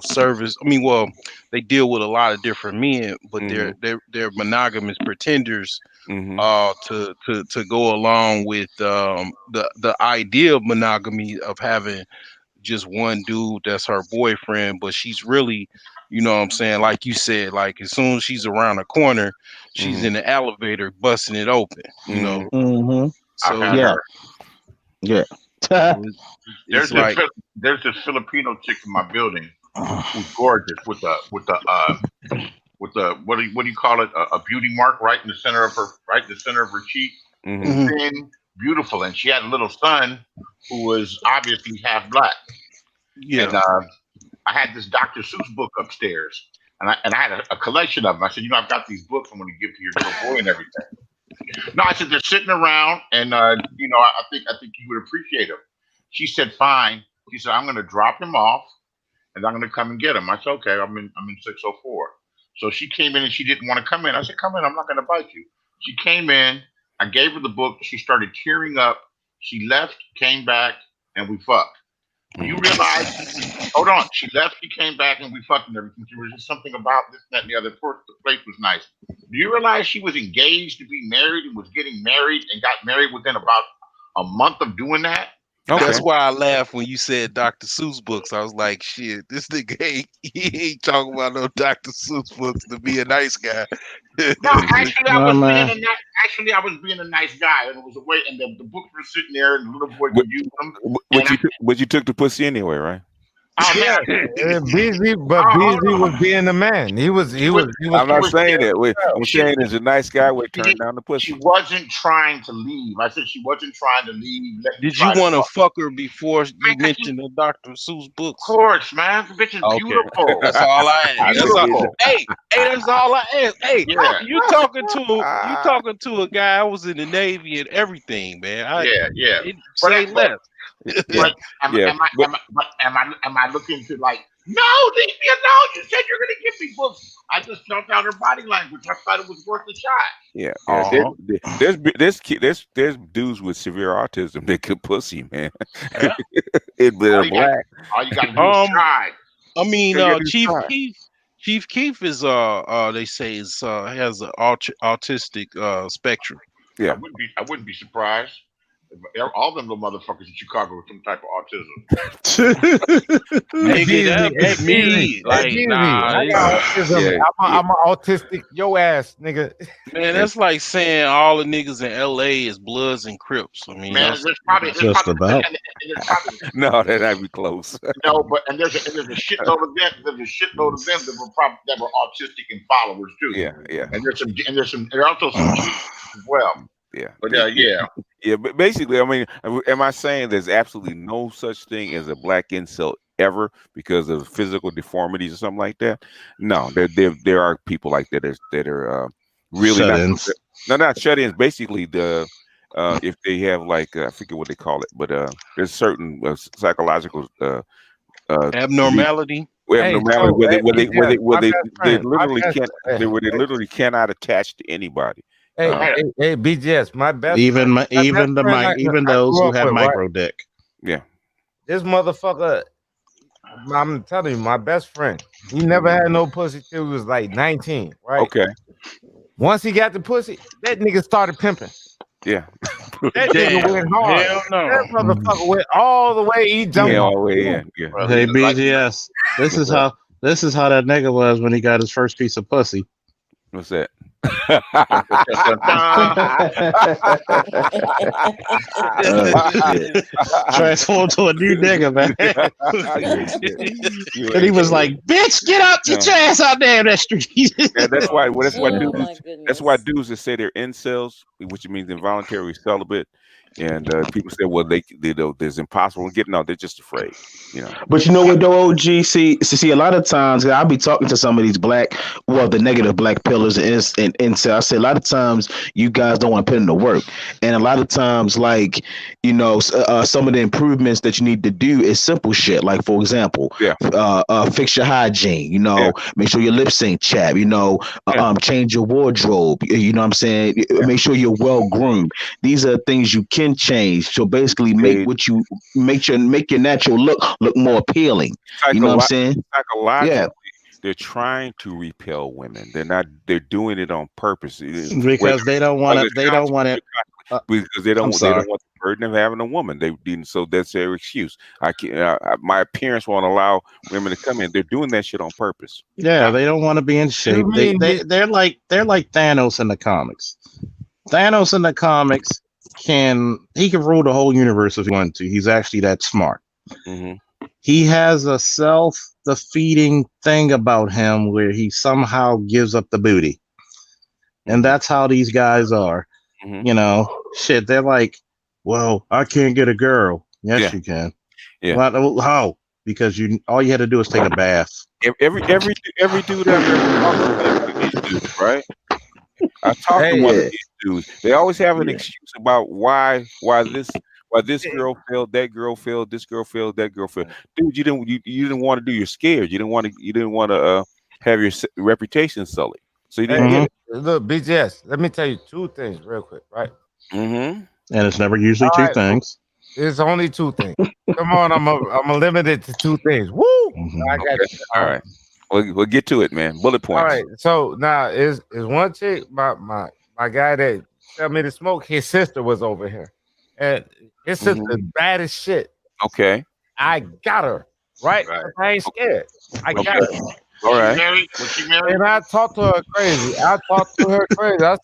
service. I mean, well, they deal with a lot of different men, but they're monogamous pretenders to go along with the idea of monogamy, of having just one dude that's her boyfriend, but she's really, you know what I'm saying, like you said, like as soon as she's around the corner, she's in the elevator busting it open, you know. Mm-hmm. So yeah. it's like There's this Filipino chick in my building who's gorgeous with the what do you call it, a beauty mark right in the center of her cheek. Thin, beautiful, and she had a little son who was obviously half black. Yeah. And I had this Dr. Seuss book upstairs, and I had a collection of them. I said, I've got these books I'm going to give to your little boy and everything. No, I said they're sitting around, and I think you would appreciate them. She said, fine. She said, I'm going to drop him off, and I'm going to come and get him. I said, okay. I'm in 604. So she came in, and she didn't want to come in. I said, come in. I'm not going to bite you. She came in. I gave her the book. She started tearing up. She left, came back, and we fucked. You realize? Hold on. She left. She came back, and we fucked and everything. There was just something about this, that, and the other. The place was nice. Do you realize she was engaged to be married and was getting married and got married within about a month of doing that? Okay. That's why I laughed when you said Dr. Seuss books. I was like, shit, this nigga ain't talking about no Dr. Seuss books to be a nice guy. No, actually, I was being a nice guy, and it was a way, and the books were sitting there, and the little boy could use them. But you took the pussy anyway, right? Oh, man. Beasley was being the man. He was. I'm not saying that. I'm saying as a nice guy would turn down the pussy. She wasn't trying to leave. I said she wasn't trying to leave. Did you want to fuck her before you mentioned the Dr. Seuss books? Of course, man. The bitch is beautiful. That's all I asked. Hey, that's all I asked. Hey, you talking to a guy? I was in the Navy and everything, man. Say less. But am I looking to like, no, leave me alone? You said you're gonna give me books. I just felt out her body language. I thought it was worth a shot. Yeah. There's dudes with severe autism that could pussy, man. They're black. All you gotta do is try. I mean, Chief Keef is they say has an autistic spectrum. Yeah. I wouldn't be surprised. All them little motherfuckers in Chicago with some type of autism. Hey, Nigga, that be me. Like, nah, I got autism. I'm an autistic yo ass nigga. man, that's like saying all the niggas in LA is Bloods and Crips. I mean, Man, there's probably no, that'd be close. No, but there's a shitload of them. There's a shitload of them that were autistic and followers too. Yeah. And there's also some Jews as well. Yeah. But yeah. But basically, I mean, am I saying there's absolutely no such thing as a black incel ever because of physical deformities or something like that? No, there are people like that that are really shut-ins. not shut-ins. Basically, if they have like I forget what they call it, but there's certain psychological abnormality. Abnormality where they literally cannot attach to anybody. Hey, BGS, my best even friend, those who have micro dick. Yeah, this motherfucker. I'm telling you, my best friend. He never had no pussy till he was like 19, right? Okay. Once he got the pussy, that nigga started pimping. Yeah. That nigga went hard. Hell no. That motherfucker went all the way. He jumped all the way in. Yeah. Hey, BGS. This is how that nigga was when he got his first piece of pussy. What's that? Transformed to a new nigga, man. And he was like, "Bitch, get up, get your ass out there in that street." Yeah, that's why dudes that say they're incels, which means involuntary celibate. And people say, well, there's impossible to get. No, they're just afraid, you know. But you know what, though, OG? See, a lot of times I'll be talking to some of these the negative black pillars and incel. I say a lot of times you guys don't want to put in the work, and a lot of times, like, you know, some of the improvements that you need to do is simple shit. Like, for example, fix your hygiene. You know, make sure your lip sync chap. You know, change your wardrobe. You know what I'm saying? Make sure you're well groomed. These are things you can change. So basically make your natural look more appealing. You know what I'm saying? Psychologically, they're trying to repel women. They're doing it on purpose. Because they don't want it. Because they don't want the burden of having a woman. So that's their excuse. My parents won't allow women to come in. They're doing that shit on purpose. Yeah, they don't want to be in shape. They're like Thanos in the comics. Thanos in the comics can rule the whole universe if he wanted to. He's actually that smart. Mm-hmm. He has a self-defeating thing about him where he somehow gives up the booty. And that's how these guys are. Mm-hmm. You know, shit, they're like, well, I can't get a girl. Yes, you can. Yeah. Well, how? Because all you had to do is take a bath. Every dude I've ever talked to these dudes, right? I talked to one of these dudes. They always have an excuse about why this girl failed, that girl failed, this girl failed, that girl failed. Dude, you didn't want to do. You're scared. You didn't want to have your reputation sullied. So you didn't get it. Look, BGS. Let me tell you two things real quick, right? Mm-hmm. And it's never usually two things. It's only two things. Come on, I'm limited to two things. Woo! Mm-hmm. I got you. All right. We'll get to it, man. Bullet points. All right. So now is one chick, my guy that tell me to smoke, his sister was over here. And his sister bad as shit. Okay. I got her. Right? I ain't scared. I got her. All right. Was she married? And I talked to her crazy. I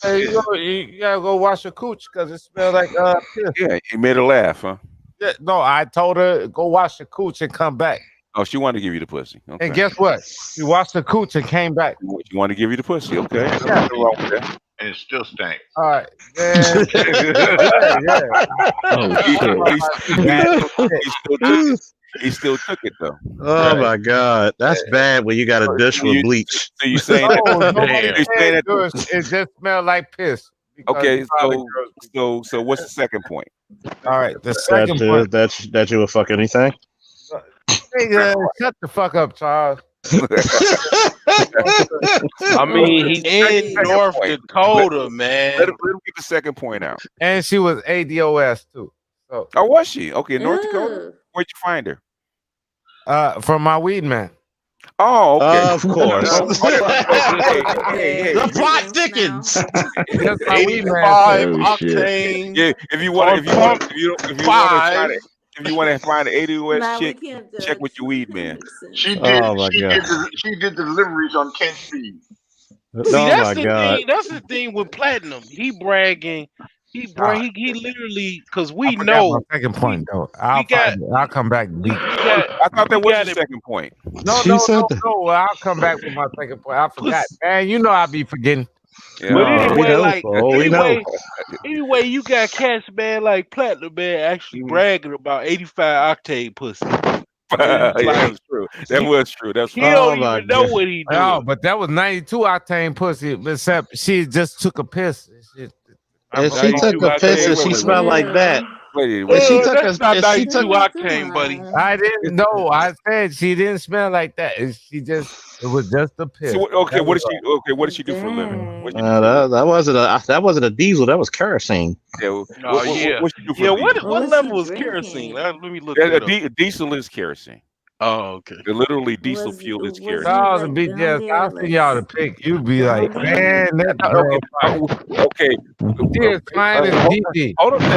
said, you gotta go wash your cooch because it smells like piss. Yeah, you made her laugh, huh? Yeah, no, I told her go wash your cooch and come back. Oh, she wanted to give you the pussy. Okay. And guess what? She washed the cooch and came back. She wanted to give you the pussy. Okay. Yeah. Nothing wrong with that. And it still stank. All right. Yeah. He still took it though. Oh my God, that's bad when you got a dish with bleach. So you saying that? It just smelled like piss. Okay, so what's the second point? All right, the second point. That you would fuck anything. Shut the fuck up, Charles. I mean, he's in North Dakota, man. Let him get the second point out. And she was ADOS too. So. Oh, was she? Okay, North Dakota. Where'd you find her? From my weed man. Oh, okay. Of course. Hey. The plot thickens. That's how we man. 85 Oh shit. octane. Yeah, if you want to find it, if you want to find an ADOS Nah, we chick, can't check judge. with your weed man. She did. Oh my god. She did deliveries on 10 speed. See, Oh that's my the god. thing. That's the thing with platinum. He bragging. He literally, because I we forgot my know second we point though. we I'll got find it. I'll come back. we got I thought that we was got the it second point. No. I'll come back with my second point. I forgot. pussy. Man, you know I be forgetting. Yeah. But We anyway, know. like Oh, we know. anyway, you got cats, man, like platinum, man, actually bragging about 85 octane pussy. And it's Yeah, that like was true. That was true. That's he funny. Oh don't my even know god. what he Oh, doing. but that was 92 octane pussy. Except she just took a piss. If Now she you took do a piss octane and she pussy. smelled like that, Wait. That's not if she 92 took octane, buddy. I didn't know. I said she didn't smell like that. It was just a piss. So okay, what did she do for a living? What did she do for a living? that wasn't a diesel, that was kerosene. Yeah. Oh yeah. What she do for Yeah, a living? What what was she level is kerosene? drinking? Let me look that up. Diesel is kerosene. Oh, okay. Literally, diesel Was fuel is was kerosene. he Stars like and be down just. there I'll send y'all the pic. You'd be like, down there? man, that girl. Okay. She is fine as DD. Hold on a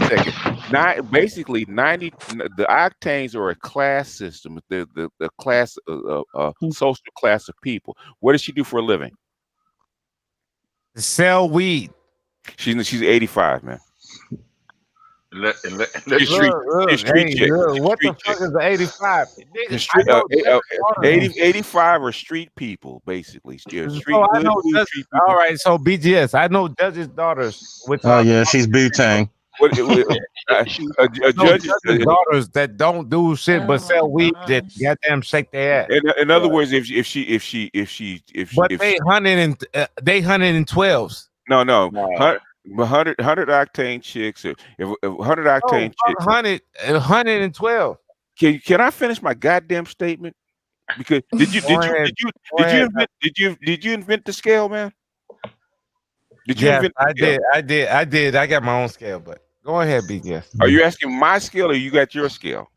second. Basically, 90. The octanes are a class system. The class, social class of people. What does she do for a living? Sell weed. She's 85, man. She's street chick. What the fuck is the 85? The street, 85 are street people, basically. Yeah, street. I know street people. all right, so BGS. I know Judge's daughters. Which Oh yeah, she's butane. Judge's daughters that don't do shit but sell weed that goddamn shake their ass. In other words, if they 112s. No. 100 octane chicks. If 100 octane chicks, 112. Can I finish my goddamn statement? Because did you invent the scale, man? Did you invent? I did. I got my own scale, but go ahead, BGS. Are you asking my scale or you got your scale?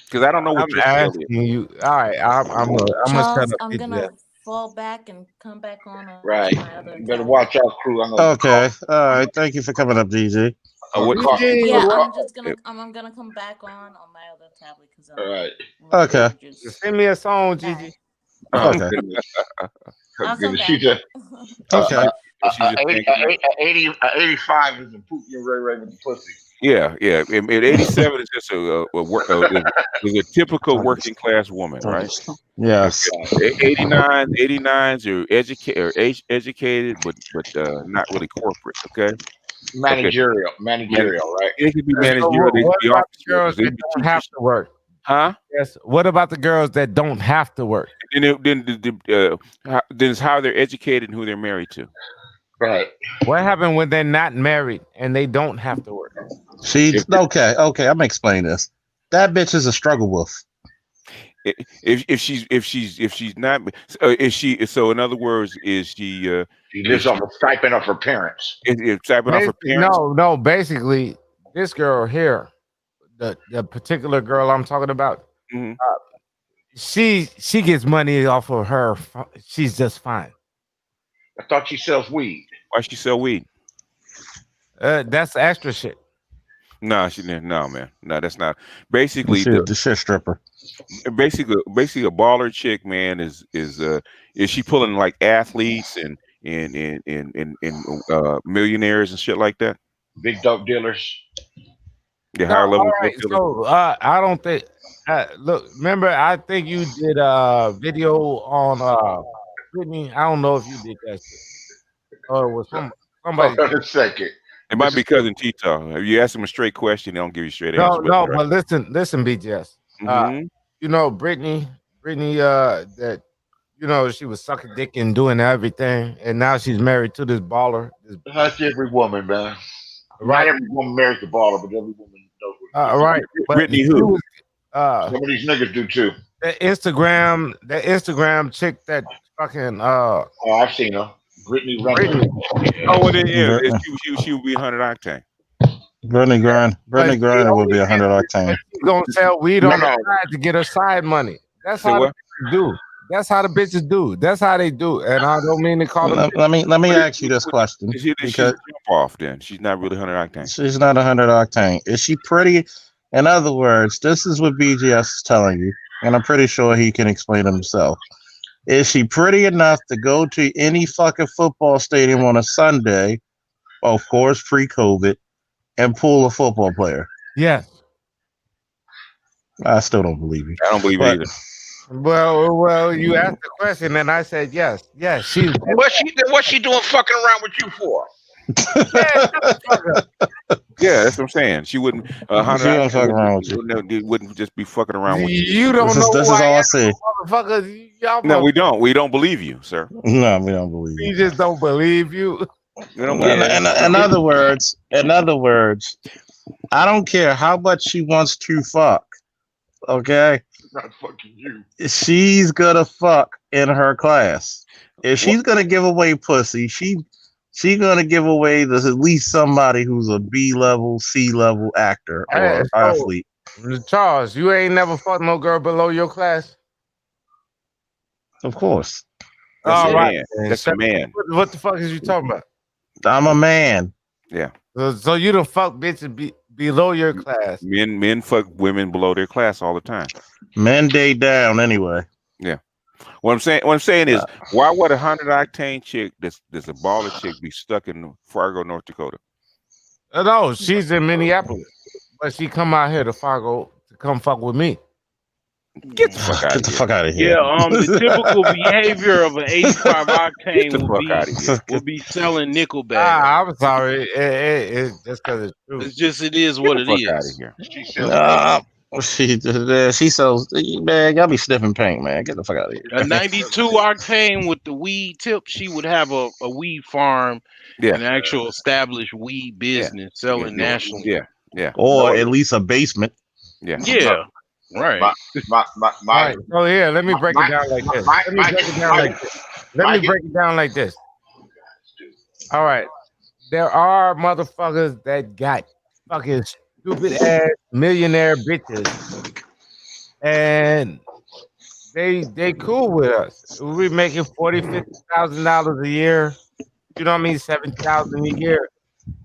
Because I don't know what your scale is. You. All right, I'm gonna Charles, shut up. I'm BGS. gonna fall back and come back on. Right. My other You better tab. watch out, crew. Okay. All right. Thank you for coming up, GG. Yeah, I'm just gonna I'm gonna come back on my other tablet because All right. Okay. Send me a song, Gigi. Okay. I'll come back. Okay. 85 is a Putin and Ray with the pussy. Yeah. And 87 is just a typical working class woman, right? Yes. 89s are educated, but not really corporate. Okay. Managerial, right? It could be managerial. What about the girls that don't have to work? Huh? Yes. What about the girls that don't have to work? Then it's how they're educated and who they're married to. Right. What happened when they're not married and they don't have to work? Okay. I'm gonna explain this. That bitch is a struggle wolf. If she's not, so in other words, is she? She lives off the stipend of her parents. Stipend off her parents. No. Basically, this girl here, the particular girl I'm talking about, she gets money off of her. She's just fine. I thought she sells weed. Why she sell weed? That's extra shit. No, she didn't. No, man. No, that's not. Basically, the shit stripper. Basically, a baller chick, man, is she pulling like athletes and millionaires and shit like that? Big dope dealers. The higher level. All right, so I don't think. Look, remember, I think you did a video on Brittany. I don't know if you did that shit. Or it was somebody. Hold on a second. It might be cousin Tito. If you ask him a straight question, they don't give you a straight answer. No, but listen, BGS. You know, Brittany, that she was sucking dick and doing everything, and now she's married to this baller. That's every woman, man. Right. Not every woman marries the baller, but every woman knows what. Right. Brittany who? Some of these niggas do too. That Instagram chick that fucking oh, I've seen her. Brittany. Oh, well, yeah. She would be 100 octane. Brittany Griner would be 100 octane. She's gonna sell weed on the side to get her side money. That's how bitches do. That's how the bitches do. That's how they do. And I don't mean to call them. Let me ask you this question She's because jump off. Then she's not really 100 octane. she's not 100 octane. Is she pretty? In other words, this is what BGS is telling you, and I'm pretty sure he can explain it himself. Is she pretty enough to go to any fucking football stadium on a Sunday, of course, pre-COVID, and pull a football player? Yes. I still don't believe you. I don't believe it either. Well, you asked the question, and I said yes. Yes, she's. What's she doing fucking around with you for? Yeah, that's what I'm saying. She wouldn't. She don't fuck around with you. Wouldn't just be fucking around with you. You don't know. This is all I say. Motherfuckers, y'all. No, we don't. We don't believe you, sir. No, we don't believe you. We just don't believe you. We don't believe you. In other words, I don't care how much she wants to fuck. Okay, Not fucking you. she's gonna fuck in her class. If she's gonna give away pussy, she gonna give away this at least somebody who's a B level, C level actor or athlete. Charles, you ain't never fucked no girl below your class. Of course, That's All a right. man. That's a man. What the fuck is you talking about? I'm a man. Yeah. So you don't fuck bitches below your class. Men fuck women below their class all the time. Men day down anyway. Yeah. What I'm saying is, why would 100 octane chick that's a baller chick be stuck in Fargo, North Dakota? No, she's in Minneapolis, but she come out here to Fargo to come fuck with me. Get the fuck out of here. Get the fuck out of here. Yeah, the typical behavior of an 85 octane would be selling nickel bags. I'm sorry. It's just because it's true. It's just it is what Get it the fuck out is. of here. She sells, man, y'all be sniffing paint, man. Get the fuck out of here. A 92 octane with the weed tip, she would have a weed farm, an actual established weed business selling nationally. Yeah. Or at least a basement. Yeah. Right. Right. So here, let me break it down like this. Let me break it down like this. All right. There are motherfuckers that got fucking stupid ass millionaire bitches. And they cool with us. We making $40,000-$50,000 a year. You know what I mean? $7,000 a year.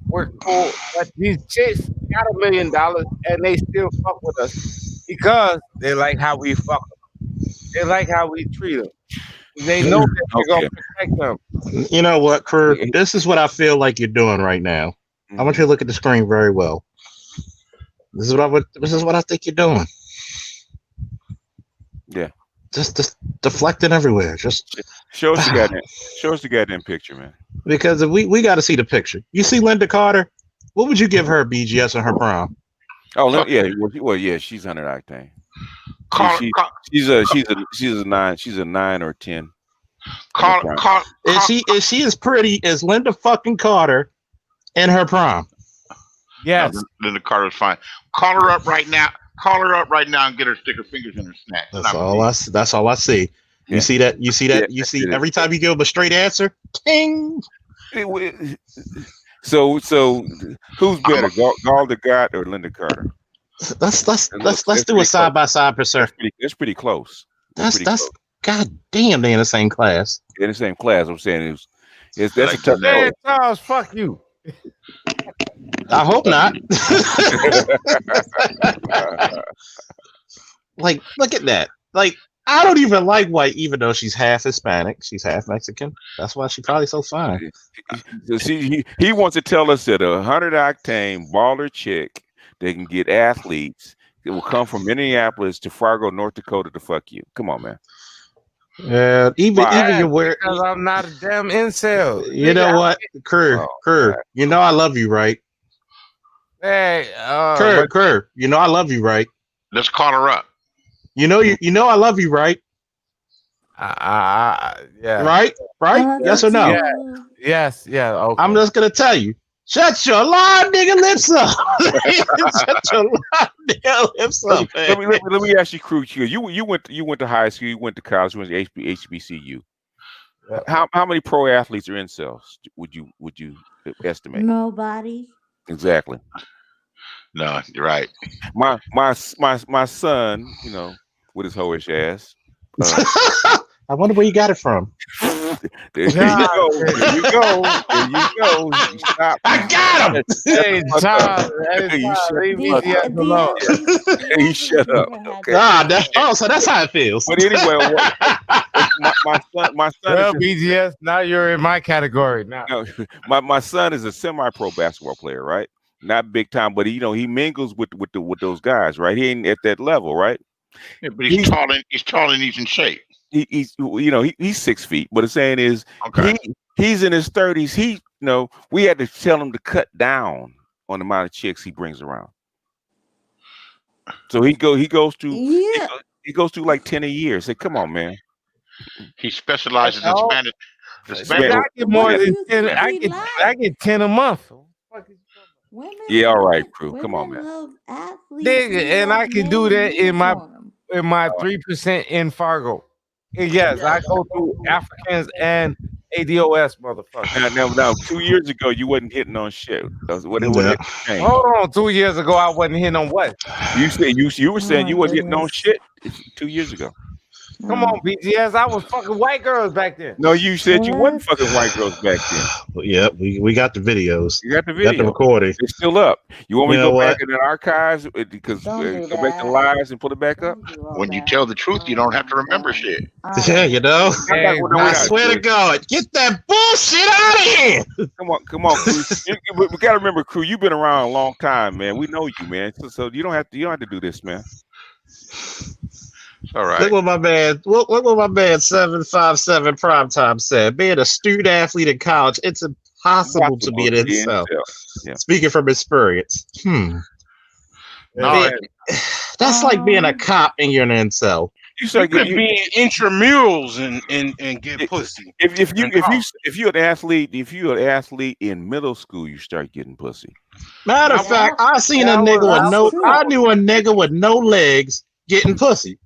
We're cool. But these chicks got $1 million and they still fuck with us because they like how we fuck them. They like how we treat them. They know that we're gonna protect them. You know what, Crew? This is what I feel like you're doing right now. I want you to look at the screen very well. This is what I think you're doing. Yeah. Just deflecting everywhere. Just show us the goddamn picture, man. Because if we got to see the picture. You see Linda Carter? What would you give her BGS on her prom? Oh yeah, well yeah, she's 100 octane. She's a 9 or 10. Is she as pretty as Linda fucking Carter in her prom? Yes. No, Linda Carter's fine. Call her up right now. Call her up right now and get her stick her fingers in her snack. That's all I see. You see that? You see that? You see every time you give them a straight answer, ting. So who's better, Gal Gadot or Linda Carter? Let's do a side by side, sir. That's pretty close. That's god damn, they in the same class. In the same class. I'm saying that's a tough. Man, Charles, fuck you. I hope not. Like, look at that. Like, I don't even like white, even though she's half Hispanic. She's half Mexican. That's why she's probably so fine. He wants to tell us that 100 octane baller chick, they can get athletes that will come from Minneapolis to Fargo, North Dakota to fuck you. Come on, man. Yeah, even you wear. Because I'm not a damn incel. You know what, Kerr? You know I love you, right? Hey, Kerr. You know I love you, right? Let's call her up. You know I love you, right? Yeah. Right? Yes or no? Yeah. Yes. Yeah. Okay. I'm just gonna tell you. Shut your lying nigga lips up. Shut your lying nigga lips up. Let me ask you, Crew. You went to high school. You went to college. You went to HBCU. How many pro athletes or incels would you estimate? Nobody. Exactly. No, you're right. My son, with his hoish ass, I wonder where you got it from. There you go. There you go. There you go. You stop. I got him. Hey, John. You shut You shut up. Okay. So that's how it feels. But anyway, my son. Well, BGS, now you're in my category now. No, my son is a semi-pro basketball player, right? Not big time, but he mingles with those guys, right? He ain't at that level, right? Yeah, but he's tall and he's in shape. He's 6 feet, but the saying is, okay, he's in his 30s. We had to tell him to cut down on the amount of chicks he brings around. So he goes through like 10 a year. Say, come on, man. He specializes in Spanish. I get more than 10. I get 10 a month. Yeah, all right, crew. Come on, man. Nigga, and I can do that in my 3% in Fargo. And yes, I go through Africans and ADOS, motherfucker. Now, 2 years ago, you wasn't hitting on shit. Hold on, 2 years ago, I wasn't hitting on what? You said you were saying you wasn't hitting on shit 2 years ago. Come on, BGS. I was fucking white girls back then. No, you said you wasn't fucking white girls back then. Yeah, we got the videos. You got the video. Got the recording. It's still up. You want me to go back in the archives because go back to lives and put it back up? When you tell the truth, you don't have to remember shit. Yeah, I swear to God, get that bullshit out of here. Come on, crew. We gotta remember, crew. You've been around a long time, man. We know you, man. So you don't have to do this, man. All right. Look what my man 757 Primetime said. Being a student athlete in college, it's impossible to be an incel. Yeah. Speaking from experience. That's like being a cop and you're an incel. You start being intramurals and get pussy. If you're an athlete in middle school, you start getting pussy. Matter of fact, I knew a nigga with no legs getting pussy.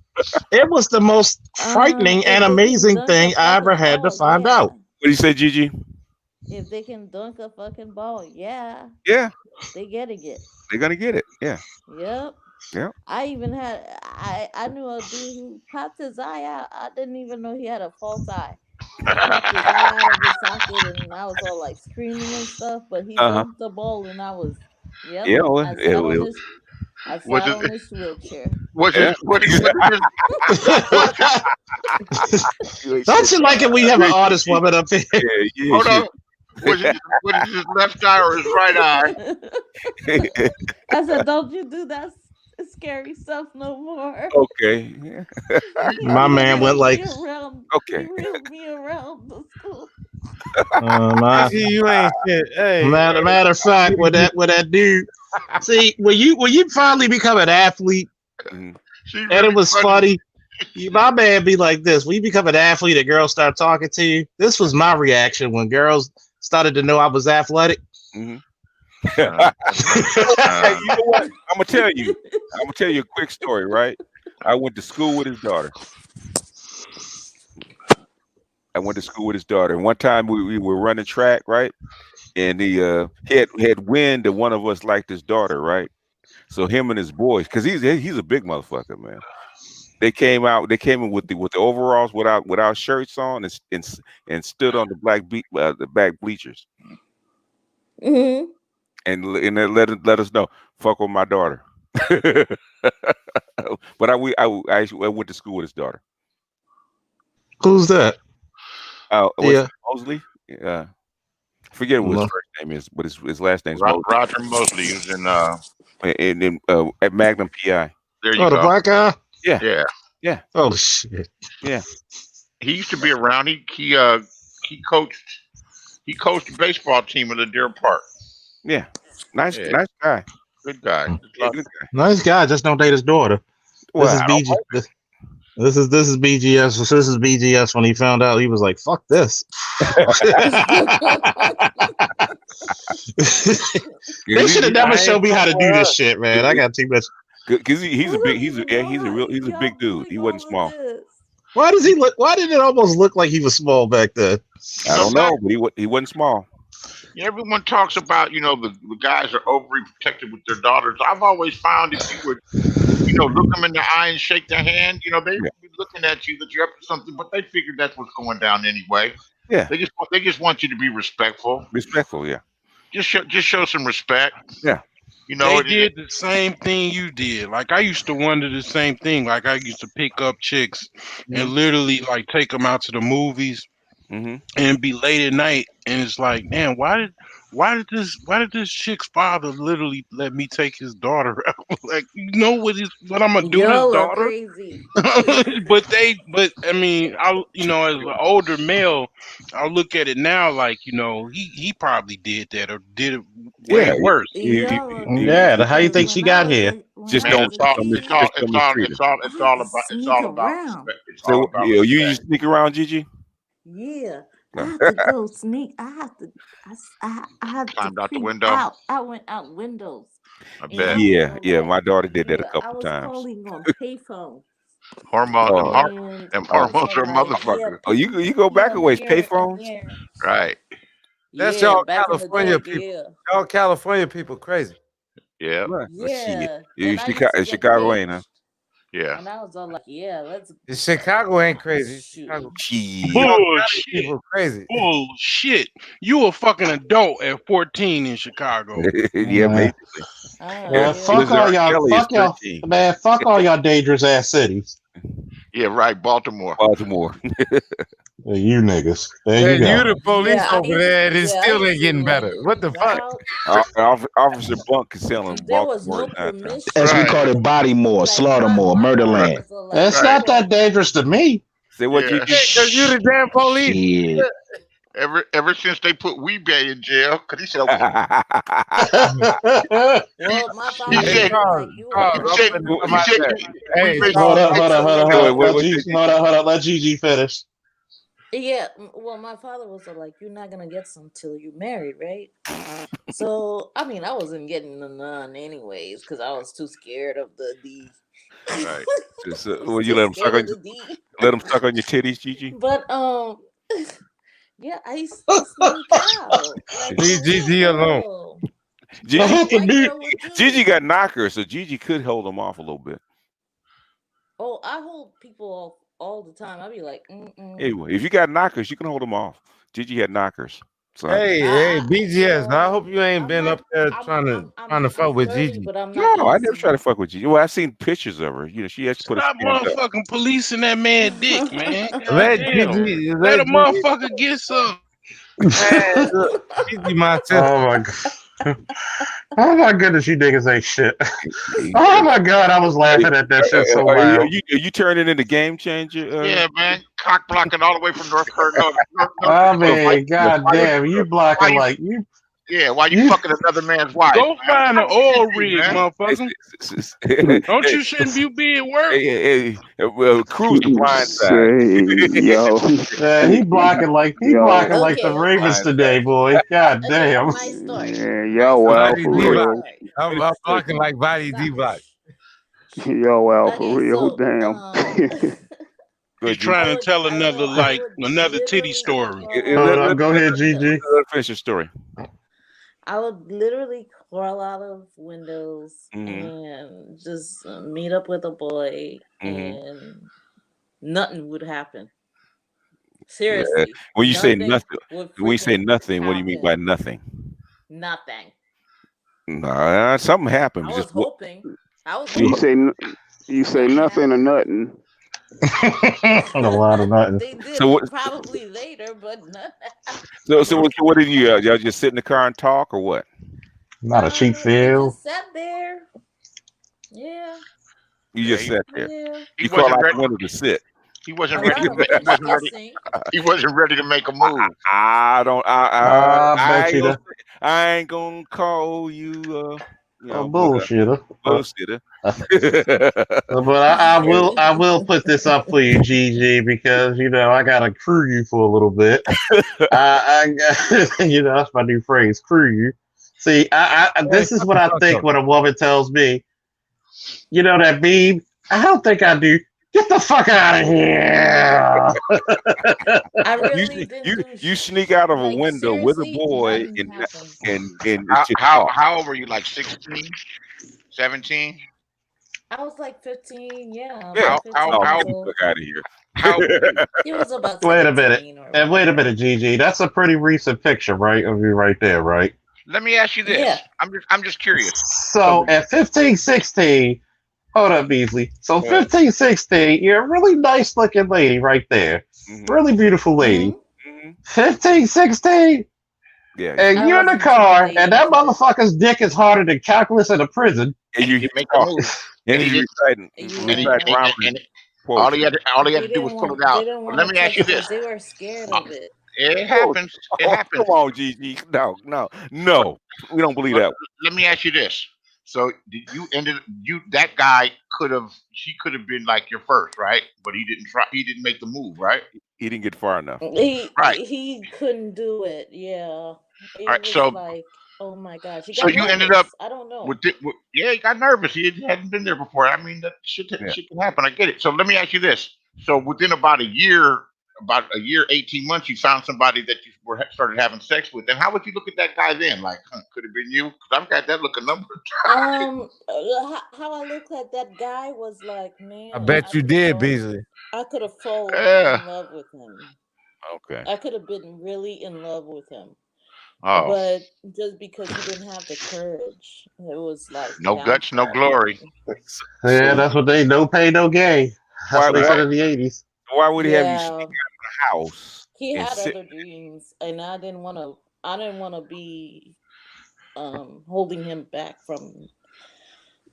It was the most frightening and amazing thing I ever had to find out. What do you say, Gigi? If they can dunk a fucking ball, yeah, they getting it. They're gonna get it. Yeah. Yep. Yeah. I even had I knew a dude who popped his eye out. I didn't even know he had a false eye. He popped his eye out of his socket, and I was all like screaming and stuff. But he dunked the ball, and I was, I sat on his wheelchair. Don't you like it when you have an artist woman up here? Yeah, hold on. Was it his left eye or his right eye? I said, don't you do that scary stuff no more. Okay. My man went like, okay. He reeled me around the school. You ain't shit. Hey, matter of fact, with that dude, see, when you finally become an athlete, and it was funny. My man be like this: when you become an athlete, and girls start talking to you. This was my reaction when girls started to know I was athletic. Mm-hmm. You know what? I'm gonna tell you a quick story, right? I went to school with his daughter. And one time we were running track, right? And he had wind that one of us liked his daughter, right? So him and his boys, because he's a big motherfucker, man. They came in with the overalls without shirts on and stood on the back bleachers. Mm-hmm. And they let us know, fuck with my daughter. But I went to school with his daughter. Who's that? Mosley. Yeah, forget what his first name is, but his last name's Roger Mosley. He was at Magnum PI. There you go. The black guy. Yeah. Oh shit. Yeah. He used to be around. He coached the baseball team at the Deer Park. Yeah. Nice guy. Good guy. Nice guy. Just don't date his daughter. This is BGS. This is BGS when he found out. He was like, "Fuck this." They should have never showed me how to do this shit, man. I got too much. Because he's a big dude. He wasn't small. Why does he look? Why did it almost look like he was small back then? I don't know, but he wasn't small. Everyone talks about, the guys are overly protected with their daughters. I've always found if you would, look them in the eye and shake their hand, they Yeah. be looking at you that you're up to something, but they figure that's what's going down anyway. Yeah. They just want you to be respectful. Respectful, yeah. Just show some respect. Yeah. They did the same thing you did. Like I used to wonder the same thing. Like I used to pick up chicks and literally like take them out to the movies and be late at night, and it's like, man, why did this chick's father literally let me take his daughter out? Like, what I'm gonna do to his Y'all are daughter? crazy. but I mean, as an older male, I'll look at it now like, he probably did that or did it way worse. Yeah, how you think she got here? Just don't. It's all about respect. It's all about you respect. just sneak around, Gigi? Yeah, I have to go sneak. I have to Climbed out the creep window. out. I went out windows. I bet. Yeah. My daughter did that a I couple was times. calling on payphone. Hormones are motherfuckers. Oh, you go back a ways. Payphones, right? That's Yeah, y'all back in the California day, people. yeah. Y'all California people crazy. Yeah. Yeah. You And I used to get Chicago ain't, huh? paged. Yeah. And I was all like, yeah, let's Chicago ain't crazy. shoot. Bullshit. People crazy. Bullshit. You a fucking adult at 14 in Chicago. Yeah, maybe. Man, fuck all y'all, man, fuck all y'all dangerous ass cities. Yeah, right. Baltimore. You niggas. There you go. You the police over there, and it still ain't getting better. What the fuck? Officer Bunk is selling There was Baltimore. no permission. As we call it, Bodymore, Slaughtermore, Murderland. It's not that dangerous to me. Say what you because you the damn police. Shit. Ever since they put Weebay in jail, because he said, Well, my father said, hold up. Let Gigi finish. Yeah, well, my father was like, "You're not gonna get some till you married, right?" So, I mean, I wasn't getting none anyways because I was too scared of the D. Right. Will you let him suck on your titties, Gigi? But yeah, I used to sneak out. Leave Gigi alone. Gigi got knockers, so Gigi could hold him off a little bit. Oh, I hold people off all the time. I'd be like, Anyway, if you got knockers, you can hold them off. Gigi had knockers. So. Hey, BGS. I hope you ain't been up there trying to fuck with Gigi. But I'm no, I never tried to fuck with Gigi. Well, I've seen pictures of her. She has to put Stop motherfucking policing that man dick, man. Let a motherfucker get some. Gigi, my sister. Oh my god. Oh my goodness, you niggas ain't shit. Oh my god, I was laughing at that shit so loud. Are you turning into Game Changer? Yeah, man. Cock blocking all the way from North Carolina. I mean, goddamn, you blocking like you. Yeah, why you fucking another man's wife? Go find an oil rig, motherfucker. Don't you shouldn't be at work? Well, cruise the blind side. Yo, he blocking like the Ravens today, boy. God damn. Yeah, yo, well, for real. I'm blocking like Body D block. Yo, well, for real, damn. He's trying to tell another titty story. Go ahead, Gigi. Finish your story. I would literally crawl out of windows and just meet up with a boy, and nothing would happen. Seriously. When you say nothing, what do you mean by nothing? Nothing. Nah, something happened. I was hoping. You say nothing or nothing. A lot of nothing. They did probably later, but nothing. So what did you? Y'all just sit in the car and talk, or what? Not a cheap feel. Just sat there. Yeah. You just sat there. Yeah. You called out the window to sit. He wasn't ready. He wasn't ready to make a move. I ain't gonna call you. Bullshitter. But I will put this up for you, Gigi, because I gotta crew you for a little bit. That's my new phrase, crew you. See, this is what I think when a woman tells me, that meme. I don't think I do. Get the fuck out of here! I really didn't do you sneak out of a like window with a seriously, boy nothing happened. and it's just talk. How old were you? Like 16, 17? I was like 15, yeah, Yeah. about 15 No, years get the old. fuck out of here. How old were you? He was about Wait a minute. 17 or And wait a whatever. minute, Gigi. That's a pretty recent picture, right? Of you right there, right? Let me ask you this. Yeah. I'm just curious. So at 15, 16, hold up, Beasley. So 15, 16, you're a really nice looking lady right there. Really beautiful lady. 15, 16, Yeah. and you're in the car, and that motherfucker's dick is harder than calculus in a prison. And you make a move. and he's reciting All he had to They do was didn't pull want. it out. They didn't But want let to me ask touch you it because this. they were scared of it. It happens. It happens. Come on, Gigi. No, no. We don't believe that. Let me ask you this. So did that guy she could have been like your first, right? But he didn't try. He didn't make the move, right? He didn't get far enough. He couldn't do it. Yeah. It All right, was so like, oh my gosh. He so got you ended nervous. up I don't know. yeah, he got nervous. He hadn't been there before. I mean, that shit can happen. I get it. So let me ask you this. So within about a year, 18 months, you found somebody that you started having sex with. And how would you look at that guy then? Like, could have been you? Because I've got that look a number of times. How I looked at that guy was like, man, I bet you did, Beasley. I could have fallen Yeah. in love with him. Okay. I could have been really in love with him. Oh. But just because he didn't have the courage, it was like No guts, no glory. Yeah, that's what they no pay, no gain. That's what they said in the 80s. Why would he have you sneak out of the house? He had other dreams, and I didn't want to be holding him back from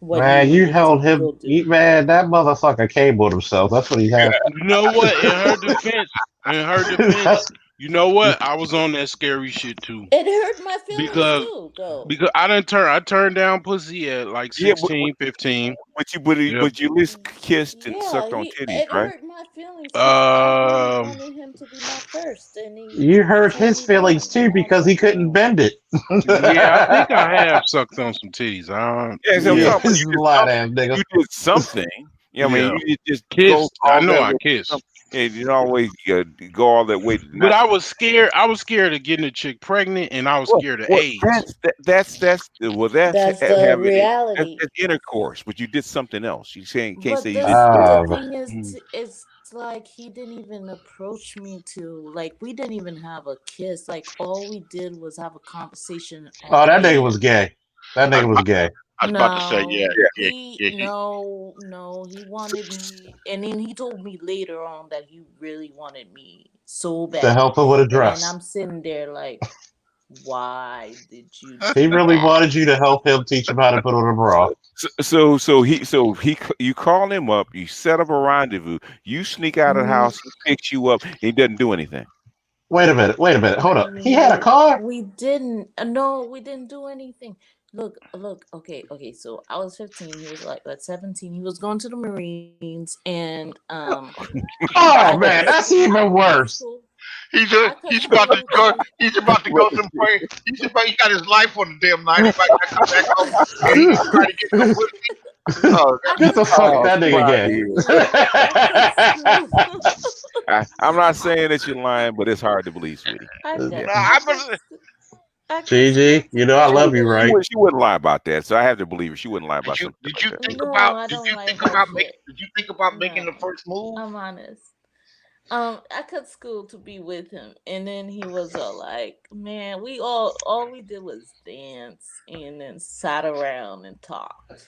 what Man, he you wanted held to him. go do. Man, that motherfucker cabled himself. That's what he had. You know what? In her defense, you know what? I was on that scary shit too. It hurt my feelings too, though. Because I turned down pussy at like 16, 15. But you at least kissed and sucked on titties, it right? hurt my feelings. I really wanted him to be my first, and You hurt his feelings too because he couldn't bend it. Yeah, I think I have sucked on some titties. You did something. I mean, you just kissed. I know I kissed. And you always go all that way. But I was scared. I was scared of getting a chick pregnant, and I was scared of AIDS. That's the reality. That's intercourse, but you did something else. You can't say you did. The thing is, it's like he didn't even approach me to, like, we didn't even have a kiss. Like, all we did was have a conversation. Oh, that nigga was gay. That nigga was gay. I was about to say, No, he wanted me, and then he told me later on that he really wanted me so bad to help him with a dress. And I'm sitting there like, why did you? He really wanted you to help him teach him how to put on a bra. So you call him up, you set up a rendezvous, you sneak out of the house, he picks you up, he doesn't do anything. Wait a minute, hold up. He had a car? We didn't. No, we didn't do anything. Look. Okay. So I was 15. He was like 17. He was going to the Marines, and oh man, that's even worse. He's about to go. He's about to go somewhere. He got his life on the damn line. He's about to come back home. He's trying to get some pussy. Oh, get the fuck that nigga again. I'm not saying that you're lying, but it's hard to believe, sweetie. Gigi, you know I love you, right? She wouldn't lie about that, so I have to believe her. She wouldn't lie about something. Did you think about making the first move? I'm honest. I cut school to be with him, and then he was like, "Man, we all we did was dance and then sat around and talked."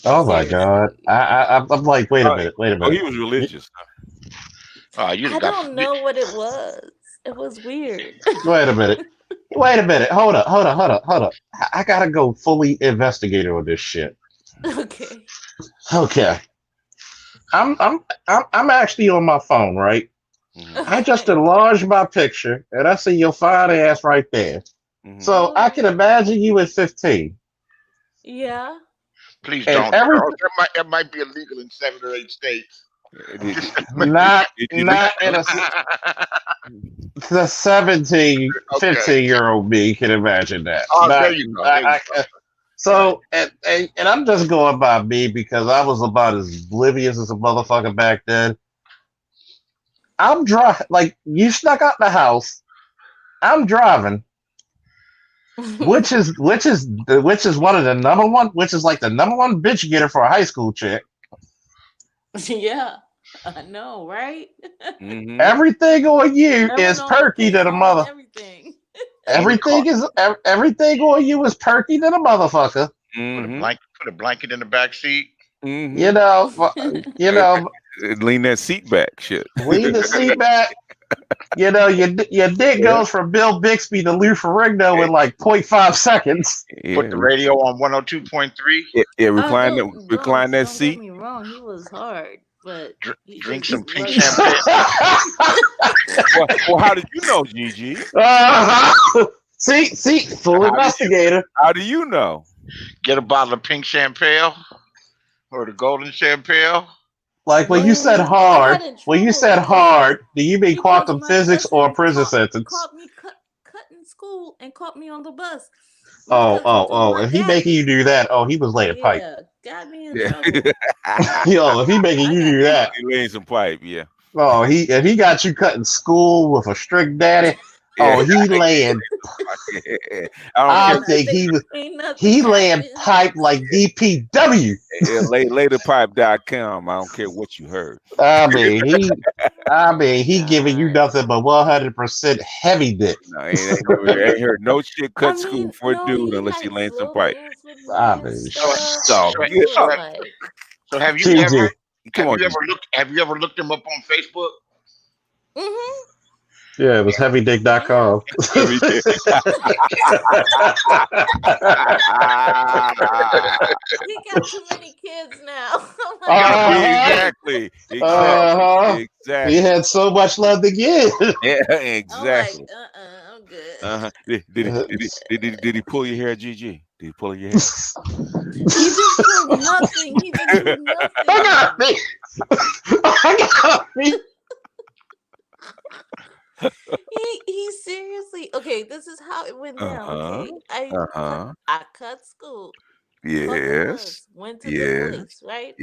Oh my god! I'm like, wait a minute. Oh, he was religious. I don't know what it was. It was weird. Wait a minute. Hold up. I gotta go fully investigator on this shit. Okay. I'm actually on my phone, right? I just enlarged my picture and I see your fine ass right there. So I can imagine you at 15. Yeah. Please don't. It might be illegal in 7 or 8 states. Not in the 17, 15-year-old me can imagine that. Oh, there you go. So, and I'm just going by me because I was about as oblivious as a motherfucker back then. I'm driving, like, you snuck out the house. I'm driving, which is one of the number one, which is like the number one bitch getter for a high school chick. Yeah, I know, right? Everything on you Never is know the perky to the payphone and mother. everything. Everything on you is perky to the motherfucker. Put a blanket in the back seat. You know, lean that seat back, shit. lean the seat back. You know, your dick goes from Bill Bixby to Lou Ferrigno in like 0.5 seconds. Put the radio on 102.3. Yeah, recline that Don't seat. get me wrong, he was hard, but he Drink just some pink rugged. champagne. Well, how did you know, Gigi? See, full investigator. How do you know? Get a bottle of pink champagne or the golden champagne. Like when you said hard, do you mean quantum physics or prison sentence? Caught me cutting school and caught me on the bus. Oh! If he making you do that, he was laying pipe. Yeah, got me in trouble. Yo, if he making you do that, he laying some pipe, yeah. Oh, if he got you cutting school with a strict daddy, he laying. I think he laying pipe like DPW. Yeah, laterpipe.com. I don't care what you heard. I mean, he giving you nothing but 100% heavy dick. No, I ain't heard no shit cut school for a dude unless he laying some pipe. I mean, So have you ever looked him up on Facebook? Yeah, it was heavydick.com. He got too many kids now. Exactly. He had so much love to give. Yeah, exactly. I'm good. Did he pull your hair, Gigi? Did he pull your hair? He didn't pull nothing. He didn't do nothing. I got me. He seriously. Okay, this is how it went down. Okay, I cut school. Yes. Went to the place, right?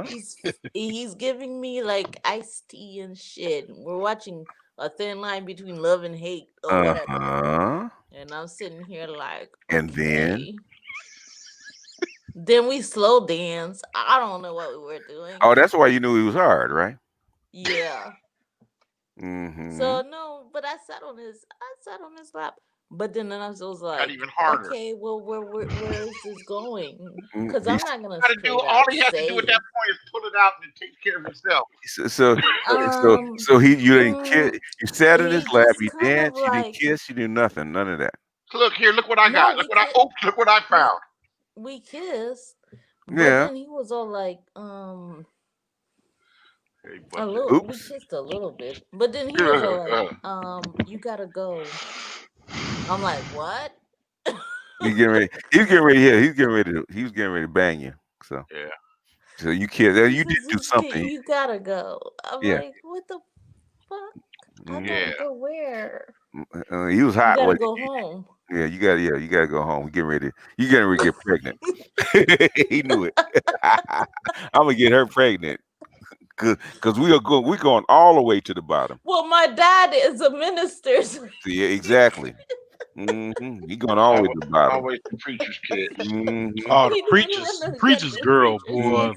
He's He's giving me like iced tea and shit. We're watching A Thin Line Between Love and Hate or whatever. And I'm sitting here like, and then we slow dance. I don't know what we were doing. Oh, that's why you knew he was hard, right? Yeah. So no, but I sat on his lap. But then I was like, not even harder. Okay, well, where is this going? Because I'm not gonna. All he has to do at that point is pull it out and take care of himself. So you didn't kiss. You sat in his lap. You danced. You didn't kiss. You did nothing. None of that. Look here. Look what I got. Look what I found. We kissed. But yeah. Then he was all like, we kissed a little bit, but then he was all like, you gotta go. I'm like, what? He's getting ready. He's getting ready. Yeah, he was getting ready to bang you. So yeah. So you kissed. You did do something. You gotta go. I'm like, what the fuck? I gotta go where? He was hot. You gotta go home. Yeah, you gotta go home. You getting ready to get pregnant. He knew it. I'm gonna get her pregnant. Cause we're going all the way to the bottom. Well, my dad is a minister. Yeah, exactly. He going all the way to the bottom. Always the preacher's kid. Oh, the preacher's girl, boy.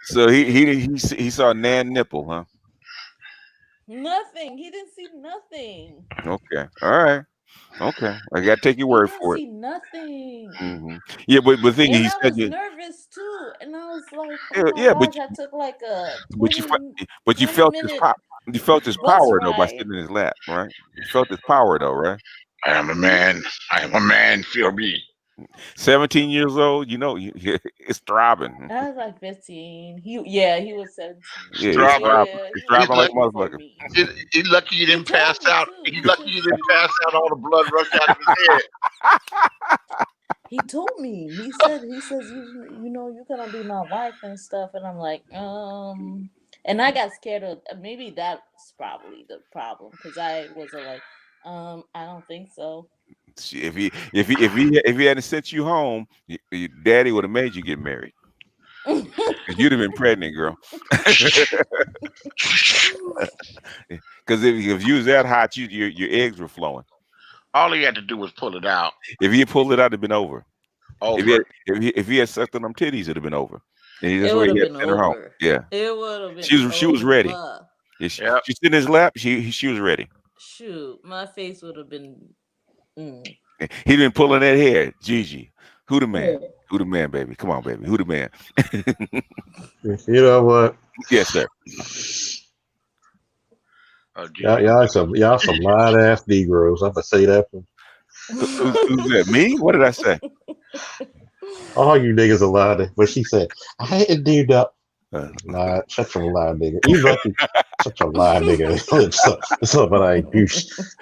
So he saw Nan nipple, huh? Nothing. He didn't see nothing. Okay. All right. Okay. I gotta take your word for it. See nothing. Yeah, but the thing and he I said, was nervous too, and I was like, "Oh my gosh, I took like a 20, but you felt his power. You felt his power though by sitting in his lap, right? You felt his power though, right? I am a man. I am a man. Feel me. 17 years old, it's throbbing. I was like 15. He was 17. Yeah, he's throbbing like a motherfucker. He's lucky you didn't pass out. He's lucky you didn't pass out. All the blood rushed out of his head. He told me. He says, you're gonna be my wife and stuff. And I'm like, and I got scared of. Maybe that's probably the problem because I was like, I don't think so. If he hadn't sent you home, your daddy would have made you get married. Because you'd have been pregnant, girl. Because if you was that hot, your eggs were flowing. All he had to do was pull it out. If he had pulled it out, it'd been over. Over. If he had sucked on them titties, it'd have been over. And It that's would where he have had been sent her home. over. Yeah, It would have been she was ready. over. Yeah, she sit in his lap. She was ready. Shoot, my face would have been. He'd been pulling that hair. Gigi, who the man? Who the man, baby? Come on, baby. Who the man? You know what? Yes, sir. Y'all some loud ass Negroes. I'm gonna say that. Who's that? Me? What did I say? All you niggas are lying. But she said, I didn't do that. Nah, shut your lie, nigga. You lucky. Such a lie, nigga. It's something I do.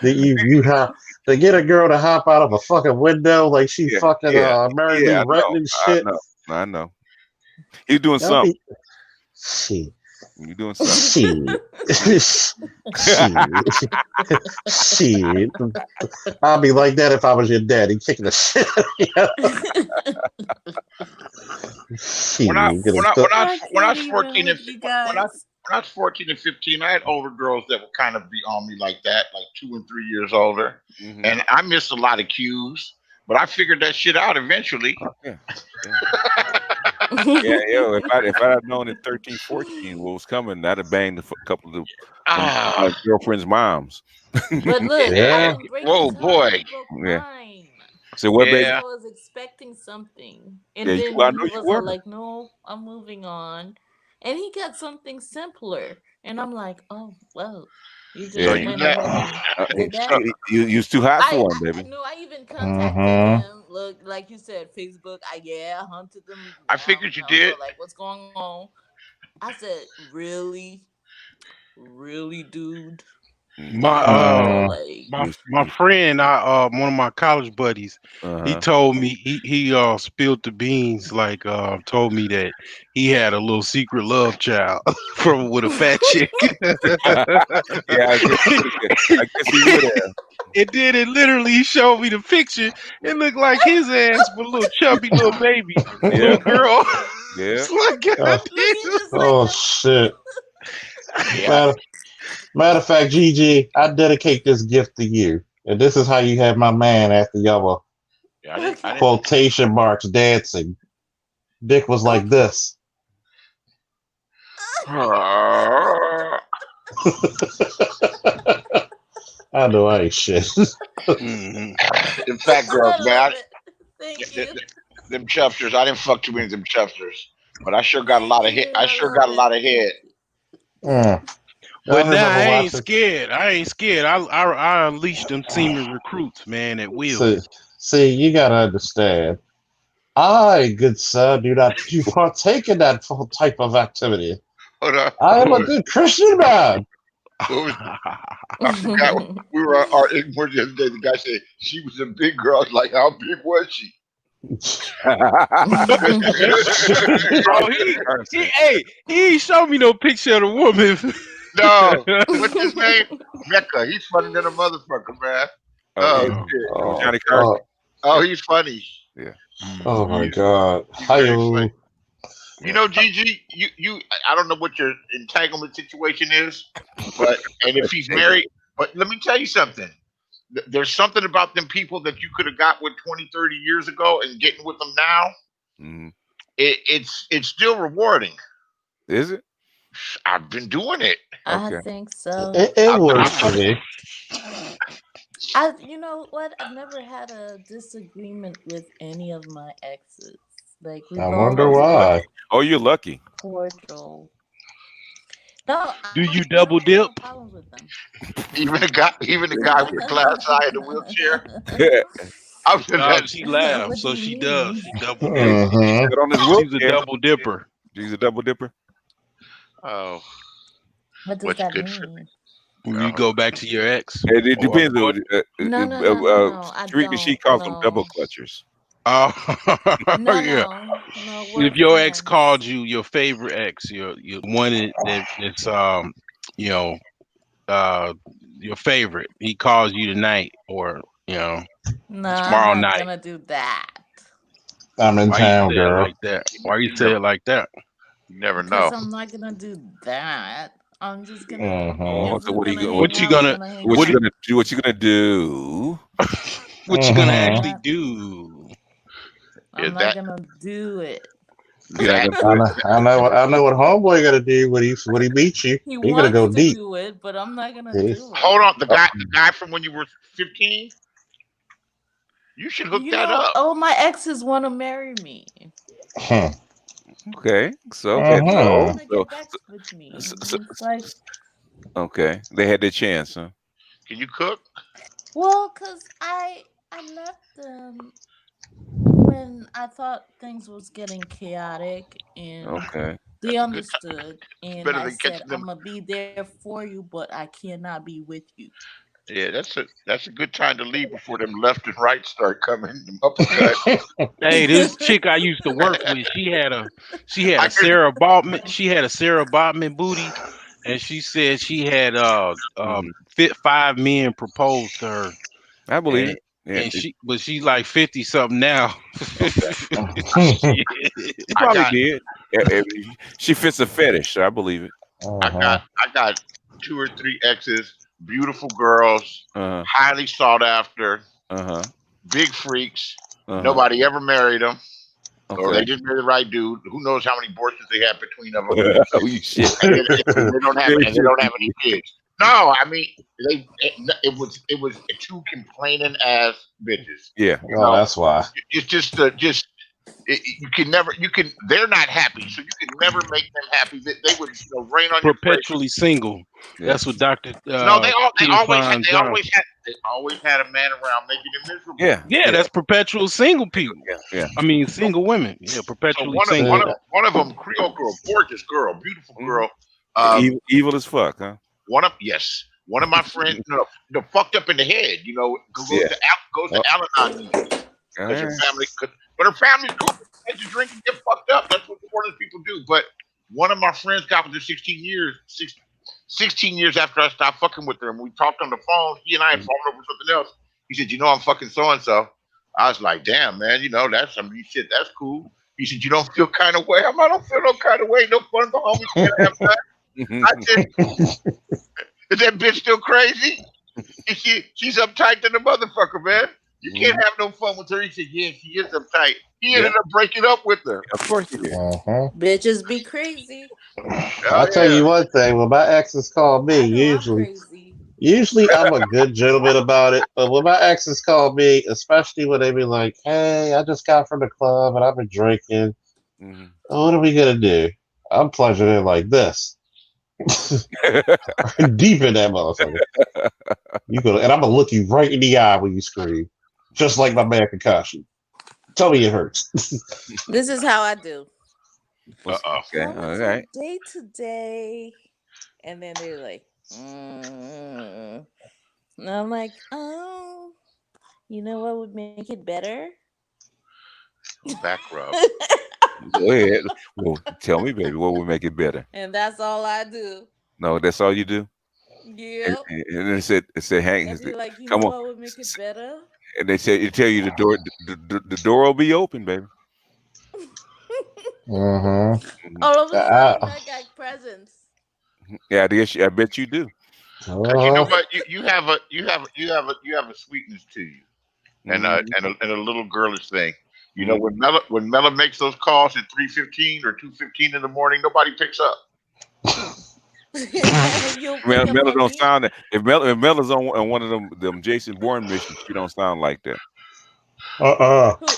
You have to get a girl to hop out of a fucking window like she fucking Mary Lee Retton and shit. I know. He's doing something. Shit. You doing something? Shit. I'd be like that if I was your daddy, kicking the shit out of you. When I was 14 and 15, I had older girls that would kind of be on me like that, like 2 and 3 years older. Mm-hmm. And I missed a lot of cues, but I figured that shit out eventually. Yeah, yo, if I'd have known at 13, 14 what was coming, I'd have banged a couple of my girlfriend's moms. But look, whoa, boy. So what, baby? I was expecting something, and Yeah, then I he know you was were. like, "No, I'm moving on," and he got something simpler, and I'm like, "Oh, well, you just went ahead and did that." You was too hot for him, baby. No, I even contacted him. Look, like you said, Facebook. I hunted them. I figured you did. Like, what's going on? I said, really, dude. My friend, one of my college buddies, he told me he spilled the beans, like told me that he had a little secret love child with a fat chick. Yeah, I guess he would have. And then it literally showed me the picture. It looked like his ass with a little chubby little baby, little girl. Yeah. It's like, shit. Matter of fact, Gigi, I dedicate this gift to you. And this is how you have my man after y'all were quotation marks dancing. Dick was like this. I know I ain't shit. In fact, girls, man, them chufters, I didn't fuck too many of them chufters, but I sure got a lot of head. But now I ain't scared. I unleashed them semen recruits, man, at will. See, you gotta understand. I, good sir, do not partake in that type of activity. I am a good Christian man. I forgot we were our Igmore the other day. The guy said she was a big girl. I was like, how big was she? He ain't showed me no picture of the woman. No, what's his name? Mecca. He's funny than a motherfucker, man. Johnny Carson. Oh, he's funny. Yeah. Oh my God. Hi. You know, Gigi, you I don't know what your entanglement situation is, and if he's married, but let me tell you something. There's something about them people that you could have got with 20, 30 years ago and getting with them now. Mm-hmm. It's still rewarding. Is it? I've been doing it. I think so. It works for me. You know what? I've never had a disagreement with any of my exes. Like, I wonder why. Oh, you're lucky. Cordial. No, do you double dip? Problems with them. Even the guy with the glass eye in the wheelchair. She laughs, so she does. She double dips. She's a double dipper. She's a double dipper. Oh, what does that mean? When you go back to your ex, it depends. No, she calls them double clutchers. Oh, yeah. No, if your ex called you your favorite ex, your one that's your favorite, he calls you tonight, or You know, No, I'm tomorrow not night. gonna do that. I'm in Why you town, say it girl. like that? Why you say it like that? You never Because know. I'm not gonna do that. I'm just gonna. Oh, If so we're what are you gonna going? hang What you out, we're gonna gonna hang What you out. gonna do? What you gonna do? what you gonna I'm actually not. do? I'm not That gonna do it. You're not that gonna do it. I know what homeboy got to do when he beats you. He He gonna wants go to deep. do it, but I'm not gonna See? do it. hold on, the guy from when you were 15. You should hook You that know, up. all my exes want to marry me. Huh. Okay, so They really Uh-huh. want to get back with me. It's like, okay, they had their chance, huh? Can you cook? well, cause I left them when I thought things was getting chaotic, and Okay, they That's a good time. understood. It's And better I than said, catching I'm them. gonna be there for you, but I cannot be with you. Yeah, that's a good time to leave before them left and right start coming. Them uppercut. Hey, this chick I used to work with, she had a I can, Sarah Botman booty, and she said she had fit 5 men propose to her, I believe and it. Yeah, she's like 50 something now. okay. Shit. She I probably got did. She fits a fetish, so I believe it. Uh-huh. I got 2 or 3 exes, beautiful girls, Uh highly sought after, huh. big freaks. Uh huh. Nobody ever married them, or they Okay. didn't marry the right dude. Who knows how many abortions they had between of them? Oh, you shit. And they don't have Yeah, and they shit. don't have any kids. No, I mean it was 2 complaining ass bitches. Yeah. You Oh, know, that's why. it's just you can never they're not happy, so you can never make them happy. They would rain on your parade. Perpetually single. Yeah. That's what Dr. No, they Peter always had Fine Johnson. they always had a man around making them miserable. Yeah. Yeah, that's perpetual single people. Yeah. Yeah. I mean, single women. Yeah, So perpetually one of single. one of one of them, Creole girl, gorgeous girl, beautiful Mhm. girl. Um, Evil as fuck, huh? one of my friends, fucked up in the head. Yeah. Goes Oh, to Al-Anon meetings all because her right. family. But her family's cool. They just drink and get fucked up. That's what foreigners people do. But one of my friends got with her 16 years after I stopped fucking with her, and we talked on the phone. He and I had fallen over something else. He said, I'm fucking so and so. I was like, damn, man, that's shit. That's cool. He said, you don't feel kind of way. I don't feel no kind of way. No fun. The homies can't have fun. I said, is that bitch still crazy? She's uptight than the motherfucker, man. You can't have no fun with her. He said, yeah, she is uptight. He ended up breaking up with her. Of course you did. Uh-huh. Bitches be crazy. Oh, I'll tell yeah. you one thing. When my exes call me, I know I'm crazy. usually I'm a good gentleman about it. But when my exes call me, especially when they be like, "Hey, I just got from the club and I've been drinking. Mhm. What are we gonna do?" I'm plunging in like this, deep in that motherfucker. And I'm gonna look you right in the eye when you scream, just like my man Kakashi. Tell me it hurts. This is how I do. Okay. How All was right. your day today? And then they're like, and I'm like, oh, you know what would make it better? Back rub. Go ahead. Well, tell me, baby, what would make it better? And that's all I do. No, that's all you do. Yep. And it said, Hank, I'd be like, you know come on. what would make it better? And they tell you the door will be open, baby. Uh-huh. All of a sudden, I got presents. Yeah, I bet you do. Because you know what, you have a sweetness to you, and a little girlish thing. When Mella makes those calls at 3:15 or 2:15 in the morning, nobody picks up. You'll pick up Mella for don't me? sound. If Mella's on one of them Jason Bourne missions, she don't sound like that.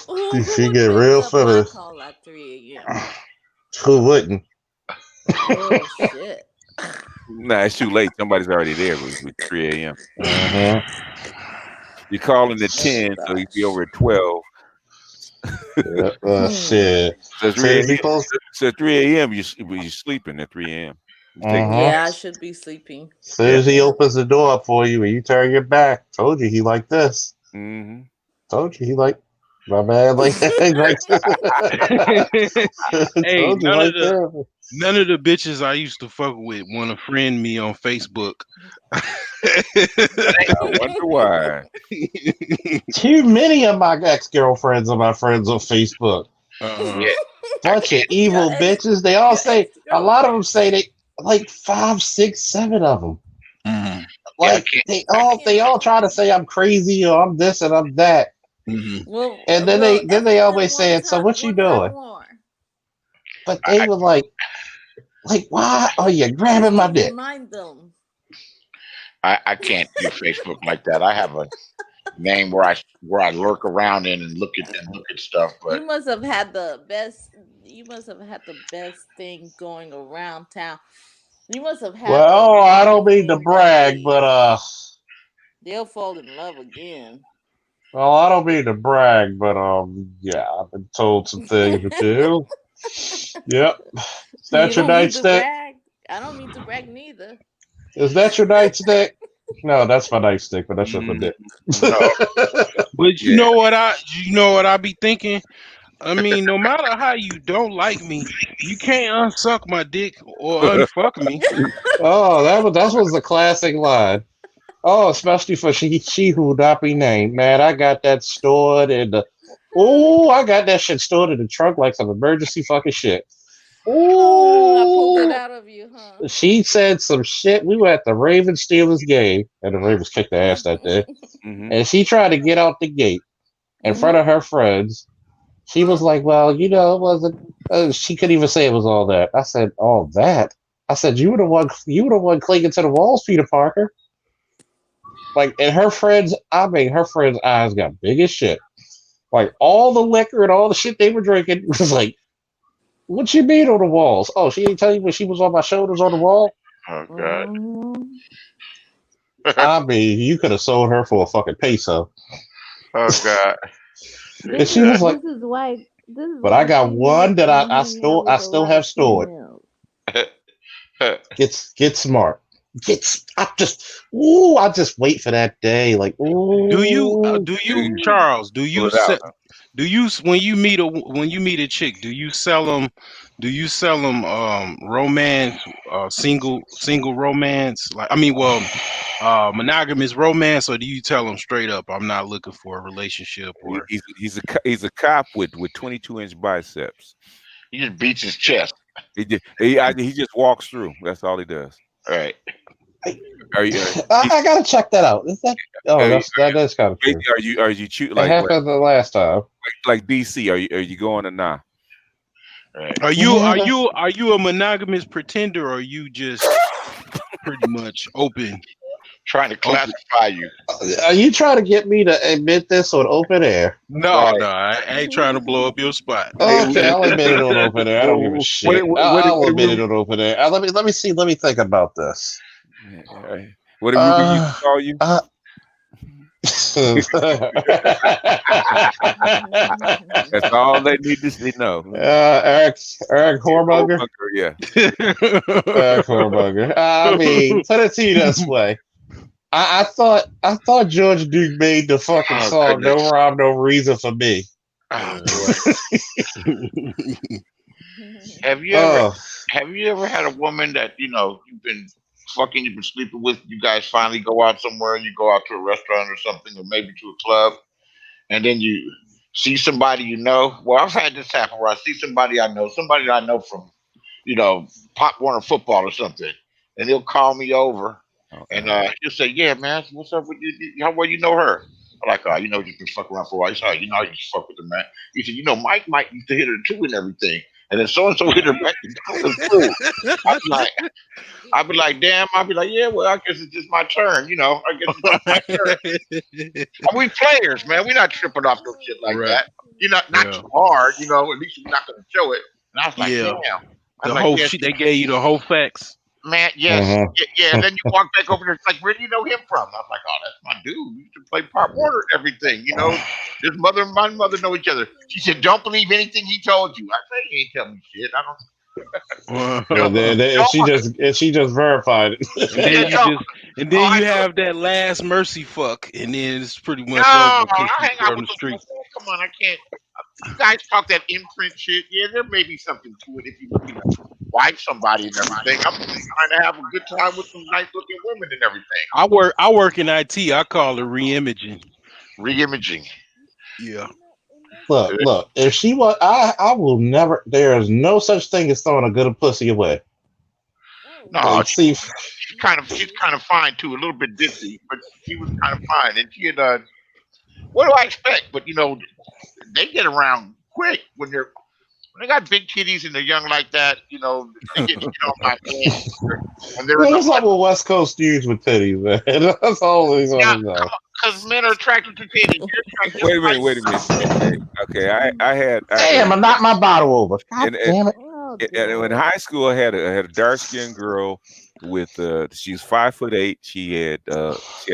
Who She would get pick real up my feminine. call at 3 a.m.? Who wouldn't? Oh shit! Nah, it's too late. Somebody's already there with 3 a.m. Uh-huh. You call in at Oh 10, so you be gosh. over at 12. Shit. So 3 Says he a.m. close. So 3 a.m. You sleeping at 3 a.m. Yeah, I should be sleeping. Soon as he opens the door up for you and you turn your back, told you he like this. Mm-hmm. Told you he like. My man, like, like Hey, told you right there. none of the bitches I used to fuck with want to friend me on Facebook. I wonder why. Too many of my ex-girlfriends are my friends on Facebook. Yeah, Bunch of evil bitches. They all say, a lot of them say they like 5, 6, 7 of them. Mhm. Like they all try to say I'm crazy or I'm this and I'm that. Well, And then they always say it. So what you doing? But they were like, why are you grabbing my dick? Remind them. I can't do Facebook like that. I have a name where I lurk around in and look at stuff. But You must have had the best. You must have had the best thing going around town. You must have had. Well, I don't mean to brag, but they'll fall in love again. well, I don't mean to brag, but yeah, I've been told some things or two. Yep. Is that your nightstick? I don't mean to brag neither. Is that your nightstick? No, that's my nightstick, but that's just my dick. But you know what I be thinking? I mean, no matter how you don't like me, you can't unsuck my dick or unfuck me. Oh, that was the classic line. Oh, especially for she who not be named. Man, I got that stored in the. Oh, I got that shit stored in the trunk like some emergency fucking shit. Oh, I pulled it out of you, huh? She said some shit. We were at the Ravens Steelers game, and the Ravens kicked their ass that day. And she tried to get out the gate in front of her friends. She was like, "Well, you know, it wasn't." She couldn't even say it was all that. I said, "All that." I said, "You were the one. You were the one clinging to the walls, Peter Parker." Like, and her friends, I mean, her friends' eyes got big as shit. Like, all the liquor and all the shit they were drinking was like, what you mean on the walls? Oh, she ain't tell you when she was on my shoulders on the wall? Oh, God. I mean, you could have sold her for a fucking peso. Oh, God. And she was like, this is why. but I got one that I still have stored. Get smart. I just wait for that day. Like, ooh. Do you, Charles? Do you when you meet a chick? Do you sell them romance, single romance? Like, I mean, monogamous romance, or do you tell them straight up, I'm not looking for a relationship? Or He's a cop with 22-inch biceps. He just beats his chest. He just walks through. That's all he does. All right. I gotta check that out. Is that? Oh, that's kind of true. Are you like it happened the last time? Like DC? Are you going or not? Right. Are you a monogamous pretender, or are you just pretty much open? Trying to classify you. Are you trying to get me to admit this on open air? No, I ain't trying to blow up your spot. Okay, I'll admit it on open air. I don't give a shit. I'll admit it on open air. Let me see. Let me think about this. What did Ruby used to call you? That's all they need to know. Eric Hormonger. Yeah. Eric Hormonger. I mean, put it to you this way. I thought George Duke made the fucking song "No Rhyme, No Reason" for me. Have you ever had a woman that you've been fucking, you've been sleeping with? You guys finally go out somewhere, and you go out to a restaurant or something, or maybe to a club, and then you see somebody you know. Well, I've had this happen where I see somebody I know from, Pop Warner football or something, and he'll call me over. And he'll say, "Yeah, man, what's up with you? How well you know her?" I'm like, "Oh, just been fucking around for a while." He said, "You know, I used to fuck with her, man." He said, "Mike used to hit her too and everything, and then so and so hit her back." I'd be like, "Damn!" I'd be like, "Yeah, well, I guess it's just my turn, I guess it's just my turn." We players, man. We're not tripping off no shit like that. Not too hard, At least we're not gonna show it. And I was like, "Damn." They gave you the whole facts. Man, yes. Yeah. And then you walk back over there. It's like, where do you know him from? I was like, "Oh, that's my dude. We used to play Pop Warner and everything. His mother and my mother know each other." She said, "Don't believe anything he told you." I said, "He ain't telling me shit. I don't." And she just verified it. And then you have that last mercy fuck, and then it's pretty much over. I hang out with those come on, I can't. You guys talk that imprint shit. Yeah, there may be something to it if you're looking to wife somebody and everything. I'm just trying to have a good time with some nice looking women and everything. I work in IT. I call it re-imaging. Re-imaging. Yeah. Look. If she was, I will never. There is no such thing as throwing a good pussy away. No, Like, see, she's kind of fine too. A little bit ditzy, but she was kind of fine. And she had what do I expect? But they get around quick when they got big titties and they're young like that. They get shit on my head. And they're what's up with West Coast dudes with titties, man? That's all we want to know. Because men are attracted to titties. Wait a minute. Okay, I had. Damn, I knocked my bottle over. God damn it. And in high school, I had a dark skinned girl with she's 5'8". She had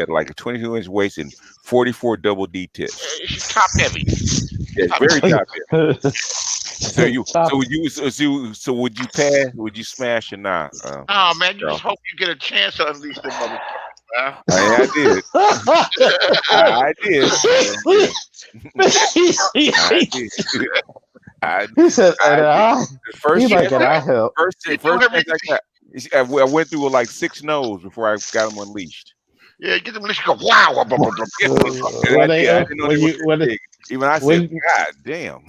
like a 22-inch waist and 44 double D tits. She's top heavy. Yeah, very top heavy. So would you pass? Would you smash or not? Oh man, you just hope you get a chance to unleash them motherfuckers. I did. I did. He said, "First chance I help." I went through like 6 no's before I got them unleashed. Yeah, get them unleashed. Go wow. Even I said, "God damn."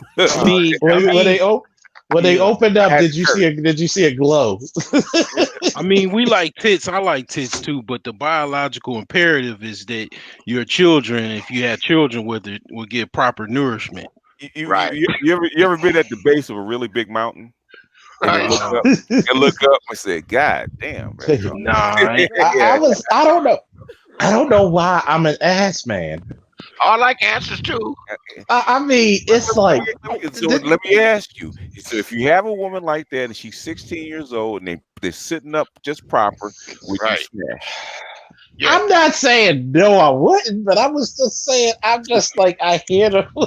When they opened up, did you see a glow? I mean, we like tits. I like tits too, but the biological imperative is that your children, if you have children with it, will get proper nourishment. You ever been at the base of a really big mountain? And look up and say, "God damn." Nah, I don't know why I'm an ass man. I like asses too. I mean, it's like. So let me ask you. So if you have a woman like that and she's 16 years old and they're sitting up just proper, would you smash? Yeah. I'm not saying no, I wouldn't, but I was just saying I'm just like I hear them. So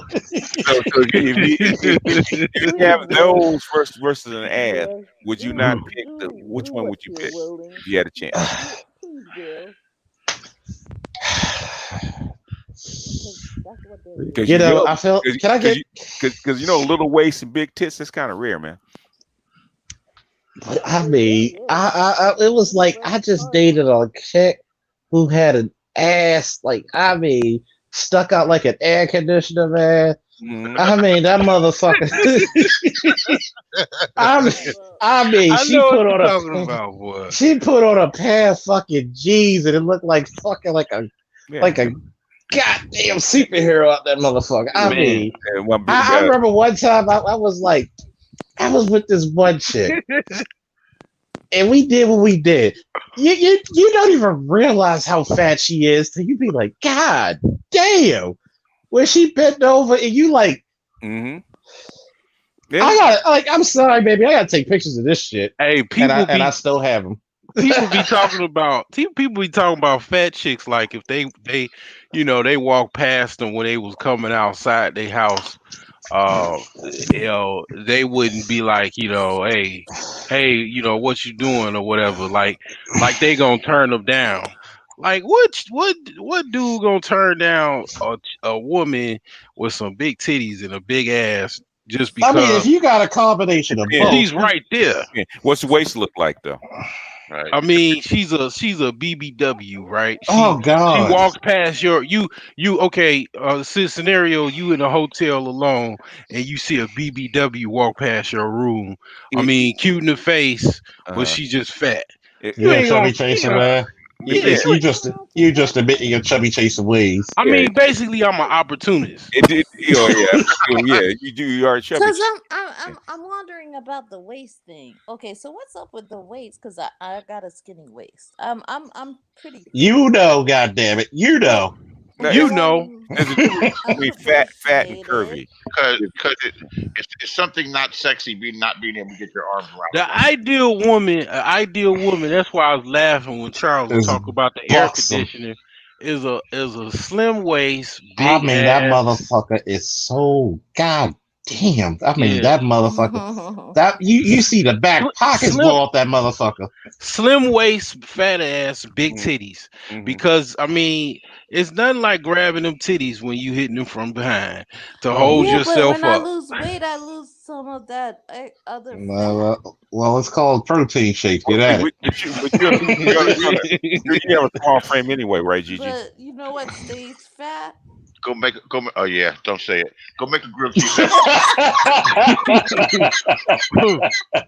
if you have those versus an ass, would you not pick which one would you pick if you had a chance? I feel. Can I get? Because little waist and big tits. That's kind of rare, man. I mean, it was like I just dated a chick who had an ass stuck out like an air conditioner, man. I mean, that motherfucker. She put on a pair of fucking jeans and it looked like fucking like a goddamn superhero out that motherfucker. I remember one time I was with this one chick. And we did what we did. You don't even realize how fat she is till you be like, God damn. When she bent over and you like, I I'm sorry, baby. I gotta take pictures of this shit. Hey, I still have them. People be talking about fat chicks like if they walk past them when they was coming outside their house. They wouldn't be like, hey, what you doing or whatever. Like they gonna turn them down. Like what dude gonna turn down a woman with some big titties and a big ass just because? I mean, if you got a combination of both, she's right there. What's the waist look like though? Right. I mean, she's a BBW, right? God! She walks past you okay? Scenario: you in a hotel alone, and you see a BBW walk past your room. I mean, cute in the face, but she just fat. You ain't chubby chaser, man. You just admitting your chubby chaser ways. I mean, basically, I'm an opportunist. You do. You are chubby. Because I'm wondering about the waist thing. Okay, so what's up with the waist? Because I got a skinny waist. I'm pretty. God damn it, Be fat and curvy. Because it's something not sexy not being able to get your arms around. The ideal woman. That's why I was laughing when Charles was talking about the air conditioner. Is a slim waist. Big that motherfucker is so god Damn, I mean Yeah. that motherfucker. That you see the back pockets Slim, blow off that motherfucker. slim waist, fat ass, big Mm-hmm. titties. Mm-hmm. Because I mean, it's nothing like grabbing them titties when you hitting them from behind to Oh, hold Yeah, but yourself when I up. lose weight, I lose some of that other fat. well, it's called protein shakes. Get at it. You have a small frame anyway, right, Gigi? But you know what stays fat? Oh yeah, don't say it. Go make a grilled cheese sandwich.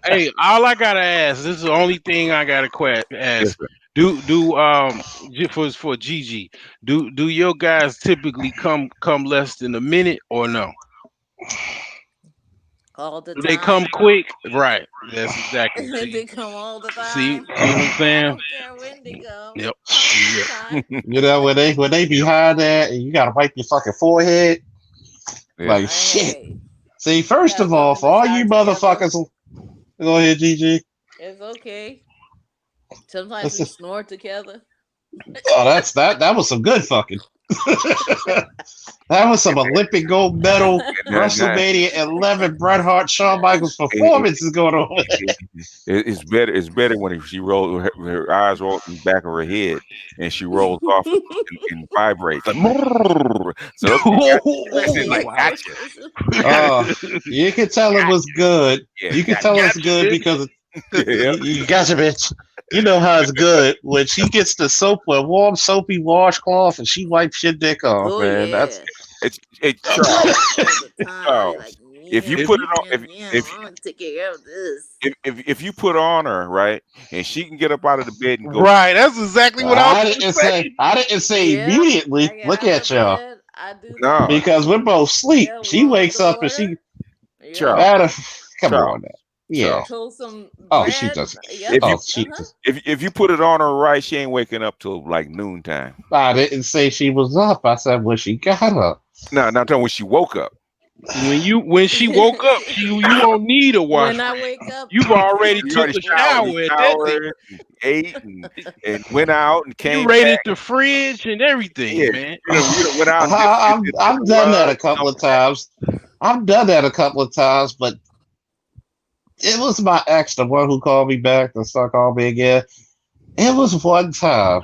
Hey, all I gotta ask, this is the only thing I gotta ask. Do for Gigi, do your guys typically come less than a minute or no? All the Do they come time. quick? Right. That's exactly. They come all the See time. what I'm I saying? don't care when they come. Yep. Anytime. You know when they behind that, and you gotta wipe your fucking forehead. Like shit. Hey, See, first gotta of go all, in for the all shower you together. motherfuckers, go ahead, Gigi. It's okay. Sometimes we snore together. Oh, that was some good fucking. That was some Olympic gold medal WrestleMania 11 Bret Hart Shawn Michaels performances going on. It's better. It's better when she rolls her eyes roll in the back of her head and she rolls off and vibrates. Like, so gotcha. You can tell it was good. Yeah, you can tell it's good because you gotcha, bitch. You know how it's good when she gets the soap, a warm soapy washcloth, and she wipes your dick off, man. Yeah. That's Charles. Like, If you put it on, I want to take care of this. if you put on her right, and she can get up out of the bed and go. Right, that's exactly what I didn't say. I didn't say immediately. Look at y'all. I do No, because we're both asleep. Yeah, She wakes up and she. Charles. Come on, now. Yeah. Some she does. If you put it on her right, she ain't waking up till like noontime. I didn't say she was up. I said when she got up. No, not when she woke up. When she woke up, you won't need a wash. When I wake up, you've already took a shower at that ate and went out and came. You raided the fridge and everything, man. You went out. I've done that a couple of times. I've done that a couple of times, but it was my ex, the one who called me back to start calling me again. It was one time.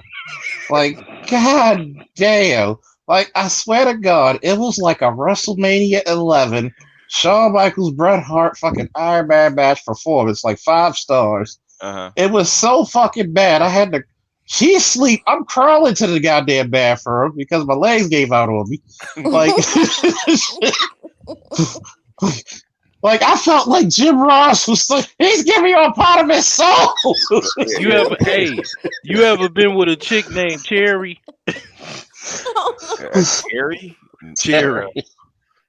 Like, god damn. Like, I swear to God, it was like a WrestleMania 11 Shawn Michaels, Bret Hart fucking Iron Man match performance, like 5 stars. It was so fucking bad. I had to. She's asleep. I'm crawling to the goddamn bathroom because my legs gave out on me. Like, like I felt like Jim Ross was like, he's giving you a part of his soul. You ever been with a chick named Cherry?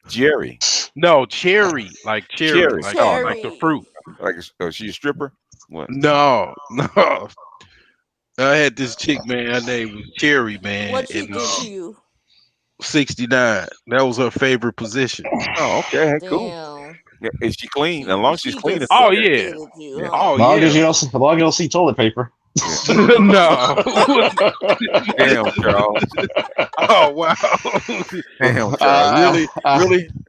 Jerry. No, cherry, like cherry, like the fruit. Like she's a stripper? What? No. I had this chick, man. Her name was Cherry, man. What she did to you? 69. That was her favorite position. Oh, okay, cool. Yeah, is she clean? As long as she's clean. Oh yeah. As long as you don't see toilet paper. No. Damn, Charles. Oh wow. Damn, Charles.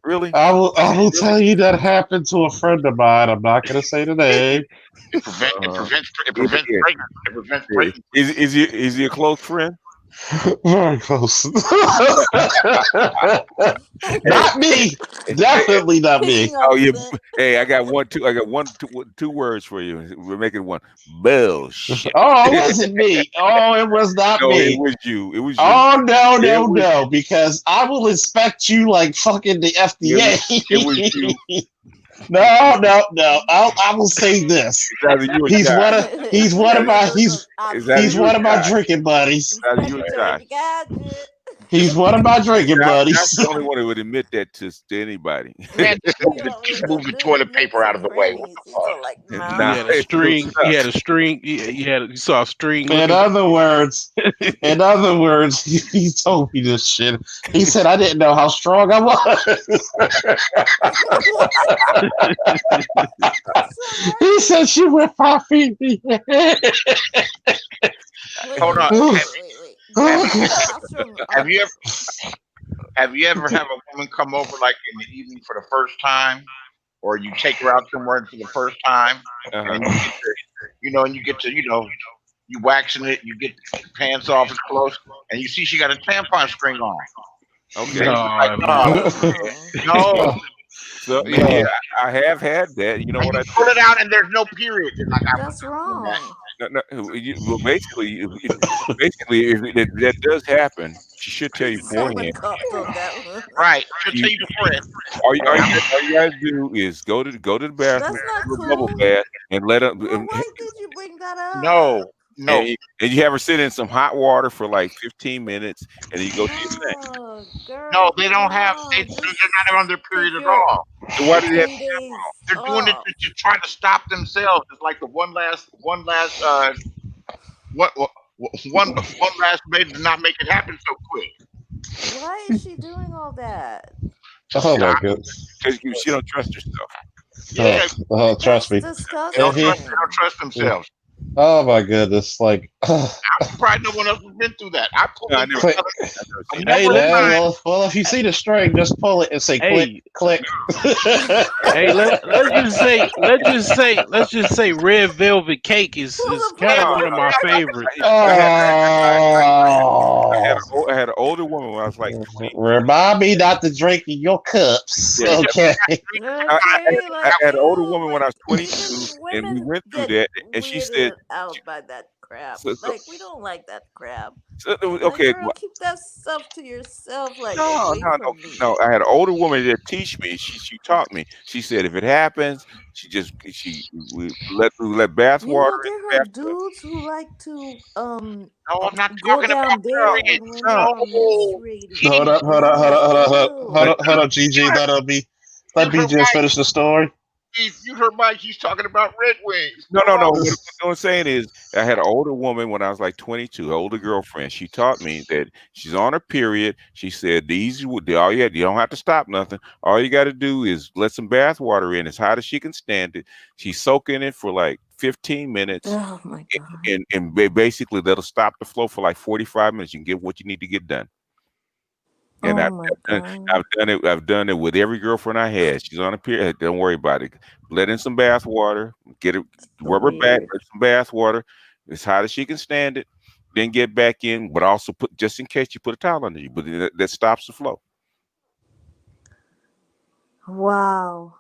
Really? I will tell you that happened to a friend of mine. I'm not going to say the name. It prevents pregnancy. Is he a close friend? Very close. Not me. Definitely not me. Oh yeah. Hey, I got two words for you. We're making one. Bullshit. Oh, it wasn't me. Oh, it was not me. It was you. Oh no. Because I will inspect you like fucking the FDA. It was you. No. I will say this. He's one of my drinking buddies. He's one of my drinking buddies. That's the only one who would admit that to anybody. Just move the toilet paper out of the way. He had a string. You saw a string. In other words, he told me this shit. He said I didn't know how strong I was. He said she went 5 feet. Hold on. Have you Have you ever have a woman come over like in the evening for the first time, or you take her out somewhere for the first time, and you get to, and you get to, you waxing it, you get the pants off as close, and you see she got a tampon string on, Okay. and you're like, Oh. no. So yeah, No. I have had that. You know And what you I pull do? it out, and there's no period. They're like, I was That's not doing that. wrong. Well, basically, if that does happen, she should tell you Someone beforehand. coughed on that one. Right. She'll She, tell you beforehand. all you gotta do is go to the bathroom, That's not do a bubble cool. bath, and let her. Well, why did you bring that up? No. And you have her sit in some hot water for like 15 minutes, and then you go do your thing. No, No, girl, they come don't have. on. They're Just not on their period take at your all. So why do they have 15 days They're doing it off. to try to stop themselves. It's like the one last, one last way to not make it happen so quick. Why is she doing all that? Oh my goodness. because she don't trust herself? Yeah, Trust That's me. disgusting. they don't trust themselves. Oh my goodness. Like, I'm surprised no one else has been through that. I pulled No, I it never. together seen a that. Hey, number of let's times. well, if you see the string, just pull it and say Hey, click. hey, let's just say red velvet cake is Pull the kind of plug. one of my favorites. I had an older woman when I was like 20. Remind me not to drink in your cups. Yeah, Okay. Okay, I like, had an older oh woman when my, I was 22, even and we women went through get that, and she said, weirded out by that crap. so, so, Like, we don't like that crap. so, Like, okay, girl, keep that stuff to yourself. Like, no, away no, no, from me. no. I had an older woman that teach me. She taught me. She said if it happens, we let bath You water know, in there the are bathtub. dudes who like to No, I'm not go talking about down there period. when No, women are No, menstruating, Hold he up, and hold I'm up, hold like, up, hold up, but ew. hold up, GG. Let mute me her just mic. finish the story. Mute her mic. He's talking about Red Wings. no, Go no, on. no. What I'm saying is, I had an older woman when I was like 22, an older girlfriend. She taught me that she's on her period. She said all you don't have to stop nothing. All you got to do is let some bath water in as hot as she can stand it. She's soaking it for like 15 minutes, Oh my god. and basically that'll stop the flow for like 45 minutes. You can get what you need to get done. And Oh my god. I've done it. I've done it with every girlfriend I had. She's on a period. Don't worry about it. Let in some bath water. Get it. So Rub her back. weird. Let some bath water as hot as she can stand it. Then get back in, but also put just in case you put a towel under you. But that stops the flow. Wow.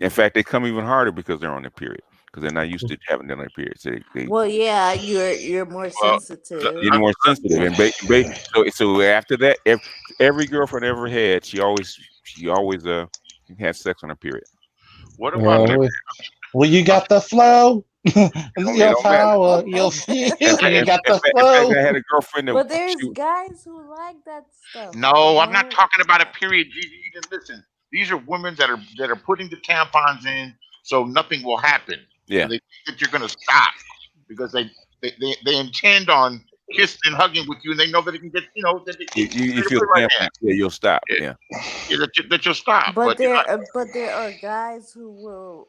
In fact, they come even harder because they're on their period because they're not used to having their periods. Well, yeah, you're more Well, sensitive. You're more sensitive, and so after that, every girlfriend I ever had, she always had sex on her period. what about the? Well, you got the flow, It your don't matter. power, your feel. In fact, You got the in fact, flow. I had a girlfriend that But there's guys who like that stuff. No, I'm not talking about a period. You didn't listen. These are women that are putting the tampons in, so nothing will happen. Yeah. And they think that you're going to stop because they intend on kissing and hugging with you, and they know that it can get that they can you get feel away right tampon, now. yeah, you'll stop. Yeah, Yeah. that you'll stop. But But there are guys who will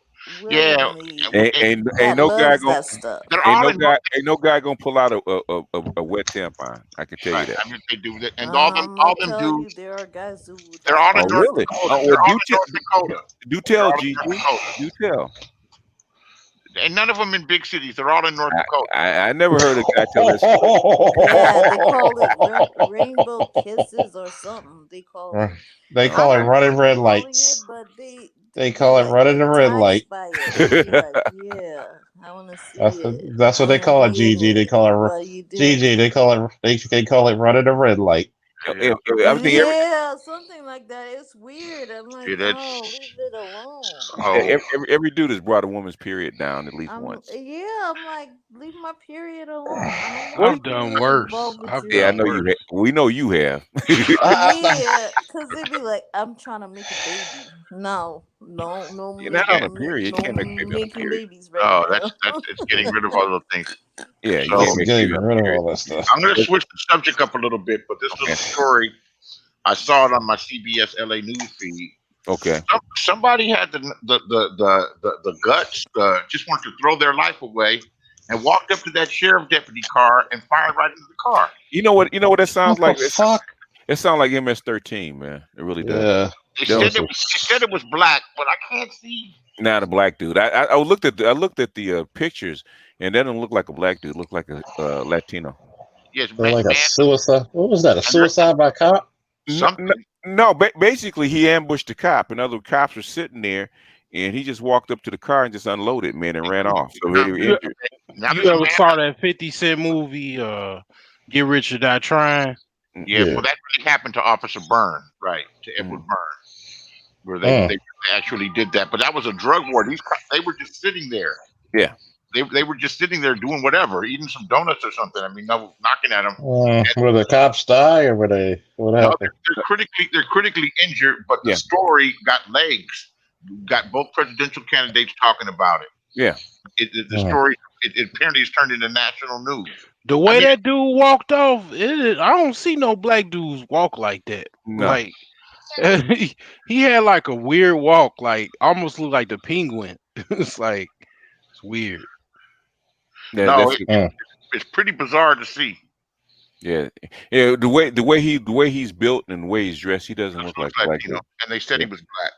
yeah, willingly Ain't that no guy loves gonna that stuff. they're all in ain't no guy gonna pull out a wet tampon. I can tell you right. that. I mean, they do that, and I'm gonna all them tell you, dudes, there are guys who they're like all in Oh, that North really? stuff. Dakota. Oh, well, They're all in North Dakota. do They're tell, all in North Gigi. Dakota, Do tell. and none of them in big cities. They're all in North Dakota. I never heard a guy tell this. Yeah, they call it rainbow kisses or something. They call it. They I call it don't know running what they're red calling it, lights. but they They be call it like running the red light. enticed by it. They be like, yeah, I want to see it. That's I what they want to call it, be in GG. They it call it while you doing GG. it. They call it running the red light. Yeah, I think Yeah, something like that. It's weird. I'm like, yeah, no, that's leave it alone. oh. every dude has brought a woman's period down at least once. I'm like, leave my period alone. I don't want What? to I've done be worse. involved with I've Yeah, I you. done know you. worse. We know you have. Yeah, because they be like, I'm trying to make a baby. No, no, no, You're not on a period. You no can't make a baby on a making period. babies right Oh, now. that's it's getting rid of all those things. Yeah, you So can't That's make a baby getting on rid a of period. all that stuff. I'm going to switch the subject up a little bit, but this little Okay. story, I saw it on my CBS LA news feed. Okay. Somebody had the guts, just wanted to throw their life away, and walked up to that sheriff deputy car and fired right into the car. You know what? You know what that sounds What the like. fuck? It sounds like MS-13, man. It really does. Yeah. They said it was black, but I can't see. Not a black dude. I looked at the pictures, and that didn't look like a black dude. It looked like a Latino. Yes, like a suicide. What was that? A suicide by cop? No, basically he ambushed the cop, and other cops were sitting there, and he just walked up to the car and just unloaded, man, and ran off. So they were injured. You ever saw that 50 Cent movie, Get Rich or Die Trying? Yeah, well, that really happened to Officer Byrne, right? To Edward Byrne, where they actually did that. But that was a drug war. They were just sitting there. Yeah. They were just sitting there doing whatever, eating some donuts or something. I mean, no, knocking at them. Were the cops die or were they? What happened? They're critically injured, but the story got legs. Got both presidential candidates talking about it. Yeah. The story apparently is turned into national news. The way that dude walked off, I don't see no black dudes walk like that. No. Like he had like a weird walk, like almost looked like the penguin. It's like it's weird. No, it's pretty bizarre to see. Yeah, the way he's built and the way he's dressed, he doesn't look like black. And they said he was black.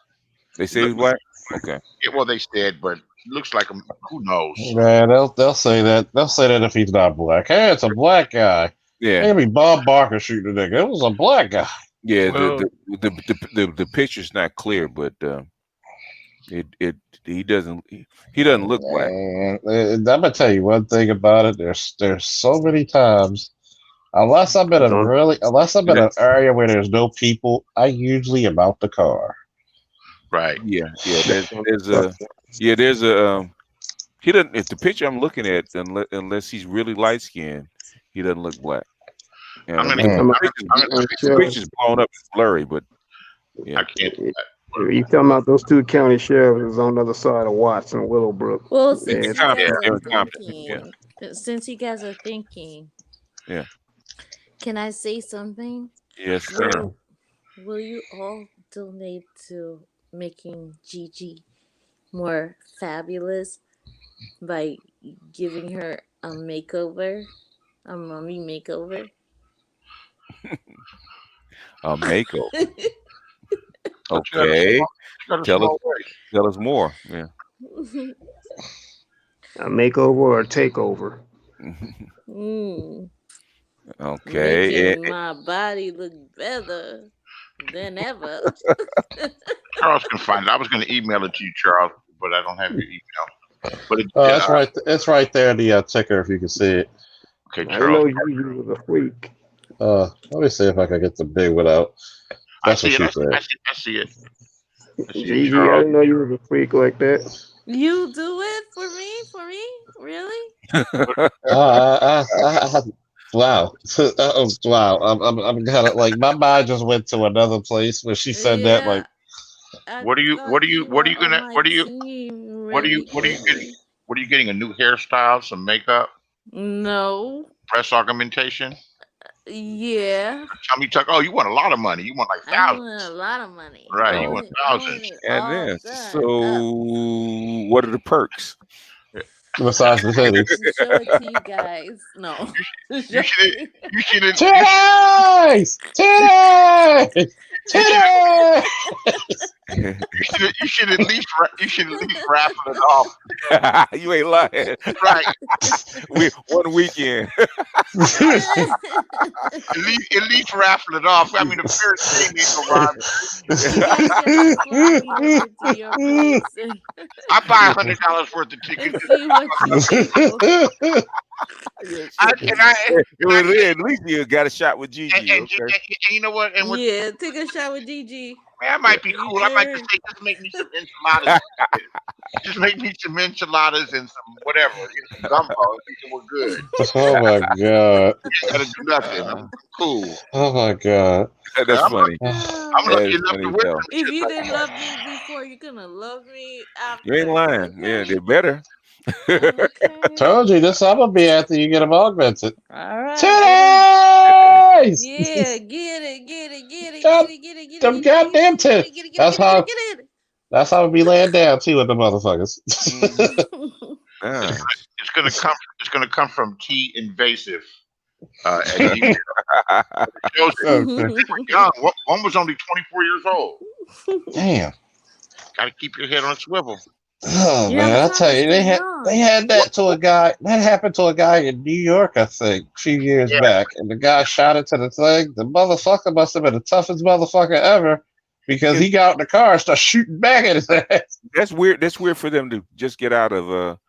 They say he's black. Okay. Yeah, well, they said, but looks like him. Who knows? Man, they'll say that. They'll say that if he's not black. Hey, it's a black guy. Yeah. Maybe Bob Barker shooting the nigga. It was a black guy. Yeah. The picture's not clear, but he doesn't look black. I'm gonna tell you one thing about it. There's so many times. Unless I'm in an area where there's no people, I usually am out the car. Right. Yeah. There's a he doesn't. If the picture I'm looking at, unless he's really light skinned, he doesn't look black. The picture's blown up, it's blurry, but yeah. I can't. You talking about those two county sheriffs on the other side of Watson, Willowbrook? Well, since you guys are thinking, yeah. Can I say something? Yes, will you all donate to making Gigi more fabulous by giving her a makeover, a mommy makeover? A makeover. Okay. Tell us more. Yeah. A makeover or a takeover? Okay. Making my body look better than ever. Charles can find it. I was going to email it to you, Charles, but I don't have your email. But it's right. It's right there in the ticker if you can see it. Okay, Charles. I know you was a freak. Let me see if I can get the big one out. That's what she said. I see it. Gigi, I didn't know you was a freak like that. You do it for me? Really? Wow. Wow. I'm kind of like my mind just went to another place where she said that. Like, what are you getting? A new hairstyle, some makeup? No. Breast augmentation? Yeah. Tommy Tuck. Oh, you want a lot of money. You want like thousands. I want a lot of money. Right. You want thousands. And so, what are the perks? Besides the titties. Show it to you guys. No. You should titties! Titties! Titties! You should at least raffle it off. You ain't lying. Right. One weekend. at least raffle it off. I mean, the first thing I buy $100 worth of tickets. At least you got a shot with Gigi. And you know what? And take a shot with Gigi. Man, that might be cool. I might just say, just make me some enchiladas. Just make me some enchiladas and some whatever, some gumbo. We're good. Oh my god! You gotta do nothing. I'm cool. Oh my god! That's funny. I'm lucky enough to win. If you didn't love me before, you're gonna love me after. You ain't lying. Yeah, they better. Okay. Told you this. I'm gonna be after you get them augmented. All right. Titties! Yeah, get it. Them goddamn titties. That's how we be laying down too with the motherfuckers. It's gonna come from T invasive. And he shows it. They were young. One was only 24 years old. Damn. Got to keep your head on a swivel. Oh man, I tell you, they had that to a guy. That happened to a guy in New York, I think, a few years back, and the guy shot into the thing. The motherfucker must have been the toughest motherfucker ever, because he got out in the car and started shooting back at his ass. That's weird. That's weird for them to just get out of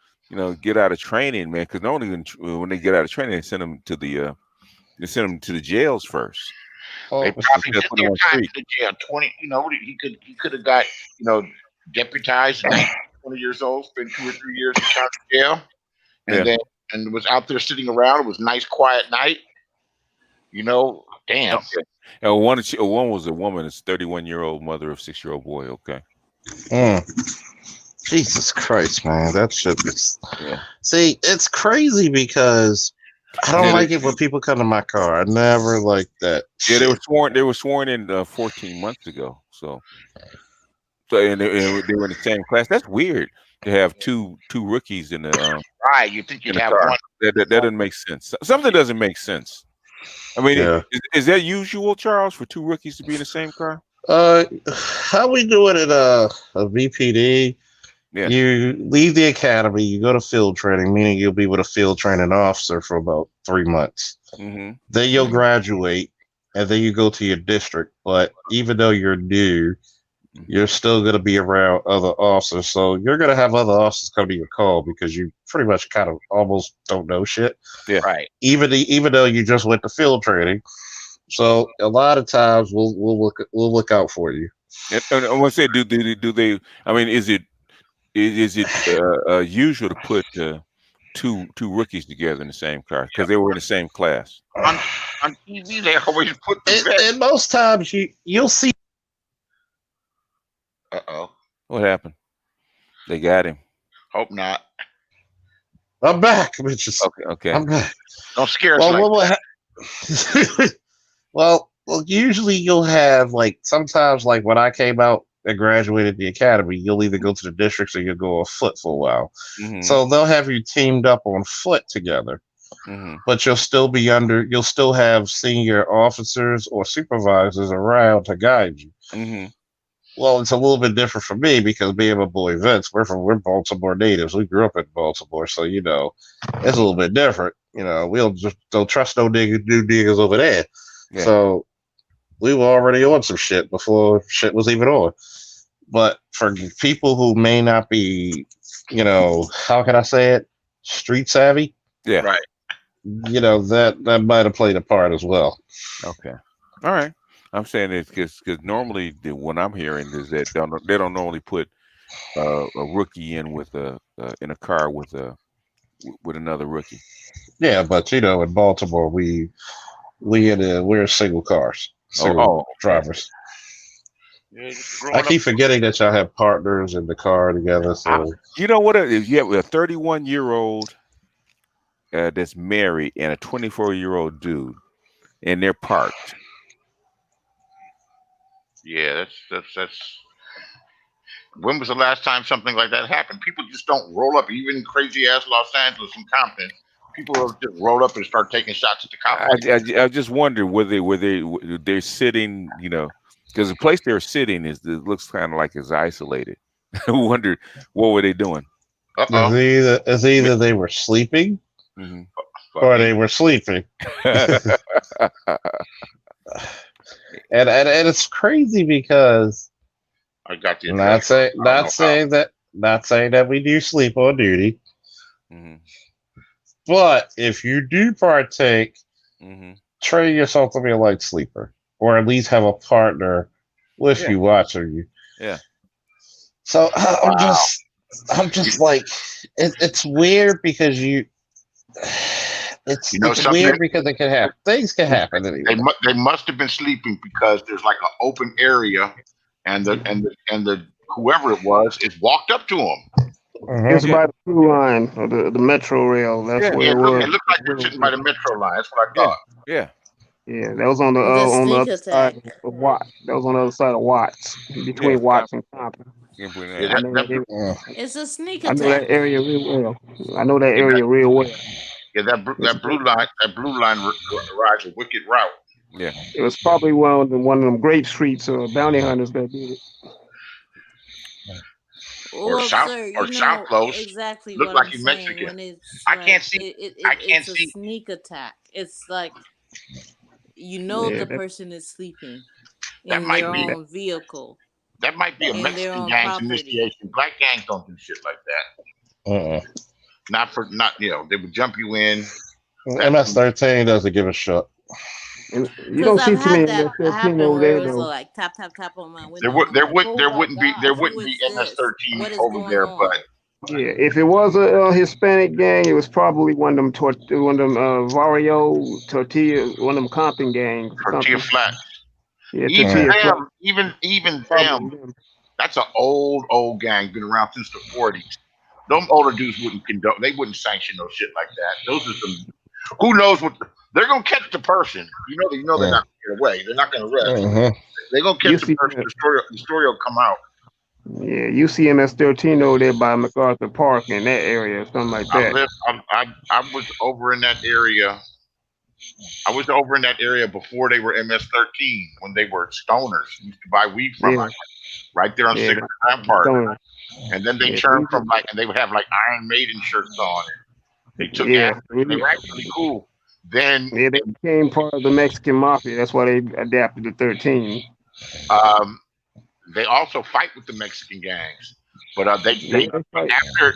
get out of training, man. Because normally when they get out of training, they send them to the jails first. They probably did their time to the jail. 20, he could have got deputized, 19, 20 years old, spent 2 or 3 years in county jail, and was out there sitting around. It was a nice, quiet night. Damn. Okay. And one was a woman, it's 31-year-old mother of 6-year-old boy. Okay. Jesus Christ, man, that shit is. See, it's crazy because I don't like it when people come to my car. I never like that. Yeah, they were sworn in 14 months ago. So and they were in the same class. That's weird to have two rookies in the right. You think you'd have car. one? That doesn't make sense. Something doesn't make sense. I mean, is that usual, Charles, for two rookies to be in the same car? How we do it at a VPD? Yeah. You leave the academy, you go to field training, meaning you'll be with a field training officer for about 3 months. Mm-hmm. Then you'll graduate, and then you go to your district. But even though you're new, you're still going to be around other officers. So you're going to have other officers come to your call because you pretty much kind of almost don't know shit. Yeah. Right. Even though you just went to field training. So a lot of times we'll look out for you. And I want to say, do they? I mean, is it usual to put two rookies together in the same car because they were in the same class? On TV, they always put and most times you'll see. What happened? They got him. Hope not. I'm back, bitches. Okay. I'm back. Don't scare us. Well, usually you'll have sometimes when I came out and graduated the academy, you'll either go to the districts or you'll go on foot for a while. Mm-hmm. So they'll have you teamed up on foot together. Mm-hmm. But you'll still have senior officers or supervisors around to guide you. Mm-hmm. Well, it's a little bit different for me because me and my boy Vince, we're Baltimore natives. We grew up in Baltimore, so it's a little bit different. We'll just don't trust no new niggas over there. Yeah. So we were already on some shit before shit was even on. But for people who may not be, how can I say it, street savvy? Yeah. Right. That might have played a part as well. Okay. All right. I'm saying it because normally what I'm hearing is that they don't normally put a rookie in in a car with another rookie. Yeah, but in Baltimore we're single cars, drivers. Yeah, I keep forgetting that y'all have partners in the car together. So you know what? If you have a 31-year-old that's married and a 24-year-old dude, and they're parked. Yeah, that's. When was the last time something like that happened? People just don't roll up, even in crazy ass Los Angeles and Compton. People just roll up and start taking shots at the cops. Oh, I just wondered were they're sitting, because the place they're sitting it looks kind of like it's isolated. I wondered what were they doing. It's either they were sleeping, or they were sleeping. And it's crazy because I got the not saying that we do sleep on duty. Mm-hmm. But if you do partake, train yourself to be a light sleeper, or at least have a partner with you watching you. Yeah. So I'm just like, it's weird because it's weird because it can happen. Things can happen. Anyway. They must have been sleeping because there's like an open area, and the whoever it was is walked up to them. It's by the blue line or the metro rail. That's where it was. It looked like they're sitting by the metro line. That's what I thought. Yeah. Yeah, that was on the other side of Watts. That was on the other side of Watts, between Watts and Compton. It's a sneak attack. I know that area real well. Yeah, that blue line rides a wicked route. Yeah. It was probably one of them grape streets or bounty hunters that did it. Well, sir, you know Close. exactly Look what like I'm you're saying Mexican. when it's I like can't see. it's a sneak attack. It's like the person is sleeping That in might their be. own vehicle. That might be a in their Mexican own gang's property. initiation. Black gangs don't do shit like that. Not they would jump you in. MS-13 doesn't give a shit. You don't see I've too many had that MS-13 happen over where there it was though. like tap tap tap on my There window. wouldn't be this? MS-13 What is over going there, on? but Yeah, if it was a Hispanic gang, it was probably one of them Vario tortilla, one of them comping gangs. tortilla flat. Yeah, Even tortilla flat. even Probably them. That's an old gang, been around since the 40s. Them older dudes wouldn't condone. They wouldn't sanction no shit like that. Those are some. Who knows what they're gonna catch the person? You know they're not gonna get away. They're not gonna arrest. They're gonna catch the person. The story will come out. Yeah, you see MS-13 over there by MacArthur Park in that area, something like that. I was over in that area. I was over in that area before they were MS-13, when they were stoners. Used to buy weed from us, right there on 6th Rampart. And then they turned from and they would have like Iron Maiden shirts on. They took acid. They were actually cool. Then they became part of the Mexican mafia. That's why they adapted to 13. They also fight with the Mexican gangs, but after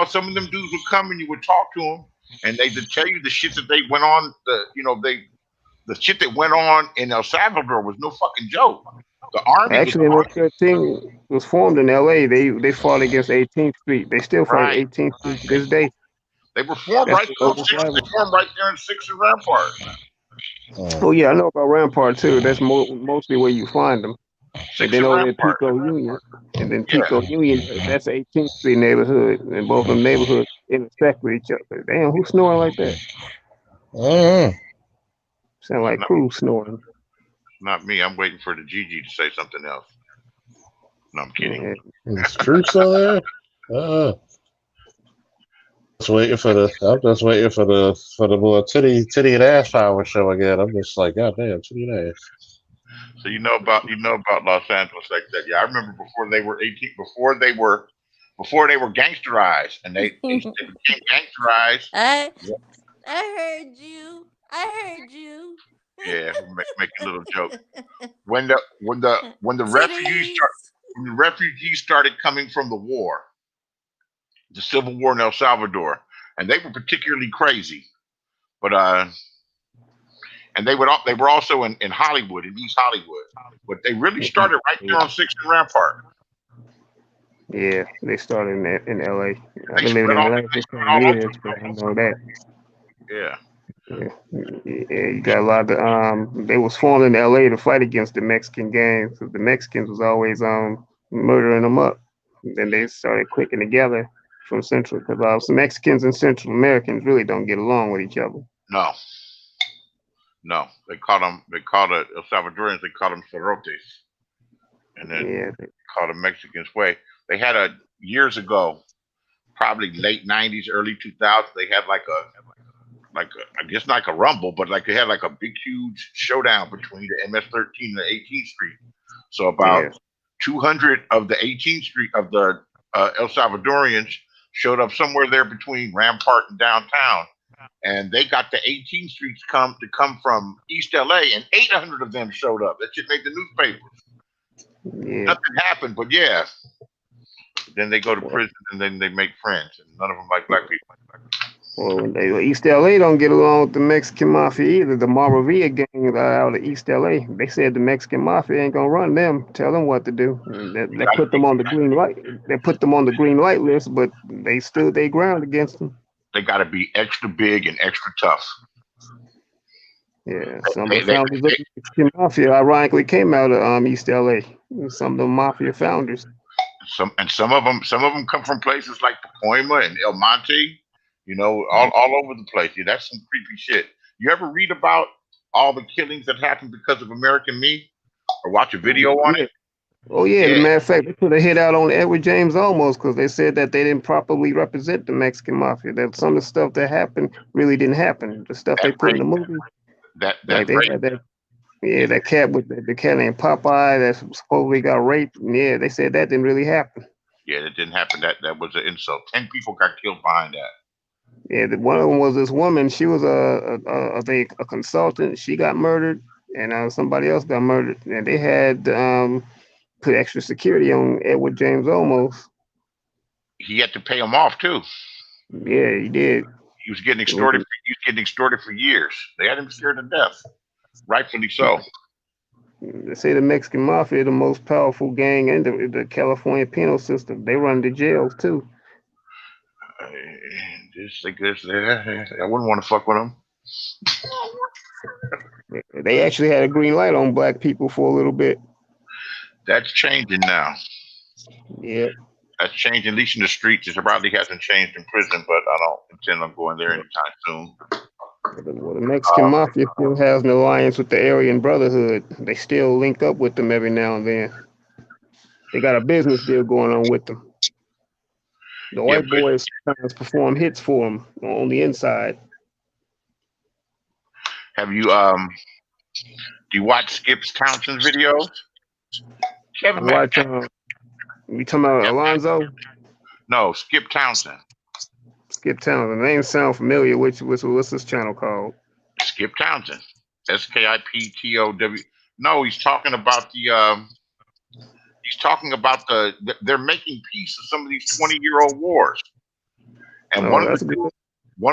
some of them dudes would come and you would talk to them, and they would tell you the shit that they went on. The shit that went on in El Salvador was no fucking joke. The army actually MS-13 was formed in L.A. They fought against 18th Street. They still fight 18th Street to this day. They were formed right there on 6th. They formed right there in 6th and Rampart. Oh yeah, I know about Rampart too. That's mostly where you find them. And then over at Pico Union, and then Pico Union, that's 18th Street neighborhood, and both of them neighborhoods intersect with each other. Damn, who's snoring like that? Sound like crew snoring. Not me. I'm waiting for the Gigi to say something else. No, I'm kidding. Is Crew still there? I'm just waiting for the little titty and ass power show again. I'm just like, God damn, titty and ass. So you know about Los Angeles like that. Yeah, I remember before they were 18, before they were gangsterized, and they became gangsterized. I heard you. Yeah, make a little joke. When the refugees started coming from the war, the Civil War in El Salvador, and they were particularly crazy. But and they were also in Hollywood, in East Hollywood. But they really started right there on 6th and Rampart. Yeah, they started in L.A. I've been living in L.A. for some years, but I know that. Yeah. Yeah, you got a lot of they was formed in L.A. to fight against the Mexican gangs. The Mexicans was always murdering them up. Then they started clicking together from Central, because Mexicans and Central Americans really don't get along with each other. No, they call the El Salvadorians, they call them cerotes, and then they call the Mexicans way. They had years ago, probably late 90s, early 2000s. They had I guess not like a rumble, but they had like a big, huge showdown between the MS-13 and the 18th Street. So about 200 of the 18th Street of the El Salvadorians showed up somewhere there between Rampart and downtown. And they got the 18th Streets come from East LA, and 800 of them showed up. That shit made the newspapers. Yeah. Nothing happened, but yeah. Then they go to prison, and then they make friends, and none of them like black people. Well, East LA don't get along with the Mexican mafia either. The Maravilla gang out of East LA, they said the Mexican mafia ain't gonna run them. Tell them what to do. They put them on the green light. They put them on the green light list, but they stood their ground against them. They got to be extra big and extra tough. Yeah, some of the founders of the Mexican mafia ironically came out of East LA. Some of the mafia founders. Some of them come from places like Pacoima and El Monte. All over the place. Yeah, that's some creepy shit. You ever read about all the killings that happened because of American Me, or watch a video on it? Oh yeah, as a Yeah, matter of fact, they put a hit out on Edward James almost because they said that they didn't properly represent the Mexican mafia. That some of the stuff that happened really didn't happen. The stuff that they put in rape, the movie, that like they rape. had that. Yeah, that cat with the cat named Popeye that supposedly got raped. Yeah, they said that didn't really happen. Yeah, that didn't happen. That was an insult. 10 people got killed behind that. Yeah, one of them was this woman. She was a consultant. She got murdered, and somebody else got murdered. And they had put extra security on Edward James Olmos. He had to pay him off too. Yeah, he did. He was getting extorted. He was getting extorted for years. They had him scared to death, rightfully so. They say the Mexican mafia is the most powerful gang in the California penal system. They run the jails too. Just like this, I wouldn't want to fuck with them. They actually had a green light on black people for a little bit. That's changing now. Yeah. That's changing, at least in the streets. It probably hasn't changed in prison, but I don't intend on going there anytime soon. Well, the Mexican mafia still has an alliance with the Aryan Brotherhood. They still link up with them every now and then. They got a business deal going on with them. The white boys sometimes perform hits for them on the inside. Have you do you watch Skip Townsend's videos? Kevin, watch, you talking about Alonzo? No, Skip Townsend. Skip Townsend. The name sound familiar. What's this channel called? Skip Townsend. SKIPTOW. No, he's talking about they're making peace of some of these 20-year-old wars. And one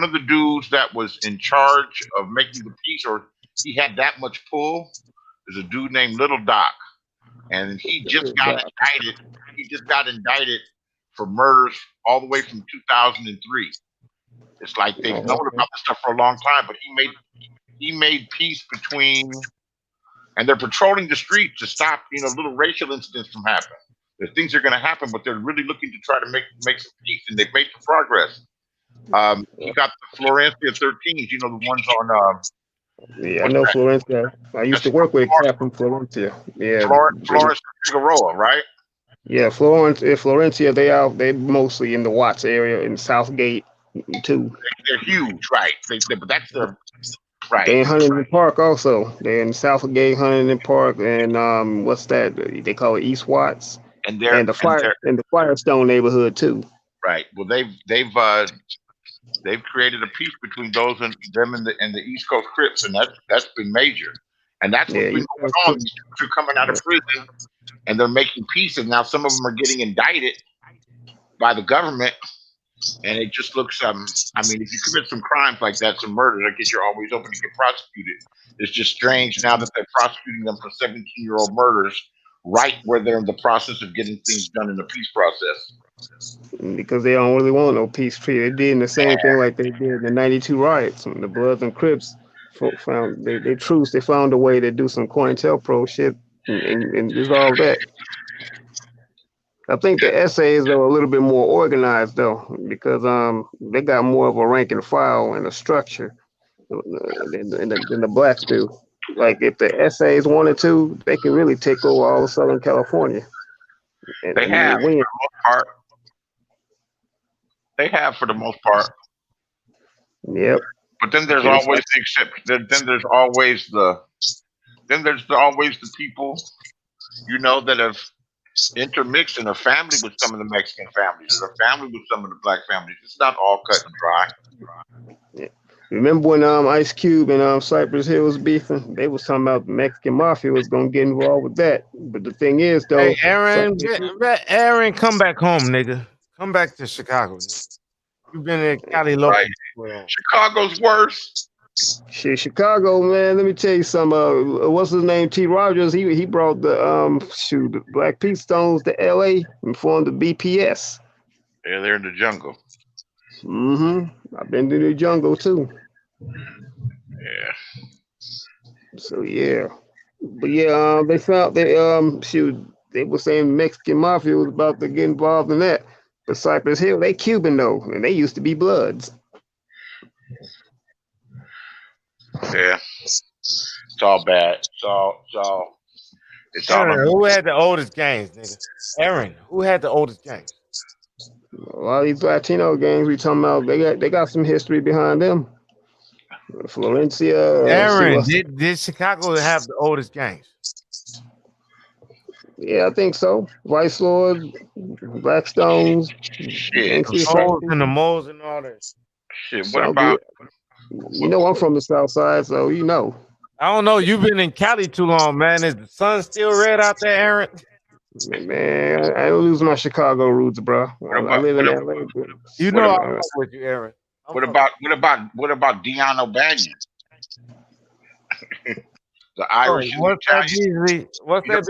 of the dudes that was in charge of making the peace, or he had that much pull, is a dude named Little Doc. And he just got indicted. He just got indicted for murders all the way from 2003. It's like they've known about this stuff for a long time, but he made peace between, and they're patrolling the streets to stop, little racial incidents from happening. There's things that are going to happen, but they're really looking to try to make some peace, and they've made some progress. You got the Florencia 13s, the ones on. Yeah, I know Florencia. I used to work with Captain Florencia. Yeah, Florence Figueroa, right? Yeah, Florencia. They mostly in the Watts area in Southgate too. They're huge, right? But that's their right. They in Huntington Park also. They're in Southgate, Huntington Park, and what's that? They call it East Watts. And the Firestone neighborhood too. Right. Well, they've created a peace between those and them and the East Coast Crips, and that's been major. And that's what's been going on. These dudes are coming out of prison, and they're making peace. And now some of them are getting indicted by the government, and it just looks. I mean, if you commit some crimes like that, some murders, I guess you're always open to get prosecuted. It's just strange now that they're prosecuting them for 17-year-old murders, right where they're in the process of getting things done in the peace process. Because they don't really want no peace treaty. They did the same thing like they did in the '92 riots. When the Bloods and Crips found they truce, they found a way to do some COINTELPRO shit and resolve that. I think the essays are a little bit more organized though, because they got more of a rank and file and a structure than the blacks do. Like if the essays wanted to, they can really take over all of Southern California. They have for the most part. They have for the most part. Yep. But then there's always the exception. Then there's always the people, that have intermixed and are family with some of the Mexican families, or family with some of the black families. It's not all cut and dry. Yeah. Remember when Ice Cube and Cypress Hill was beefing? They was talking about the Mexican mafia was gonna get involved with that. But the thing is, though, hey, Aaron, come back home, nigga. Come back to Chicago. You've been in Cali local. Right. Chicago's worse. Shit, Chicago, man. Let me tell you something. What's his name? T. Rogers. He brought the Black Pete Stones to L.A. and formed the BPS. Yeah, they're in the jungle. I've been to the jungle too. Yeah. So yeah, but yeah, they were saying Mexican mafia was about to get involved in that. But Cypress Hill, they Cuban though, and they used to be Bloods. Yeah, it's all bad. It's all It's all Aaron, on. who had the oldest gangs, nigga? Aaron, who had the oldest gangs? A lot of these Latino gangs we talking about, they got some history behind them. Valencia, see Aaron, what's. did Chicago have the oldest gangs? Yeah, I think so. White Lord, Blackstones, Shit. The Souls and the Moles and all that. Shit. What about? You know, I'm from the South Side, so you know. I don't know. You've been in Cali too long, man. Is the sun still red out there, Aaron? Man, I don't lose my Chicago roots, bro. I live in LA. You know I fuck with you, Aaron. What about Dion O'Banion? The Irish and what's that, Italian. Beasley? What's that?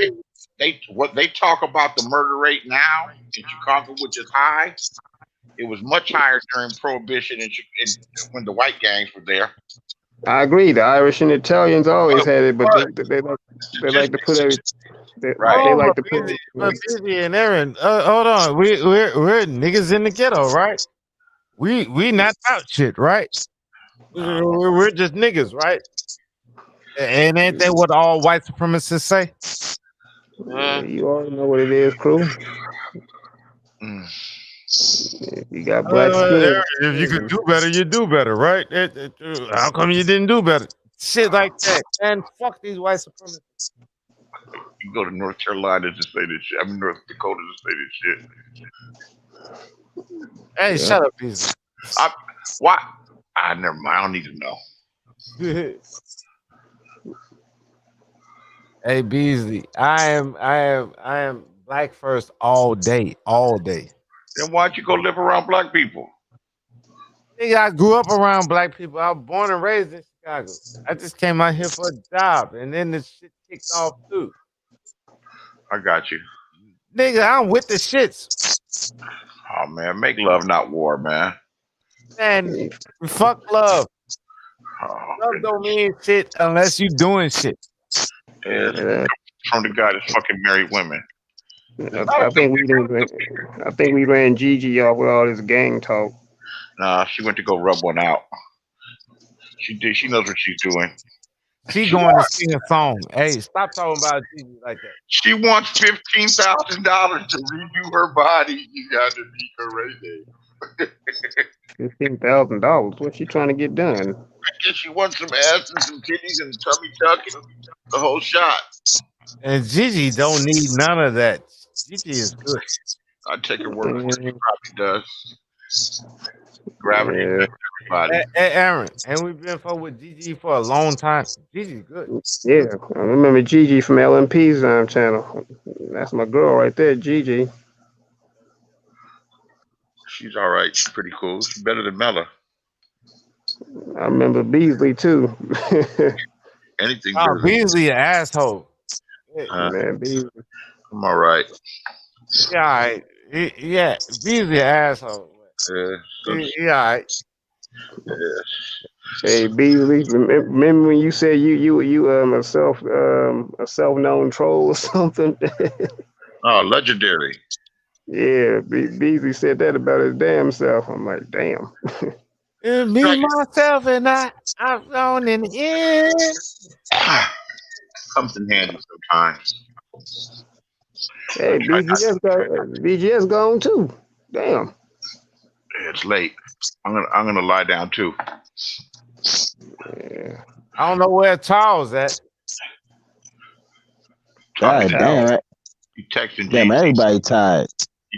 They talk about the murder rate now in Chicago, which is high. It was much higher during Prohibition and when the white gangs were there. I agree. The Irish and Italians always had it, but they like to put everything. They like to put. But Beasley and Aaron, hold on. We're niggas in the ghetto, right? We not out shit, right? We're just niggas, right? And ain't that what all white supremacists say? You already know what it is, crew. You got black skin. If you could do better, you do better, right? How come you didn't do better? Shit like that. Man, fuck these white supremacists. You go to North Carolina to say this shit. I mean, North Dakota to say this shit. Hey, shut up, Beasley. Why? Never mind. I don't need to know. Hey, Beasley, I am black first all day. Then why'd you go live around black people? Nigga, I grew up around black people. I was born and raised in Chicago. I just came out here for a job, and then the shit kicked off too. I got you. Nigga, I'm with the shits. Oh man, make love, not war, man. Man, fuck love. Love don't mean shit unless you doing shit. Yeah, from the guy that's fucking married women. I think we ran Gigi off with all this gang talk. Nah, she went to go rub one out. She did. She knows what she's doing. She going to sing a song. Hey, stop talking about Gigi like that. She wants $15,000 to redo her body. You got to beat her right there. $15,000. What's she trying to get done? I guess she wants some ass and some titties and tummy tuck and the whole shot. And Gigi don't need none of that. Gigi is good. I take her word for it. She probably does. Gravity everybody. Hey, Aaron, and we've been with Gigi for a long time. Gigi's good. Yeah, I remember Gigi from LMP's channel. That's my girl right there, Gigi. She's all right. She's pretty cool. She's better than Mella. I remember Beasley too. Anything. Oh, Beasley an asshole. Man, Beasley. I'm all right. Yeah, all right. Yeah, Beasley an asshole. Yeah, all right. Hey Beasley, remember when you said you a self-known troll or something? Oh, legendary. Yeah, Beasley said that about his damn self. I'm like, damn. Me, myself, and I've gone in the end. Comes in handy sometimes. Hey, BGS gone too. Damn. It's late. I'm gonna lie down too. Yeah. I don't know where Charles at. God damn it. You texting? Damn, everybody tired.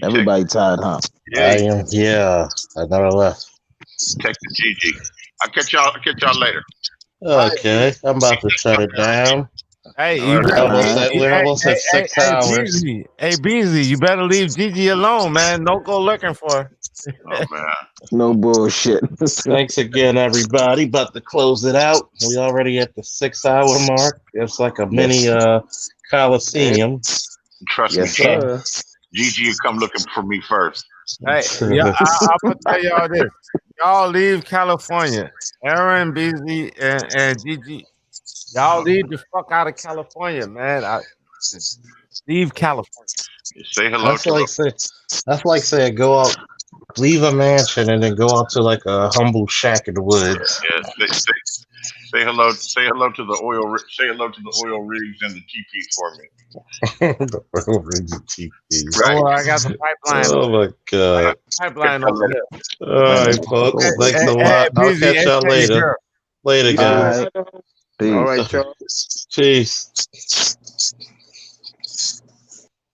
Everybody tired, huh? Yeah. Yeah, I never left. Texting Gigi. I'll catch y'all later. Okay, I'm about to shut it down. Hey, we're almost at 6 hours. Hey, Beasley, you better leave Gigi alone, man. Don't go looking for her. Oh man. No bullshit. Thanks again, everybody. About to close it out. We already at the 6 hour mark. It's like a mini coliseum. Trust me, Gigi will come looking for me first. Hey, yeah, I'm gonna tell y'all this. Y'all leave California. Aaron, Beasley, and Gigi. Y'all leave the fuck out of California, man. Leave California. Say hello. That's like saying go out, leave a mansion, and then go out to like a humble shack in the woods. Yeah, Say hello. Say hello to the oil. Say hello to the oil rigs and the TPs for me. The oil rigs and TPs. Right. Oh, I got the pipeline. Oh my god. Pipeline over here. All right, folks. Thanks a lot. I'll catch y'all later. Later, guys. Peace. All right, y'all. Peace.